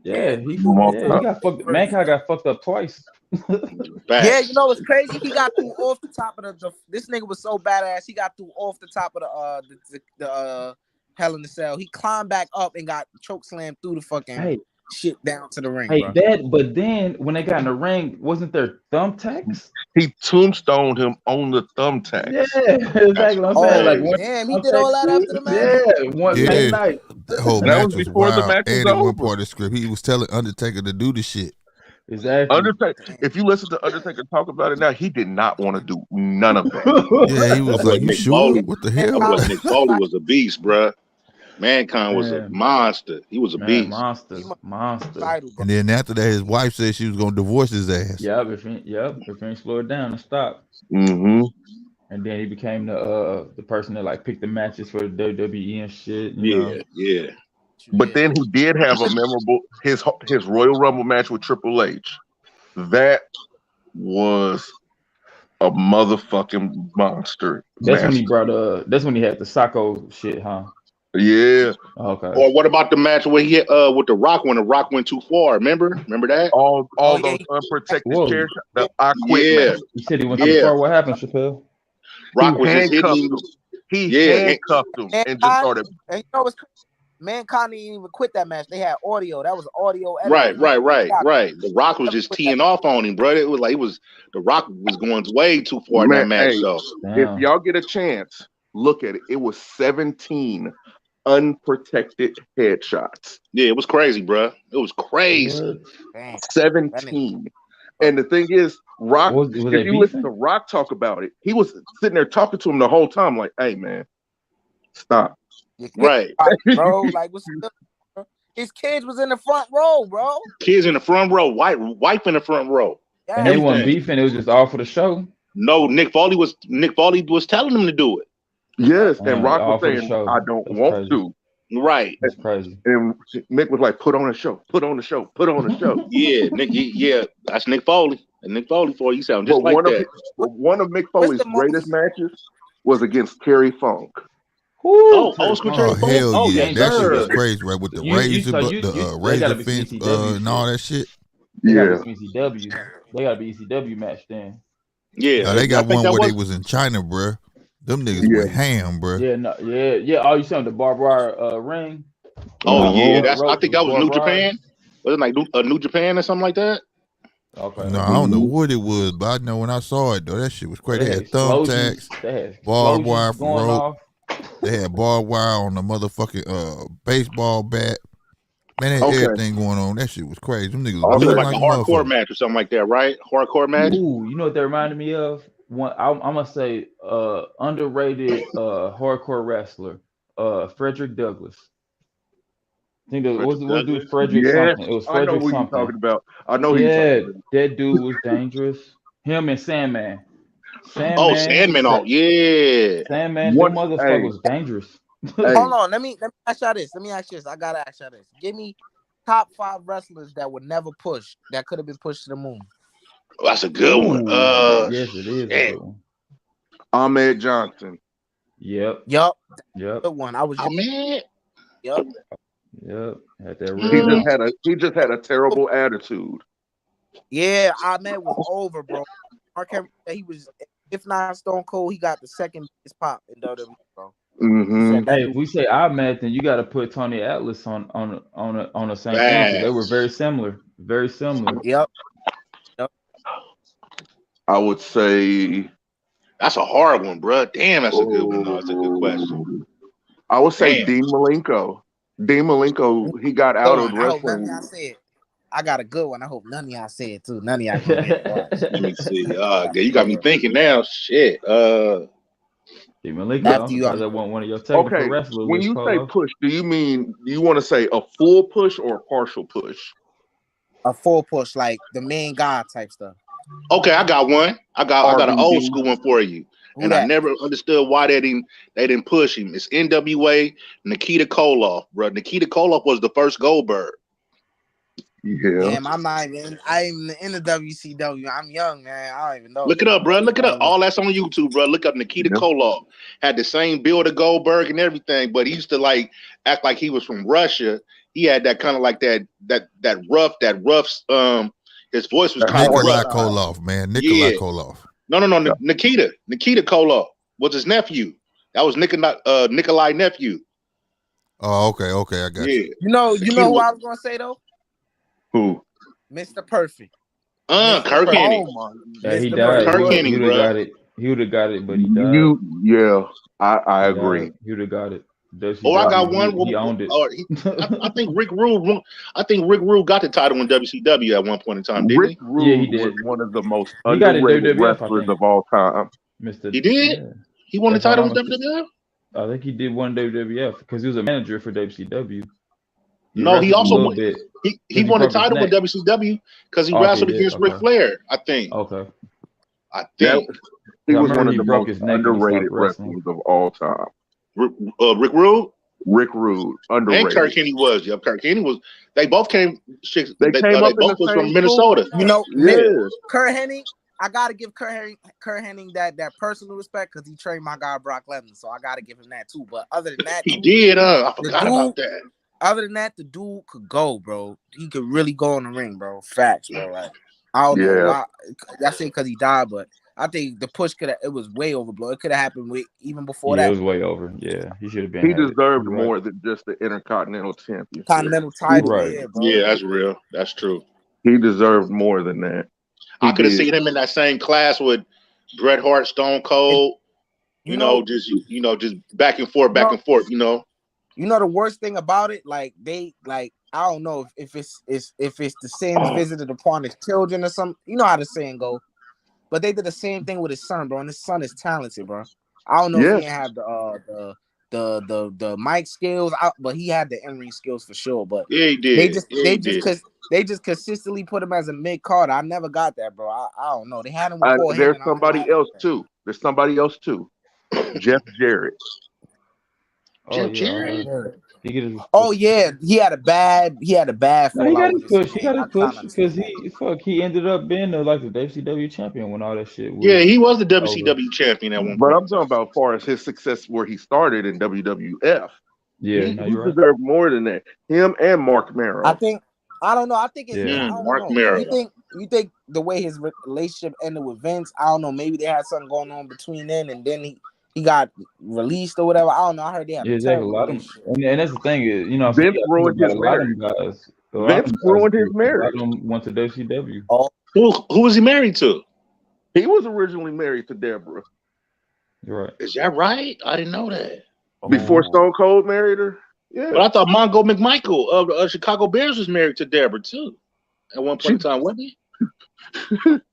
S3: Yeah, he got fucked. Mankind got fucked up twice.
S4: Yeah, you know what's crazy? He got through off the top of the. This nigga was so badass. He got through off the top of the Hell in the Cell. He climbed back up and got choke slammed through the fucking shit down to the ring.
S3: Hey, but then when they got in the ring, wasn't there thumbtacks?
S2: He tombstoned him on the thumbtacks.
S3: Yeah, exactly. I'm saying, like,
S4: damn, he did all that after the match.
S3: One night.
S1: The whole match was before wild. The match was over. One part of the script, he was telling Undertaker to do the shit.
S3: Exactly.
S2: Undertaker. If you listen to Undertaker talk about it now, he did not want to do none of that.
S1: Yeah, he was like, "You sure? What the hell?"
S5: Mick Foley was a beast, bruh. Mankind was a monster. He was a beast.
S3: Monster.
S1: And then after that, his wife said she was gonna divorce his ass.
S3: Yep. If he slow it down and stop.
S2: Mm-hmm.
S3: And then he became the person that like picked the matches for the WWE and shit.
S5: Yeah.
S2: But then he did have a memorable his Royal Rumble match with Triple H. That was a motherfucking monster.
S3: That's when he brought that's when he had the Sacco shit, huh?
S2: Yeah.
S3: Okay.
S5: Or what about the match where he with the Rock when the Rock went too far? Remember that?
S2: All those unprotected chairs. I quit. Match.
S3: You said he went too far. What happened, Chappelle?
S5: Rock was just hitting him.
S2: He handcuffed him and just started.
S4: And you know what's crazy? Mankind didn't even quit that match. They had audio. That was audio.
S5: Right. The Rock was just teeing off on him, bro. It was like the Rock was going way too far in that match. So
S2: if y'all get a chance, look at it. It was 17 unprotected headshots.
S5: Yeah, it was crazy, bro. It was crazy.
S2: 17. And the thing is, Rock, if you listen to Rock talk about it, he was sitting there talking to him the whole time, like, hey, man, stop.
S5: Right.
S4: Bro, like, what's up, bro? His kids was in the front row, bro.
S5: Kids in the front row, wife in the front row.
S3: Yeah. And they weren't beefing, it was just all for the show.
S5: No, Nick Foley was telling them to do it.
S2: Yes, and Rock was saying, I don't want to.
S5: Right.
S3: That's crazy.
S2: And Nick was like, put on a show, put on a show, put on a show.
S5: Yeah, Nick. Yeah, that's Nick Foley. And Nick Foley for you sound just like that.
S2: One of Mick Foley's greatest matches was against Terry Funk.
S5: Old school Terry Funk.
S1: Hell yeah, that shit was crazy, right? With the razor, the razor fence, and all that shit.
S2: Yeah,
S3: they gotta be ECW match then.
S5: Yeah,
S1: they got one where they was in China, bro. Them niggas went ham, bro.
S3: Yeah. Oh, you saying the barbed wire ring?
S5: Oh yeah, I think that was New Japan. Was it like New Japan or something like that?
S3: Okay.
S1: No, I don't know what it was, but I know when I saw it though, that shit was crazy. They had thumbtacks, barbed wire from rope. They had barbed wire on the motherfucking baseball bat. Man, they had everything going on. That shit was crazy. Them niggas
S5: was like a hardcore match or something like that, right? Hardcore match.
S3: Ooh, you know what that reminded me of? I'm gonna say underrated hardcore wrestler, Frederick Douglass. I think it was Frederick something. It was Frederick
S2: I know what
S3: something.
S2: you're talking about. I know.
S3: Yeah, that dude was dangerous. Him and Sandman.
S5: Sandman! Oh yeah,
S3: Sandman. That motherfucker was dangerous.
S4: Hold on, let me ask y'all this. I gotta ask y'all this. Give me top 5 wrestlers that would never push, that could have been pushed to the moon.
S5: Oh, that's a good one.
S3: Yes, it is. A good one.
S2: Ahmed Johnson.
S3: Yep.
S4: Good one. I was
S5: Ahmed.
S4: Yep.
S3: Had that
S2: he just had a terrible attitude.
S4: Yeah, Ahmed was over, bro. Mark Henry, he was, if not Stone Cold, he got the second biggest pop in WWE, bro.
S2: Mm-hmm.
S3: Hey, if we say Ahmed, then you got to put Tony Atlas on the same thing. They were very similar. Very similar.
S4: Yep.
S2: I would say
S5: that's a hard one, bro. Damn, that's a good one. No, that's a good question.
S2: I would say Dean Malenko. Dean Malenko, he got out of wrestling.
S4: I got a good one. I hope none of y'all say it too. None of y'all can get it.
S5: Let me see. You got me thinking now. Shit.
S3: Dean Malenko, I want one of your technical wrestlers.
S2: When you say push, do you want to say a full push or a partial push?
S4: A full push, like the main guy type stuff.
S5: Okay, I got one. I got an old school one for you. And I never understood why they didn't push him. It's NWA Nikita Koloff, bro. Nikita Koloff was the first Goldberg.
S2: Yeah.
S4: Damn, I'm in the WCW. I'm young, man. I don't even know.
S5: Look it up, bro. Look it up. All that's on YouTube, bro. Look up Nikita Koloff. Had the same build of Goldberg and everything, but he used to like act like he was from Russia. He had that kind of like that rough. His voice was kind of
S1: Nikolai Koloff, man. Nikolai Koloff.
S5: No. Nikita Koloff was his nephew. That was Nikolai nephew.
S1: Oh, okay. I got you.
S4: You know who I was gonna say though?
S2: Who?
S4: Mr. Perfect.
S5: Kirk Hennig.
S3: Yeah, he died.
S5: Kirk Hennig, bro.
S3: He would have got it, but he died.
S2: I agree.
S3: He would have got it.
S5: I got one.
S3: He owned it.
S5: I think Rick Rude got the title in WCW at one point in time. Didn't
S2: Rick Rude was one of the most underrated wrestlers of all time.
S5: He did. Yeah. He won the title in WWF.
S3: I think he did one WWF because he was a manager for WCW.
S5: He also won. He won the title with WCW because he wrestled against Ric Flair. I think.
S3: Okay.
S2: I think he was one of the most underrated wrestlers of all time.
S5: Rick Rude.
S2: Rick Rude, underrated.
S5: And Kirk Hennig was. Yep, Kirk Hennig was. They both came.
S2: They
S5: both was from Minnesota.
S4: Kurt Hennig. I gotta give Kurt Hennig that personal respect because he trained my guy Brock Lesnar, so I gotta give him that too. But other than that,
S5: he did. I forgot about that.
S4: Other than that, the dude could go, bro. He could really go in the ring, bro. Facts, bro. Like I don't know why. I say because he died, but I think the push it was way overblown. It could have happened even before that.
S3: It was way over. Yeah, he should have been.
S2: He deserved more than just the Intercontinental Championship.
S4: Continental title,
S3: right?
S4: Yeah, bro.
S5: Yeah, that's real. That's true.
S2: He deserved more than that.
S5: I could have seen him in that same class with Bret Hart, Stone Cold. Just back and forth.
S4: You know the worst thing about it, like I don't know if it's the sins visited upon his children or something. You know how the saying go, but they did the same thing with his son, bro. And his son is talented, bro. I don't know if he didn't have the mic skills, but he had the in-ring skills for sure. But
S5: yeah, he did.
S4: They just consistently put him as a mid card. I never got that, bro. I don't know. They had him with Paul Heyman.
S2: There's somebody else too. There's somebody else too. Jeff Jarrett.
S5: Jeff Jarrett.
S4: Oh yeah, he had a bad.
S3: He got his push. He got his push because he ended up being the WCW champion when all that shit was.
S5: Yeah, he was the WCW champion at one point.
S2: But I'm talking about as far as his success where he started in WWF.
S3: Yeah,
S2: he deserved more than that. Him and Mark Merrow.
S4: I don't know. I think it's
S5: Mark Merrow.
S4: You think the way his relationship ended with Vince, I don't know. Maybe they had something going on between then, and then he got released or whatever. I don't know. I heard they had
S3: a lot of, and that's the thing is, you know,
S2: Vince ruined his marriage. Vince ruined his marriage.
S3: A lot of them went to WCW.
S5: Oh. Who was he married to?
S2: He was originally married to Deborah.
S3: You're right.
S5: Is that right? I didn't know that.
S2: Before Stone Cold married her. Yeah.
S5: But I thought Mongo McMichael of the Chicago Bears was married to Deborah too. At one point in time, wasn't he?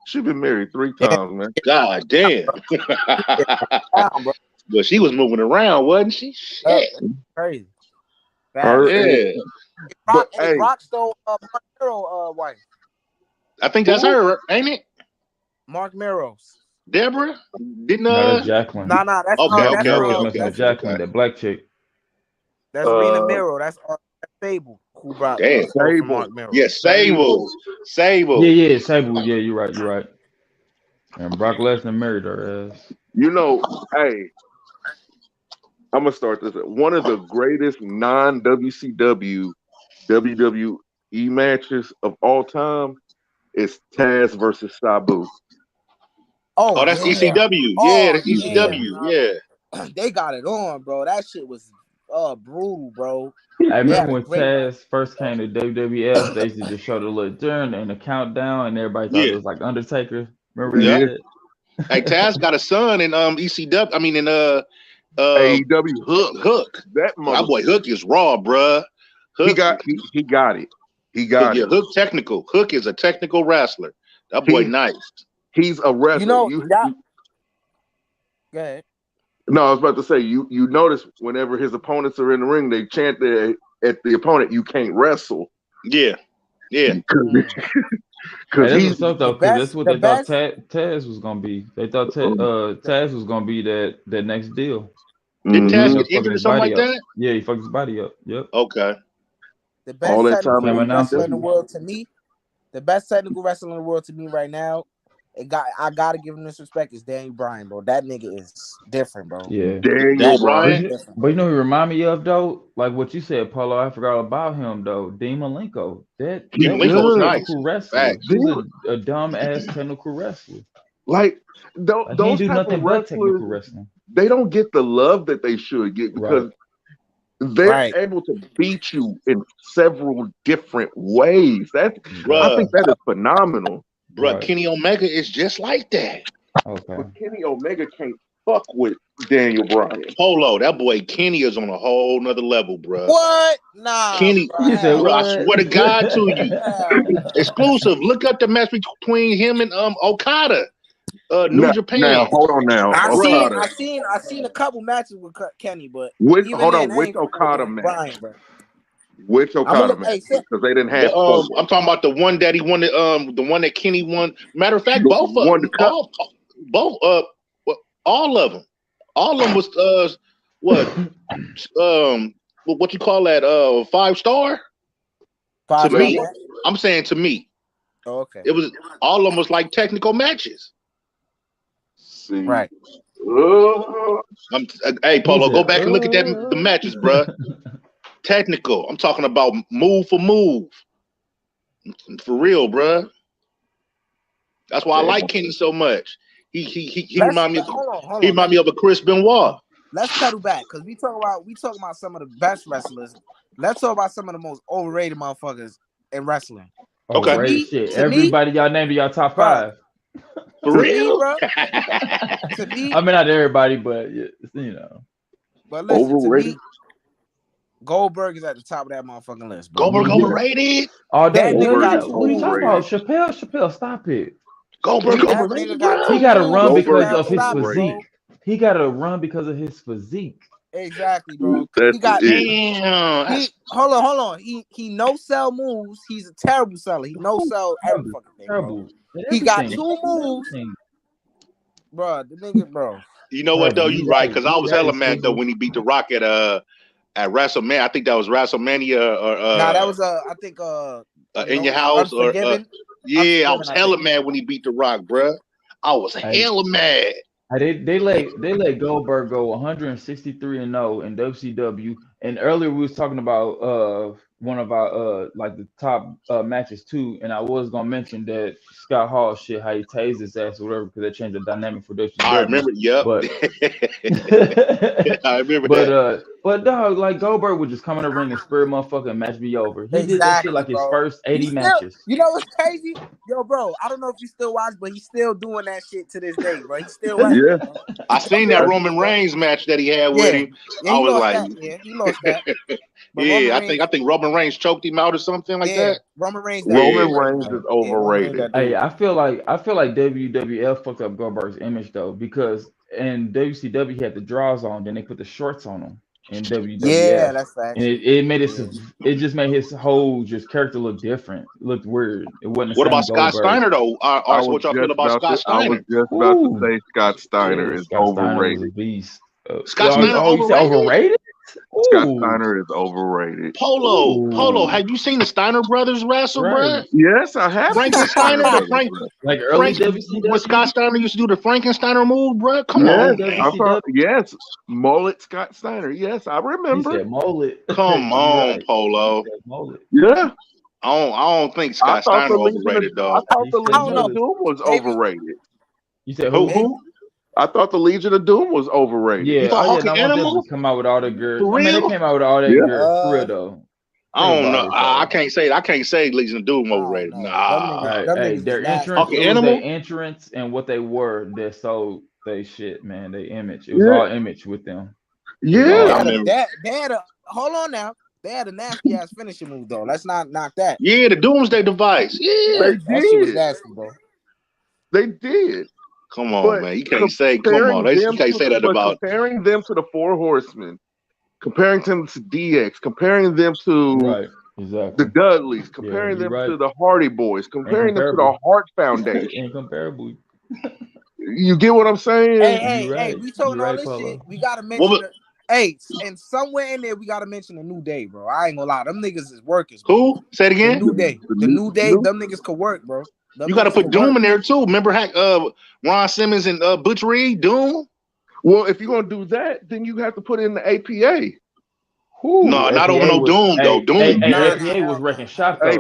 S2: She's been married 3 times, man.
S5: God damn. But she was moving around, wasn't she? Shit.
S4: Crazy.
S5: Brock
S4: stole Mark Merrow's wife.
S5: I think that's her, ain't it?
S4: Mark Merrow's.
S5: Deborah? Didn't
S3: that's Jacqueline.
S4: No, that's
S3: that's Jacqueline, that black chick.
S4: That's Rena Merrow. That's Fable who brought Mark Merrow.
S5: Yeah, Sable.
S3: Yeah, Sable. Yeah, you're right. And Brock Lesnar married her ass.
S2: You know, hey, I'm gonna start this. One of the greatest non-WCW WWE matches of all time is Taz versus Sabu.
S5: Oh, that's ECW. Yeah, that's ECW. Yeah.
S4: They got it on, bro. That shit was brutal, bro.
S3: I remember when Taz first came to WWF, they used to just show the little turn and the countdown, and everybody thought it was like Undertaker. Remember that?
S5: Hey, Taz got a son in ECW. I mean in
S2: AEW.
S5: Hook. My boy Hook is raw, bruh. Hook,
S2: he got it. He got it.
S5: Hook technical. Hook is a technical wrestler. That boy nice.
S2: He's a wrestler.
S4: You know, go ahead.
S2: No, I was about to say you notice whenever his opponents are in the ring, they chant at the opponent, "You can't wrestle."
S5: Yeah.
S3: Because that's what they thought Taz was gonna be. They thought Taz was gonna be that next deal.
S5: Did Taz get injured or something like that?
S3: Yeah, he fucked his body up. Yep.
S5: Okay.
S4: The best technical wrestler in the world to me. The best technical wrestler in the world to me right now. I gotta give him this respect. Is Daniel Bryan, bro. That nigga is different, bro.
S3: Yeah,
S2: Daniel Bryan.
S3: But you know, he remind me of though, like what you said, Paulo. I forgot about him though. Dean Malenko. That
S5: was nice.
S3: Wrestler. He's a dumb ass technical wrestler.
S2: Like those
S3: do
S2: type
S3: nothing
S2: of
S3: but technical
S2: wrestlers,
S3: wrestling.
S2: They don't get the love that they should get because they're able to beat you in several different ways. I think that is phenomenal.
S5: Bro, Kenny Omega is just like that.
S3: Okay.
S2: But Kenny Omega can't fuck with Daniel Bryan.
S5: Polo, that boy Kenny is on a whole nother level, bro.
S4: What? Nah.
S5: Kenny, I swear to God to you. Exclusive. Look up the match between him and Okada. New Japan.
S2: Now, hold on now.
S4: I seen a couple matches with Kenny, but
S2: which Okada match? Which Okada match? Because they didn't have.
S5: I'm talking about the one that he won. The one that Kenny won. Matter of fact, both of them. All of them. All of them was what you call that? 5-star.
S4: 5
S5: to me. I'm saying to me.
S4: Oh, okay.
S5: It was all of them was like technical matches.
S2: See.
S4: Right.
S5: Hey, Polo, go back and look at the matches, bro. Technical. I'm talking about move for move. For real, bruh. That's why I like Kenny so much. He remind me. He remind me of a Chris Benoit.
S4: Let's pedal back because we talk about some of the best wrestlers. Let's talk about some of the most overrated motherfuckers in wrestling.
S5: Okay.
S3: Everybody y'all named y'all top 5.
S5: For real,
S4: bro. To me,
S3: I mean not everybody, but you know.
S4: But listen, to me, Goldberg is at the top of that motherfucking list, bro.
S5: Goldberg overrated.
S3: Oh,
S4: that nigga got
S3: what are you talking about? Chappelle, stop it.
S5: Goldberg overrated.
S3: He got to run because of his
S4: stop,
S3: physique.
S4: bro.
S3: He got to run because of his physique.
S4: Exactly, bro.
S2: That's
S4: He got
S5: damn.
S4: Hold on. He no sell moves. He's a terrible seller. He no sell every fucking thing, bro. He got 2 moves, bro. The nigga, bro.
S5: You know what though? You right, because I was hella mad though when he beat The Rock at WrestleMania. I think that was WrestleMania or
S4: nah, that was I think
S5: in your house or yeah, I was hella mad when he beat The Rock, bruh. I was hella mad.
S3: They let Goldberg go 163-0 in WCW, and earlier we was talking about one of our like the top matches too, and I was gonna mention that Scott Hall shit, how he tased his ass or whatever, because they changed the dynamic for WCW.
S5: I remember, yep.
S3: But
S5: I remember that.
S3: But dog, like Goldberg would just come in the ring and spur motherfucking match me over. He did that shit like his first 80 matches.
S4: You know what's crazy? Yo, bro, I don't know if you still watch, but he's still doing that shit to this day, bro. He's still watching.
S2: Yeah.
S5: I seen that Roman Reigns match that he had with him. I was like,
S4: he lost that.
S5: Yeah, I think Roman Reigns choked him out or something like that.
S4: Roman Reigns
S2: is overrated.
S3: Hey, I feel like WWF fucked up Goldberg's image though, because in WCW he had the draws on, then they put the shorts on him in WWF.
S4: Yeah, that's facts.
S3: And it just made his whole character look different. It looked weird. It wasn't.
S5: What about Scott Steiner though? What y'all feel about Scott Steiner?
S2: I was just about to say Scott Steiner is overrated.
S3: Beast.
S5: Scott Steiner overrated?
S2: Scott Steiner is overrated.
S5: Polo, have you seen the Steiner brothers wrestle, bro?
S2: Yes, I have.
S5: Frankensteiner,
S3: like early WCW.
S5: When Scott Steiner used to do the Frankensteiner move, bro. Come on.
S2: Yes, mullet Scott Steiner. Yes, I remember.
S3: He said mullet.
S5: Come on, Polo.
S2: Yeah.
S5: I don't think Scott Steiner overrated, though.
S2: I thought the Legion of Doom was overrated.
S3: You said who?
S2: I thought the Legion of Doom was overrated.
S3: Yeah, come out with all the gear. They came out with all that gear for real though.
S5: I don't know. I can't say Legion of Doom overrated. Nah.
S3: Hey, their entrance and what they were, they sold they shit, man. They image. It was all image with them.
S2: Yeah.
S4: Hold on now. They had a nasty ass finishing move though. Let's not knock that.
S5: Yeah, the Doomsday Device. Yeah,
S4: that shit was nasty, bro.
S2: They did.
S5: Come on, man. You can't say, come on. You can't say that about.
S2: Comparing them to the Four Horsemen, comparing them to DX, comparing them to the Dudleys, comparing them to the Hardy Boys, comparing them to the Hart Foundation.
S3: Incomparable.
S2: You get what I'm saying?
S4: Hey, we told all this shit. We got to mention and somewhere in there, we got to mention the New Day, bro. I ain't gonna lie. Them niggas is workers. Bro.
S5: Who? Say it again?
S4: The New Day, them niggas could work, bro.
S5: You got to put Doom in there too. Remember, Ron Simmons and Butch Reed, Doom.
S2: Well, if you're gonna do that, then you have to put in the APA.
S5: No, not over no Doom though. Doom.
S3: APA was wrecking shop though.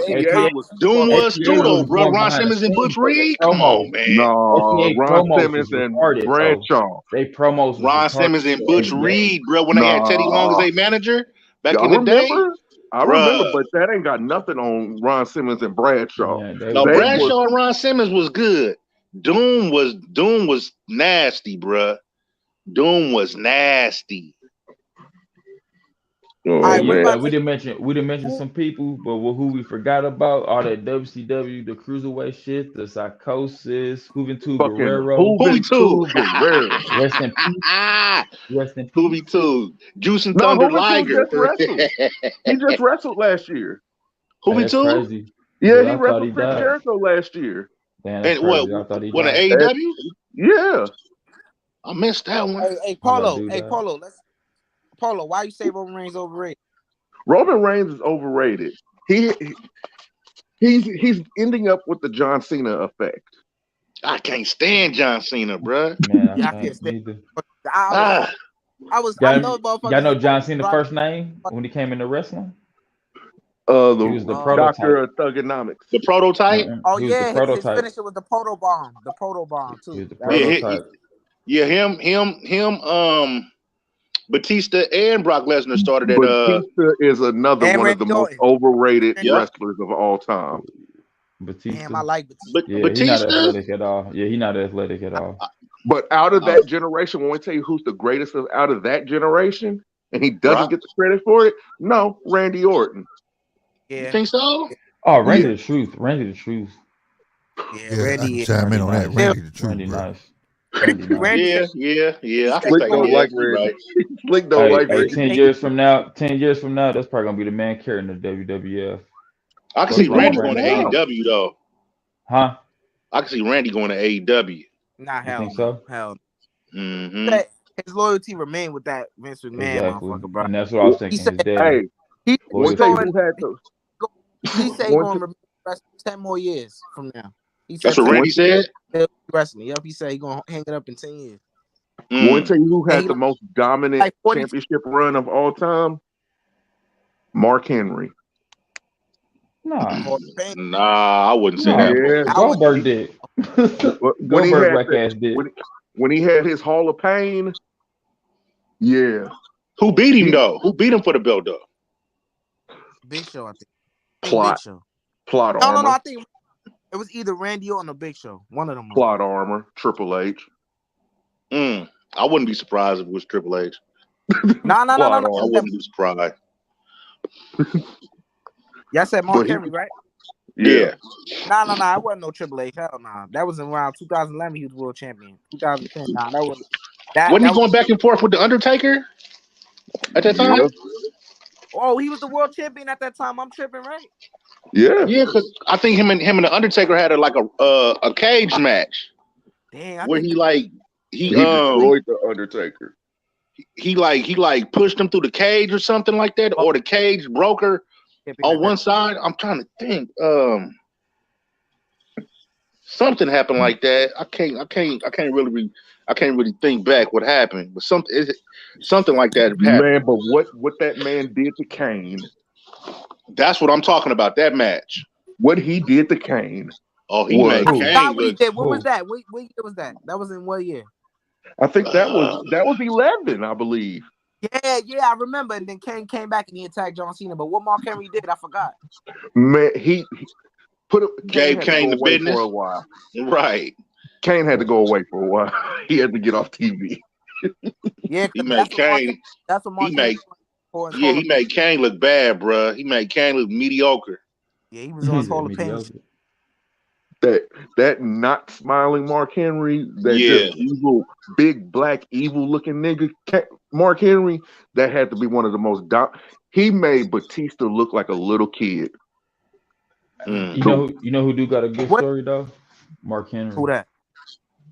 S5: Doom was too though, bro. Ron Simmons and Butch Reed. Come on, man.
S2: No, Ron Simmons and Bradshaw.
S3: They promos.
S5: Ron Simmons and Butch Reed, bro. When they had Teddy Long as their manager back in the day.
S2: I remember, but that ain't got nothing on Ron Simmons and Bradshaw.
S5: Bradshaw and Ron Simmons was good. Doom was nasty, bruh. Doom was nasty.
S3: We didn't mention some people, but who we forgot about, all that WCW, the Cruiserweight shit, the Psychosis, Juventud Guerrero. Rest in peace.
S5: Juventud. Juice and Thunder Liger.
S2: He just wrestled last year.
S5: Juventud?
S2: Yeah, he wrestled Chris Jericho last year.
S5: Damn, and what an AEW?
S2: Yeah.
S5: I missed that one.
S4: Hey, Polo. Polo, why you say Roman Reigns overrated?
S2: Roman Reigns is overrated. He's ending up with the John Cena effect.
S5: I can't stand John Cena, bro.
S3: Man, I can't stand. Y'all know John Cena's first name when he came into wrestling?
S2: He was the Doctor of Thugonomics.
S5: The prototype?
S4: Oh yeah, his finisher was the proto bomb. The proto bomb too.
S5: Him, Batista and Brock Lesnar started at
S2: Batista is another one of the most overrated wrestlers of all time.
S3: Batista.
S4: Damn, I like Batista.
S5: Batista?
S3: He's not athletic at all. Yeah, he's not athletic at all.
S2: But out of that generation, when we tell you who's the greatest out of that generation, and he doesn't get the credit for it? No, Randy Orton.
S4: Yeah.
S5: You think so?
S3: Oh, Randy the Truth. Randy the Truth.
S4: Yeah, Randy.
S1: I can chime in on that. Randy the Truth,
S3: Randy
S1: bro.
S3: nice. Randy nice.
S5: Yeah. I can
S2: Slick
S5: say
S2: don't like
S5: you're
S2: Randy.
S5: right.
S2: Slick don't like
S3: Hey,
S2: Randy.
S3: 10 years from now, that's probably gonna be the man carrying the WWF.
S5: I can see Randy going to
S2: now.
S5: AEW though.
S3: Huh?
S5: I can see Randy going to AEW.
S4: Nah,
S3: You
S4: hell
S3: think
S4: no.
S3: so?
S4: Hell.
S5: Mm-hmm.
S4: That his loyalty remained with that Vince McMahon
S3: Exactly.
S4: motherfucker, bro.
S3: And that's what I was thinking.
S4: He said,
S3: His dad.
S2: Hey,
S4: he
S2: one
S3: Loyalty.
S2: thing who had to.
S4: he said he's gonna remain wrestling 10 more years from now. He said
S5: That's what Randy said.
S4: Wrestling. Yep, he said he's gonna hang it up in 10 years.
S2: One thing who had the most dominant championship run of all time? Mark Henry.
S3: Nah,
S5: I wouldn't say that.
S2: Yeah,
S3: Goldberg did. Goldberg whack ass did.
S2: When he had his Hall of Pain, yeah.
S5: Who beat him though? Who beat him for the belt though?
S4: Big Show, I think.
S2: Plot.
S4: Big Show.
S2: Plot
S4: No,
S2: armor.
S4: I think it was either Randy Orton or Big Show. One of them.
S2: Plot armor. Triple H.
S5: I wouldn't be surprised if it was Triple H.
S4: No.
S5: I wouldn't be surprised.
S4: Y'all said Mark Henry, right?
S5: Yeah.
S4: No. I wasn't no Triple H. Hell no. That was around 2011. He was world champion. 2010. Nah, that was.
S5: Wasn't he going back and forth with the Undertaker at that time?
S2: Yeah.
S4: Oh, he was the world champion at that time. I'm tripping, right?
S2: Yeah.
S5: Yeah, because I think him and the Undertaker had a cage match.
S4: Dang,
S5: where he
S2: destroyed the Undertaker.
S5: He pushed him through the cage or something like that, or the cage broke her on one side. I'm trying to think. Something happened like that. I can't really think back what happened, but something like that happened.
S2: Man, but what that man did to Kane.
S5: That's what I'm talking about. That match.
S2: What he did to Kane.
S5: Oh, he made Kane look.
S4: What was that? What year was that? That was in what year?
S2: I think that was 11, I believe.
S4: Yeah, I remember. And then Kane came back and he attacked John Cena. But what Mark Henry did, I forgot.
S2: Man, he
S5: gave Kane the business
S2: for a while.
S5: Right.
S2: Kane had to go away for a while. He had to get off TV.
S4: Yeah,
S5: he made Kane.
S4: That's what Mark
S5: he made Kane look bad, bro. He made Kane look mediocre.
S4: Yeah, he was on his Hall of Fame.
S2: That not smiling Mark Henry, that just evil, big black evil looking nigga, Mark Henry, that had to be one of the most. He made Batista look like a little kid.
S3: You know who do got a good story though? Mark Henry.
S4: Who that?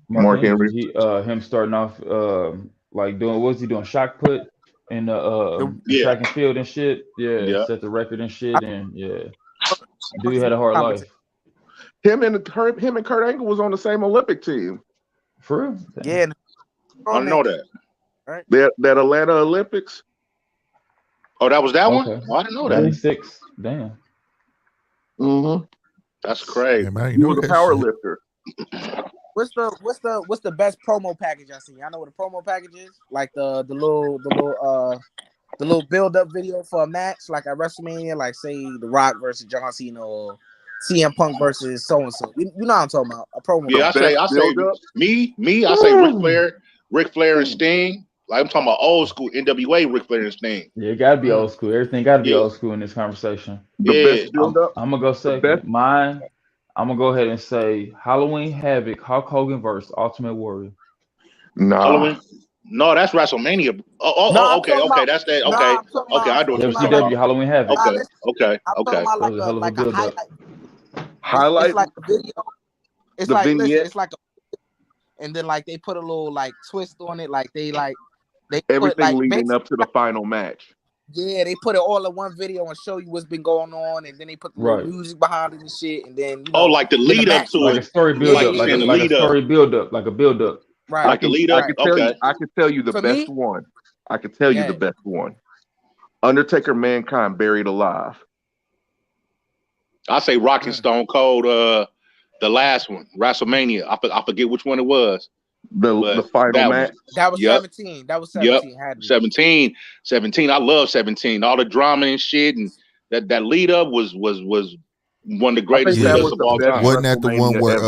S2: Mark Henry.
S3: Him starting off like doing, what was he doing? Shot put in the track and field and shit. Yeah, set the record and shit. And dude had a hard life.
S2: Him and Kurt Angle was on the same Olympic team.
S3: For real?
S4: Yeah.
S5: I know that.
S4: Right.
S2: That Atlanta Olympics.
S5: Oh, that was that one? Oh, I didn't know that.
S3: 96. Damn.
S2: Mm-hmm.
S5: That's crazy.
S2: He was a power lifter.
S4: What's the best promo package I see? I know what a promo package is. Like the little build up video for a match, like at WrestleMania, like say The Rock versus John Cena or CM Punk versus so and so. You know what I'm talking about? A promo.
S5: Yeah, I say I say Ric Flair and Sting. Like I'm talking about old school NWA Ric Flair and Sting.
S3: Yeah, it gotta be old school. Everything gotta be old school in this conversation.
S2: Best build up.
S3: I'm gonna go second. Mine. I'm gonna go ahead and say Halloween Havoc, Hulk Hogan versus Ultimate Warrior.
S2: Nah.
S5: No, that's WrestleMania. Okay. That's that. Okay, I do.
S3: WCW Halloween Havoc.
S5: Okay.
S4: Like a
S2: highlight.
S4: It's like a video. It's
S2: the
S4: like
S2: vignette.
S4: it's like and then like they put a little like twist on it, like they
S2: everything leading up to the final match.
S4: Yeah, they put it all in one video and show you what's been going on, and then they put the music behind it and shit, and then
S5: like the lead up to
S3: it, like a story build up, like a story build up, like a build up.
S4: Right.
S5: Like the lead up.
S2: I can tell you the best one. I can tell you the best one. Undertaker Mankind Buried Alive.
S5: I say Rock and Stone Cold, the last one, WrestleMania. I forget which one it was.
S2: The final match.
S4: That was 17. That was 17.
S5: Yep. 17. I love 17. All the drama and shit, and that lead up was one of the greatest lead ups of all time.
S1: Wasn't that the one where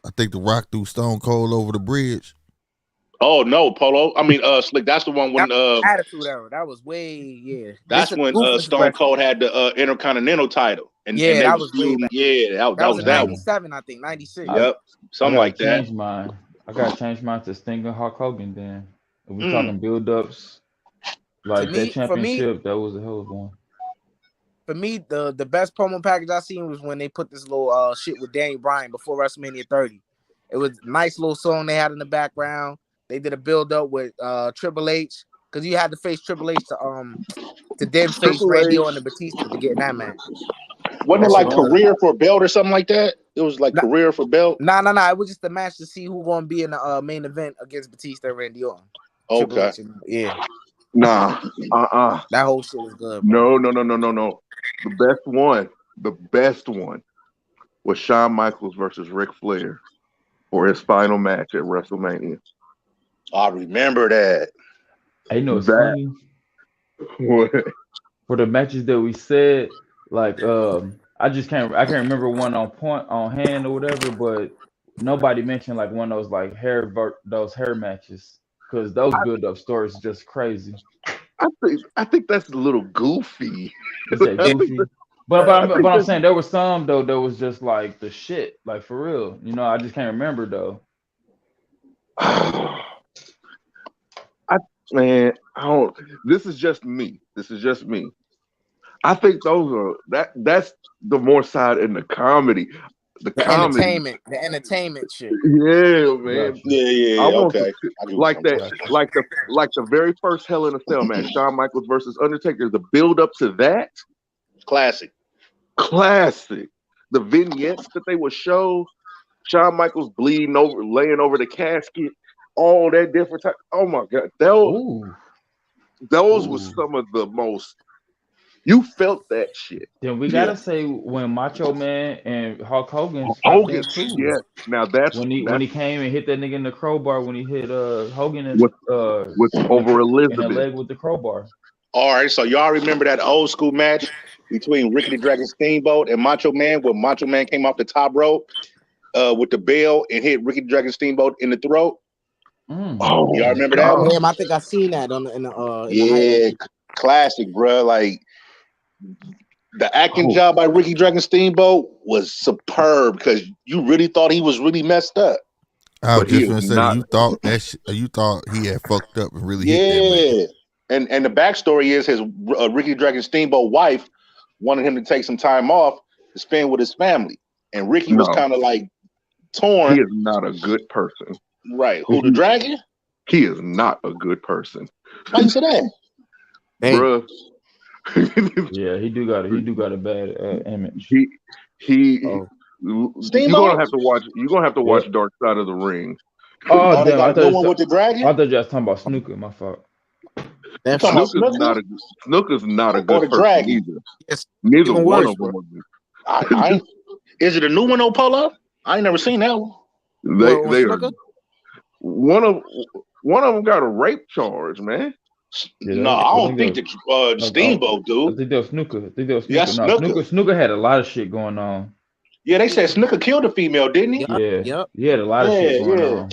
S1: I think The Rock threw Stone Cold over the bridge?
S5: Oh no, Polo. I mean, Slick. That's the one when
S4: Attitude Era. That was way
S5: That's when Stone Cold had the Intercontinental title, and they
S4: that
S5: was
S4: was way back.
S5: that was
S4: in '97, I think '96.
S5: Yep, something like that.
S3: I gotta change mine to Sting and Hulk Hogan. Then if we talking build-ups, like that championship, that was a hell of one.
S4: For me, the best promo package I seen was when they put this little shit with Daniel Bryan before WrestleMania 30. It was a nice little song they had in the background. They did a build up with Triple H, because you had to face Triple H to then face Randy Orton and Batista to get in that match.
S5: Wasn't it like career for belt or something like that? It was like career for belt.
S4: Nah. It was just a match to see who gonna be in the main event against Batista and Randy Orton.
S5: Okay.
S4: Yeah.
S2: Nah.
S4: That whole shit was good.
S2: Bro. No. The best one was Shawn Michaels versus Ric Flair for his final match at WrestleMania.
S5: I remember that.
S3: I know it's funny.
S2: What?
S3: For the matches that we said, like I can't remember one on hand or whatever, but nobody mentioned like one of those like hair matches, because those build up stories are just crazy.
S2: I think that's a little goofy.
S3: Is that goofy? But I'm saying there was some though that was just like the shit, like for real. You know, I just can't remember though.
S2: This is just me. I think that's the more side in the comedy. The
S4: entertainment shit.
S2: Yeah, man.
S5: Yeah. Okay.
S2: Like the very first Hell in a Cell match, Shawn Michaels versus Undertaker. The build up to that,
S5: classic.
S2: The vignettes that they would show, Shawn Michaels bleeding over, laying over the casket, all that different type. Oh my God, those was some of the most. You felt that shit.
S3: Then we gotta say when Macho Man and Hulk Hogan too.
S2: Yeah. Now that's
S3: when he came and hit that nigga in the crowbar, when he hit Hogan
S2: with over Elizabeth
S3: in the leg with the crowbar.
S5: All right, so y'all remember that old school match between Ricky the Dragon Steamboat and Macho Man, where Macho Man came off the top rope with the bell and hit Ricky the Dragon Steamboat in the throat?
S2: Oh,
S5: y'all remember that one?
S4: Damn, I think I seen that in the
S5: yeah, classic, bro. Like the acting job by Ricky Dragon Steamboat was superb, because you really thought he was really messed up.
S1: I was just gonna say you thought he had fucked up and really hit that man.
S5: And the backstory is his Ricky Dragon Steamboat wife wanted him to take some time off to spend with his family, and Ricky was kind of like torn.
S2: He is not a good person.
S5: Right? Who, the dragon?
S2: He is not a good person.
S5: Why you say that,
S2: bruh?
S3: Yeah, he do got a bad image.
S2: You're gonna have to watch Dark Side of the Ring.
S3: Oh, damn! I thought
S5: one with the dragon.
S3: I thought you was talking about Snooker. My fault.
S2: Snooker's not a good person either. Neither one of them.
S5: Is it a new one, Polo? I ain't never seen that one.
S2: They are. One of them got a rape charge, man.
S5: No, I don't think the Steamboat, dude.
S3: I think that was Snooker. Snooker had a lot of shit going on.
S5: Yeah, they said Snooker killed a female, didn't he?
S3: Yeah. He had a lot of shit going on.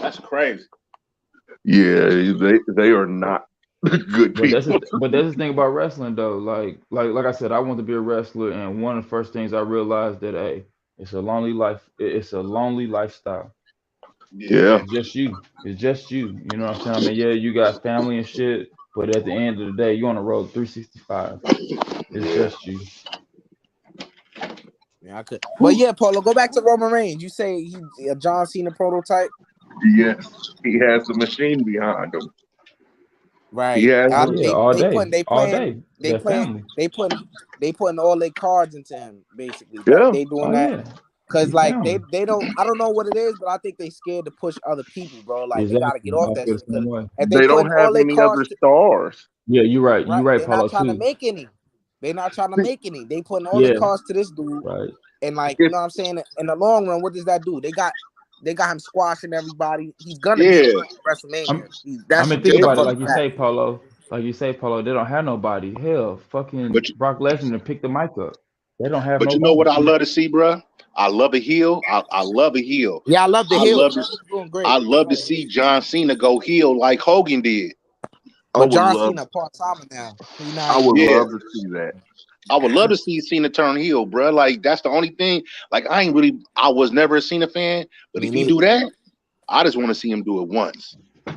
S5: That's crazy.
S2: Yeah, they are not good people.
S3: But that's the thing about wrestling, though. Like I said, I want to be a wrestler, and one of the first things I realized that it's a lonely life. It's a lonely lifestyle.
S2: Yeah,
S3: it's just you. You know what I'm saying? I mean, yeah, you got family and shit, but at the end of the day, you're on the road 365. It's just you.
S4: Yeah, I could. But yeah, Polo, go back to Roman Reigns. You say he's a John Cena prototype?
S2: Yes, he has the machine behind him.
S4: Right.
S2: Yeah,
S4: They putting all their cards into him, basically.
S2: Yeah.
S4: They doing that. Cause they don't. I don't know what it is, but I think they scared to push other people, bro. Like they gotta get off that shit. And
S2: they don't have any other stars.
S3: Yeah, you're right. You're right,
S4: They're
S3: Paulo.
S4: not trying to make any. They're not trying to make any. They putting all their cards to this dude.
S3: Right.
S4: And like, you know what I'm saying? In the long run, what does that do? They got him squashing everybody. He's gonna be WrestleMania.
S3: Think about it, like you say, Paulo. They don't have nobody. Hell, fucking Brock Lesnar to pick the mic up. They don't have.
S5: But you know what I love to see, bro? I love a heel. I love a heel.
S4: Yeah, I love the heel.
S5: Doing great. I love to see John Cena go heel like Hogan did.
S4: But John Cena part-timer now.
S2: I would love to see that.
S5: I would love to see Cena turn heel, bro. Like that's the only thing. Like I was never a Cena fan, but if he do that, I just want to see him do it once.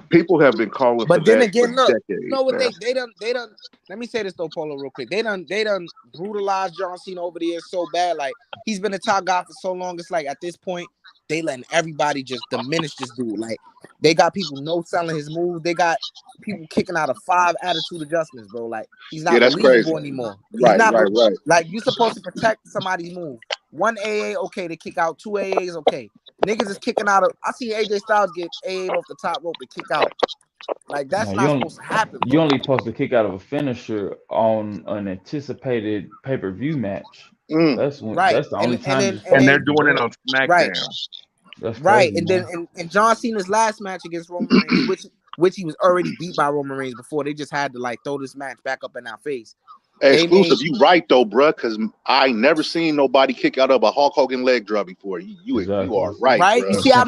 S2: People have been calling
S4: but
S2: for
S4: then
S2: that
S4: again,
S2: for
S4: look,
S2: decades,
S4: you know what
S2: man.
S4: they done. Let me say this though, Polo, real quick. They done brutalized John Cena over the years so bad. Like he's been a top guy for so long. It's like at this point they letting everybody just diminish this dude. Like they got people no selling his moves. They got people kicking out of 5 attitude adjustments, bro. Like he's not believable anymore. Right. Like you're supposed to protect somebody's move. 1 AA okay to kick out, 2 AAs okay. Niggas is kicking out of. I see AJ Styles get AA'd off the top rope to kick out. Like that's not supposed to happen.
S3: You're only supposed to kick out of a finisher on an anticipated pay-per-view match. That's when.
S4: Right.
S3: That's the only time.
S2: And they're doing it on SmackDown.
S4: Right.
S3: That's
S4: right.
S3: crazy,
S4: And then in John Cena's last match against Roman Reigns, which he was already beat by Roman Reigns before, they just had to like throw this match back up in our face.
S5: Exclusive, you right though, bro, because I never seen nobody kick out of a Hulk Hogan leg drop before. You are right.
S4: Right.
S5: Bro.
S4: You see how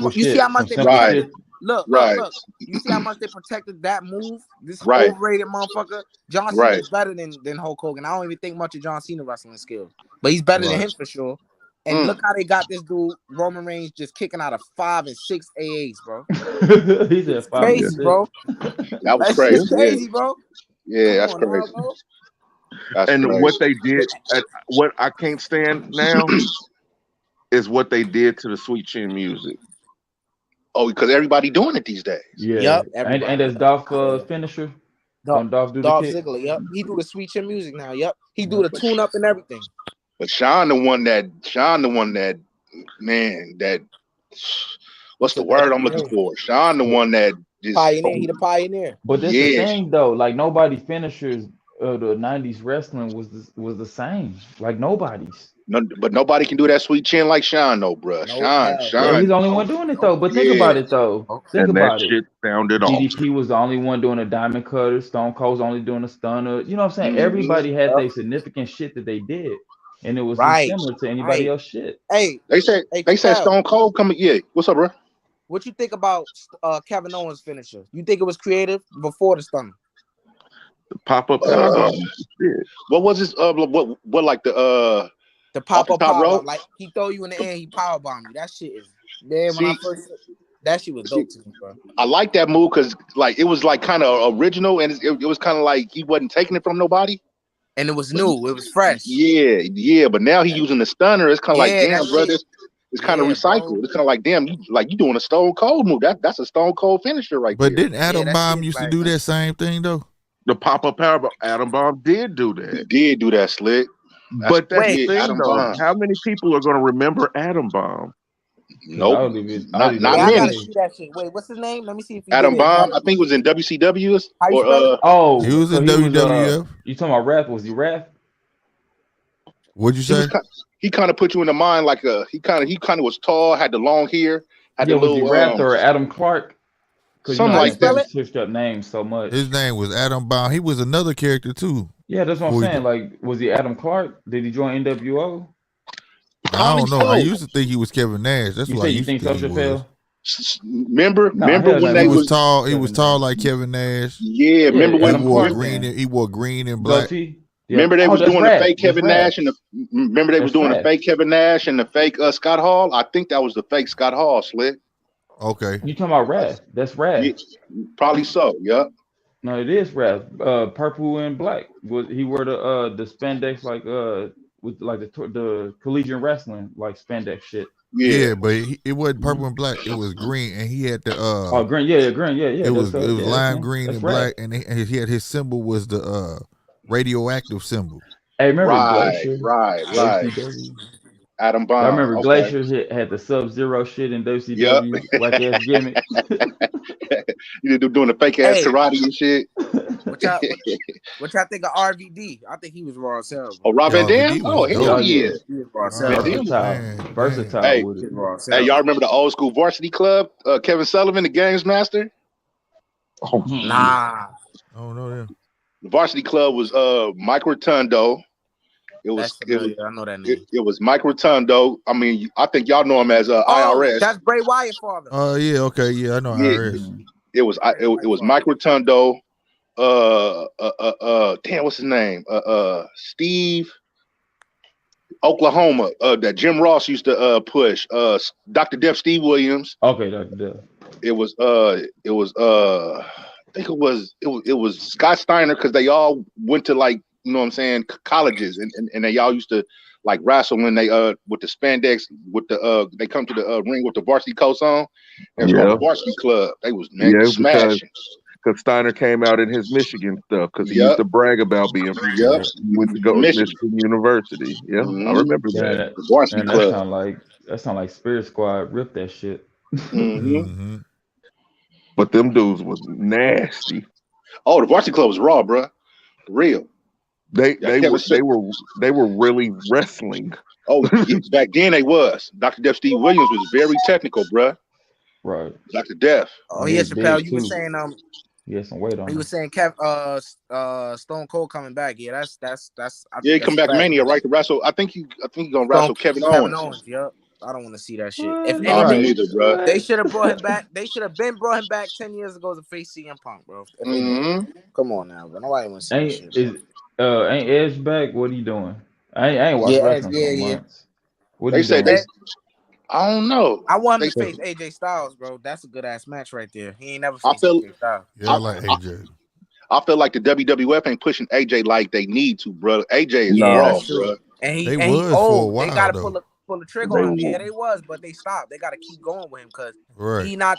S4: much they protected. Look. You see how much they protected that move? This overrated motherfucker. John Cena is better than Hulk Hogan. I don't even think much of John Cena wrestling skills, but he's better than him for sure. And look how they got this dude Roman Reigns just kicking out of 5 and 6 AAs, bro.
S3: He said 5
S4: crazy, bro.
S5: That was crazy.
S4: That's crazy, bro.
S5: Yeah, that's crazy.
S2: And what they did, what I can't stand now, is what they did to the Sweet Chin music.
S5: Oh, because everybody doing it these days.
S3: Yeah. Yep. And that's Dolph finisher. Dolph do
S4: Dolph
S3: the kick?
S4: Ziggler. Yep. He do the Sweet Chin music now. Yep. He do the tune up and everything.
S5: But Sean the one that man, that what's the word I'm looking for? Sean the one that just
S4: pioneer. He the pioneer.
S3: But that's the thing though. Like nobody finishers of the 90s wrestling was the same. Like nobody's.
S5: No, but nobody can do that Sweet Chin like Sean, though, bro. Sean.
S3: Yeah, he's the only one doing it though. But think about it though. Think about it.
S2: Shit sounded
S3: DDP was the only one doing a diamond cutter. Stone Cold's only doing a stunner. You know what I'm saying? Everybody had their significant shit that they did, and it was similar to anybody else shit.
S4: Hey,
S5: they said Stone Cold coming. Yeah, what's up, bro?
S4: What you think about Kevin Owens' finisher? You think it was creative before the stunner?
S2: The pop-up.
S5: What was this? What like the
S4: pop-up power, like he throw you in the air, he power bomb you. That shit is man. When I first that shit was dope to me, bro.
S5: I like that move because like it was like kind of original, and it was kind of like he wasn't taking it from nobody,
S4: and it was new, it was fresh.
S5: Yeah. But now he using the stunner. It's kind of like damn, bro. It's kind of recycled. Bro. It's kind of like damn, you doing a Stone Cold move. That's a Stone Cold finisher right there.
S1: But didn't Adam Bomb used to do that same thing though?
S2: The pop-up power, Adam Bomb did do that.
S5: He did do that, Slick.
S2: But that's the thing, though. How many people are going to remember Adam Bomb?
S5: Nope. Not
S4: many. I gotta see that shit. Wait, what's his name? Let me see if he
S5: Adam Bomb. I think it was in WCW.
S1: He was in WWF.
S3: You talking about Wrath? Was he Wrath?
S1: What'd you say?
S5: He kind of put you in the mind like he kind of was tall, had the long hair, had the
S3: was
S5: little
S3: he Wrath or Adam Clark?
S5: Something like that.
S3: Switched up names so much.
S1: His name was Adam Bomb. He was another character too.
S3: Yeah, that's what I'm saying. Like, was he Adam Clark? Did he join NWO?
S1: I don't know. I used to think he was Kevin Nash. That's what I used to think he was.
S5: Remember when
S1: he was tall? He was tall like Kevin Nash.
S5: Yeah, remember when
S1: he wore green and black.
S5: Remember they was doing the fake Kevin Nash and remember they was doing the fake Kevin Nash and the fake Scott Hall. I think that was the fake Scott Hall, Slick.
S1: Okay.
S3: You talking about Wrath? That's Wrath.
S5: Yeah, probably so. Yeah.
S3: No, it is Wrath. Purple and black. He wore the spandex like with like the collegiate wrestling like spandex shit.
S1: Yeah, but it wasn't purple and black. It was green, and he had the
S3: green. Yeah.
S1: It was lime green and black, and he had his symbol was the radioactive symbol.
S3: Hey, remember
S5: Glacier? Right. Adam Bomb.
S3: I remember Glacier had the Sub-Zero shit in WCW, whack ass gimmick.
S5: You doing the fake ass karate and shit.
S4: What y'all think of RVD? I think he was raw as hell.
S5: Oh, Rob Van Dam? Oh, hell yeah.
S4: He was raw as hell.
S3: Versatile.
S5: Hey, y'all remember the old school Varsity Club? Kevin Sullivan, the Games Master?
S4: Oh, nah.
S1: Oh no,
S5: the Varsity Club was Mike Rotundo, It was
S4: I know that name.
S5: It was Mike Rotundo. I mean, I think y'all know him as IRS.
S4: That's Bray Wyatt's father.
S1: Oh yeah, okay, yeah, I know IRS.
S5: It was Mike Rotundo. Damn, what's his name? Steve, Oklahoma. That Jim Ross used to push. Dr. Death Steve Williams.
S3: Okay, Dr. Death.
S5: It was I think it was Scott Steiner, because they all went to, like, you know what I'm saying, colleges, and they all used to like wrestle when they with the spandex, with the they come to the ring with the varsity coats on. It was called the Varsity Club. They was smashing.
S2: Because Steiner came out in his Michigan stuff, because he used to brag about being went to go to Michigan University. Yeah, I remember that.
S5: The Varsity Club.
S3: That sound like Spirit Squad ripped that shit.
S2: But them dudes was nasty.
S5: Oh, the Varsity Club was raw, bro. Real.
S2: They were really wrestling.
S5: Oh, back then they was. Dr. Death Steve Williams was very technical, bro.
S3: Right.
S5: Dr. Death.
S4: Oh yeah, Chappelle, you were saying
S3: he had some weight on.
S4: He was saying Stone Cold coming back. Yeah, that's.
S5: Yeah, he come back Mania, right? To wrestle. I think he gonna wrestle Kevin Owens.
S4: Yep. I don't want to see that shit. If
S5: anything, either, bro.
S4: They should have brought him back. They should have brought him back 10 years ago to face CM Punk, bro. Come on now, bro. Nobody want to see that shit.
S3: Ain't Edge back? What are you doing? I ain't watched wrestling for months. What
S5: they say? I don't know.
S4: I want him to face AJ Styles, bro. That's a good ass match right there. He ain't never faced AJ Styles.
S1: Yeah, I like AJ.
S5: I feel like the WWF ain't pushing AJ like they need to, bro. AJ is raw, bro.
S4: And
S1: they was for a while.
S4: They gotta pull the trigger on him. Yeah, they was, but they stopped. They gotta keep going with him because he not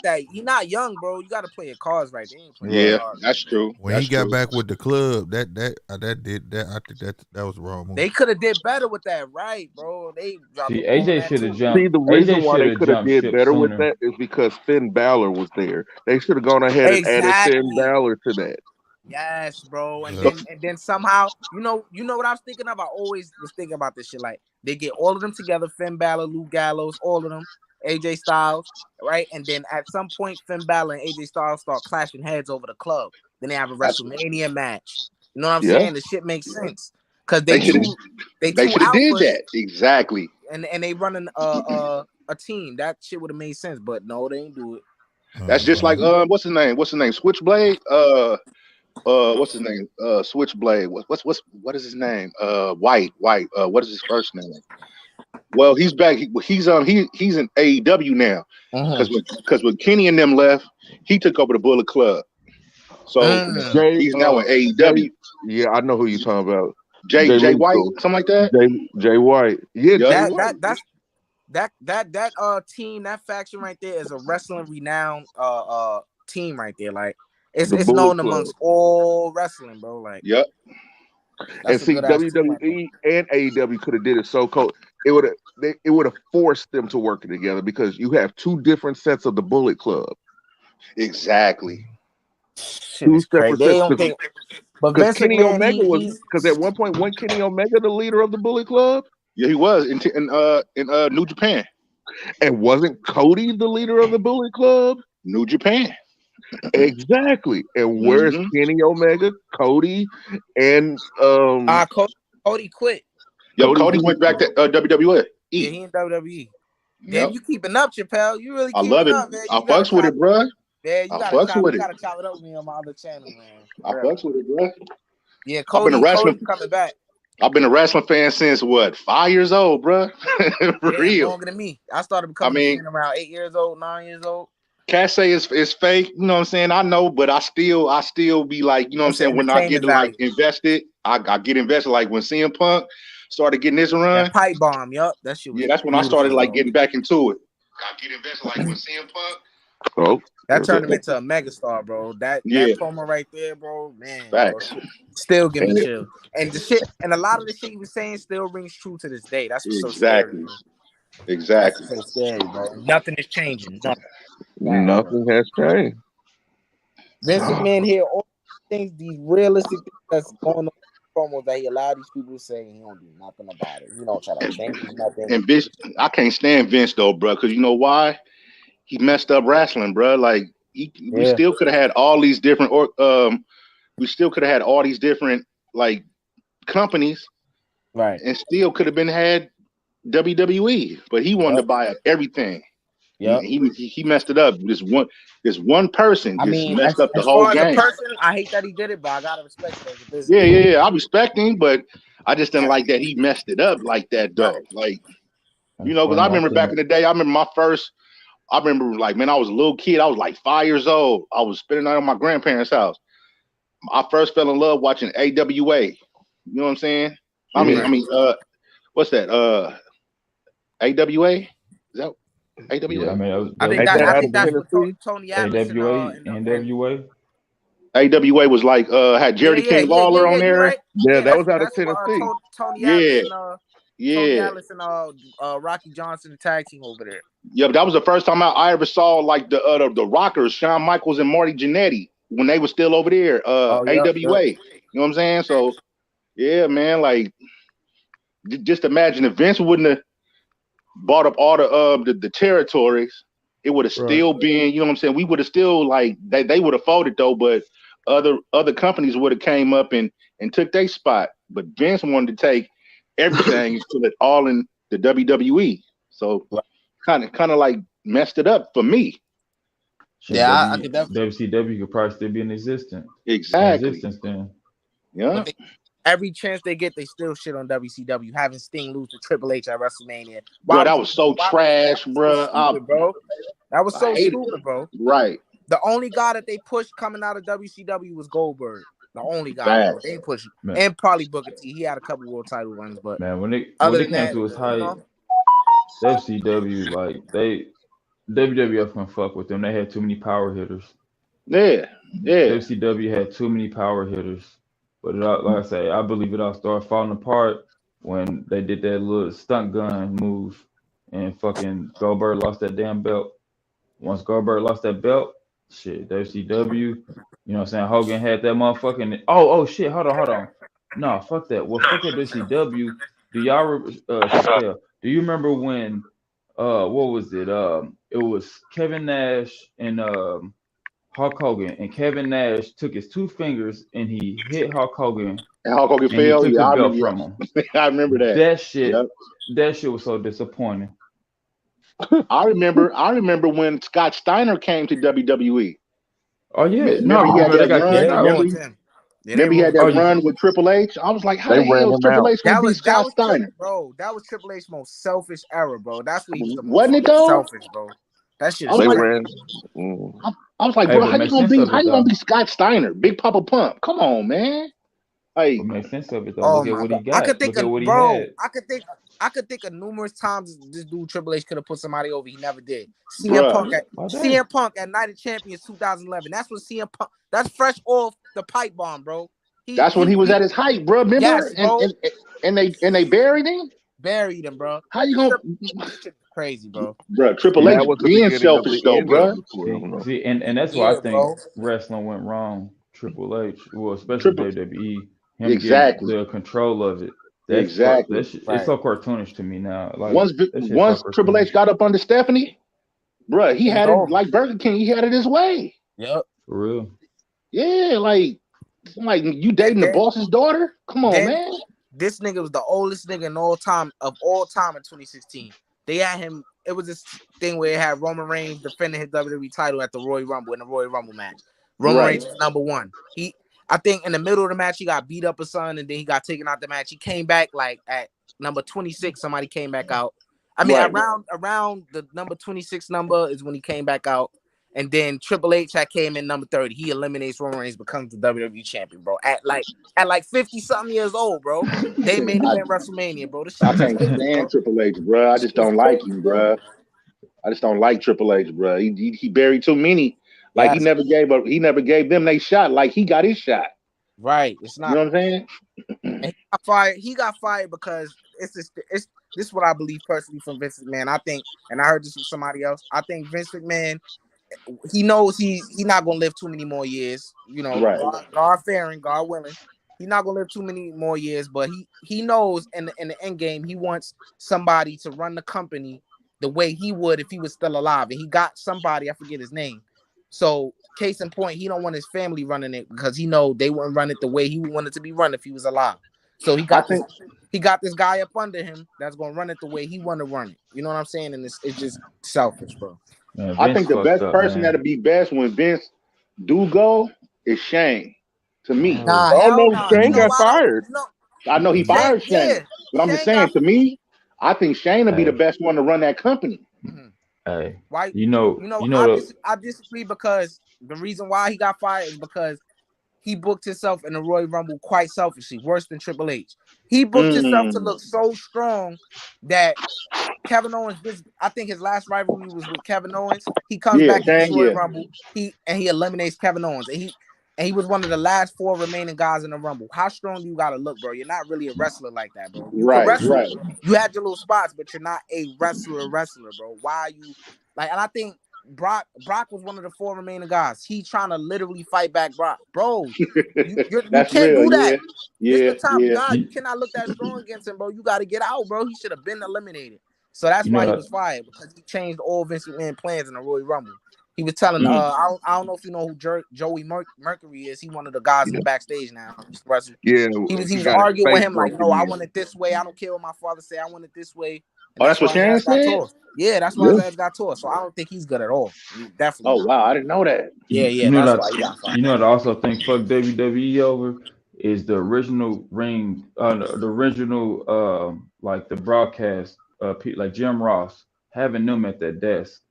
S4: young, bro. You gotta play your cards right.
S5: That's true.
S1: When he got back with the club, I think that was the wrong move.
S4: They could have did better with that, right, bro?
S3: AJ should have jumped.
S2: See, the reason why they could have did better with that is because Finn Balor was there. They should have gone ahead and added Finn Balor to that.
S4: Yes, bro. And then somehow, you know what I was thinking of? I always was thinking about this shit. Like, they get all of them together, Finn Balor, Luke Gallows, all of them, AJ Styles, right? And then at some point, Finn Balor and AJ Styles start clashing heads over the club. Then they have a WrestleMania match. You know what I'm saying? The shit makes sense. Because they should have
S5: did that. Exactly.
S4: And they running a team. That shit would have made sense. But no, they ain't do it.
S5: That's just like what's his name? Switchblade? What's his name? Switchblade. What is his name? White. What is his first name? Well, he's back. He's in AEW now. Because when Kenny and them left, he took over the Bullet Club. So he's now in AEW.
S2: Yeah, I know who you're talking about.
S5: Jay White, something like that.
S2: Jay White. Yeah,
S4: that team, that faction right there is a wrestling renowned team right there. Like, it's known amongst all wrestling, bro. Like,
S5: yep.
S2: And see, WWE and AEW could have did it so cold. It would have forced them to work together because you have two different sets of the Bullet Club.
S5: Exactly.
S2: Two separate sets. Because Kenny Omega was, because at one point, wasn't Kenny Omega the leader of the Bullet Club?
S5: Yeah, he was in New Japan.
S2: And wasn't Cody the leader of the Bullet Club?
S5: New Japan.
S2: Exactly. And where's Kenny Omega, Cody, and
S4: Cody quit.
S5: Yo, Cody went back to WWE.
S4: Yeah, he in WWE. Damn, you keeping up, Chappelle. You really keeping
S5: up. I love it.
S4: Up, man.
S5: I fucks with it, bro.
S4: Yeah, you gotta chop it up with me on my other channel, man.
S5: I fucks with it, bro.
S4: Yeah, Cody coming back.
S5: I've been a wrestling fan since 5 years old, bro. For real.
S4: Longer than me. I started becoming a fan around 8 years old, 9 years old.
S5: Can't say it's fake, you know what I'm saying? I know, but I still be like, you know what I'm saying? When I get like invested, I get invested. Like when CM Punk started getting this run.
S4: That pipe bomb, yup. That shit was
S5: that's when I started like getting back into it. I get invested like when CM Punk.
S4: That turned him into a megastar, bro. That promo right there, bro, man. Bro, still give me chills. And the shit, and a lot of the shit he was saying still rings true to this day. That's what's so scary.
S5: Exactly.
S4: That's so scary, bro. Nothing is changing.
S2: Nothing has changed.
S4: Vince McMahon here, all things, these realistic things that's going on promos that he allowed these people to say, he don't do nothing about it. He don't try to change nothing.
S5: And Vince, I can't stand Vince though, bro, because you know why? He messed up wrestling, bro. Like we still could have had all these different like companies,
S4: Right.
S5: And still could have been had WWE, but he wanted to buy up everything.
S4: Yep.
S5: He messed it up. This one person just messed up the whole
S4: far
S5: game.
S4: As a person, I hate that he did it, but I gotta respect it as a business.
S5: Yeah. I respect him, but I just didn't like that he messed it up like that, though. Right. Like, because I remember back in the day, I remember like, man, I was a little kid. I was like 5 years old. I was spending the night at my grandparents' house. I first fell in love watching AWA. You know what I'm saying? I mean, what's that? AWA? Is that AWA?
S3: Yeah,
S4: I think that's what Tony Atlas
S3: AWA, NWA.
S5: AWA was like had Jerry King Lawler on there.
S2: Right. Yeah, that was out of Tennessee.
S4: Tony Atlas and Rocky Johnson, the tag team over there.
S5: Yeah, but that was the first time I ever saw like the Rockers, Shawn Michaels and Marty Jannetty, when they were still over there. AWA. You know what I'm saying? So yeah, man, like just imagine if Vince wouldn't have bought up all the territories, it would have still been, you know what I'm saying? We would have still like they would have folded though, but other companies would have came up and took their spot. But Vince wanted to take everything and put it all in the WWE. So kind of like messed it up for me.
S4: Yeah, I could definitely.
S3: WCW could probably still be in existence.
S5: Exactly.
S3: Then.
S5: Yeah.
S4: Every chance they get, they still shit on WCW. Having Sting lose to Triple H at WrestleMania.
S5: Bro, that was so trash, bro.
S4: That was so stupid, bro.
S5: Right.
S4: The only guy that they pushed coming out of WCW was Goldberg. The only guy they pushed, and probably Booker T. He had a couple world title runs, but
S3: man, when it came to his height, WCW like WWF couldn't fuck with them. They had too many power hitters.
S5: Yeah.
S3: WCW had too many power hitters. But like I say, I believe it all started falling apart when they did that little stunt gun move and fucking Goldberg lost that damn belt. Once Goldberg lost that belt, shit, WCW, you know what I'm saying? Hogan had that motherfucking. Oh shit, hold on. No, fuck that. Well, fuck that WCW. Do y'all do you remember when what was it? It was Kevin Nash and Hulk Hogan, and Kevin Nash took his two fingers and he hit Hulk Hogan.
S5: And Hulk Hogan fell.
S3: He took the belt from him.
S5: I remember that.
S3: That shit was so disappointing.
S5: I remember when Scott Steiner came to WWE.
S3: Oh yeah,
S5: Remember he had that run with Triple H? I was like, how the hell Triple H gonna be Scott Steiner?
S4: Bro, that was Triple H's most selfish era, bro. That's what he was the most
S5: Wasn't it though?
S4: Selfish, bro. That shit.
S5: I was like, bro, how you gonna be Scott Steiner? Big Papa Pump. Come on, man. Like,
S3: it makes sense of it though. Look at what he got.
S4: I could think of numerous times this dude Triple H could have put somebody over. He never did. CM Punk at Night of Champions 2011. That's what CM Punk. That's fresh off the pipe bomb, bro.
S5: That's when he was at his height, bro. Remember? Yes, bro. And they buried him.
S4: Buried him, bro.
S5: How you gonna?
S4: Crazy, bro.
S5: Bro, Triple H was being selfish though, bro.
S3: See, and that's why I think wrestling went wrong. Triple H, well, especially WWE, him getting the control of it. It's so cartoonish to me now. Like
S5: once Triple H got up under Stephanie, bro, he had it like Burger King. He had it his way.
S4: Yep,
S3: for real.
S5: Yeah, like you dating the boss's daughter? Come on, man.
S4: This nigga was the oldest nigga in all time in 2016. They had him. It was this thing where it had Roman Reigns defending his WWE title at the Royal Rumble in the Royal Rumble match. Roman Reigns was number one. I think in the middle of the match he got beat up or something, and then he got taken out the match. He came back like at number 26. Somebody came back out. I mean, around the number 26 number is when he came back out. And then Triple H came in number 30. He eliminates Roman Reigns, becomes the WWE champion, bro. At like 50-something years old, bro. They made him in WrestleMania, bro.
S5: I can't stand Triple H, bro. I just don't like him, bro. I just don't like Triple H, bro. He buried too many. Like he never gave them their shot. Like he got his shot.
S4: Right. It's not.
S5: You know what I'm saying?
S4: And he got fired. He got fired because this is what I believe personally from Vince McMahon. I think, and I heard this from somebody else. I think Vince McMahon, he knows he's not gonna live too many more years. You know, God fearing, God willing, he's not gonna live too many more years. But he knows in the end game, he wants somebody to run the company the way he would if he was still alive. And he got somebody, I forget his name. So, case in point, he don't want his family running it because he know they wouldn't run it the way he would want it to be run if he was alive. So he got he got this guy up under him that's gonna run it the way he want to run it. You know what I'm saying? And it's just selfish, bro.
S3: Man,
S2: I think the best person
S3: man.
S2: that'll be best when Vince do go is Shane. To me,
S4: Nah,
S6: Oh
S4: hell
S6: no,
S4: nah. You
S6: Shane
S4: know
S6: got
S4: why though?
S6: fired.
S4: You know,
S2: I know he
S4: Shane,
S2: fired Shane,
S4: yeah,
S2: but I'm just
S4: Shane
S2: saying.
S4: got.
S2: To me, I think Shane will be the
S3: Hey.
S2: best one to run that company.
S3: Hey,
S4: Why?
S3: you know,
S4: I disagree because the reason why he got fired is because he booked himself in the Royal Rumble quite selfishly, worse than Triple H. He booked himself to look so strong that Kevin Owens. I think his last rivalry was with Kevin Owens. He comes back in this Royal Rumble. He eliminates Kevin Owens, and he was one of the last 4 remaining guys in the Rumble. How strong do you gotta look, bro? You're not really a wrestler like that, bro. You can wrestle. Right. You had your little spots, but you're not a wrestler, bro. Why are you like? And I think Brock was one of the 4 remaining guys. He trying to literally fight back Brock, bro. You can't do that. This is the top guy. You cannot look that strong against him, bro. You got to get out, bro. He should have been eliminated. So that's why he was fired, because he changed all Vince McMahon plans in the Royal Rumble. He was telling, I don't know if you know who Joey Mercury is. He one of the guys in the backstage now.
S6: Yeah,
S4: he was arguing with him like, no, I want it this way. I don't care what my father say. I want it this way.
S2: And that's what Shane said?
S4: Yeah, that's why his ass got tore. So I don't think he's good at all. Definitely.
S2: Oh, wow. I didn't know that.
S4: Yeah.
S3: You know that's why he got fired. You know what I also think fuck WWE over is the original ring, the original like the broadcast, like Jim Ross, having them at that desk.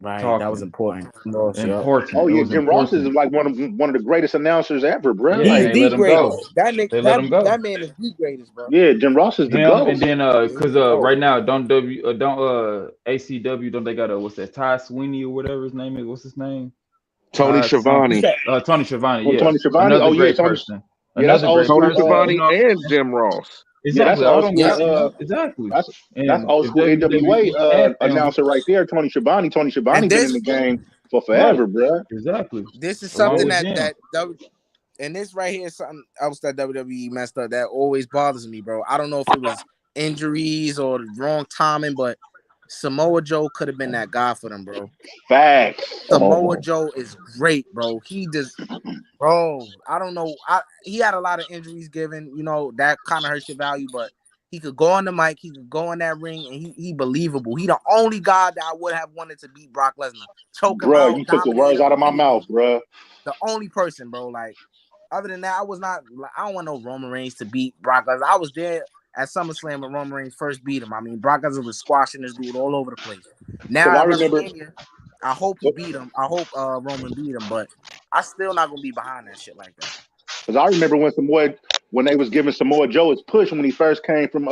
S4: Right, talking. That was important.
S3: Important.
S2: Oh yeah, Jim Ross is like one of the greatest announcers ever, bro.
S3: Yeah,
S2: like,
S4: he's the greatest.
S3: They let him go.
S4: That man is the greatest, bro.
S2: Yeah, Jim Ross is the GOAT.
S3: And then because right now don't ACW, don't they got what's that, Ty Sweeney or whatever his name is? What's his name?
S6: Tony Schiavone.
S3: Tony Schiavone. Yeah,
S2: Tony Schiavone.
S3: Another great person.
S2: Another great
S6: Tony
S2: person.
S6: Schiavone and Jim Ross.
S3: Exactly.
S2: Exactly. That's old school AWA announcer right there, Tony Schiavone. Tony Schiavone been in the game for forever, bro.
S3: Exactly.
S4: This is something and this right here is something else that WWE messed up that always bothers me, bro. I don't know if it was injuries or the wrong timing, but Samoa Joe could have been that guy for them, bro.
S2: Facts.
S4: Samoa Joe is great, bro. Bro, I don't know. He had a lot of injuries given, that kind of hurts your value, but he could go on the mic, he could go in that ring, and he believable. He the only guy that I would have wanted to beat Brock Lesnar. Choke him out,
S2: you took the words out of my mouth, bro.
S4: The only person, bro. Like, other than that, I don't want no Roman Reigns to beat Brock Lesnar. I was there at SummerSlam when Roman Reigns first beat him. I mean, Brock Lesnar was squashing this dude all over the place. Now I remember. I hope he beat him. I hope Roman beat him, but I still not gonna be behind that shit like that.
S2: Because I remember when they was giving Samoa Joe his push when he first came from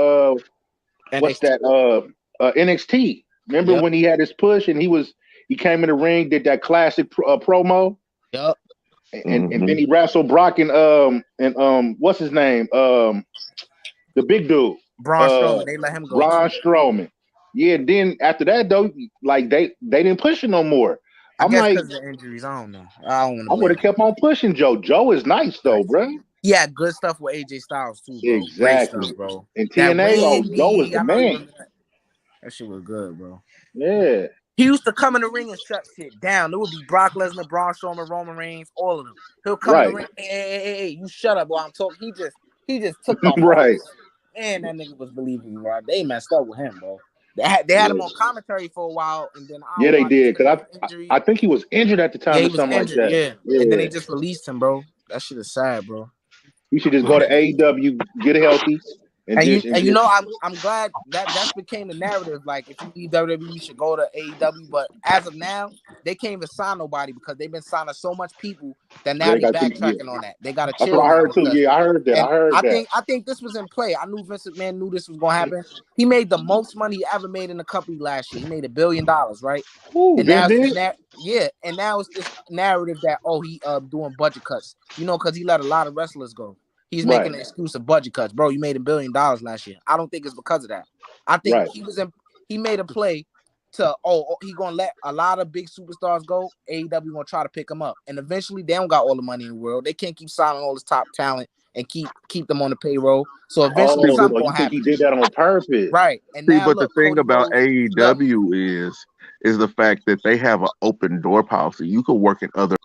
S2: NXT. Remember when he had his push and he came in the ring, did that classic promo.
S4: Yep.
S2: And then he wrestled Brock and what's his name? The big dude.
S4: Braun Strowman. They let him go.
S2: Braun Strowman. Yeah, then after that though, like they didn't push it no more.
S4: I guess because of the injuries. I don't know. I
S2: would have kept on pushing Joe. Joe is nice though, bro.
S4: He had good stuff with AJ Styles too, bro.
S2: Exactly,
S4: stuff, bro.
S2: And TNA, Joe was the man.
S4: That shit was good, bro.
S2: Yeah.
S4: He used to come in the ring and shut shit down. It would be Brock Lesnar, Braun Strowman, Roman Reigns, all of them. He'll come in the ring. Hey, you shut up while I'm talking. He just took the
S2: right.
S4: Man, that nigga was believing, bro. They messed up with him, bro. They had him on commentary for a while, and then
S2: they did, because I think he was injured at the time or something like that.
S4: Yeah, and then they just released him, bro. That shit is sad, bro.
S2: You should just go to AEW, get healthy.
S4: I'm glad that became the narrative. Like, if you leave WWE, you should go to AEW. But as of now, they can't even sign nobody because they've been signing so much people that now they're backtracking on that. They got to chill.
S2: That's what I heard too. Yeah, I heard that.
S4: I think this was in play. I knew Vince McMahon knew this was gonna happen. He made the most money he ever made in the company last year. He made $1 billion, right?
S2: Ooh,
S4: and now it's this narrative that he doing budget cuts. Because he let a lot of wrestlers go. He's making an excuse of budget cuts, bro. You made $1 billion last year. I don't think it's because of that. I think he made a play to he gonna let a lot of big superstars go. AEW gonna try to pick them up, and eventually they don't got all the money in the world. They can't keep signing all this top talent and keep them on the payroll. So eventually something gonna happen.
S2: He did that on purpose,
S4: right? And
S6: the thing about AEW is the fact that they have an open door policy. You can work in other.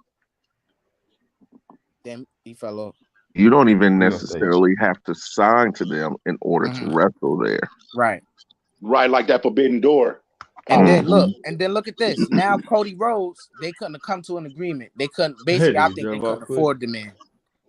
S4: Damn, he fell off.
S6: You don't even necessarily have to sign to them in order to wrestle there.
S4: Right.
S5: Right, like that Forbidden Door.
S4: And then look at this. Now Cody Rhodes, they couldn't have come to an agreement. They couldn't. Basically, I think they couldn't afford the man.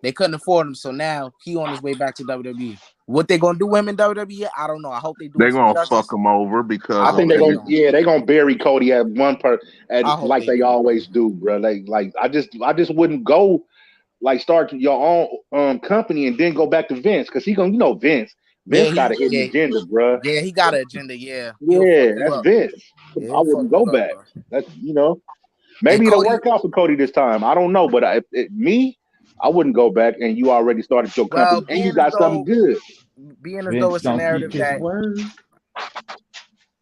S4: They couldn't afford him, so now he on his way back to WWE. What they gonna do with him in WWE? I don't know. I hope they do.
S6: They're gonna fuck him over because
S5: I think they're gonna bury Cody at one part, like they always do, bro. Like I just wouldn't go like start your own company and then go back to Vince because he gonna Vince got a hidden agenda, bro.
S4: Yeah, he got an agenda. Yeah,
S5: that's Vince. I wouldn't go back. That's maybe it'll work out for Cody this time. I don't know, but I wouldn't go back. And you already started your company, and you got something good.
S4: Being as though it's a narrative that,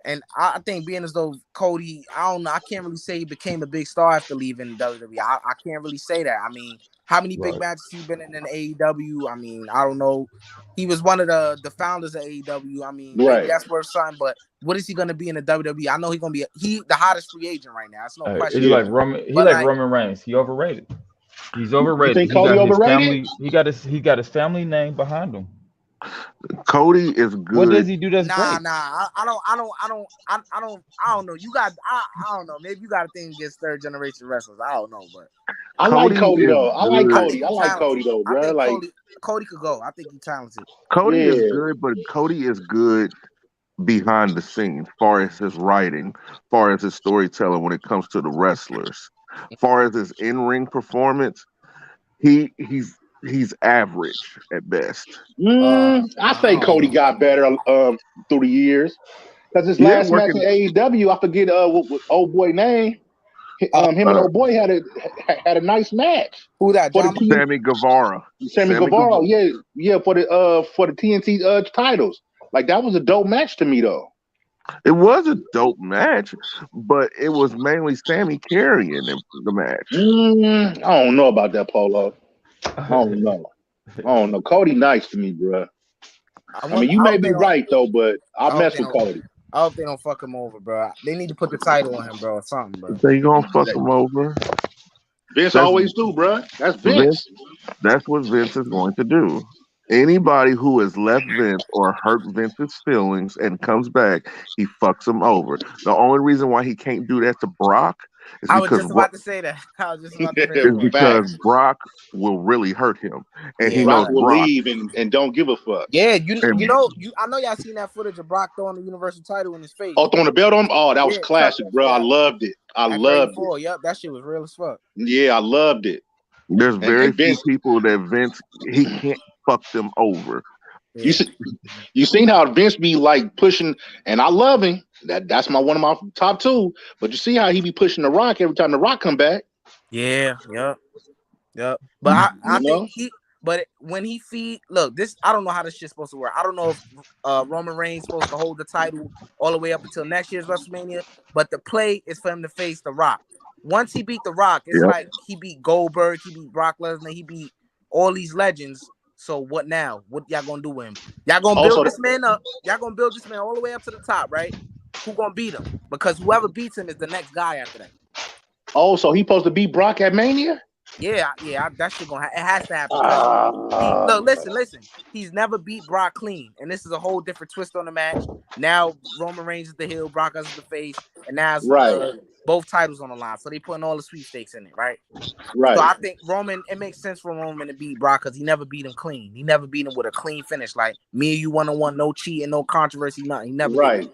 S4: and I think being as though Cody, I don't know, I can't really say he became a big star after leaving WWE. I can't really say that. I mean, how many big matches he been in AEW? I mean, I don't know. He was one of the founders of AEW. I mean, maybe that's worth something, but what is he gonna be in the WWE? I know he's gonna be the hottest free agent right now. It's no question.
S3: He's like Roman Reigns. He overrated. He's overrated.
S5: You think Cody overrated?
S3: He got his family name behind him.
S6: Cody is good.
S3: What does he do that's great?
S4: I don't know. You got I don't know. Maybe you got a thing against third generation wrestlers. I don't know, but
S5: I like Cody though. I like Cody though, bro. Like
S4: Cody could go. I think he's talented.
S6: Cody is good, but Cody is good behind the scenes, far as his writing, far as his storytelling when it comes to the wrestlers, far as his in-ring performance, he's average at best.
S5: I say Cody got better through the years because his last match in AEW, I forget what old boy name. Him and old boy had a nice match.
S4: Who that?
S6: Sammy Guevara.
S5: Sammy Guevara. Yeah, for the TNT titles. Like that was a dope match to me though.
S6: It was a dope match, but it was mainly Sammy carrying the match.
S5: I don't know about that, Polo. I don't know. Cody nice to me, bro. I mean, you may be right though, but I mess with Cody.
S4: I hope they don't fuck him over, bro. They need to put the title on him, bro, or something, bro.
S6: They gonna fuck him over.
S5: Vince always do, bro. That's Vince.
S6: That's what Vince is going to do. Anybody who has left Vince or hurt Vince's feelings and comes back, he fucks him over. The only reason why he can't do that to Brock is
S4: I was just about to say that.
S6: Because Brock will really hurt him, and he knows
S5: Brock will
S6: Brock
S5: leave and don't give a fuck.
S4: Yeah, I know y'all seen that footage of Brock throwing the Universal title in his face.
S5: Oh, throwing the belt on him? Oh, that was classic, bro. I loved it. I loved it.
S4: Yep, that shit was real as fuck.
S5: Yeah, I loved it.
S6: There's very few people that Vince he can't fuck them over.
S5: Yeah. You seen how Vince be like pushing, and I love him. That's one of my top two. But you see how he be pushing the Rock every time the Rock come back.
S4: Yeah, yep. But I think when he look, this I don't know how this shit's supposed to work. I don't know if Roman Reigns supposed to hold the title all the way up until next year's WrestleMania. But the play is for him to face the Rock. Once he beat the Rock, it's like he beat Goldberg, he beat Brock Lesnar, he beat all these legends. So what now? What y'all gonna do with him? Y'all gonna build this man up. Y'all gonna build this man all the way up to the top, right? Who gonna beat him? Because whoever beats him is the next guy after that.
S5: Oh, so he supposed to beat Brock at Mania?
S4: Yeah, that shit it has to happen. Look, listen. He's never beat Brock clean, and this is a whole different twist on the match. Now Roman Reigns is the heel, Brock is the face, and now it's both titles on the line. So they putting all the sweepstakes in it, right?
S5: Right.
S4: So I think it makes sense for Roman to beat Brock because he never beat him clean. He never beat him with a clean finish, like me and you 1-on-1, no cheating, no controversy, nothing. He never did.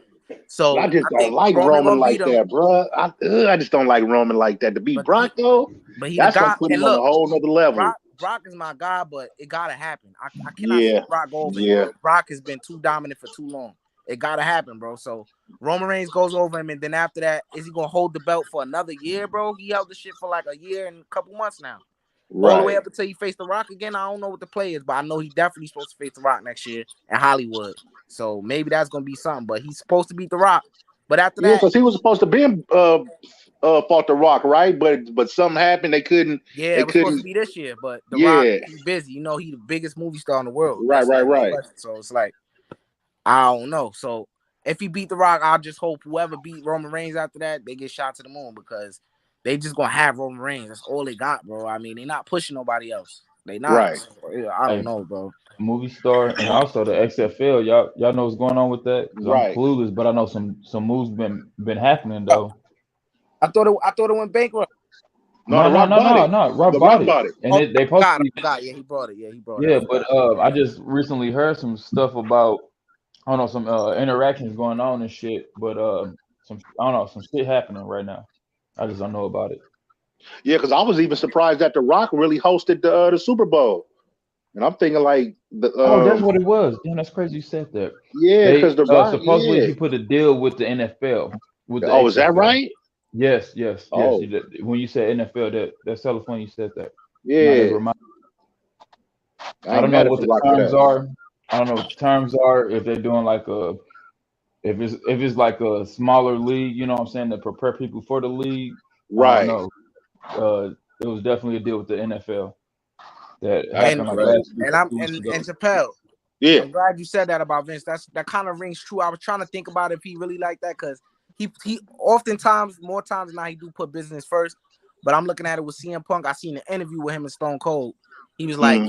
S4: So
S5: I just don't like Roman like that, bro. I just don't like Roman like that. To beat Brock though,
S4: but
S5: that's gonna put him on a whole nother level.
S4: Brock is my guy, but it gotta happen. I cannot see Brock go over him. Brock has been too dominant for too long. It gotta happen, bro. So Roman Reigns goes over him, and then after that, is he gonna hold the belt for another year, bro? He held the shit for like a year and a couple months now. All the way up until he faced The Rock again. I don't know what the play is, but I know he definitely supposed to face The Rock next year in Hollywood. So maybe that's gonna be something. But he's supposed to beat The Rock. But after that,
S5: because he was supposed to be fought The Rock, right? But something happened. They couldn't.
S4: Yeah, it was supposed to be this year, but The Rock, he's busy. You know, he's the biggest movie star in the world.
S5: Right.
S4: So it's like, I don't know. So if he beat The Rock, I'll just hope whoever beat Roman Reigns after that, they get shot to the moon because they just gonna have Roman Reigns. That's all they got, bro. I mean, they're not pushing nobody else. They not.
S5: Right.
S4: So, I don't know, bro.
S3: Movie star and also the XFL. Y'all know what's going on with that?
S5: Right.
S3: I'm clueless, but I know some moves been happening though.
S4: I thought it went bankrupt.
S3: No. Rock bought it. And they posted.
S4: Yeah, he brought it. Yeah, he brought it.
S3: Yeah, but I just recently heard some stuff about some interactions going on and shit. But some shit happening right now. I just don't know about it.
S5: Yeah, because I was even surprised that The Rock really hosted the Super Bowl, and I'm thinking like
S3: that's what it was. Damn, that's crazy you said that.
S5: Yeah, because The Rock
S3: supposedly he put a deal with the NFL. With the
S5: XFL. Is that right?
S3: Yes.
S5: Oh.
S3: When you said NFL, that's hella funny you said that.
S5: Yeah.
S3: I don't know what the terms are. I don't know what the terms are. If they're doing like if it's like a smaller league, you know what I'm saying, to prepare people for the league.
S5: Right.
S3: I don't know. It was definitely a deal with the NFL that happened like last week.
S4: And Chappelle.
S5: Yeah.
S4: I'm glad you said that about Vince. That kind of rings true. I was trying to think about if he really like that because he oftentimes, more times than not, he do put business first. But I'm looking at it with CM Punk. I seen an interview with him and Stone Cold. He was like,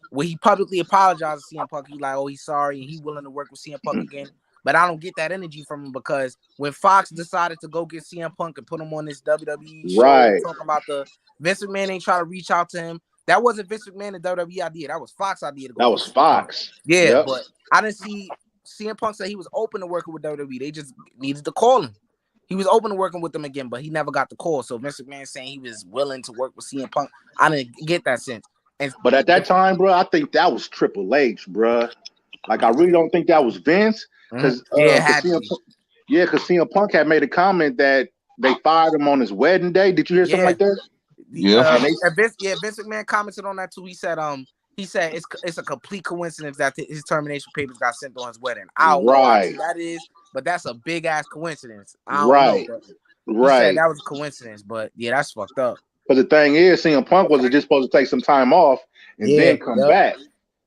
S4: when he publicly apologized to CM Punk, he like, oh, he's sorry and he's willing to work with CM Punk again. But I don't get that energy from him because when Fox decided to go get CM Punk and put him on this WWE show, talking about the Vince McMahon ain't trying to reach out to him. That wasn't Vince McMahon and WWE idea. That was Fox idea.
S5: That was Fox.
S4: Yeah, but I didn't see CM Punk say he was open to working with WWE. They just needed to call him. He was open to working with them again, but he never got the call. So Vince McMahon saying he was willing to work with CM Punk, I didn't get that sense.
S5: But at that time, bro, I think that was Triple H, bro. Like, I really don't think that was Vince. Because CM Punk had made a comment that they fired him on his wedding day. Did you hear something like that?
S4: Yeah. Vince McMahon commented on that too. He said it's a complete coincidence that his termination papers got sent on his wedding. I don't know why that is, but that's a big ass coincidence. I don't know. He said that was a coincidence, but yeah, that's fucked up.
S5: But the thing is, CM Punk was just supposed to take some time off and then come back.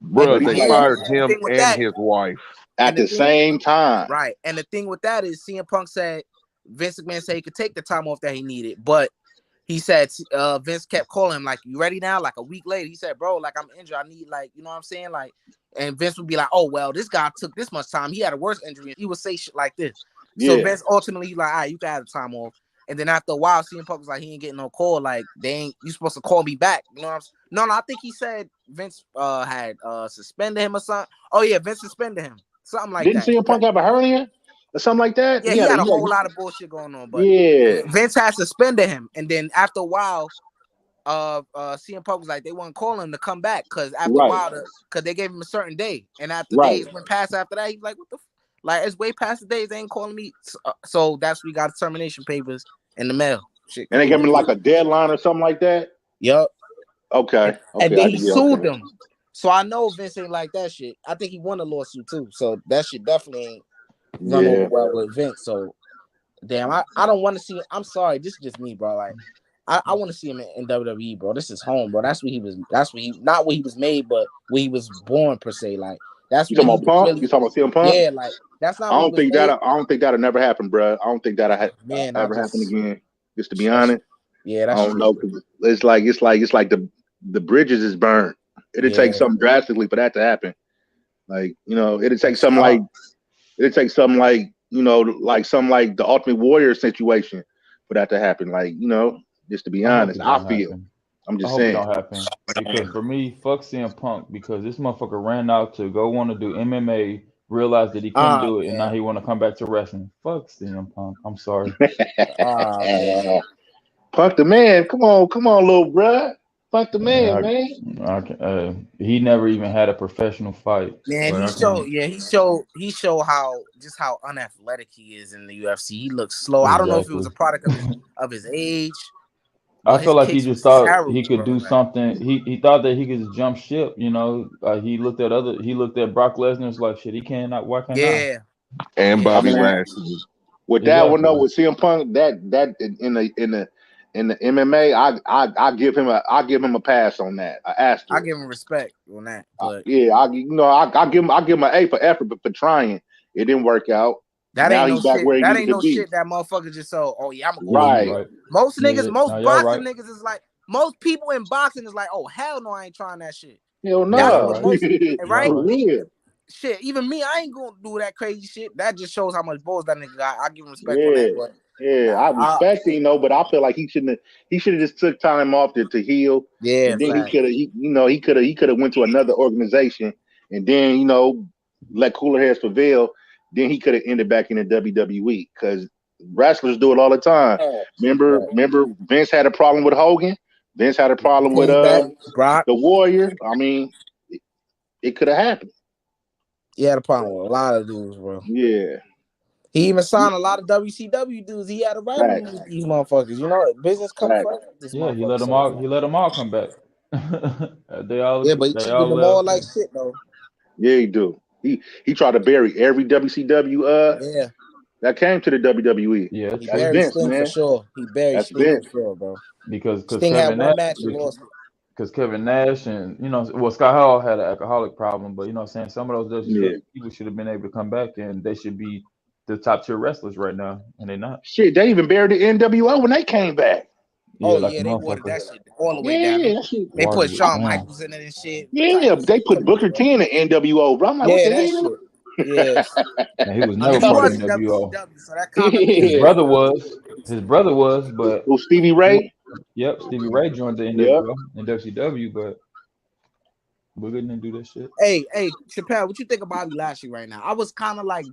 S6: Bro, they fired him and his wife
S5: at the same time.
S4: Right. And the thing with that is CM Punk said Vince McMahon said he could take the time off that he needed, but he said Vince kept calling him like, you ready now? Like a week later, he said, bro, like I'm injured. I need like, you know what I'm saying? Like, and Vince would be like, oh, well, this guy took this much time. He had a worse injury. He would say shit like this. So Vince ultimately like, all right, you can have the time off. And then after a while, CM Punk was like, he ain't getting no call. Like, you supposed to call me back. You know what I'm saying? No, I think he said Vince had suspended him or something. Oh, yeah, Vince suspended him. Something like that.
S5: Didn't CM Punk have a hernia or something like that?
S4: Yeah, he had a whole lot of bullshit going on. But Vince had suspended him. And then after a while, CM Punk was like, they wouldn't call him to come back because after a while, because they gave him a certain day. And after days went past after that, he's like, what the like, it's way past the days. They ain't calling me. So that's we got termination papers in the mail. Shit.
S5: And they gave me like a deadline or something like that?
S4: Yup.
S5: Okay.
S4: And then he sued them. So I know Vince ain't like that shit. I think he won a lawsuit too. So that shit definitely ain't run over well with Vince. So, damn, I don't want to see him. I'm sorry. This is just me, bro. Like, I want to see him in WWE, bro. This is home, bro. That's where he was. Not where he was made, but where he was born, per se. Like, that's
S5: you talking about Punk? Really, you talking about CM Punk?
S4: Yeah, like that's not.
S5: I don't think that'll never happen, bro. I don't think that'll ever happen again. Just to be honest.
S4: Yeah, that's
S5: I don't know. It's like the bridges is burned. It'll take something drastically for that to happen. Like, you know, it'll take something like you know, like something like the Ultimate Warrior situation for that to happen. Like, you know, just to be honest, I'm just saying.
S3: It don't happen because for me, fuck CM Punk because this motherfucker ran out to go want to do MMA, realized that he couldn't do it, and now he want to come back to wrestling. Fuck CM Punk. I'm sorry.
S5: Punk the man. Come on, little bruh. Punk the man, man.
S3: He never even had a professional fight.
S4: Man, he showed how unathletic he is in the UFC. He looks slow. Exactly. I don't know if it was a product of his age.
S3: I feel like he just thought he could do something. He thought that he could just jump ship. You know, he looked at Brock Lesnar's like shit. He cannot. Why can't I?
S6: And Bobby Lashley.
S5: With that one though, with CM Punk, that in the MMA, I give him a pass on that. I
S4: give him respect on that. But
S5: I give him an A for effort, but for trying, it didn't work out.
S4: That ain't no shit. That ain't no shit that motherfucker just so. Oh yeah, I'm a right. Most niggas, most boxing niggas is like, most people in boxing is like, oh hell no, I ain't trying that shit.
S2: Hell no.
S4: That's what most, right?
S2: Yeah.
S4: Shit, even me, I ain't gonna do that crazy shit. That just shows how much balls that nigga got. I give him respect on that. But
S2: I respect him, but I feel like he should have just took time off to heal.
S4: Yeah,
S2: and then he could have went to another organization, and then let cooler heads prevail. Then he could have ended back in the WWE because wrestlers do it all the time. Remember, Vince had a problem with Hogan. Vince had a problem with
S4: Brock,
S2: the Warrior. I mean, it could have happened.
S4: He had a problem with a lot of dudes, bro.
S2: Yeah.
S4: He even signed a lot of WCW dudes. He had a rivalry with these motherfuckers. Business comes first.
S3: Yeah, he let them all. He let them all come back. They all.
S4: Yeah, but he treated them all like shit, though.
S2: Yeah, he do. He tried to bury every WCW. That came to the WWE.
S3: Yeah,
S4: he buried
S2: Vince,
S4: Sting for sure. He buried Sting for sure, bro.
S3: Because
S4: Sting
S3: Kevin
S4: had one match and lost it.
S3: Because Kevin Nash and Scott Hall had an alcoholic problem, but some of those people should have been able to come back and they should be the top tier wrestlers right now, and they're not.
S2: Shit, they even buried the NWO when they came back.
S4: Yeah, they watered that shit all the way down. They put Shawn Michaels in it and shit.
S2: Yeah, they put Booker T in the NWO, bro. I'm like, what the hell?
S4: Yes.
S3: And he was never part of the NWO.
S4: So that his
S3: brother was, but
S2: Stevie Ray.
S3: Yep, Stevie Ray joined the NWO and WCW, but Booker didn't do that shit.
S4: Hey, Chappelle, what you think of Bobby Lashley right now? I was kind of like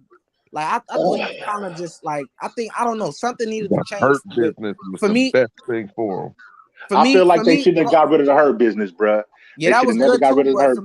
S4: I thought he was kind of just like I don't know, something needed to change.
S6: Hurt business was the best thing for him.
S2: I feel like they shouldn't have got rid of the Hurt business, bro.
S4: Yeah, that was good too. But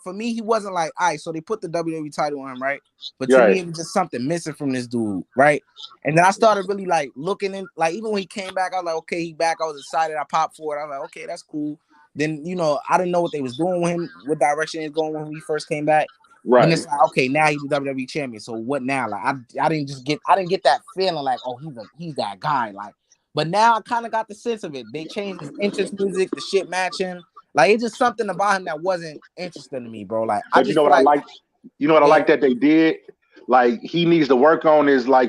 S4: for me, he wasn't like, all right, so they put the WWE title on him, right? But to me, it was just something missing from this dude, right? And then I started really like looking in, like even when he came back, I was like, okay, he back. I was excited. I popped for it. I was like, okay, that's cool. Then I didn't know what they was doing with him, what direction he was going when he first came back.
S2: Right.
S4: And it's like, okay, now he's the WWE champion. So what now? Like I didn't get that feeling like, oh, he's that guy. Like, but now I kind of got the sense of it. They changed his entrance music, the shit matching. Like it's just something about him that wasn't interesting to me, bro. Like,
S2: but I like? You know what I like that they did? Like he needs to work on his in-ring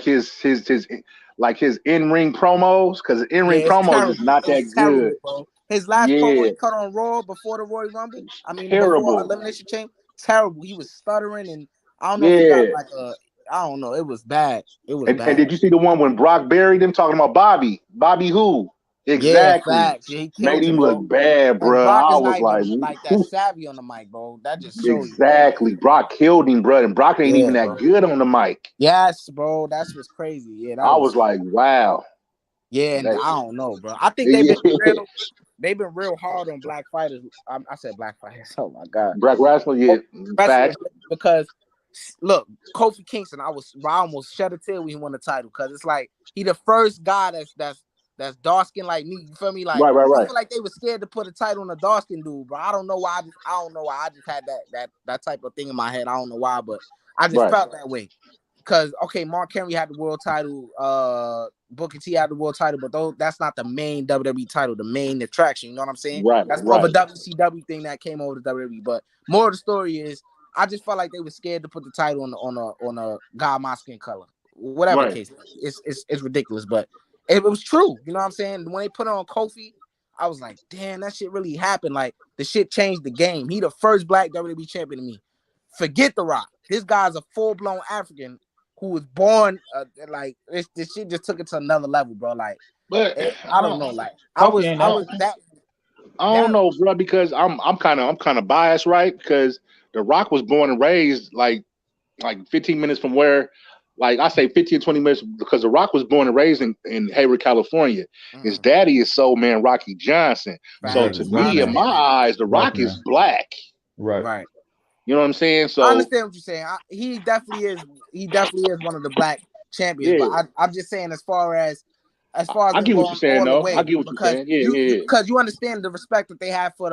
S2: promos, because in-ring promos is not that good.
S4: Bro. His last promo he cut on Raw before the Royal Rumble. I mean, before Elimination Chamber, terrible. He was stuttering, and I don't know if he got like I don't know. It was bad. bad.
S2: And did you see the one when Brock buried him talking about Bobby? Bobby who? Exactly.
S4: Yeah, he
S2: made him look bad, bro. I was
S4: like that savvy on the mic, bro. That just shows
S2: exactly. You, Brock killed him, bro, and Brock ain't even that good on the mic.
S4: Yes, bro. That's what's crazy. Yeah,
S2: I was like, wow.
S4: Yeah, and I don't know, bro. I think they've been real hard on black fighters. I said black fighters. Oh my god,
S2: black wrestler. Yeah,
S4: because look, Kofi Kingston. I almost shed a tear when he won the title, because it's like he the first guy that's dark skinned like me. You feel me? Like
S2: right.
S4: I feel like they were scared to put a title on a dark skinned dude, bro. I don't know why. I just had that type of thing in my head. I don't know why, but I just felt that way. Because Mark Henry had the world title, Booker T had the world title, but that's not the main WWE title, the main attraction. You know what I'm saying?
S2: Right.
S4: That's more of a WCW thing that came over to WWE. But more of the story is, I just felt like they were scared to put the title on a guy my skin color, whatever the case. It's ridiculous, but it was true. You know what I'm saying? When they put it on Kofi, I was like, damn, that shit really happened. Like the shit changed the game. He the first black WWE champion to me. Forget The Rock. This guy's a full-blown African who was born like this shit just took it to another level, bro. Like,
S2: but
S4: I don't know. Like, I was that.
S2: I don't know, bro, because I'm kind of biased, right? Because The Rock was born and raised like 15 minutes from where, like I say 15 20 minutes, because The Rock was born and raised in Hayward, California. His daddy is Soul Man Rocky Johnson. So to me, in my eyes, The Rock is black.
S3: Right.
S2: You know what I'm saying? So
S4: I understand what you're saying. He definitely is one of the black champions. Yeah. But I'm just saying, as far as
S2: I get what you're saying, though. I get what you're saying. Yeah.
S4: Because you understand the respect that they have for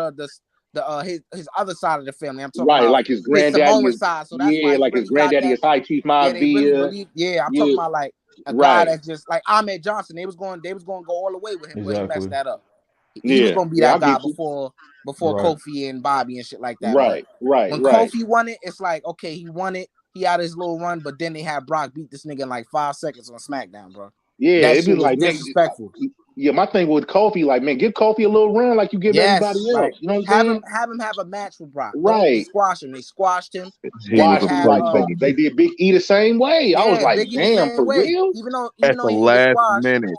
S4: his other side of the family. I'm talking
S2: about
S4: like
S2: his granddaddy.
S4: Side. So that's why
S2: like his granddaddy is High Chief Mavi.
S4: I'm talking about like a guy that's just like Ahmed Johnson. They was going to go all the way with him, but he messed that up. He was going to be that guy before Kofi and Bobby and shit like that.
S2: Right.
S4: When Kofi won it, it's like, okay, he won it. He had his little run, but then they had Brock beat this nigga in like 5 seconds on SmackDown, bro.
S2: Yeah,
S4: that shit was like disrespectful.
S5: Yeah, my thing with Kofi, like, man, give Kofi a little run like you give everybody else.
S4: Like,
S5: you know what I'm saying?
S4: Have him have a match with Brock.
S5: Right.
S4: Don't squash him. They squashed him.
S5: Squashed him like they did Big E the same way.
S4: Yeah,
S5: I was like,
S4: Big E
S5: damn, for
S4: way.
S5: real?
S4: Even though
S6: At
S4: he
S6: the
S4: didn't get
S6: last
S4: squashed,
S6: minute.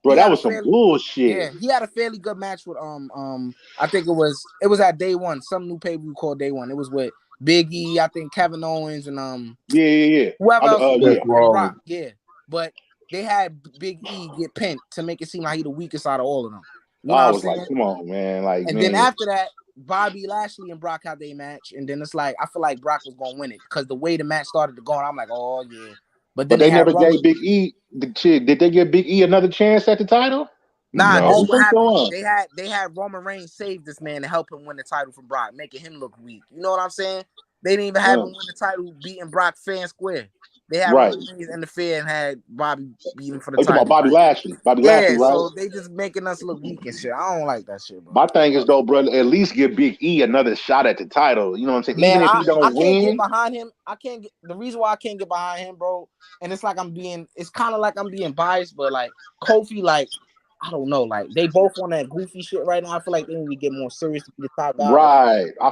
S5: Bro, that was some bullshit.
S4: Yeah, he had a fairly good match with I think it was at Day One, some new pay-per-view called Day One. It was with Big E, I think Kevin Owens and
S5: yeah.
S4: Whoever else
S5: yeah.
S4: Brock, yeah. But they had Big E get pinned to make it seem like he the weakest out of all of them. You know
S5: I
S4: what
S5: was
S4: I'm saying?
S5: like, come on, man. Like,
S4: and then after that, Bobby Lashley and Brock had their match, and then it's like I feel like Brock was gonna win it because the way the match started to go, I'm like, oh yeah. But then
S5: they never gave Big E the shit. Did they give Big E another chance at the title?
S4: Nah,
S5: no.
S4: this is what happened. They had Roman Reigns save this man to help him win the title from Brock, making him look weak. You know what I'm saying? They didn't even have him win the title beating Brock fair and square. They had Roman Reigns interfere and had Bobby beating for the title.
S5: About Bobby Lashley. Bobby Lashley, right?
S4: So they just making us look weak and shit. I don't like that shit, bro.
S5: My thing is though, brother, at least give Big E another shot at the title. You know what I'm saying?
S4: Man,
S5: even if he don't
S4: I can't
S5: win,
S4: get behind him. The reason why I can't get behind him, bro, and it's like it's kind of like I'm being biased, but like Kofi, like, I don't know, like they both on that goofy shit right now. I feel like they need to get more serious to be the top guy.
S5: Right. I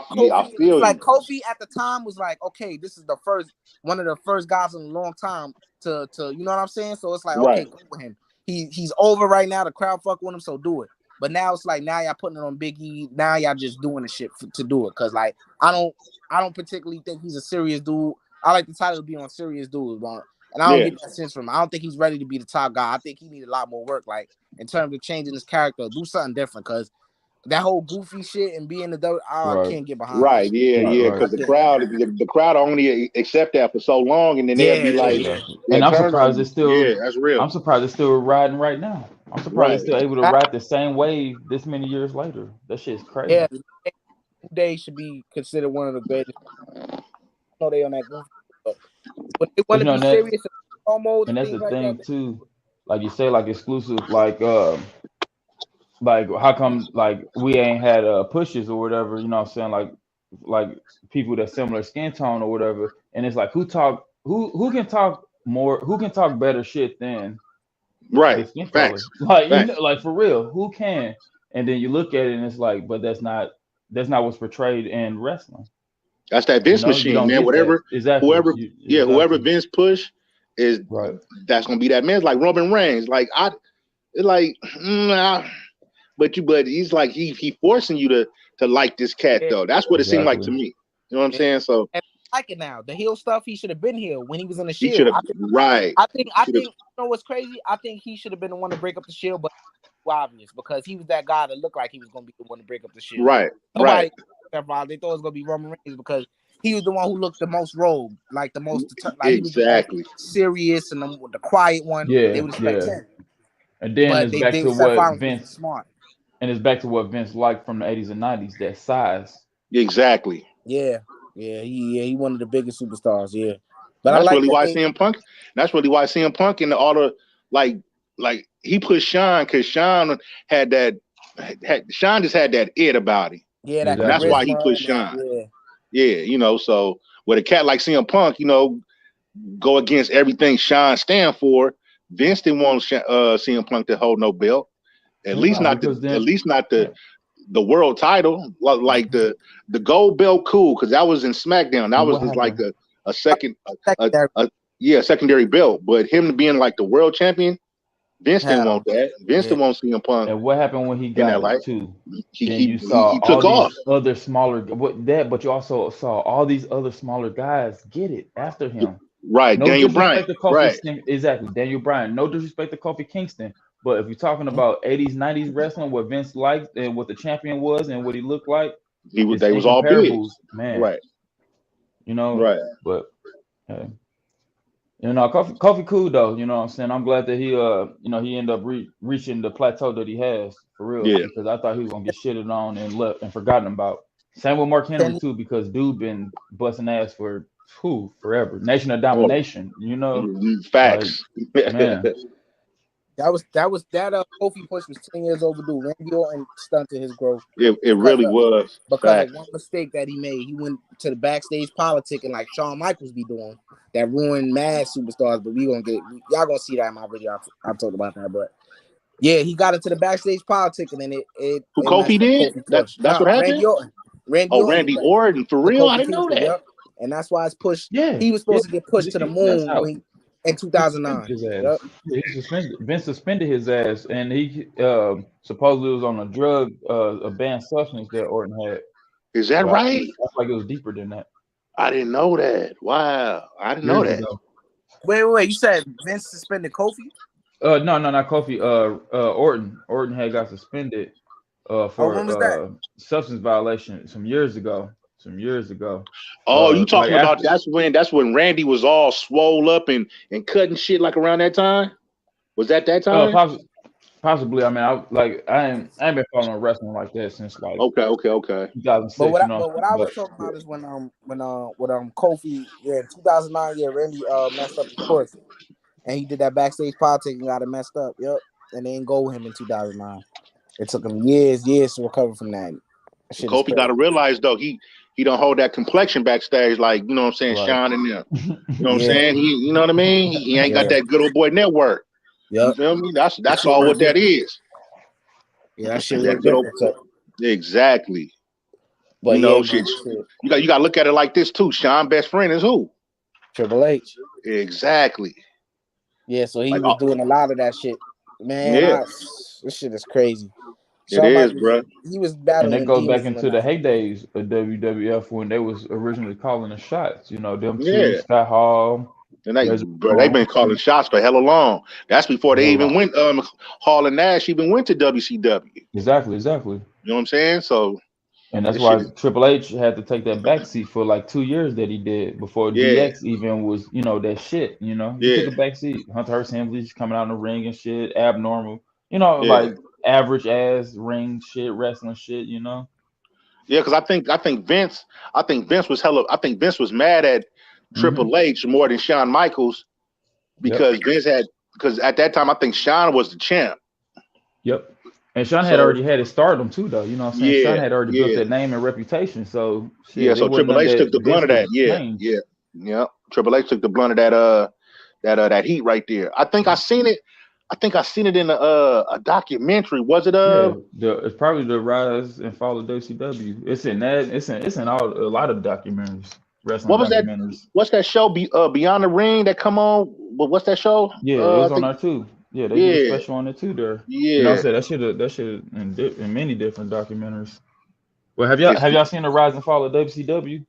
S5: feel
S4: like Kofi at the time was like, okay, this is one of the first guys in a long time to you know what I'm saying? So it's like, okay, go with him. He's over right now. The crowd fuck with him, so do it. But now it's like now y'all putting it on Big E. Now y'all just doing the shit to do it. Cause like I don't particularly think he's a serious dude. I like the title to be on serious dudes, bro. And I don't get that sense from him. I don't think he's ready to be the top guy. I think he needs a lot more work, like in terms of changing his character, do something different. Cause that whole goofy shit and being the I can't get behind.
S5: Right, because the crowd only accept that for so long, and then they'll be like,
S3: and I'm surprised it's still.
S5: Yeah, that's real.
S3: I'm surprised it's still riding right now. I'm surprised it's still able to ride the same wave this many years later. That shit's crazy.
S4: Yeah, they should be considered one of the greatest. I know they on that goofy, but they want to be serious.
S3: And that's the thing too. Like you say, like exclusive, like how come like we ain't had pushes or whatever, you know what I'm saying, like people that similar skin tone or whatever, and it's like who can talk more, who can talk better shit than the skin color? Like you know, like for real, who can? And then you look at it and it's like, but that's not what's portrayed in wrestling.
S5: That's that Vince machine, man. Whatever, whoever Vince push is that's gonna be that man. It's like Roman Reigns. Like but he's like he forcing you to like this cat though. That's what it seemed like to me. You know what I'm saying? So
S4: and I like it now. The heel stuff, he should have been here when he was in the Shield.
S5: He should have
S4: I think you know what's crazy? I think he should have been the one to break up the Shield, but obvious because he was that guy that looked like he was gonna be the one to break up the Shield. Nobody they thought it was gonna be Roman Reigns because he was the one who looked the most robed, like the most like
S5: exactly
S4: he was serious and the quiet one. They would expect him.
S3: And then
S4: but
S3: it's back to what Vince smart. And it's back to what Vince liked from the 80s and 90s, that size.
S5: Exactly.
S4: Yeah, he one of the biggest superstars. Yeah, but
S5: that's really why CM Punk. That's really why CM Punk and all the like he pushed Sean because Sean Sean just had that it about him.
S4: Yeah,
S5: that's why he pushed Sean. Yeah, you know, so with a cat like CM Punk, you know, go against everything Sean stand for. Vince didn't want CM Punk to hold no belt. At least not the world title. Like the gold belt, cool, because that was in SmackDown. That was just like a secondary belt. But him being like the world champion, Vince didn't want that. Vince didn't want CM Punk.
S3: And what happened when he got it too?
S5: You saw took all these
S3: other smaller, but you also saw all these other smaller guys get it after him.
S5: Right,
S3: no
S5: Daniel Bryan.
S3: Exactly, Daniel Bryan. No disrespect to Kofi Kingston, but if you're talking about 80s, 90s wrestling, what Vince liked and what the champion was and what he looked like,
S5: they was all big,
S3: man.
S5: Right.
S3: You know,
S5: right.
S3: But you know, Kofi cool though. You know what I'm saying? I'm glad that he he ended up reaching the plateau that he has for real.
S5: Yeah.
S3: Because I thought he was gonna get shitted on and left and forgotten about. Same with Mark Henry too, because dude been busting ass for forever. Nation of Domination, you know.
S5: Facts.
S3: Like, man.
S4: That Kofi push was 10 years overdue. Randy Orton stunted his growth.
S5: It really was.
S4: Because of one mistake that he made. He went to the backstage politicking like Shawn Michaels be doing. That ruined mad superstars, but y'all gonna see that in my video. I've talked about that, but Yeah, he got into the backstage politic, and then it
S5: Who Kofi did? That's what happened.
S4: Randy Orton.
S5: Randy Orton, for real? I didn't know that.
S4: Yep. And that's why it's pushed.
S3: Yeah,
S4: he was supposed to get pushed to the moon in 2009.
S3: Yep. He suspended. Vince suspended his ass, and he supposedly was on a drug, a banned substance that Orton had.
S5: Is that right?
S3: That's like it was deeper than that.
S5: I didn't know that. Wow, I didn't know that.
S4: Wait. You said Vince suspended Kofi?
S3: No, not Kofi. Orton. Orton had got suspended for substance violation some years ago. Oh,
S5: you talking about that's when Randy was all swole up and cutting shit like around that time? Was that time?
S3: Possibly. I mean, I ain't been following wrestling like that since like
S5: okay.
S3: 2006.
S4: But what I was talking about is when Kofi, in 2009, Randy messed up his course, and he did that backstage politics and got it messed up. Yep, and they didn't go with him in 2009. It took him years to recover from that.
S5: Kofi got to realize though he don't hold that complexion backstage like, you know what I'm saying, right. Sean and them. You know what I'm saying? You know what I mean? He ain't got that good old boy network.
S4: Yep.
S5: You feel me? That's all what that is.
S4: Yeah, that shit was different.
S5: Exactly.
S4: But
S5: shit. You got to look at it like this too. Sean's best friend is who?
S4: Triple H.
S5: Exactly.
S4: Yeah, so he was doing a lot of that shit. Man, this shit is crazy.
S5: It is, bro.
S4: He was battling.
S3: And that goes back into the heydays of WWF when they was originally calling the shots. You know, them two, Scott Hall.
S5: And they've been calling shots for hella long. That's before they even went. Hall and Nash even went to WCW.
S3: Exactly.
S5: You know what I'm saying? So,
S3: and that's why Triple H had to take that backseat for like 2 years that he did before DX even was, that shit. He took a backseat. Hunter Hearst Helmsley's coming out in the ring and shit, abnormal. Like average ass ring shit, wrestling shit. Yeah,
S5: because I think Vince was mad at Triple H more than Shawn Michaels because because at that time I think Shawn was the champ.
S3: Yep. And Shawn had already had his stardom too, though. You know what I'm saying? Shawn had already built that name and reputation. So
S5: so Triple H took the blunt of that. Yeah. Triple H took the blunt of that heat right there. I think I seen it in a documentary. Was it
S3: it's probably the rise and fall of WCW. It's in that. It's in a lot of documentaries.
S5: What was that? What's that show? Beyond the Ring that come on? What's that show?
S3: Yeah, it was on there too. Yeah, they did a special on it too. There. Yeah, I said that shit in many different documentaries. Well, have y'all seen the rise and fall of WCW?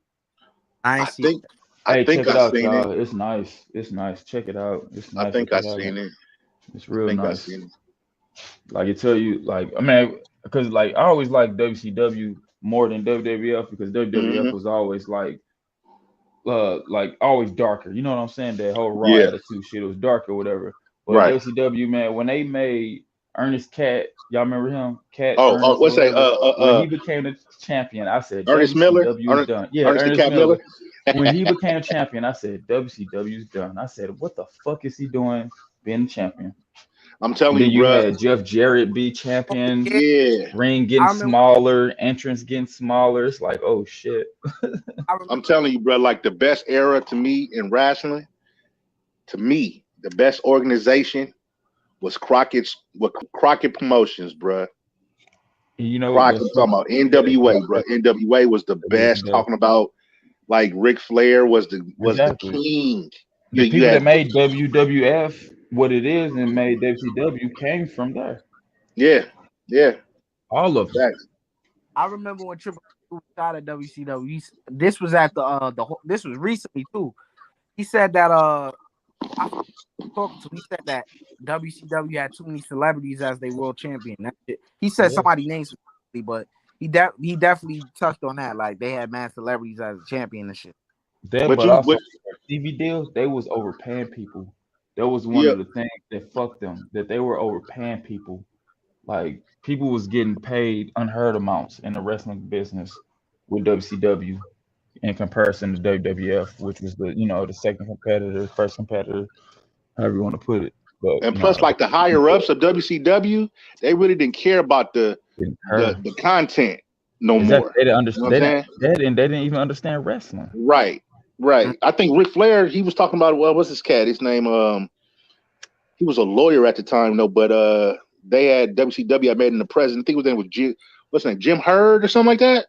S5: I think
S3: check it out,
S5: seen
S3: y'all.
S5: it.
S3: It's nice. Check it out. It's nice.
S5: I think I've seen it.
S3: It's real nice. Like it tell you, like because I always like WCW more than WWF because WWF was always like always darker. You know what I'm saying? That whole raw attitude shit, it was dark or whatever. But WCW, man, when they made Ernest Cat, y'all remember him? Cat.
S5: What's that?
S3: When he became the champion, I said
S5: Ernest Miller.
S3: Done. Yeah, Ernest Miller. When he became champion, I said WCW's done. I said, what the fuck is he doing being the champion?
S5: I'm telling you, bro.
S3: Had Jeff Jarrett be champion.
S5: Yeah.
S3: Ring getting smaller, entrance getting smaller. It's like, oh shit.
S5: I'm telling you, bro. Like the best era to me in wrestling, the best organization was Crockett Promotions, bro. Crockett talking about NWA, bro. NWA was the best. Talking about like Ric Flair was the king.
S3: The people that made WWF what it is and made WCW came from there.
S5: Yeah.
S3: All of them.
S4: I remember when Triple H started WCW. This was at this was recently too. He said that he said that WCW had too many celebrities as their world champion. He said somebody named specifically, but he definitely touched on that. Like they had mad celebrities as a champion and shit.
S3: But also TV deals, they was overpaying people. That was one of the things that fucked them. That they were overpaying people. Like people was getting paid unheard amounts in the wrestling business with WCW in comparison to WWF, which was the second competitor, first competitor, however you want to put it. But
S5: plus, like the higher ups of WCW, they really didn't care about the content no more.
S3: They didn't understand. They didn't even understand wrestling.
S5: Right. I think Ric Flair, he was talking about what's his cat? His name, he was a lawyer at the time, but WCW had made him the president. I think his name was Jim Hurd or something like that.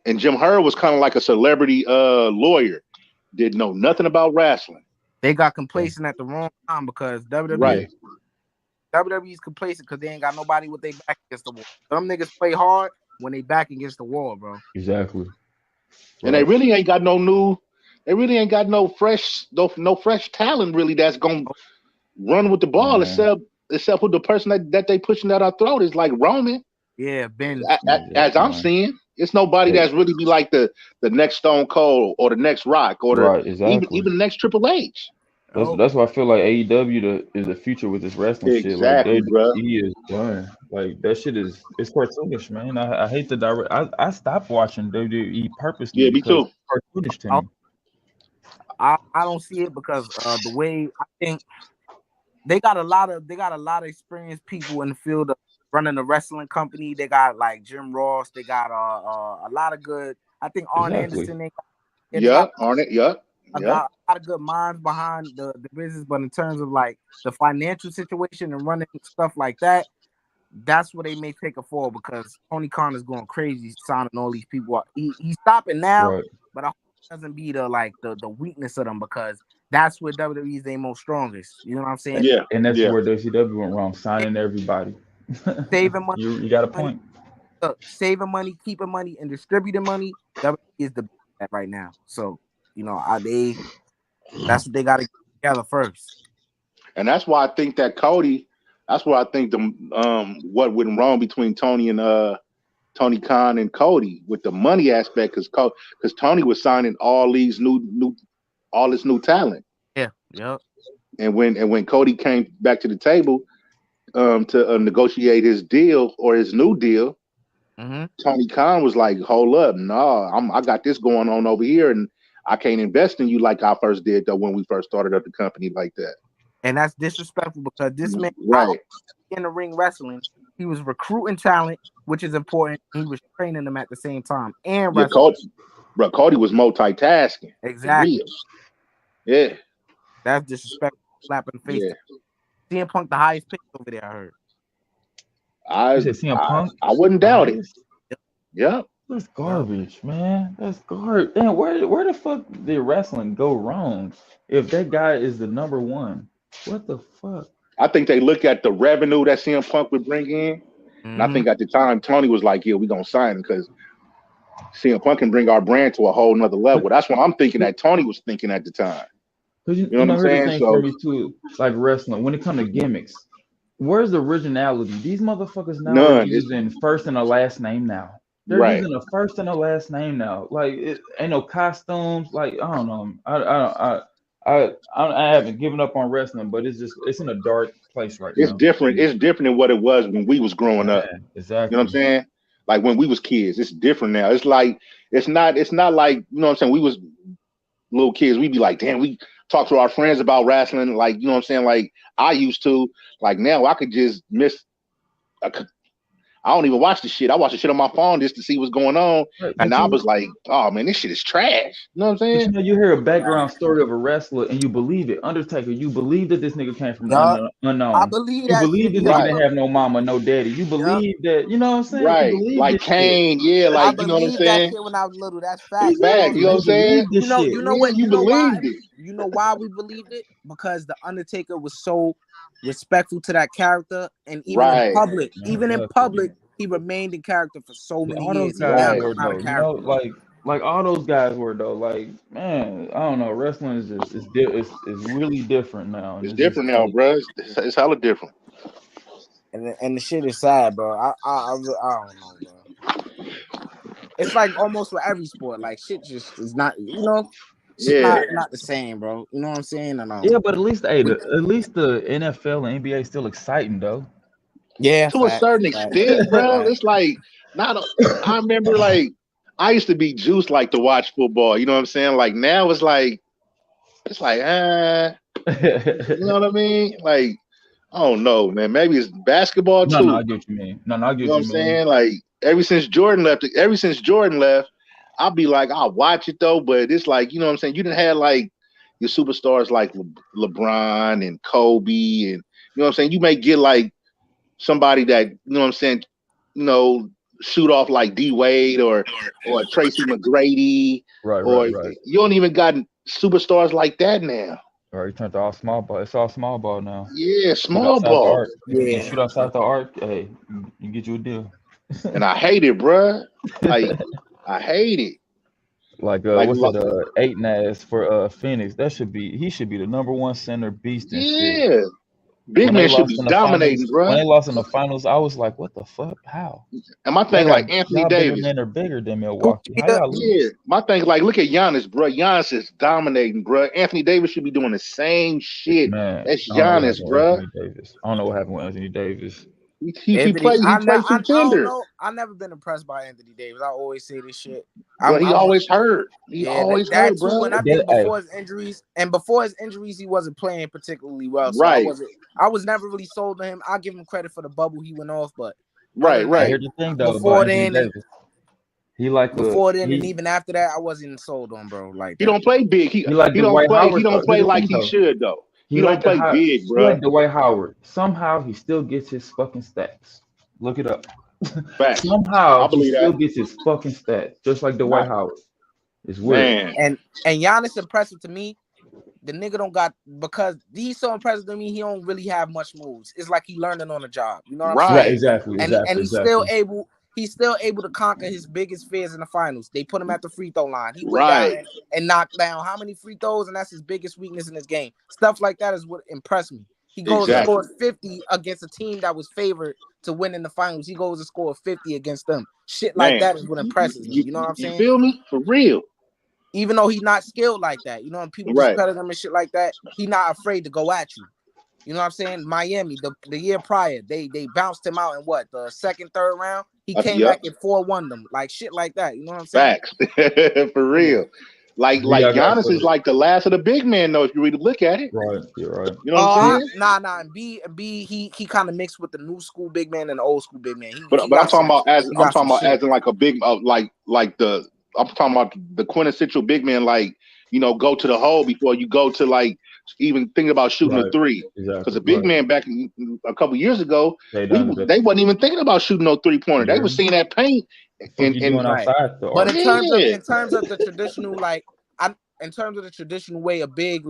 S5: And Jim Hurd was kind of like a celebrity lawyer. Didn't know nothing about wrestling.
S4: They got complacent at the wrong time because WWE's complacent because they ain't got nobody with their back against the wall. Some niggas play hard when they back against the wall, bro.
S3: Exactly.
S5: And they really ain't got no fresh talent really that's gonna run with the ball except for the person that they pushing down our throat is like Roman.
S4: Yeah, Ben.
S5: As I'm seeing, it's nobody that's really be like the next Stone Cold or the next Rock or even the next Triple H.
S3: That's why I feel like AEW is the future with this wrestling shit. Like WWE is done. Like that shit it's cartoonish, man. I hate the direct. I stopped watching WWE purposely.
S5: Yeah, me too.
S3: It's cartoonish to me.
S4: I don't see it because the way I think they got a lot of experienced people in the field of running a wrestling company. They got like Jim Ross. They got a lot of good. I think Arn Anderson.
S5: Arnett. Got
S4: a lot of good minds behind the business, but in terms of like the financial situation and running stuff like that, that's where they may take a fall because Tony Khan is going crazy signing all these people. He's stopping now, but I hope it doesn't be the weakness of them because that's where WWE is their most strongest. You know what I'm saying?
S5: Yeah,
S3: and that's where WCW went wrong, signing everybody.
S4: Saving money.
S3: You got a point.
S4: Saving money, keeping money, and distributing money. WWE is the best right now. So. You know, that's what they got to get together first.
S5: And that's why I think that Cody, that's why I think what went wrong between Tony Khan and Cody with the money aspect, because Tony was signing all this new talent.
S4: Yeah.
S5: And when Cody came back to the table to negotiate his deal or his new deal, Tony Khan was like, "Hold up, I got this going on over here, and I can't invest in you like I first did though when we first started up the company like that."
S4: And that's disrespectful because this man in the ring wrestling, he was recruiting talent, which is important. He was training them at the same time. And
S5: Cody was multitasking.
S4: Exactly.
S5: Yeah.
S4: That's disrespectful. Slapping the face. CM Punk the highest pick over there, I heard.
S3: CM Punk?
S5: I wouldn't doubt it. Yeah.
S3: That's garbage, man. That's garbage. Damn, where the fuck did wrestling go wrong if that guy is the number one? What the fuck?
S5: I think they look at the revenue that CM Punk would bring in. And I think at the time, Tony was like, yeah, we're going to sign him because CM Punk can bring our brand to a whole nother level. That's what I'm thinking that Tony was thinking at the time.
S3: You know what I'm saying? For me too, like wrestling, when it comes to gimmicks, where's the originality? These motherfuckers now are using first and a last name now. They're using a first and a last name now. Like it ain't no costumes. Like I don't know. I haven't given up on wrestling, but it's in a dark place right now.
S5: It's different. It's different than what it was when we was growing up.
S3: Exactly.
S5: You know what I'm saying? Like when we was kids, it's different now. It's like it's not like, you know what I'm saying, we was little kids, we'd be like, damn, we talk to our friends about wrestling, like, you know what I'm saying, like I used to. Like now I could just I don't even watch the shit. I watch the shit on my phone just to see what's going on. And I was like, oh man, this shit is trash. You know what I'm saying?
S3: You hear a background story of a wrestler and you believe it. Undertaker, you believe that this nigga came from the unknown.
S4: I believe that.
S3: You believe this nigga didn't have no mama, no daddy. You believe that, you know what I'm saying?
S5: Right. Like Kane, like, you know what I'm saying?
S4: That shit when I was little. That's fact.
S5: Fact, you know what I'm saying?
S4: You know what?
S5: You believed it.
S4: You know why we believed it? Because the Undertaker was so respectful to that character, and even in public, he remained in character for so many years.
S3: Like all those guys were though. Like, man, I don't know. Wrestling is just it's really different now.
S5: It's different now, bro. It's hella different.
S4: And the shit is sad, bro. I don't know, bro. It's like almost with every sport. Like shit just is not, you know. Not the same, bro. You know what I'm saying?
S3: Yeah, but at least the NFL and NBA is still exciting though.
S4: Yeah,
S5: to a certain extent, bro. It's like I remember like I used to be juiced like to watch football. You know what I'm saying? Like now it's like you know what I mean? Like I don't know, man. Maybe it's basketball too.
S3: No, I get what you mean. No, I get
S5: you know what I'm saying? Like ever since Jordan left, I'll be like, I'll watch it though, but it's like, you know what I'm saying? You didn't have like your superstars like LeBron and Kobe, and you know what I'm saying. You may get like somebody that you know what I'm saying, shoot off like D Wade or Tracy McGrady, or you don't even got superstars like that now.
S3: Right, you turned to all small ball. It's all small ball now.
S5: Yeah, small ball.
S3: Yeah, shoot outside the arc. Hey, you get you a deal.
S5: And I hate it, bruh. Like, I hate it.
S3: Like what's it? 8 Nas for Phoenix. He should be the number 1 center beast and shit.
S5: Yeah. Big man should be dominating, bro.
S3: When they lost in the finals, I was like, "What the fuck? How?"
S5: And my thing, like Anthony Davis,
S3: men are bigger than Milwaukee. How y'all lose?
S5: Yeah, my thing, like, look at Giannis, bro. Giannis is dominating, bro. Anthony Davis should be doing the same shit.
S3: Man,
S5: that's Giannis, bro.
S3: I don't know what happened with Anthony Davis.
S5: He plays contender.
S4: I've never been impressed by Anthony Davis. I always say this shit.
S5: But he always hurt. He always hurt, bro.
S4: And I think before his injuries, he wasn't playing particularly well. So I was never really sold on him. I'll give him credit for the bubble he went off, but
S5: right.
S3: Here's the thing, though.
S4: Before then, and even after that, I wasn't sold on, bro. Like
S5: he don't play big. He don't play like he should, though. He don't play big, bro.
S3: Like Dwight Howard. Somehow he still gets his fucking stats. Look it up. Somehow he still gets his fucking stats, just like Dwight Howard. It's weird.
S4: And Giannis impressive to me. The nigga don't got, because he's so impressive to me. He don't really have much moves. It's like he learning on the job. You know what I'm saying?
S3: Right, exactly.
S4: And he's still able. He's still able to conquer his biggest fears in the finals. They put him at the free throw line. He went down and knocked down how many free throws, and that's his biggest weakness in his game. Stuff like that is what impressed me. He goes and scores 50 against a team that was favored to win in the finals. He goes and scores 50 against them. Shit like that is what impresses me. You know what I'm saying?
S5: You feel me? For real.
S4: Even though he's not skilled like that, you know, and people discredit him and shit like that, he's not afraid to go at you. You know what I'm saying? Miami, the year prior, they bounced him out in the second, third round. He came back and 4-1 them, like shit like that. You know what I'm saying?
S5: Facts. For real. Like Giannis is like the last of the big men, though, if you really look at it.
S3: Right, you're right.
S5: You know what I'm saying?
S4: Nah. And B, he kind of mixed with the new school big man and the old school big man.
S5: But I'm talking about as in like a big like the I'm talking about the quintessential big man, like, go to the hole before you go to like even thinking about shooting a three. Because the big man back a couple years ago, they wasn't even thinking about shooting no 3-pointer. They were seeing that paint. But in terms of the traditional, like, in terms of the traditional way a big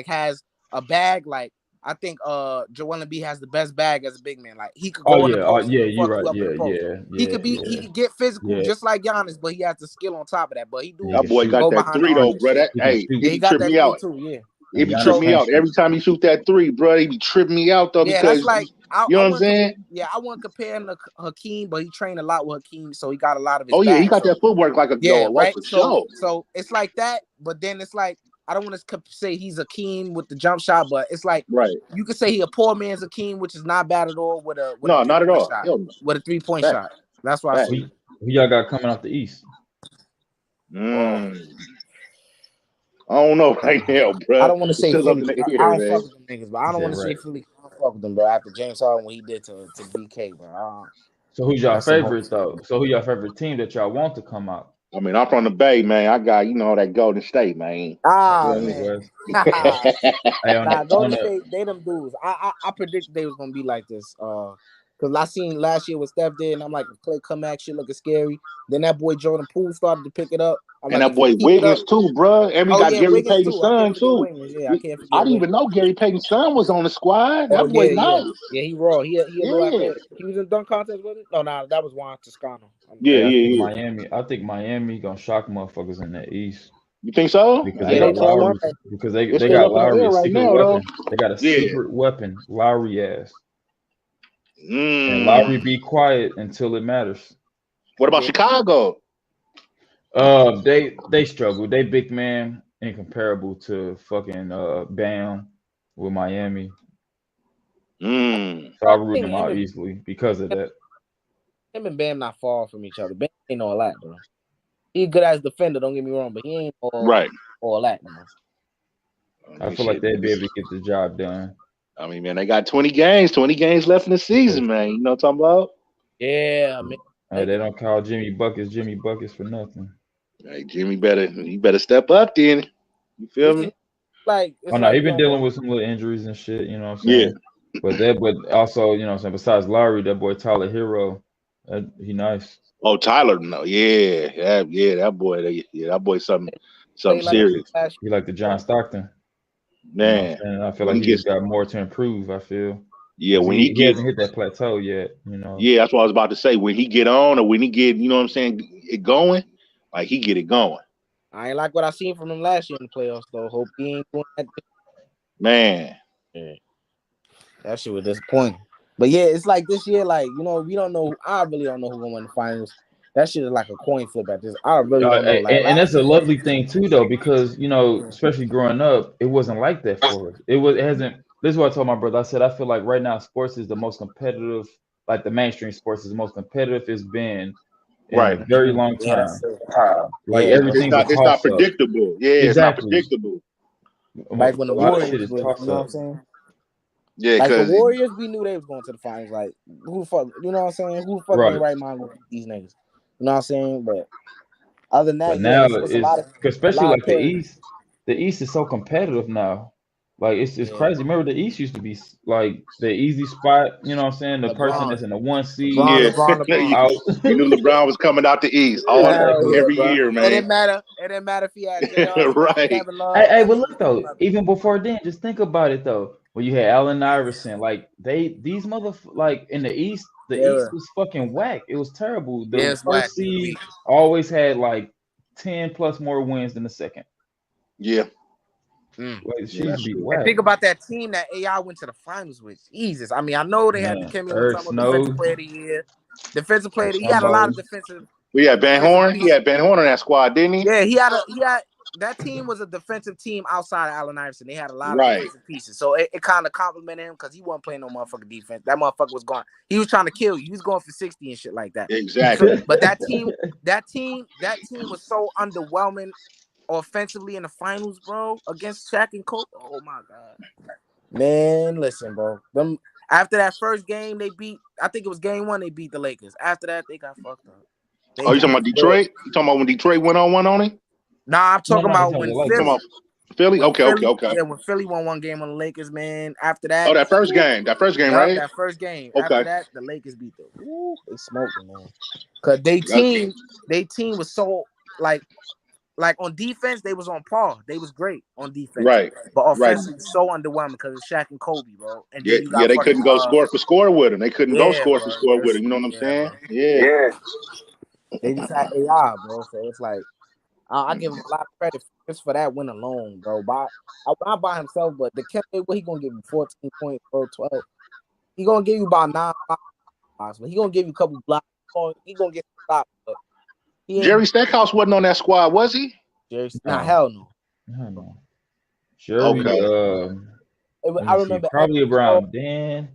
S5: has a bag, like, I think Joel Embiid has the best bag as a big man. Like, he could go
S3: you're right.
S4: He could get physical just like Giannis, but he has the skill on top of that. But
S5: that boy got that three though, bro. He got that
S4: three too. Yeah.
S5: He be tripping me out every time he shoot that three, bro. He be tripping me out though, because
S4: that's like,
S5: you know what I'm saying?
S4: I wouldn't compare him to Hakeem, but he trained a lot with Hakeem, so he got a lot of his.
S5: He got that footwork like a
S4: right. So it's like that, but then it's like, I don't want to say he's Hakeem with the jump shot, but it's like you could say he a poor man's Hakeem, which is not bad at all. With a
S5: not at all.
S4: With a 3-point shot. That's why I see.
S3: Who y'all got coming off the East?
S5: I don't know right now, bro.
S4: I don't want to say Philly. I don't fuck with them niggas, but I don't want to say Philly. I don't fuck with them, bro. After James Harden, what he did to BK, bro.
S3: So who's y'all favorite though? So who y'all favorite team that y'all want to come out?
S5: I mean, I'm from the Bay, man. I got that Golden State, man.
S4: Man. Golden State, they them dudes. I predicted they was gonna be like this. Because I seen last year what Steph did, and I'm like, Clay come back, shit looking scary. Then that boy Jordan Poole started to pick it up.
S5: And that boy Wiggins too, bro. And we got Gary Payton's son too. I didn't even know Gary Payton's son was on the squad. That boy nice.
S4: Yeah, he raw. He was in dunk contest, wasn't it? No, that was Juan Toscano.
S3: Miami. I think Miami gonna shock motherfuckers in the East.
S5: You think so?
S3: Because they got Lowry, a secret weapon. They got a secret weapon, Lowry ass. And Lowry be quiet until it matters.
S5: What about Chicago?
S3: They struggle. They big man incomparable to fucking Bam with Miami. So I root them out easily because of that.
S4: Him and Bam not far from each other. Bam ain't all that, bro. He good as defender, don't get me wrong, but he ain't all that, man.
S3: I feel like they'd be able to get the job done.
S5: I mean, man, they got 20 games left in the season, man. You know what I'm talking about?
S4: Yeah, man.
S3: Hey, they don't call Jimmy Buckets for nothing.
S5: Hey, Jimmy, you better step up then. You feel me?
S4: like
S3: Oh no, he been dealing with some little injuries and shit. You know what I'm saying? Yeah. But also, you know what I'm saying. Besides Lowry, that boy Tyler Hero, he nice.
S5: Oh, Tyler, no, that boy, something serious.
S3: He like the John Stockton.
S5: Man,
S3: you know I feel like he just got more to improve. I feel.
S5: Yeah, when
S3: he hasn't hit that plateau yet. You know.
S5: Yeah, that's what I was about to say. When he get on, or when he get, you know what I'm saying, it going, like he get it going.
S4: I ain't like what I seen from him last year in the playoffs, though. Hope he ain't doing that.
S5: Man,
S4: that shit was disappointing. But yeah, it's like this year, like, you know, we don't know. I really don't know who's gonna win the finals. That shit is like a coin flip at this. I really don't know. Like,
S3: and that's a lovely thing too, though, because you know, especially growing up, it wasn't like that for us. It hasn't. This is what I told my brother. I said I feel like right now, sports is the most competitive. Like the mainstream sports is the most competitive it's been in a very long time. Like everything,
S5: it's not predictable. Yeah,
S3: exactly.
S5: It's not predictable.
S4: Like when the Warriors, you know what I'm saying?
S5: Yeah,
S4: like the Warriors, we knew they was going to the finals. Like, who the fuck, you know what I'm saying? Who the fuck in their right mind with these niggas? You know what I'm saying? But other than that,
S3: but now
S4: it's a lot of,
S3: especially like the East. The East is so competitive now. Like it's crazy. Remember the East used to be like the easy spot. You know what I'm saying? The person that's in the 1 seed.
S5: LeBron. You knew LeBron was coming out the East every year, man.
S4: It didn't matter. It didn't matter if he had JR,
S5: right.
S3: Hey, but look though. Even before then, just think about it though. When you had Allen Iverson, like these like in the East, East was fucking whack. It was terrible. The first seed always had like 10 plus more wins than the second.
S5: Yeah.
S3: Like,
S4: think about that team that AI went to the finals with. Jesus. I mean, I know they had the defensive player of the year. Defensive player. He had a lot of defensive.
S5: We had Ben Horn. He had Ben Horn on that squad, didn't he?
S4: Yeah, he had that team was a defensive team outside of Allen Iverson. They had a lot of defensive pieces. So it kind of complimented him because he wasn't playing no motherfucking defense. That motherfucker was going. He was trying to kill you. He was going for 60 and shit like that.
S5: Exactly.
S4: But that team was so underwhelming offensively in the finals, bro, against Shaq and Kobe. Oh my god. Man, listen, bro. Them after that first game they beat, I think it was game 1, they beat the Lakers. After that, they got fucked up.
S5: You talking about Detroit? You talking about when Detroit went on one on him?
S4: Nah, I'm talking about when
S5: Philly. Okay.
S4: Yeah, when Philly won one game on the Lakers, man. After that,
S5: that first game, right?
S4: That first game.
S5: Okay.
S4: After that, the Lakers beat them. They smoked them, man. Cause they team was so like on defense, they was on par. They was great on defense.
S5: Right.
S4: But offensively, so underwhelming because it's Shaq and Kobe, bro. And then
S5: they couldn't go score for score with him. They couldn't go score for score with him. You know what I'm saying? Yeah.
S4: They just had AI, bro. So it's like I give him a lot of credit just for that win alone, bro. Not by himself, but the Kemba, what he gonna give you 14 points, bro, 12. He gonna give you about 9 blocks, but he gonna give you a couple blocks. He gonna get stopped.
S5: Jerry Stackhouse wasn't on that squad, was he?
S4: Hell no.
S3: Jerry,
S4: I remember
S3: probably around Dan.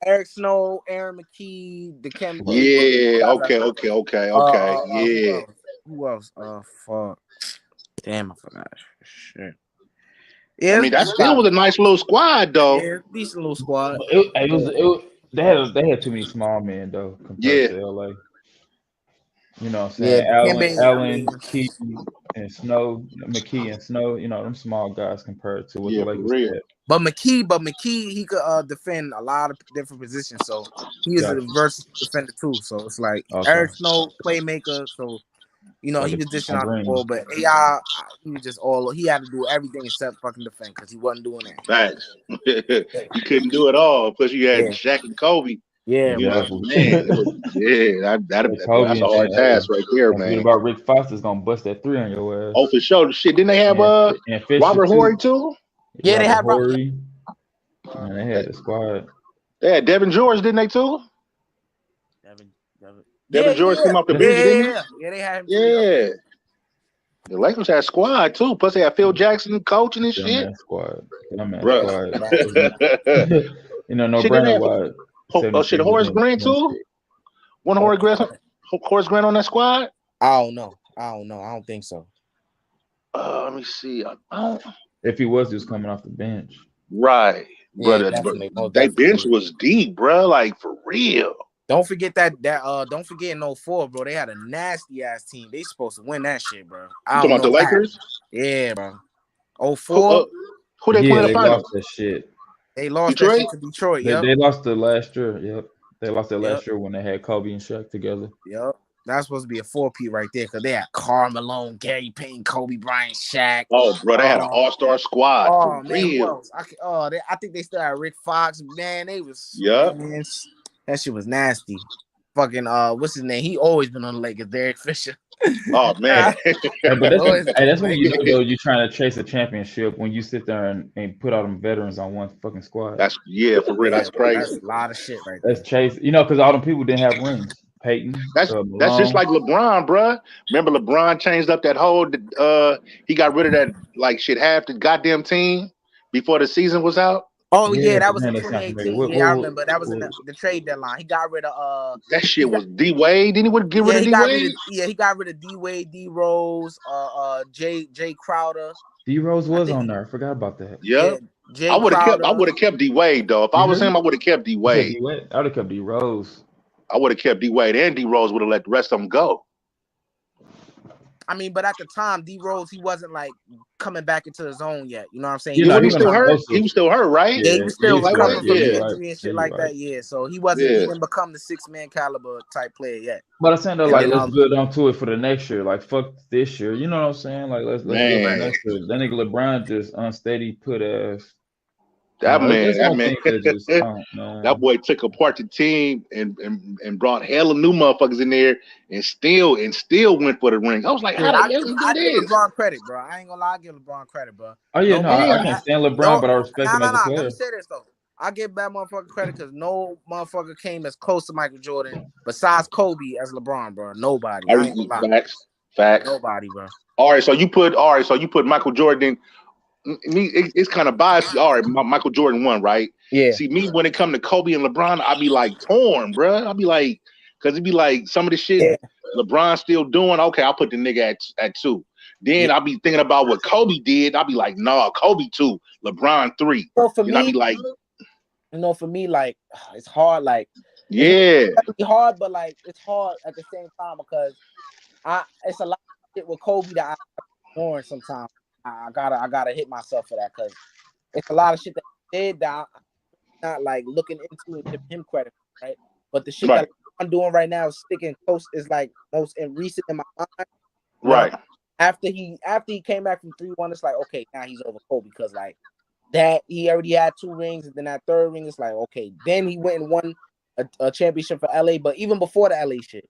S4: Eric Snow, Aaron McKee, the Kemba.
S5: Yeah, okay.
S4: Who else? Fuck. Damn, I forgot. Shit. Yeah,
S5: I mean that still was a nice little squad, though.
S4: Yeah, decent little squad.
S3: They had too many small men though compared to LA. You know what I'm saying? Allen, McKee, and Snow. You know, them small guys compared to what the Lakers had.
S4: But McKee, he could defend a lot of different positions. So he is a versatile defender too. So it's like Eric Snow, playmaker. So you know, he was dishing out the ball, but AI, he was just he had to do everything except fucking defend because he wasn't doing that.
S5: Facts. He couldn't do it all. Plus, you had Shaq and Kobe.
S4: Yeah,
S5: you know, man. That's a hard task right there, man.
S3: About Rick Foster's gonna bust that 3 on your ass.
S5: Oh, for sure. Shit, didn't they have Robert Horry too?
S4: Yeah, they had
S3: Horry. And they had the squad.
S5: They had Devin George, didn't they too? Devin George came off the bench, didn't he?
S4: Yeah, they had him.
S5: Yeah. The Lakers had a squad too. Plus, they had Phil Jackson coaching and shit.
S3: Squad.
S5: Squad.
S3: You know, no brainer wise.
S5: Shit, Horace Grant too? One Horace Grant on that squad?
S4: I don't know. I don't think so.
S5: Let me see.
S3: If he was coming off the bench.
S5: Right. Yeah, but that bench was deep, bro. Like, for real.
S4: Don't forget don't forget in 04, bro. They had a nasty ass team. They supposed to win that shit, bro.
S5: You talking about the Lakers?
S4: Yeah, bro. 04.
S5: Who they playing in the finals?
S3: Lost that shit.
S4: They lost
S5: Detroit?
S4: that shit to Detroit.
S3: They lost the last year. Yep. They lost that
S4: Yep.
S3: last year when they had Kobe and Shaq together.
S4: Yep. That's supposed to be a 4P right there because they had Karl Malone, Gary Payton, Kobe Bryant, Shaq.
S5: Oh, bro, they had an all-star squad.
S4: Oh, man, who else? I think they still had Rick Fox. Man, they was man, that shit was nasty. Fucking what's his name? He always been on the Lakers, Derek Fisher.
S5: Oh man.
S3: But that's when you know though you're trying to chase a championship when you sit there and put all them veterans on one fucking squad.
S5: That's for real. That's crazy.
S4: That's a lot of shit right there.
S3: That's chase, because all them people didn't have rings. Peyton.
S5: That's just like LeBron, bro. Remember LeBron changed up that whole he got rid of that like shit half the goddamn team before the season was out.
S4: Oh yeah, that was in 2018. I remember that was in the trade deadline. He got rid of
S5: that shit was D Wade. Didn't he get rid of D Wade?
S4: He got rid of D Wade, D Rose, Jay Crowder.
S3: D Rose was on there. I forgot about that.
S5: Yeah. I would have kept D Wade though. If I was him, I would have kept D Wade.
S3: I would have kept D Rose.
S5: I would have kept D Wade, and D Rose would have let the rest of them go.
S4: I mean, but at the time, D Rose, he wasn't like coming back into the zone yet. You know what I'm saying?
S5: He was still hurt. He was still hurt, right?
S4: Yeah, he was still recovering from injury and shit like that. Yeah, so he wasn't. He didn't become the 6-man caliber type player yet.
S3: But I'm saying though, like let's build onto it for the next year. Like fuck this year. You know what I'm saying? Like let's build for next year. That nigga LeBron just unsteady put ass.
S5: That boy took apart the team and brought hella new motherfuckers in there and still went for the ring. I was like, how the hell you do this?
S4: I give LeBron credit, bro. I ain't gonna lie, I give LeBron credit, bro.
S3: Oh yeah, I can't stand LeBron, but I respect him as a player.
S4: Let me say this though. I give that motherfucker credit because no motherfucker came as close to Michael Jordan besides Kobe as LeBron, bro. Nobody.
S5: Facts.
S4: Nobody, bro.
S5: All right, so you put Michael Jordan. It's kind of biased. All right, Michael Jordan won, right?
S4: Yeah.
S5: See, me when it come to Kobe and LeBron, I be like torn, bro. I be like, because it'd be like some of the shit LeBron still doing. Okay, I'll put the nigga at 2. Then I'll be thinking about what Kobe did. I'll be like, nah, Kobe 2, LeBron 3.
S4: So for me,
S5: I be like,
S4: for me, like it's hard. Like
S5: it's
S4: hard, but like it's hard at the same time because it's a lot of shit with Kobe that I'm ignoring sometimes. I gotta hit myself for that because it's a lot of shit that he did that I'm not like looking into and giving him credit, right? But the shit that I'm doing right now is sticking close is like most recent in my mind.
S5: Right.
S4: After he came back from 3-1, it's like okay, now he's over Kobe because like that he already had 2 rings and then that 3rd ring is like okay. Then he went and won a championship for LA, but even before the LA shit,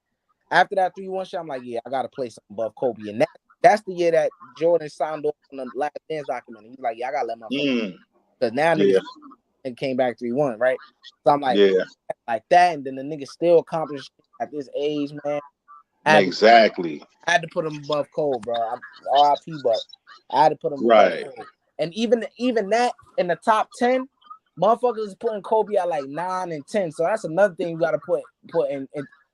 S4: after that 3-1 shit, I'm like I gotta play something above Kobe, and that's the year that Jordan signed off on the Last Dance document. He's like, I gotta let my because now niggas and came back 3-1, right? So I'm like, like that, and then the nigga still accomplished at this age, man.
S5: Exactly.
S4: I had to put him above Cole, bro. I'm RIP, but I had to put him above Cole. And even that in the top 10, motherfuckers is putting Kobe at like 9 and 10. So that's another thing you gotta put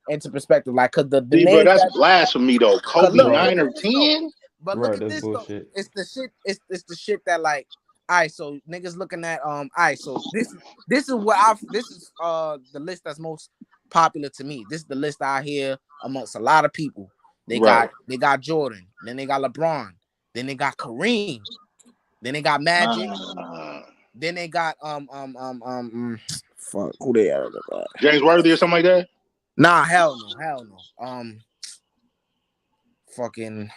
S4: into perspective, like because the
S5: bro, that's blasphemy though. Kobe 9 or 10.
S4: But look at this though. It's the shit. It's the shit that like. All right, so niggas looking at All right, so this is what this is the list that's most popular to me. This is the list I hear amongst a lot of people. They got Jordan, then they got LeBron, then they got Kareem, then they got Magic, then they got fuck who they are.
S5: James Worthy or something like that.
S4: Nah, hell no. Fucking,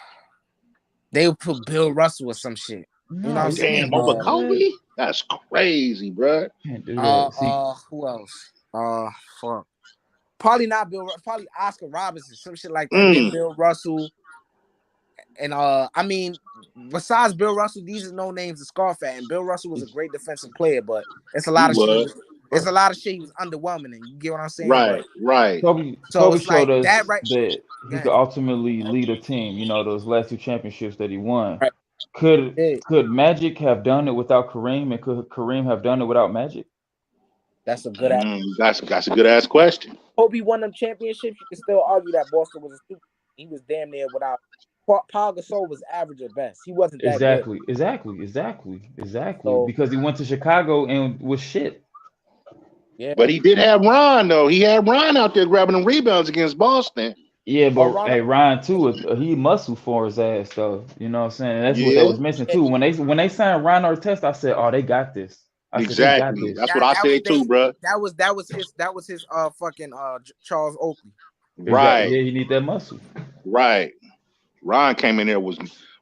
S4: they would put Bill Russell or some shit. You know what I'm saying?
S5: Over Kobe? That's crazy, bro.
S4: Who else? Fuck. Probably not Bill. Probably Oscar Robertson, some shit like that. Then Bill Russell, and I mean, besides Bill Russell, these are no names to scoff at. And Bill Russell was a great defensive player, but it's a lot of shit. It's a lot of shit he was underwhelming, and you get what I'm saying?
S5: Right.
S3: Kobe showed us that he could ultimately lead a team. You know, those last 2 championships that he won.
S4: Right.
S3: Could Magic have done it without Kareem, and could Kareem have done it without Magic?
S4: That's a good ass.
S5: That's a good ass question.
S4: Kobe won them championships. You can still argue that Boston was a stupid. He was damn near without. Paul Gasol was average at best. He wasn't that good.
S3: Exactly. Because he went to Chicago and was shit.
S4: Yeah,
S5: but he did have Ron though. He had Ron out there grabbing them rebounds against Boston.
S3: Yeah, but hey, Ryan too, he muscle for his ass though. You know what I'm saying? That's what they was missing too. When they signed Ryan Artest, I said, oh, they got this. I said they got this.
S5: That's what I said too, bro.
S4: That was his fucking Charles Oakley.
S3: Right. Yeah, he need that muscle.
S5: Right. Ryan came in there was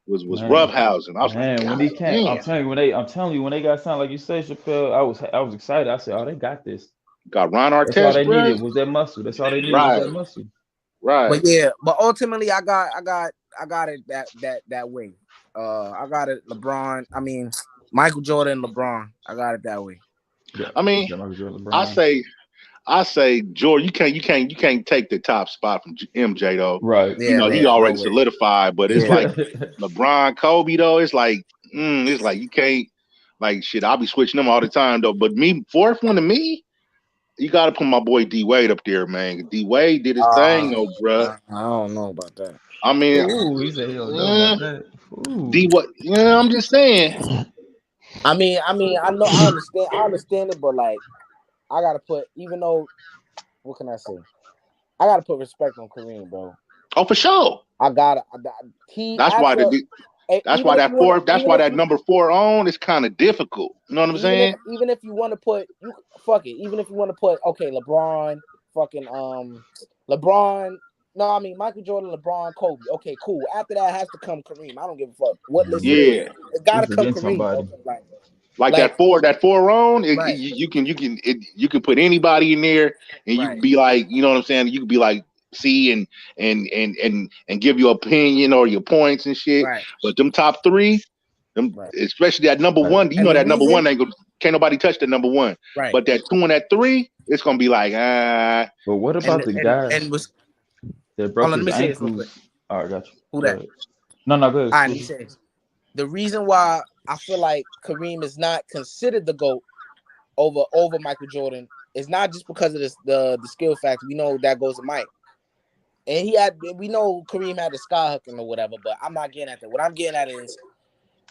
S5: roughhousing. I was like,
S3: when he came, I'm telling you, when they got signed, like you said, Chappelle, I was excited. I said, oh, they got this.
S5: Got Ryan Artest.
S3: That's all they needed was that muscle. That's all they needed was that muscle.
S5: Right.
S4: But ultimately I got it that way. I got it LeBron. I mean Michael Jordan, LeBron. I got it that way.
S5: Yeah. I mean, I say Jordan, you can't take the top spot from MJ though.
S3: Right.
S5: Yeah, he already solidified, but it's like LeBron, Kobe though. It's like you can't shit. I'll be switching them all the time though. But fourth one to me, you got to put my boy D Wade up there, man. D Wade did his thing, though, bro.
S4: I don't know about that.
S5: I mean,
S3: he said he don't know about that.
S5: D what? Yeah, I'm just saying.
S4: I mean, I understand it, but like, I gotta put, even though, what can I say? I gotta put respect on Kareem, bro.
S5: Oh, for sure.
S4: That's
S5: why that number 4 on is kind of difficult. You know what I'm saying?
S4: Even if you want to put, even if you want to put, okay, LeBron, LeBron. No, I mean Michael Jordan, LeBron, Kobe. Okay, cool. After that has to come Kareem. I don't give a fuck what list.
S5: Yeah,
S4: it gotta come Kareem.
S5: Like that four on, you can put anybody in there, and you can be like, you know what I'm saying? You can be like, see and give your opinion or your points and shit.
S4: Right.
S5: But them top 3, especially that number 1, you know that number 1 can't nobody touch that number 1.
S4: Right.
S5: But that 2 and that 3, it's gonna be like
S3: But what about the guys that broke his ankles? All right, got you.
S4: Who that?
S3: No, go ahead.
S4: All right, he says the reason why I feel like Kareem is not considered the GOAT over Michael Jordan is not just because of the skill factor. We know that goes to Mike. And we know Kareem had the sky hooking or whatever, but I'm not getting at that. What I'm getting at is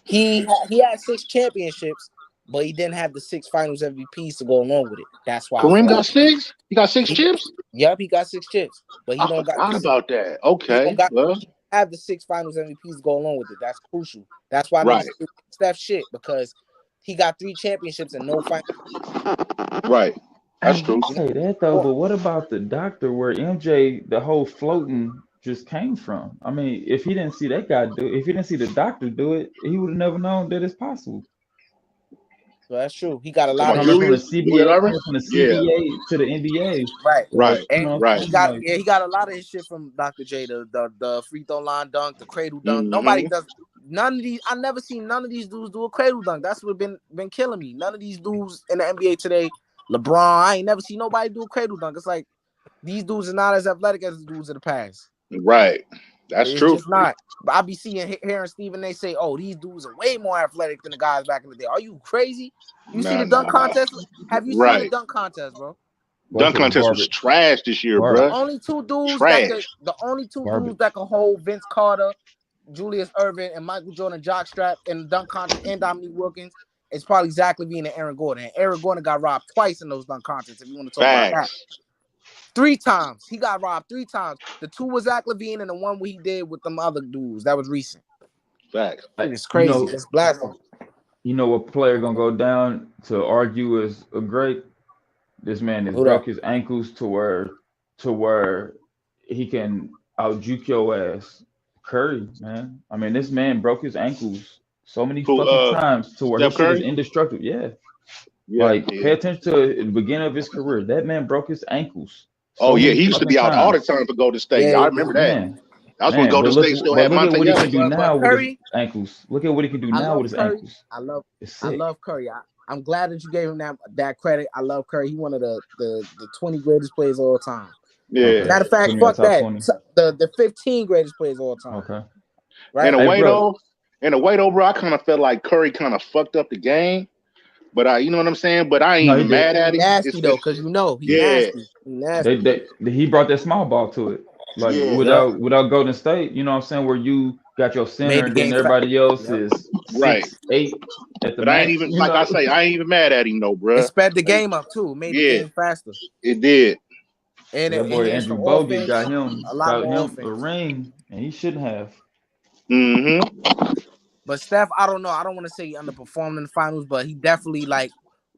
S4: he had 6 championships, but he didn't have the 6 finals MVPs to go along with it. That's why
S5: Kareem got 6? He got 6 chips?
S4: Yep, he got 6 chips. But he don't got
S5: about that. Okay.
S4: He have the 6 finals MVPs to go along with it. That's crucial. That's why I mean Steph shit, because he got 3 championships and no finals.
S5: Right. That's true.
S3: Say that though, but what about the doctor where MJ, the whole floating just came from? I mean, if he didn't see that guy do it, if he didn't see the doctor do it, he would have never known that it's possible.
S4: So that's true. He got a lot of
S3: from the CBA to the NBA.
S4: Right.
S5: And
S4: he got a lot of his shit from Dr. J, the free throw line dunk, the cradle dunk. Nobody does none of these. I never seen none of these dudes do a cradle dunk. That's what been killing me. None of these dudes in the NBA today. LeBron, I ain't never seen nobody do a cradle dunk. It's like these dudes are not as athletic as the dudes of the past.
S5: Right. That's true.
S4: It's not. But I be hearing Steven, they say, oh, these dudes are way more athletic than the guys back in the day. Are you crazy? You see the dunk contest? Have you seen the dunk contest, bro?
S5: Dunk contest was trash this year, bro.
S4: The only 2 dudes that can hold Vince Carter, Julius Erving, and Michael Jordan jockstrap in the dunk contest and Dominique Wilkins. It's probably Zach LaVine and Aaron Gordon. And Aaron Gordon got robbed twice in those dunk contests, if you want to talk about that. 3 times. He got robbed 3 times. The 2 was Zach LaVine and the one he did with them other dudes. That was recent.
S5: Facts.
S4: It's crazy. It's blasphemy.
S3: You know what player gonna go down to argue as a great? This man has broke his ankles to where he can out-juke your ass. Curry, man. I mean, this man broke his ankles so many fucking times to where his shit is indestructible. Yeah. Pay attention to the beginning of his career. That man broke his ankles.
S5: He used to be out all the time for Golden State. I remember that.
S3: Man.
S5: That's when Golden State still had Monte.
S3: Look at what he can do now with his ankles. Look at what he can do now with his ankles.
S4: I love Curry. I'm glad that you gave him that credit. I love Curry. He's one of the 20 greatest players of all time.
S5: Yeah.
S4: Matter of fact, fuck that. 20. The 15 greatest players of all time.
S3: Okay.
S4: Right.
S5: In a way though, bro, I kind of felt like Curry kind of fucked up the game. But you know what I'm saying? But I ain't even mad at him.
S4: Nasty though, because he's nasty.
S3: He brought that small ball to it. Like without Golden State, you know what I'm saying, where you got your center and then everybody else is 6, 8 at the
S5: But
S3: max,
S5: I ain't even I ain't even mad at him though, bro.
S4: It sped the game up too. Made the game faster.
S5: It did.
S4: And
S3: that boy
S4: it's the
S3: Andrew Bogut
S4: offense,
S3: got him
S4: a lot more
S3: a
S4: offense.
S3: ring, and he shouldn't have.
S5: Mm-hmm.
S4: But Steph, I don't know. I don't want to say he underperformed in the finals, but he definitely like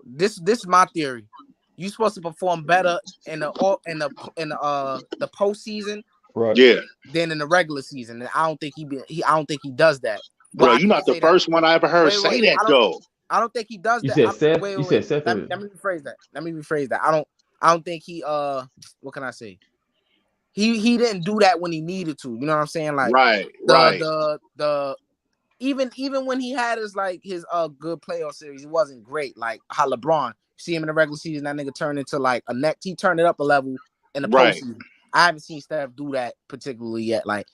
S4: this. This is my theory. You're supposed to perform better in the postseason,
S3: Right?
S5: Yeah,
S4: than in the regular season, and I don't think I don't think he does that. Well,
S5: bro,
S4: I
S5: you're not
S4: can't
S5: the
S4: say that.
S5: first one I ever heard say that though.
S4: I don't think he does
S3: You
S4: that.
S3: said Seth.
S4: Wait.
S3: You said Seth.
S4: Let me rephrase that. I don't think he what can I say? He didn't do that when he needed to. You know what I'm saying? Like
S5: Right.
S4: the even when he had his good playoff series, it wasn't great. Like how LeBron, see him in the regular season, that nigga turned into like a neck. He turned it up a level in the
S5: Right.
S4: postseason. I haven't seen Steph do that particularly yet. Like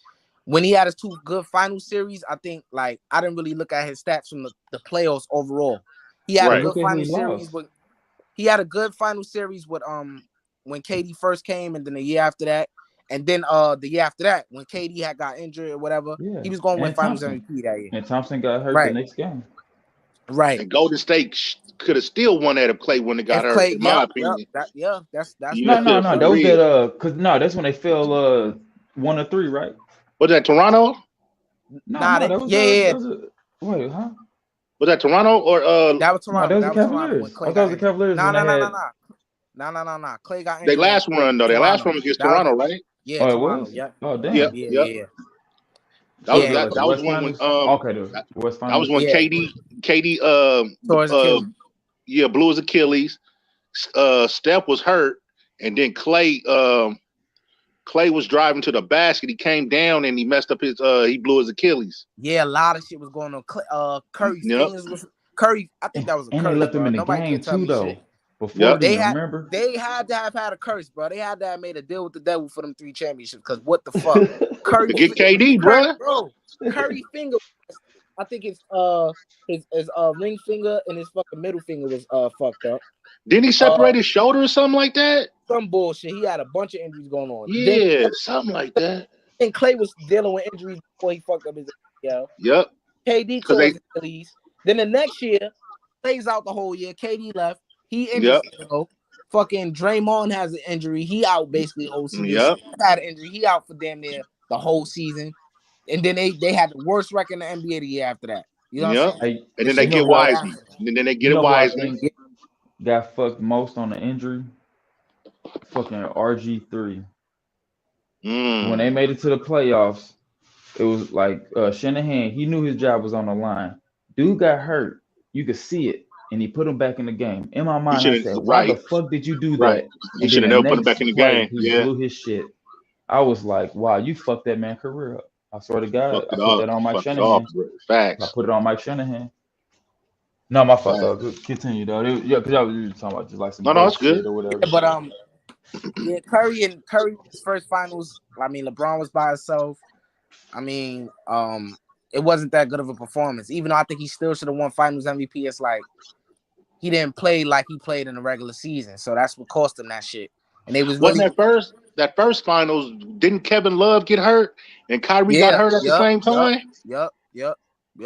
S4: when he had his 2 good final series, I think like I didn't really look at his stats from the playoffs overall. He had
S5: Right.
S4: a good final series with when KD first came, and then the year after that. And then the year after that, when KD had got injured or whatever,
S3: Yeah.
S4: he was going to win Finals
S3: Thompson.
S4: MVP that year.
S3: And Thompson got hurt the next game.
S4: Right.
S5: And Golden State could have still won that if Clay wouldn't have got hurt, in my opinion.
S4: That's
S3: No.
S5: For
S3: Those
S5: real.
S3: because that's when they fell 1 or 3, right?
S5: Was that Toronto?
S3: That was wait, huh?
S5: Was that Toronto or
S4: that was Toronto?
S3: No,
S4: that was Toronto when Clay got
S3: the Cavaliers.
S4: No. Clay got injured.
S5: They last run though. Their last run was against Toronto, right?
S4: Yeah, Toronto.
S3: Was?
S4: Yep.
S3: Oh damn.
S4: Yeah.
S5: That was one when
S3: the West Finals.
S5: That was when KD blew his Achilles. Steph was hurt, and then Clay was driving to the basket. He came down and he messed up he blew his Achilles.
S4: Yeah, a lot of shit was going on. Curry's fingers was Curry. I think that was a curse.
S3: And they left him in the
S4: Nobody
S3: game
S4: can tell
S3: too,
S4: me
S3: though.
S4: shit.
S3: Before
S4: they had to have had a curse, bro. They had to have made a deal with the devil for them 3 championships. Because what the fuck, Curry
S5: get KD, bro.
S4: Curry finger. I think it's his ring finger and his fucking middle finger was fucked up.
S5: Didn't he separate his shoulder or something like that?
S4: Some bullshit. He had a bunch of injuries going on.
S5: Yeah, something like that.
S4: And Clay was dealing with injuries before he fucked up his
S5: Yep.
S4: KD tore his Achilles. Then the next year, Clay's out the whole year. KD left. He injured. Fucking Draymond has an injury. He out basically the whole season.
S5: Yep.
S4: Had an injury. He out for damn near the whole season. And then they had the worst record in the NBA the year after that. You know what I'm saying?
S5: And then they get Wiseman. And then they get a Wiseman.
S3: Got fucked most on the injury. Fucking RG3. When they made it to the playoffs, it was like Shanahan, he knew his job was on the line. Dude got hurt. You could see it. And he put him back in the game. In my mind, I said, why the fuck did you do that?
S5: He should have never put him back in the game.
S3: He blew his shit. I was like, wow, you fucked that man career up. I swear to God, I put that on Mike Shanahan.
S5: Facts.
S3: I put it on Mike Shanahan. No, my fault though. Continue though. Because y'all was talking about just like some
S5: it's good
S3: or whatever.
S4: Yeah, but Curry's first finals. I mean, LeBron was by himself. I mean, it wasn't that good of a performance. Even though I think he still should have won Finals MVP. It's like he didn't play like he played in the regular season, so that's what cost him that shit. And they wasn't
S5: that first finals. Didn't Kevin Love get hurt and Kyrie got hurt at the same time?
S4: Yep.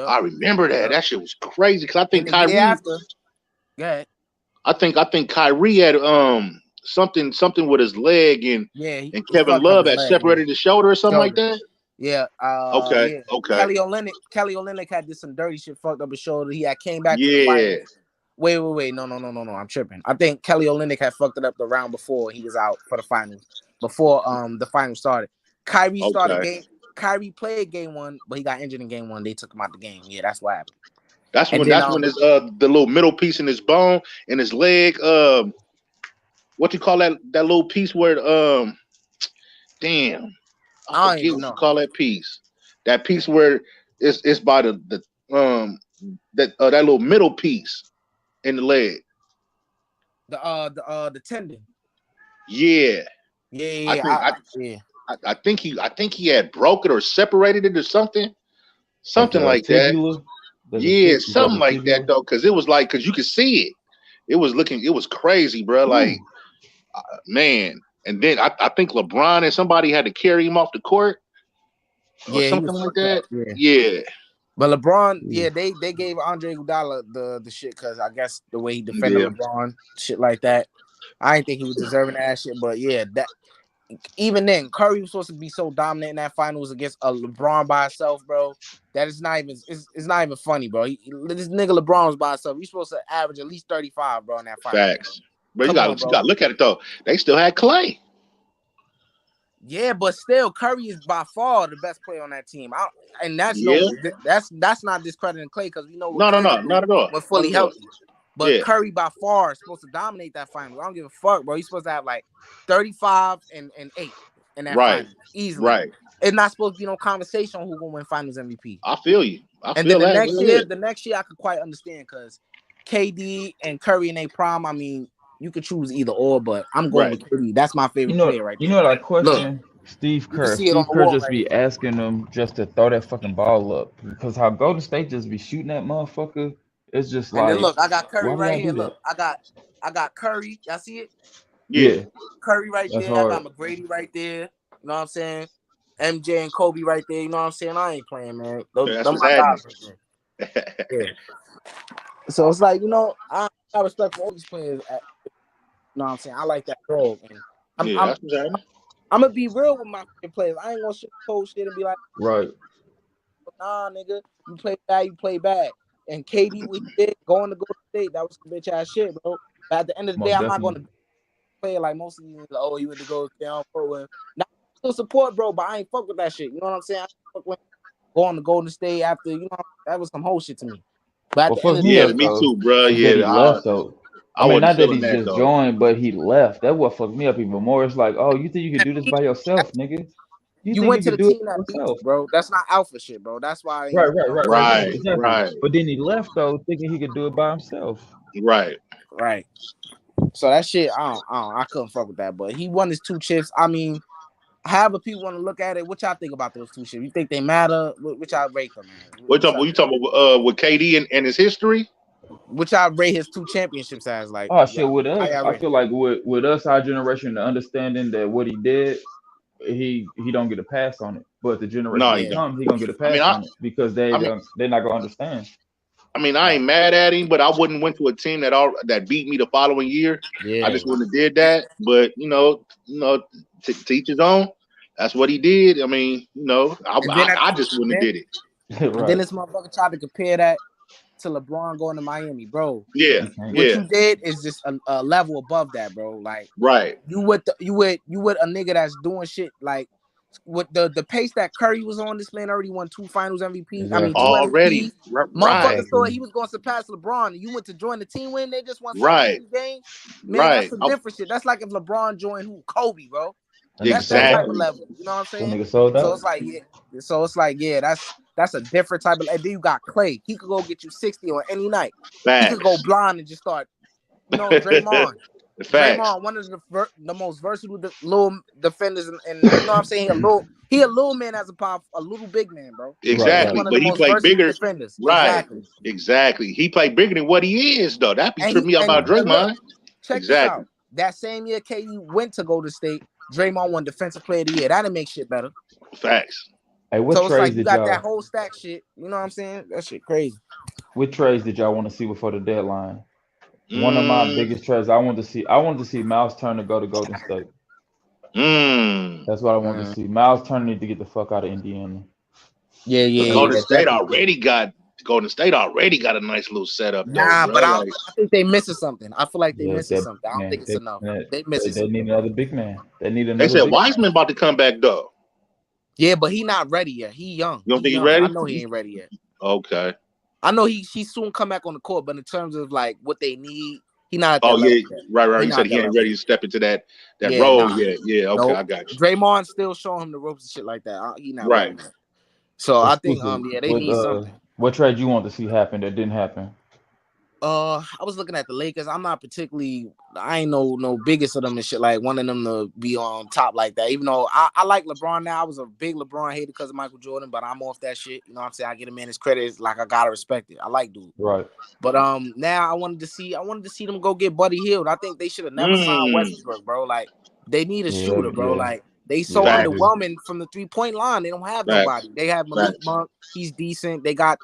S5: I remember that. That shit was crazy because I think Kyrie.
S4: Go ahead.
S5: I think Kyrie had something with his leg and Kevin Love had separated his shoulder or something like that.
S4: Yeah.
S5: Okay.
S4: Kelly Olynyk had did some dirty shit, fucked up his shoulder. He had came back.
S5: Yeah.
S4: Wait. No. I'm tripping. I think Kelly Olynyk had fucked it up the round before he was out for the finals. Before the finals started. Kyrie started game. Kyrie played game 1, but he got injured in game 1. They took him out the game. Yeah, that's what happened.
S5: That's when his the little middle piece in his bone and his leg. What you call that little piece where damn. I forget what you call that piece. That piece where it's by that little middle piece in the leg.
S4: The tendon.
S5: Yeah.
S4: Yeah.
S5: I think he had broke it or separated it or something like that. Yeah, something like that though, because it was like because you could see it. It was crazy, bro. Like, man. And then I think LeBron and somebody had to carry him off the court or something like that. Yeah.
S4: But LeBron, they gave Andre Iguodala the shit because I guess the way he defended LeBron, shit like that. I didn't think he was deserving of that shit. But yeah, that even then, Curry was supposed to be so dominant in that finals against a LeBron by himself, bro. That is not even it's not even funny, bro. This nigga LeBron was by himself. He's supposed to average at least 35, bro, in that final.
S5: Facts. But you got to look at it though. They still had Clay.
S4: Yeah, but still, Curry is by far the best player on that team. And that's that's not discrediting Clay because we know what
S5: not at all.
S4: We're fully healthy. But Curry by far is supposed to dominate that final. I don't give a fuck, bro. He's supposed to have like 35 and 8 in that final easily.
S5: Right.
S4: It's not supposed to be no conversation on who gonna win Finals MVP.
S5: I feel you.
S4: Then the next year I could quite understand because KD and Curry in their prime. I mean, you could choose either or, but I'm going with KD. That's my favorite player right there.
S3: You know that question? Look, Steve Kerr just be asking them just to throw that fucking ball up because how Golden State just be shooting that motherfucker. It's just like,
S4: look, I got Curry right here. Look, I got Curry. Y'all see it?
S3: Yeah.
S4: Curry right there. Hard. I got McGrady right there. You know what I'm saying? MJ and Kobe right there. You know what I'm saying? I ain't playing, man. Those my guys right there. Yeah. So it's like, I respect for all these players. You know what I'm saying? I like that role. And I'm gonna be real with my players. I ain't gonna post shit and be like,
S3: right.
S4: Nah, nigga, you play bad. And KD we did going to Golden State. That was some bitch ass shit, bro. But at the end of the day, I'm not gonna play like most of you. Oh, you went to go down for him. Not still support, bro, but I ain't fuck with that shit. You know what I'm saying? I fuck with going to Golden State after that was some whole shit to me. But at the end of the day,
S5: me too, bro. Yeah,
S3: he left though. I mean, not that he just joined, but he left. That what fucked me up even more. It's like, oh, you think you can do this by yourself, nigga?
S4: You went to the team that beat you, bro. That's not alpha shit, bro. That's why.
S5: Right.
S3: But then he left though, thinking he could do it by himself.
S5: Right.
S4: So that shit, I couldn't fuck with that. But he won his 2 chips. I mean, however people want to look at it, what y'all think about those 2 chips? You think they matter? Which y'all rate them, man?
S5: What you talking about with KD and his history?
S4: Which I rate his 2 championships as like.
S3: Oh shit, with us, I feel like with us, our generation, the understanding that what he did, he don't get a pass on it. But the generation to come, he gonna get a pass on it because they're not gonna understand.
S5: I mean, I ain't mad at him, but I wouldn't went to a team that beat me the following year. Yeah. I just wouldn't have did that. But to teach his own. That's what he did. I mean, I just wouldn't have did it.
S4: And then this motherfucker tried to compare that to LeBron going to Miami, bro.
S5: Yeah.
S4: What you did is just a level above that, bro. Like,
S5: you
S4: with a nigga that's doing shit like with the pace that Curry was on. This man already won 2 Finals MVP.
S5: Exactly. I mean, already.
S4: Motherfuckers thought he was going to surpass LeBron. You went to join the team when they just won 7 games. Man, that's some different shit. That's like if LeBron joined Kobe, bro. That's that type of level. You know what I'm saying? So it's like, that's a different type of. And then you got Clay. He could go get you 60 on any night.
S5: Facts.
S4: He could go blind and just start. Draymond. Draymond, one of the most versatile little defenders, and you know what I'm saying? He a little man as a little big man, bro.
S5: Exactly, but he played bigger. Defenders. Right, exactly. He played bigger than what he is, though. That be tripping me out about Draymond.
S4: Check this out. That same year, KD went to Golden State. Draymond won Defensive Player of the Year. That didn't make shit better.
S5: Facts.
S3: Hey, what
S4: so it's
S3: trades
S4: like you got
S3: y'all,
S4: that whole stack shit. You know what I'm saying? That shit crazy.
S3: What trades did y'all want to see before the deadline? One of my biggest trades I wanted to see Miles Turner go to Golden State. That's what I wanted to see. Miles Turner need to get the fuck out of Indiana.
S4: Yeah.
S5: Golden State already got a nice little setup.
S4: Nah, but I think they missing something. I feel like they missing something. I don't think it's enough. They missing.
S3: They need another big man.
S5: They said Wiseman about to come back though.
S4: Yeah, but he not ready yet. He young.
S5: You don't think he ready?
S4: I know he ain't ready yet.
S5: Okay.
S4: I know he soon come back on the court, but in terms of like what they need, he not. At that
S5: level yet. Right. He said he ain't ready to step into that role yet. Yeah. Okay, nope. I got you.
S4: Draymond still showing him the ropes and shit like that. He not right. Ready. So I think they need something.
S3: What trade you want to see happen that didn't happen?
S4: I was looking at the Lakers. I'm not particularly. I ain't no biggest of them and shit. Like one of them to be on top like that. Even though I like LeBron now. I was a big LeBron hater because of Michael Jordan, but I'm off that shit. You know what I'm saying? I get him in his credit. It's like I gotta respect it. I like dude.
S3: Right.
S4: But now I wanted to see them go get Buddy Hield. I think they should have never signed Westbrook, bro. Like they need a shooter, bro. Like they so underwhelming from the 3-point line. They don't have nobody. They have Malik Monk. He's decent. They got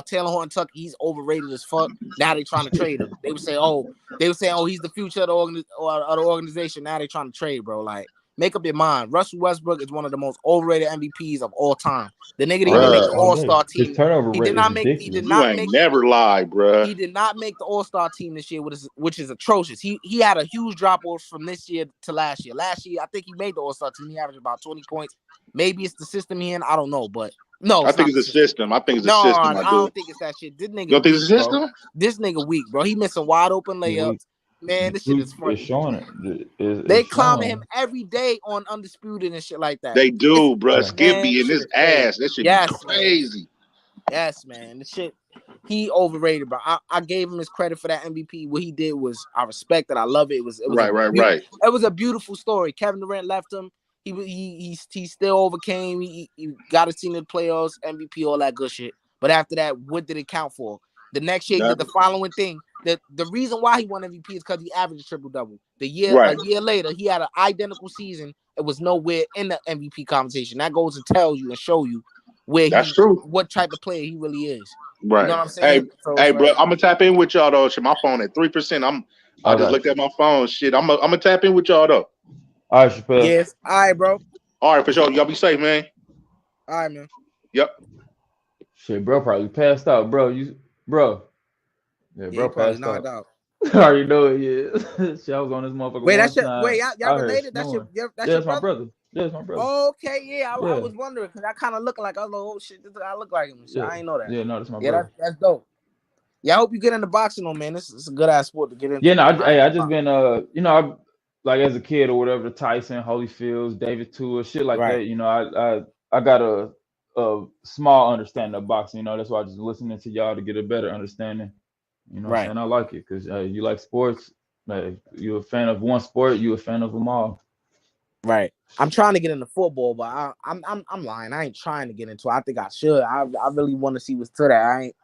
S4: Taylor Horton Tucker, he's overrated as fuck. Now they trying to trade him. They would say, oh, he's the future of the organization. Now they trying to trade, bro. Like, make up your mind. Russell Westbrook is one of the most overrated MVPs of all time. The nigga didn't even make the All-Star team.
S3: His turnover rate is ridiculous.
S5: Never lie, bro.
S4: He did not make the All-Star team this year, which is atrocious. He had a huge drop off from this year to last year. Last year, I think he made the All-Star team. He averaged about 20 points. Maybe it's the system he in. I don't know, but no,
S5: I think it's a system. I think it's a system.
S4: I don't think it's that shit. This nigga,
S5: you don't think it's a system?
S4: Bro. This nigga weak, bro. He missing wide open layups. Man, this shit is funny.
S3: It's showing it.
S4: They clowning him every day on Undisputed and shit like that.
S5: They do, bro. Skippy and his ass. That shit is crazy.
S4: Man. Yes, man. The shit, he overrated, bro. I gave him his credit for that MVP. What he did was, I respect it. I love it. It was
S5: right.
S4: It was a beautiful story. Kevin Durant left him. He still overcame. He got his team to the playoffs, MVP, all that good shit. But after that, what did it count for? The next year, he did the following thing. The reason why he won MVP is because he averaged a triple-double. A year later, he had an identical season. It was nowhere in the MVP conversation. That goes to tell you and show you where what type of player he really is.
S5: Right.
S4: You know what I'm saying?
S5: Hey, bro, I'm gonna tap in with y'all though. My phone at 3%. I just looked at my phone. Shit, I'm gonna tap in with y'all though.
S3: All right, Chappelle.
S4: Yes. All right, bro.
S5: All right, for sure. Y'all be safe, man.
S4: All right, man.
S5: Yep.
S3: Shit, bro, probably passed out, bro. Yeah, bro, passed out. I already know it. Yeah. Shit, I was on this motherfucker.
S4: Wait, y'all related? That's your
S3: my brother. Yeah, that's my brother.
S4: Okay, yeah. I was wondering because I kind of look like, oh shit, I look like him. I ain't know that.
S3: Yeah, no, that's my brother.
S4: That's dope. Yeah, I hope you get into boxing, though, man. It's a good ass sport to get into.
S3: Yeah, no, I just been I like as a kid or whatever, the Tyson, Holyfields, David Tua, shit like that. You know, I got a small understanding of boxing. You know, that's why I just listening to y'all to get a better understanding. You know what I'm saying? I like it because you like sports. You're a fan of one sport, you're a fan of them all.
S4: Right. I'm trying to get into football, but I'm lying. I ain't trying to get into it. I think I should. I really want to see what's to that. I ain't,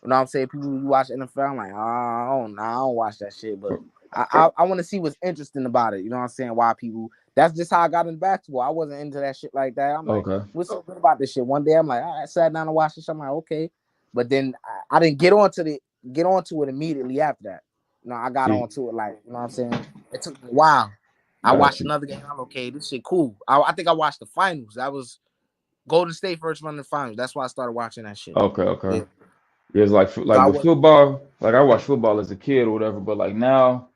S4: you know what I'm saying? People who watch NFL, I'm like, I don't watch that shit. But I want to see what's interesting about it. You know what I'm saying? Why people, that's just how I got into basketball. I wasn't into that shit like that. I'm like, what's so good about this shit? One day I'm like, I sat down and watched this. I'm like, okay. But then I didn't get onto it immediately after that. You know, I got onto it like, you know what I'm saying? It took me a while. I watched another game. I'm okay. This shit cool. I think I watched the finals. That was Golden State first run in the finals. That's why I started watching that shit.
S3: Okay. Yeah, it's like with football. Like I watched football as a kid or whatever, but like now,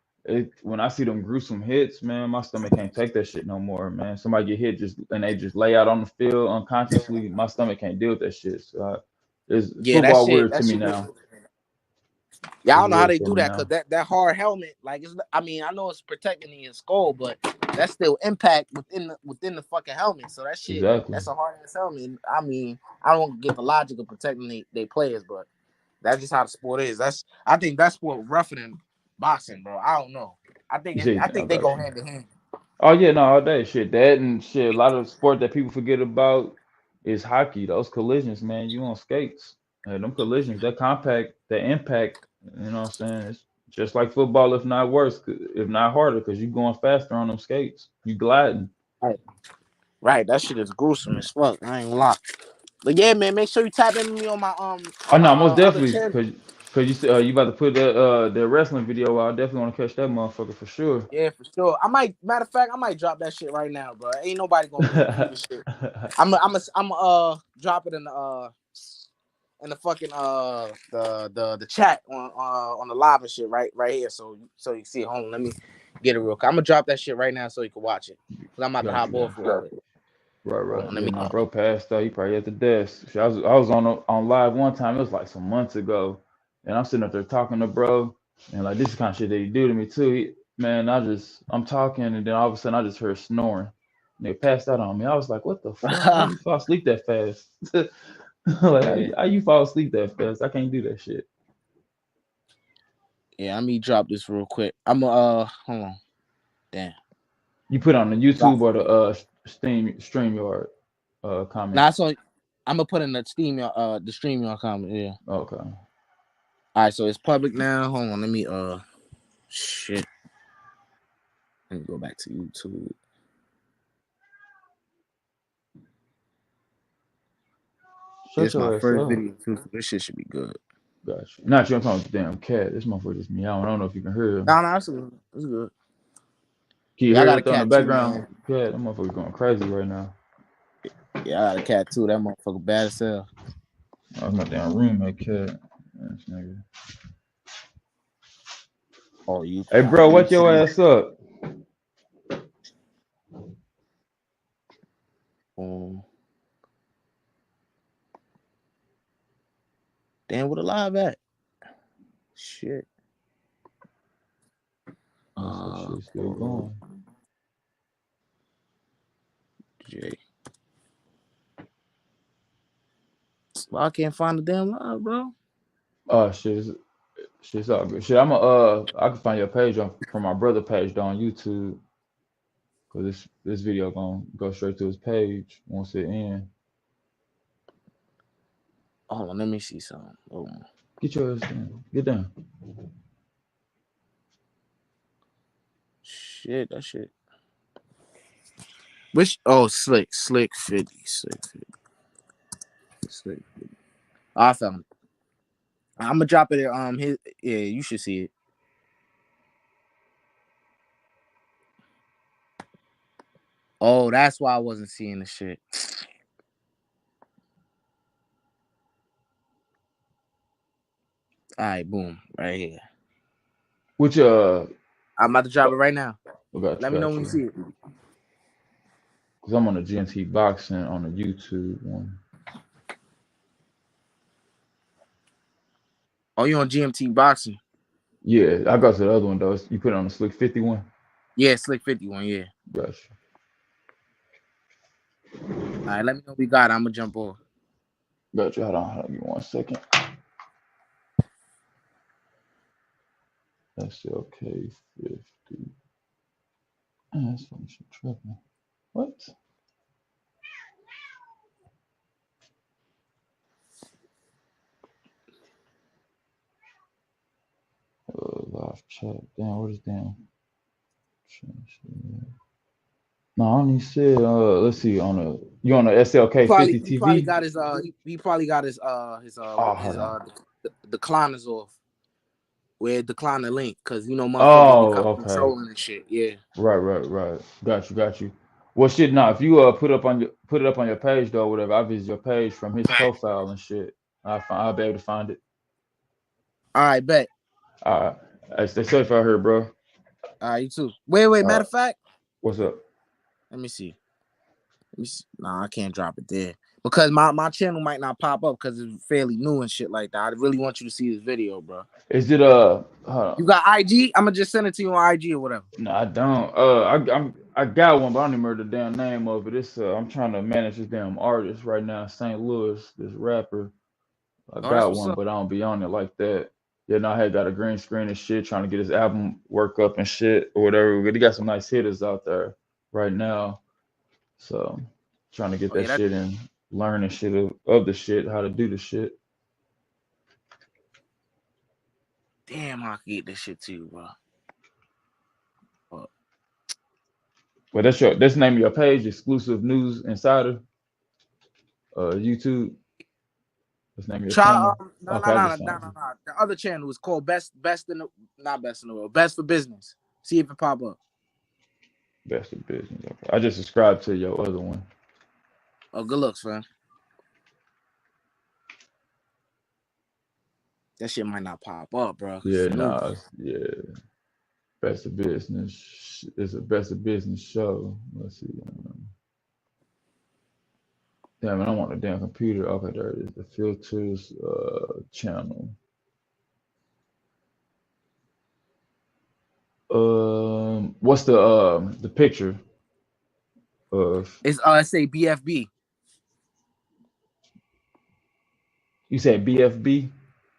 S3: when I see them gruesome hits, man, my stomach can't take that shit no more, man. Somebody get hit and they just lay out on the field unconsciously. My stomach can't deal with that shit. So football weird to me now.
S4: Yeah, I don't know how they do that because that hard helmet, like, I know it's protecting your skull, but that's still impact within the fucking helmet. So that shit, that's a hard ass helmet. I mean, I don't get the logic of protecting they players, but that's just how the sport is. I think that sport rougher than boxing, bro. I don't know. I think they go hand in hand.
S3: Oh yeah, no, all day shit. That and shit. A lot of sport that people forget about is hockey. Those collisions, man. You on skates. Them collisions, that compact, that impact. You know what I'm saying? It's just like football, if not worse, if not harder, because you're going faster on them skates. You gliding.
S4: Right. That shit is gruesome as fuck. I ain't gonna lie. But yeah, man, make sure you tap into me on my
S3: Oh no, most definitely, because you said you about to put the wrestling video out. I definitely want to catch that motherfucker for sure.
S4: Yeah, for sure. Matter of fact, I might drop that shit right now, bro. Ain't nobody gonna do this shit. I'm drop it in the fucking the chat on the live and shit right here, so you see it. Hold on, let me get it real quick. I'm gonna drop that shit right now so you can watch it. Cause I'm about to hop off real quick.
S3: Right. My bro passed out. He probably at the desk. I was on live one time. It was like some months ago, and I'm sitting up there talking to bro, and like this is the kind of shit that he do to me too. I'm talking, and then all of a sudden I just heard snoring. And they passed out on me. I was like, what the fuck? How you fall asleep that fast? Like how you fall asleep that fast? I can't do that shit.
S4: Yeah, let me drop this real quick. I'm hold on. Damn.
S3: You put on the YouTube or the StreamYard comment.
S4: Nah, so I'm gonna put in the StreamYard comment. Yeah.
S3: Okay.
S4: All right, so it's public now. Hold on, let me shit. Let me go back to YouTube. It's my first video too, so this shit should be good.
S3: Gotcha. Not you, I'm talking about the damn cat. This motherfucker just meowing. I don't know if you can hear him.
S4: No, it's good. It's good.
S3: Can you hear it on the background? Yeah, that motherfucker going crazy right now.
S4: Yeah, I got a cat too. That motherfucker bad as hell.
S3: Oh, my damn roommate cat. This nigga.
S4: Oh, you.
S3: Hey, bro, wake your ass up.
S4: Damn, what a live at? Shit.
S3: Shit's still going.
S4: Jay. Well, I can't find the damn live, bro.
S3: Oh, shit's all good. Shit, I can find your page from my brother page on YouTube. Cause this video gonna go straight to his page once it ends.
S4: Hold on, let me see something. Hold on.
S3: Get your ass down. Get down.
S4: Shit, that shit. Which Slick 50. I found it. I'm gonna drop it at yeah, you should see it. Oh, that's why I wasn't seeing the shit. All right, boom, right here.
S3: Which
S4: I'm about to drop it right now. Let me know when you see it.
S3: Cause I'm on the GMT boxing on the YouTube one.
S4: Oh, you on GMT boxing?
S3: Yeah, I got to the other one though. You put it on the Slick 51?
S4: Yeah, Slick 51, yeah.
S3: Gotcha.
S4: All right, let me know we got it. I'm gonna jump over.
S3: Gotcha. Hold on, give me 1 second. That's okay. 50. That's function tripping. What? Live chat. Damn, what is damn? No, I only said let's see you on the SLK 50 TV.
S4: He probably got his he probably got his decliners off. Where it decline the link, cause you know motherfuckers be controlling and shit. Yeah.
S3: Right. Got you. Well, shit. Nah, if you put it up on your page though, whatever, I visit your page from his profile and shit. I'll be able to find it.
S4: All right, bet.
S3: All right, stay safe out here, bro.
S4: All right, you too. Wait. Matter of fact,
S3: what's up?
S4: Let me see. Nah, I can't drop it there because my channel might not pop up because it's fairly new and shit like that. I really want you to see this video, bro.
S3: Is it
S4: you got IG? I'm gonna just send it to you on IG or whatever.
S3: No, I don't. I got one, but I don't even remember the damn name of it. It's I'm trying to manage this damn artist right now, St. Louis, this rapper. I got one, but I don't be on it like that. Yeah, no, I had got a green screen and shit, trying to get his album work up and shit or whatever. But he got some nice hitters out there right now. So trying to get that shit and learning shit of the shit, how to do the shit.
S4: Damn, I can get this shit too, bro.
S3: Well, that's the name of your page, Exclusive News Insider. YouTube. That's the name of your channel.
S4: No. The other channel is called Best in the World. Best for Business. See if it pop up.
S3: Best of Business. Okay. I just subscribed to your other one.
S4: Oh, good looks, fam. That shit might not pop up, bro.
S3: Yeah, yeah. Best of Business. It's a Best of Business show. Let's see. Damn it, I want a damn computer. Okay, there it is. The filters channel. What's the picture of?
S4: It's say BFB.
S3: You said BFB?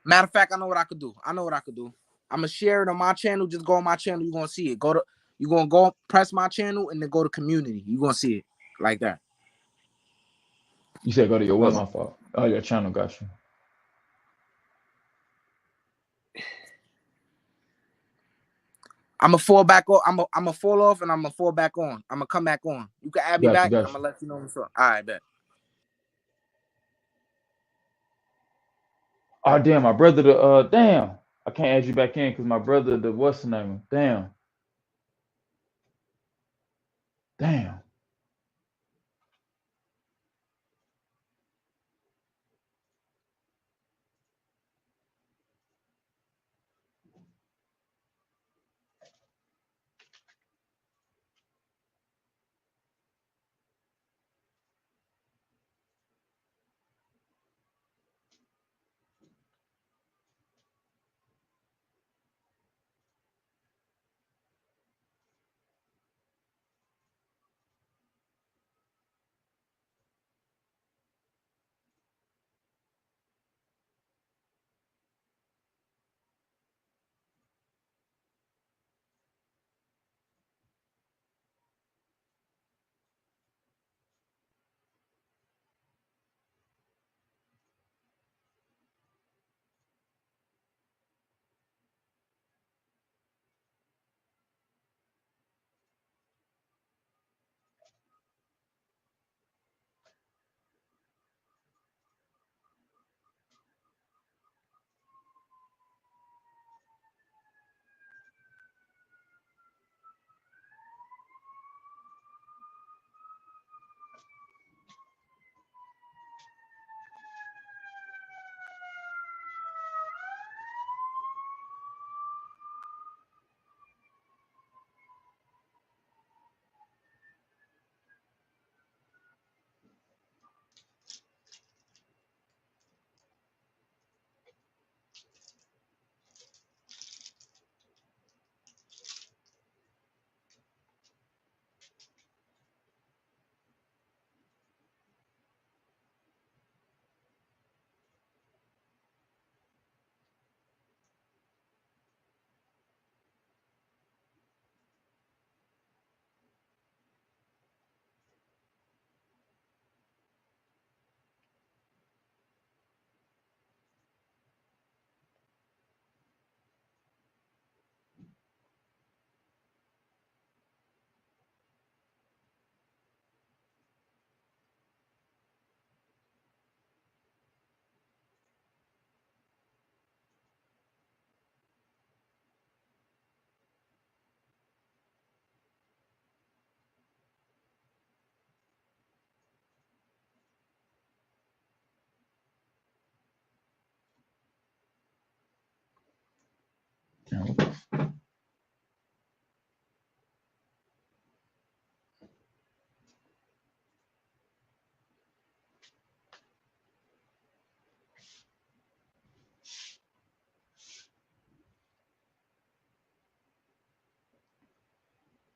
S4: Matter of fact, I know what I could do. I'm gonna share it on my channel. Just go on my channel. You're gonna see it. You're gonna go press my channel and then go to community. You're gonna see it like that.
S3: You said go to your what? My fault. Oh, your channel, got you.
S4: I'm gonna fall back off. I'm gonna fall off and I'm gonna fall back on. I'm gonna come back on. You can add me back. I'm gonna let you know what's up. All right, bet.
S3: Oh damn, my brother the damn. I can't add you back in because my brother the what's the name? Damn. Damn.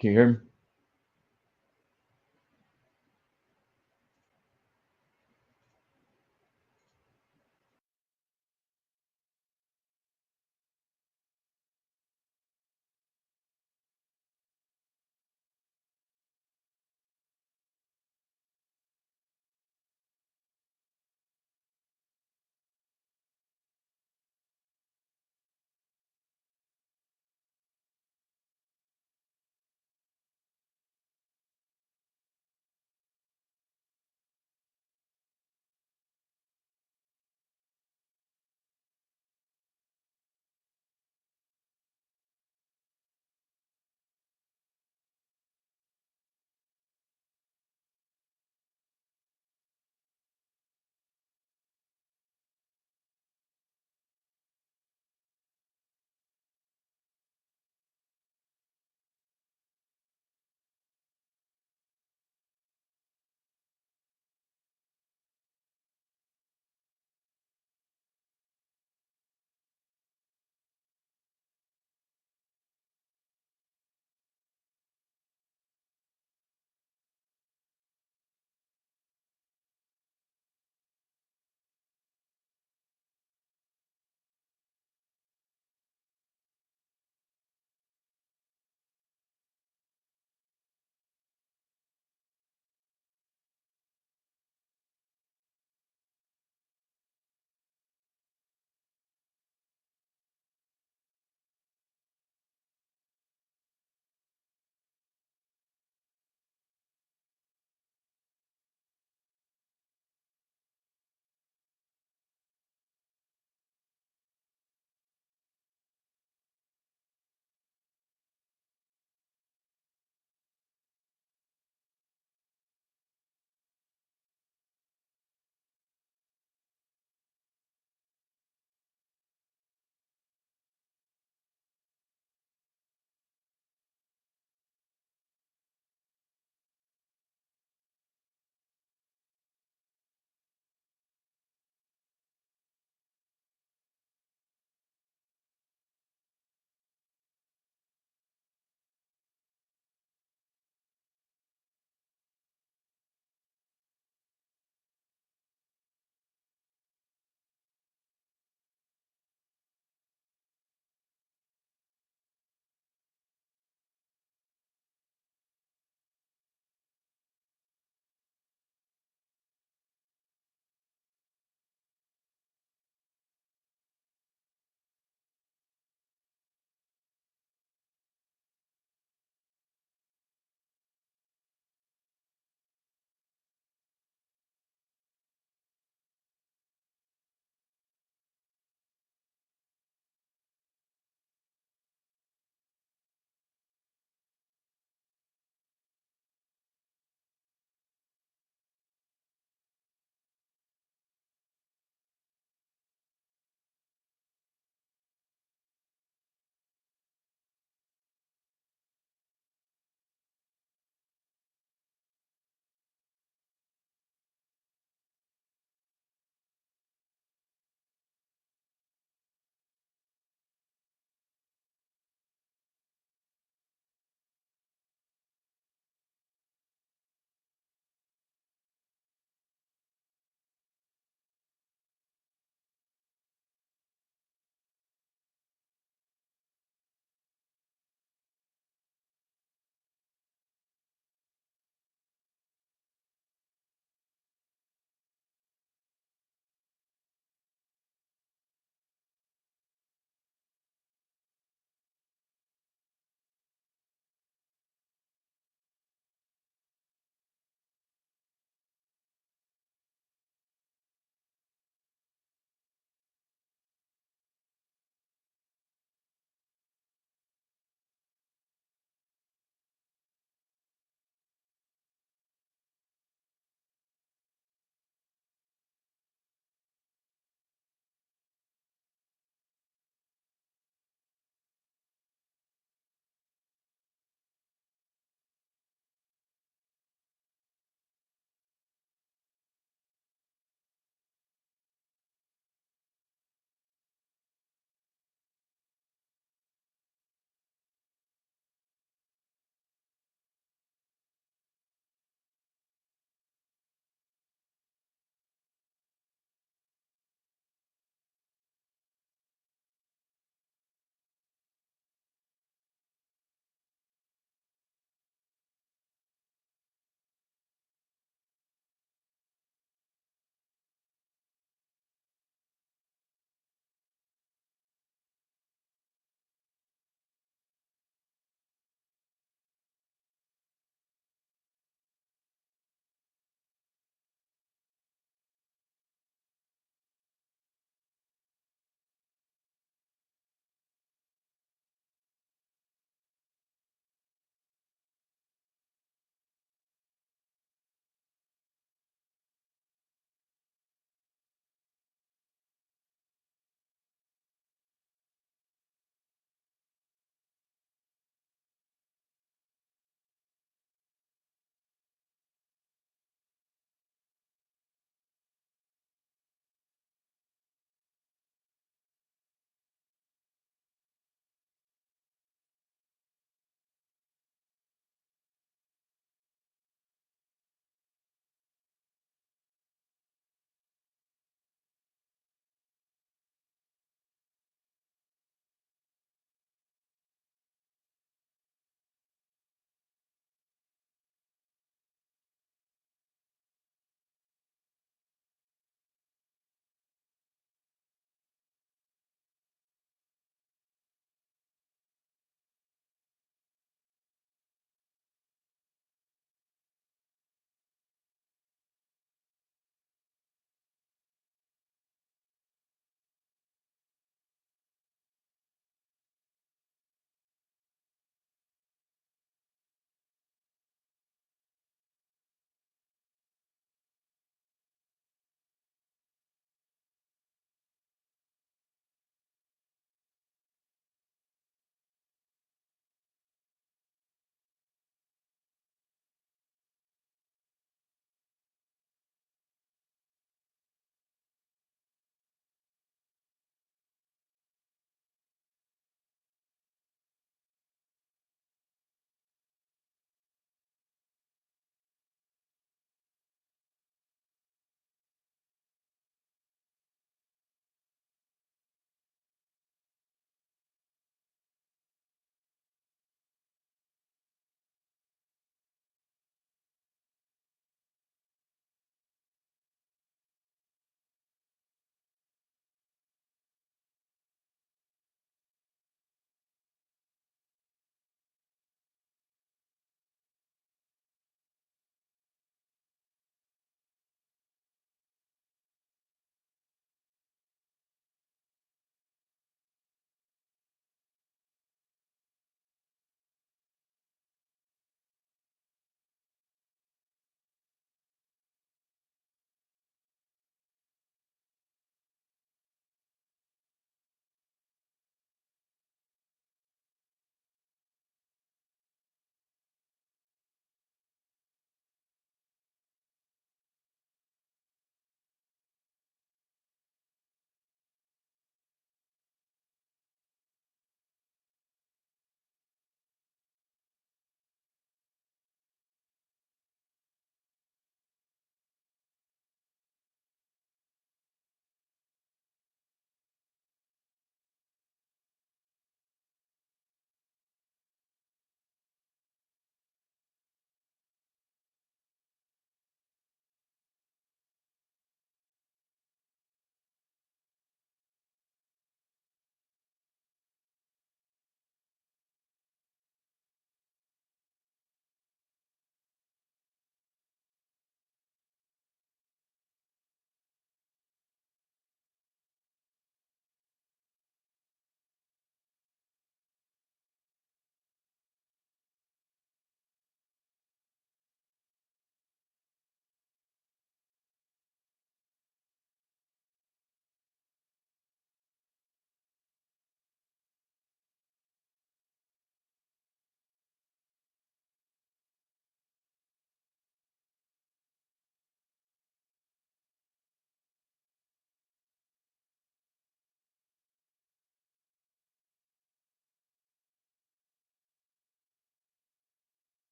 S3: Can you hear me?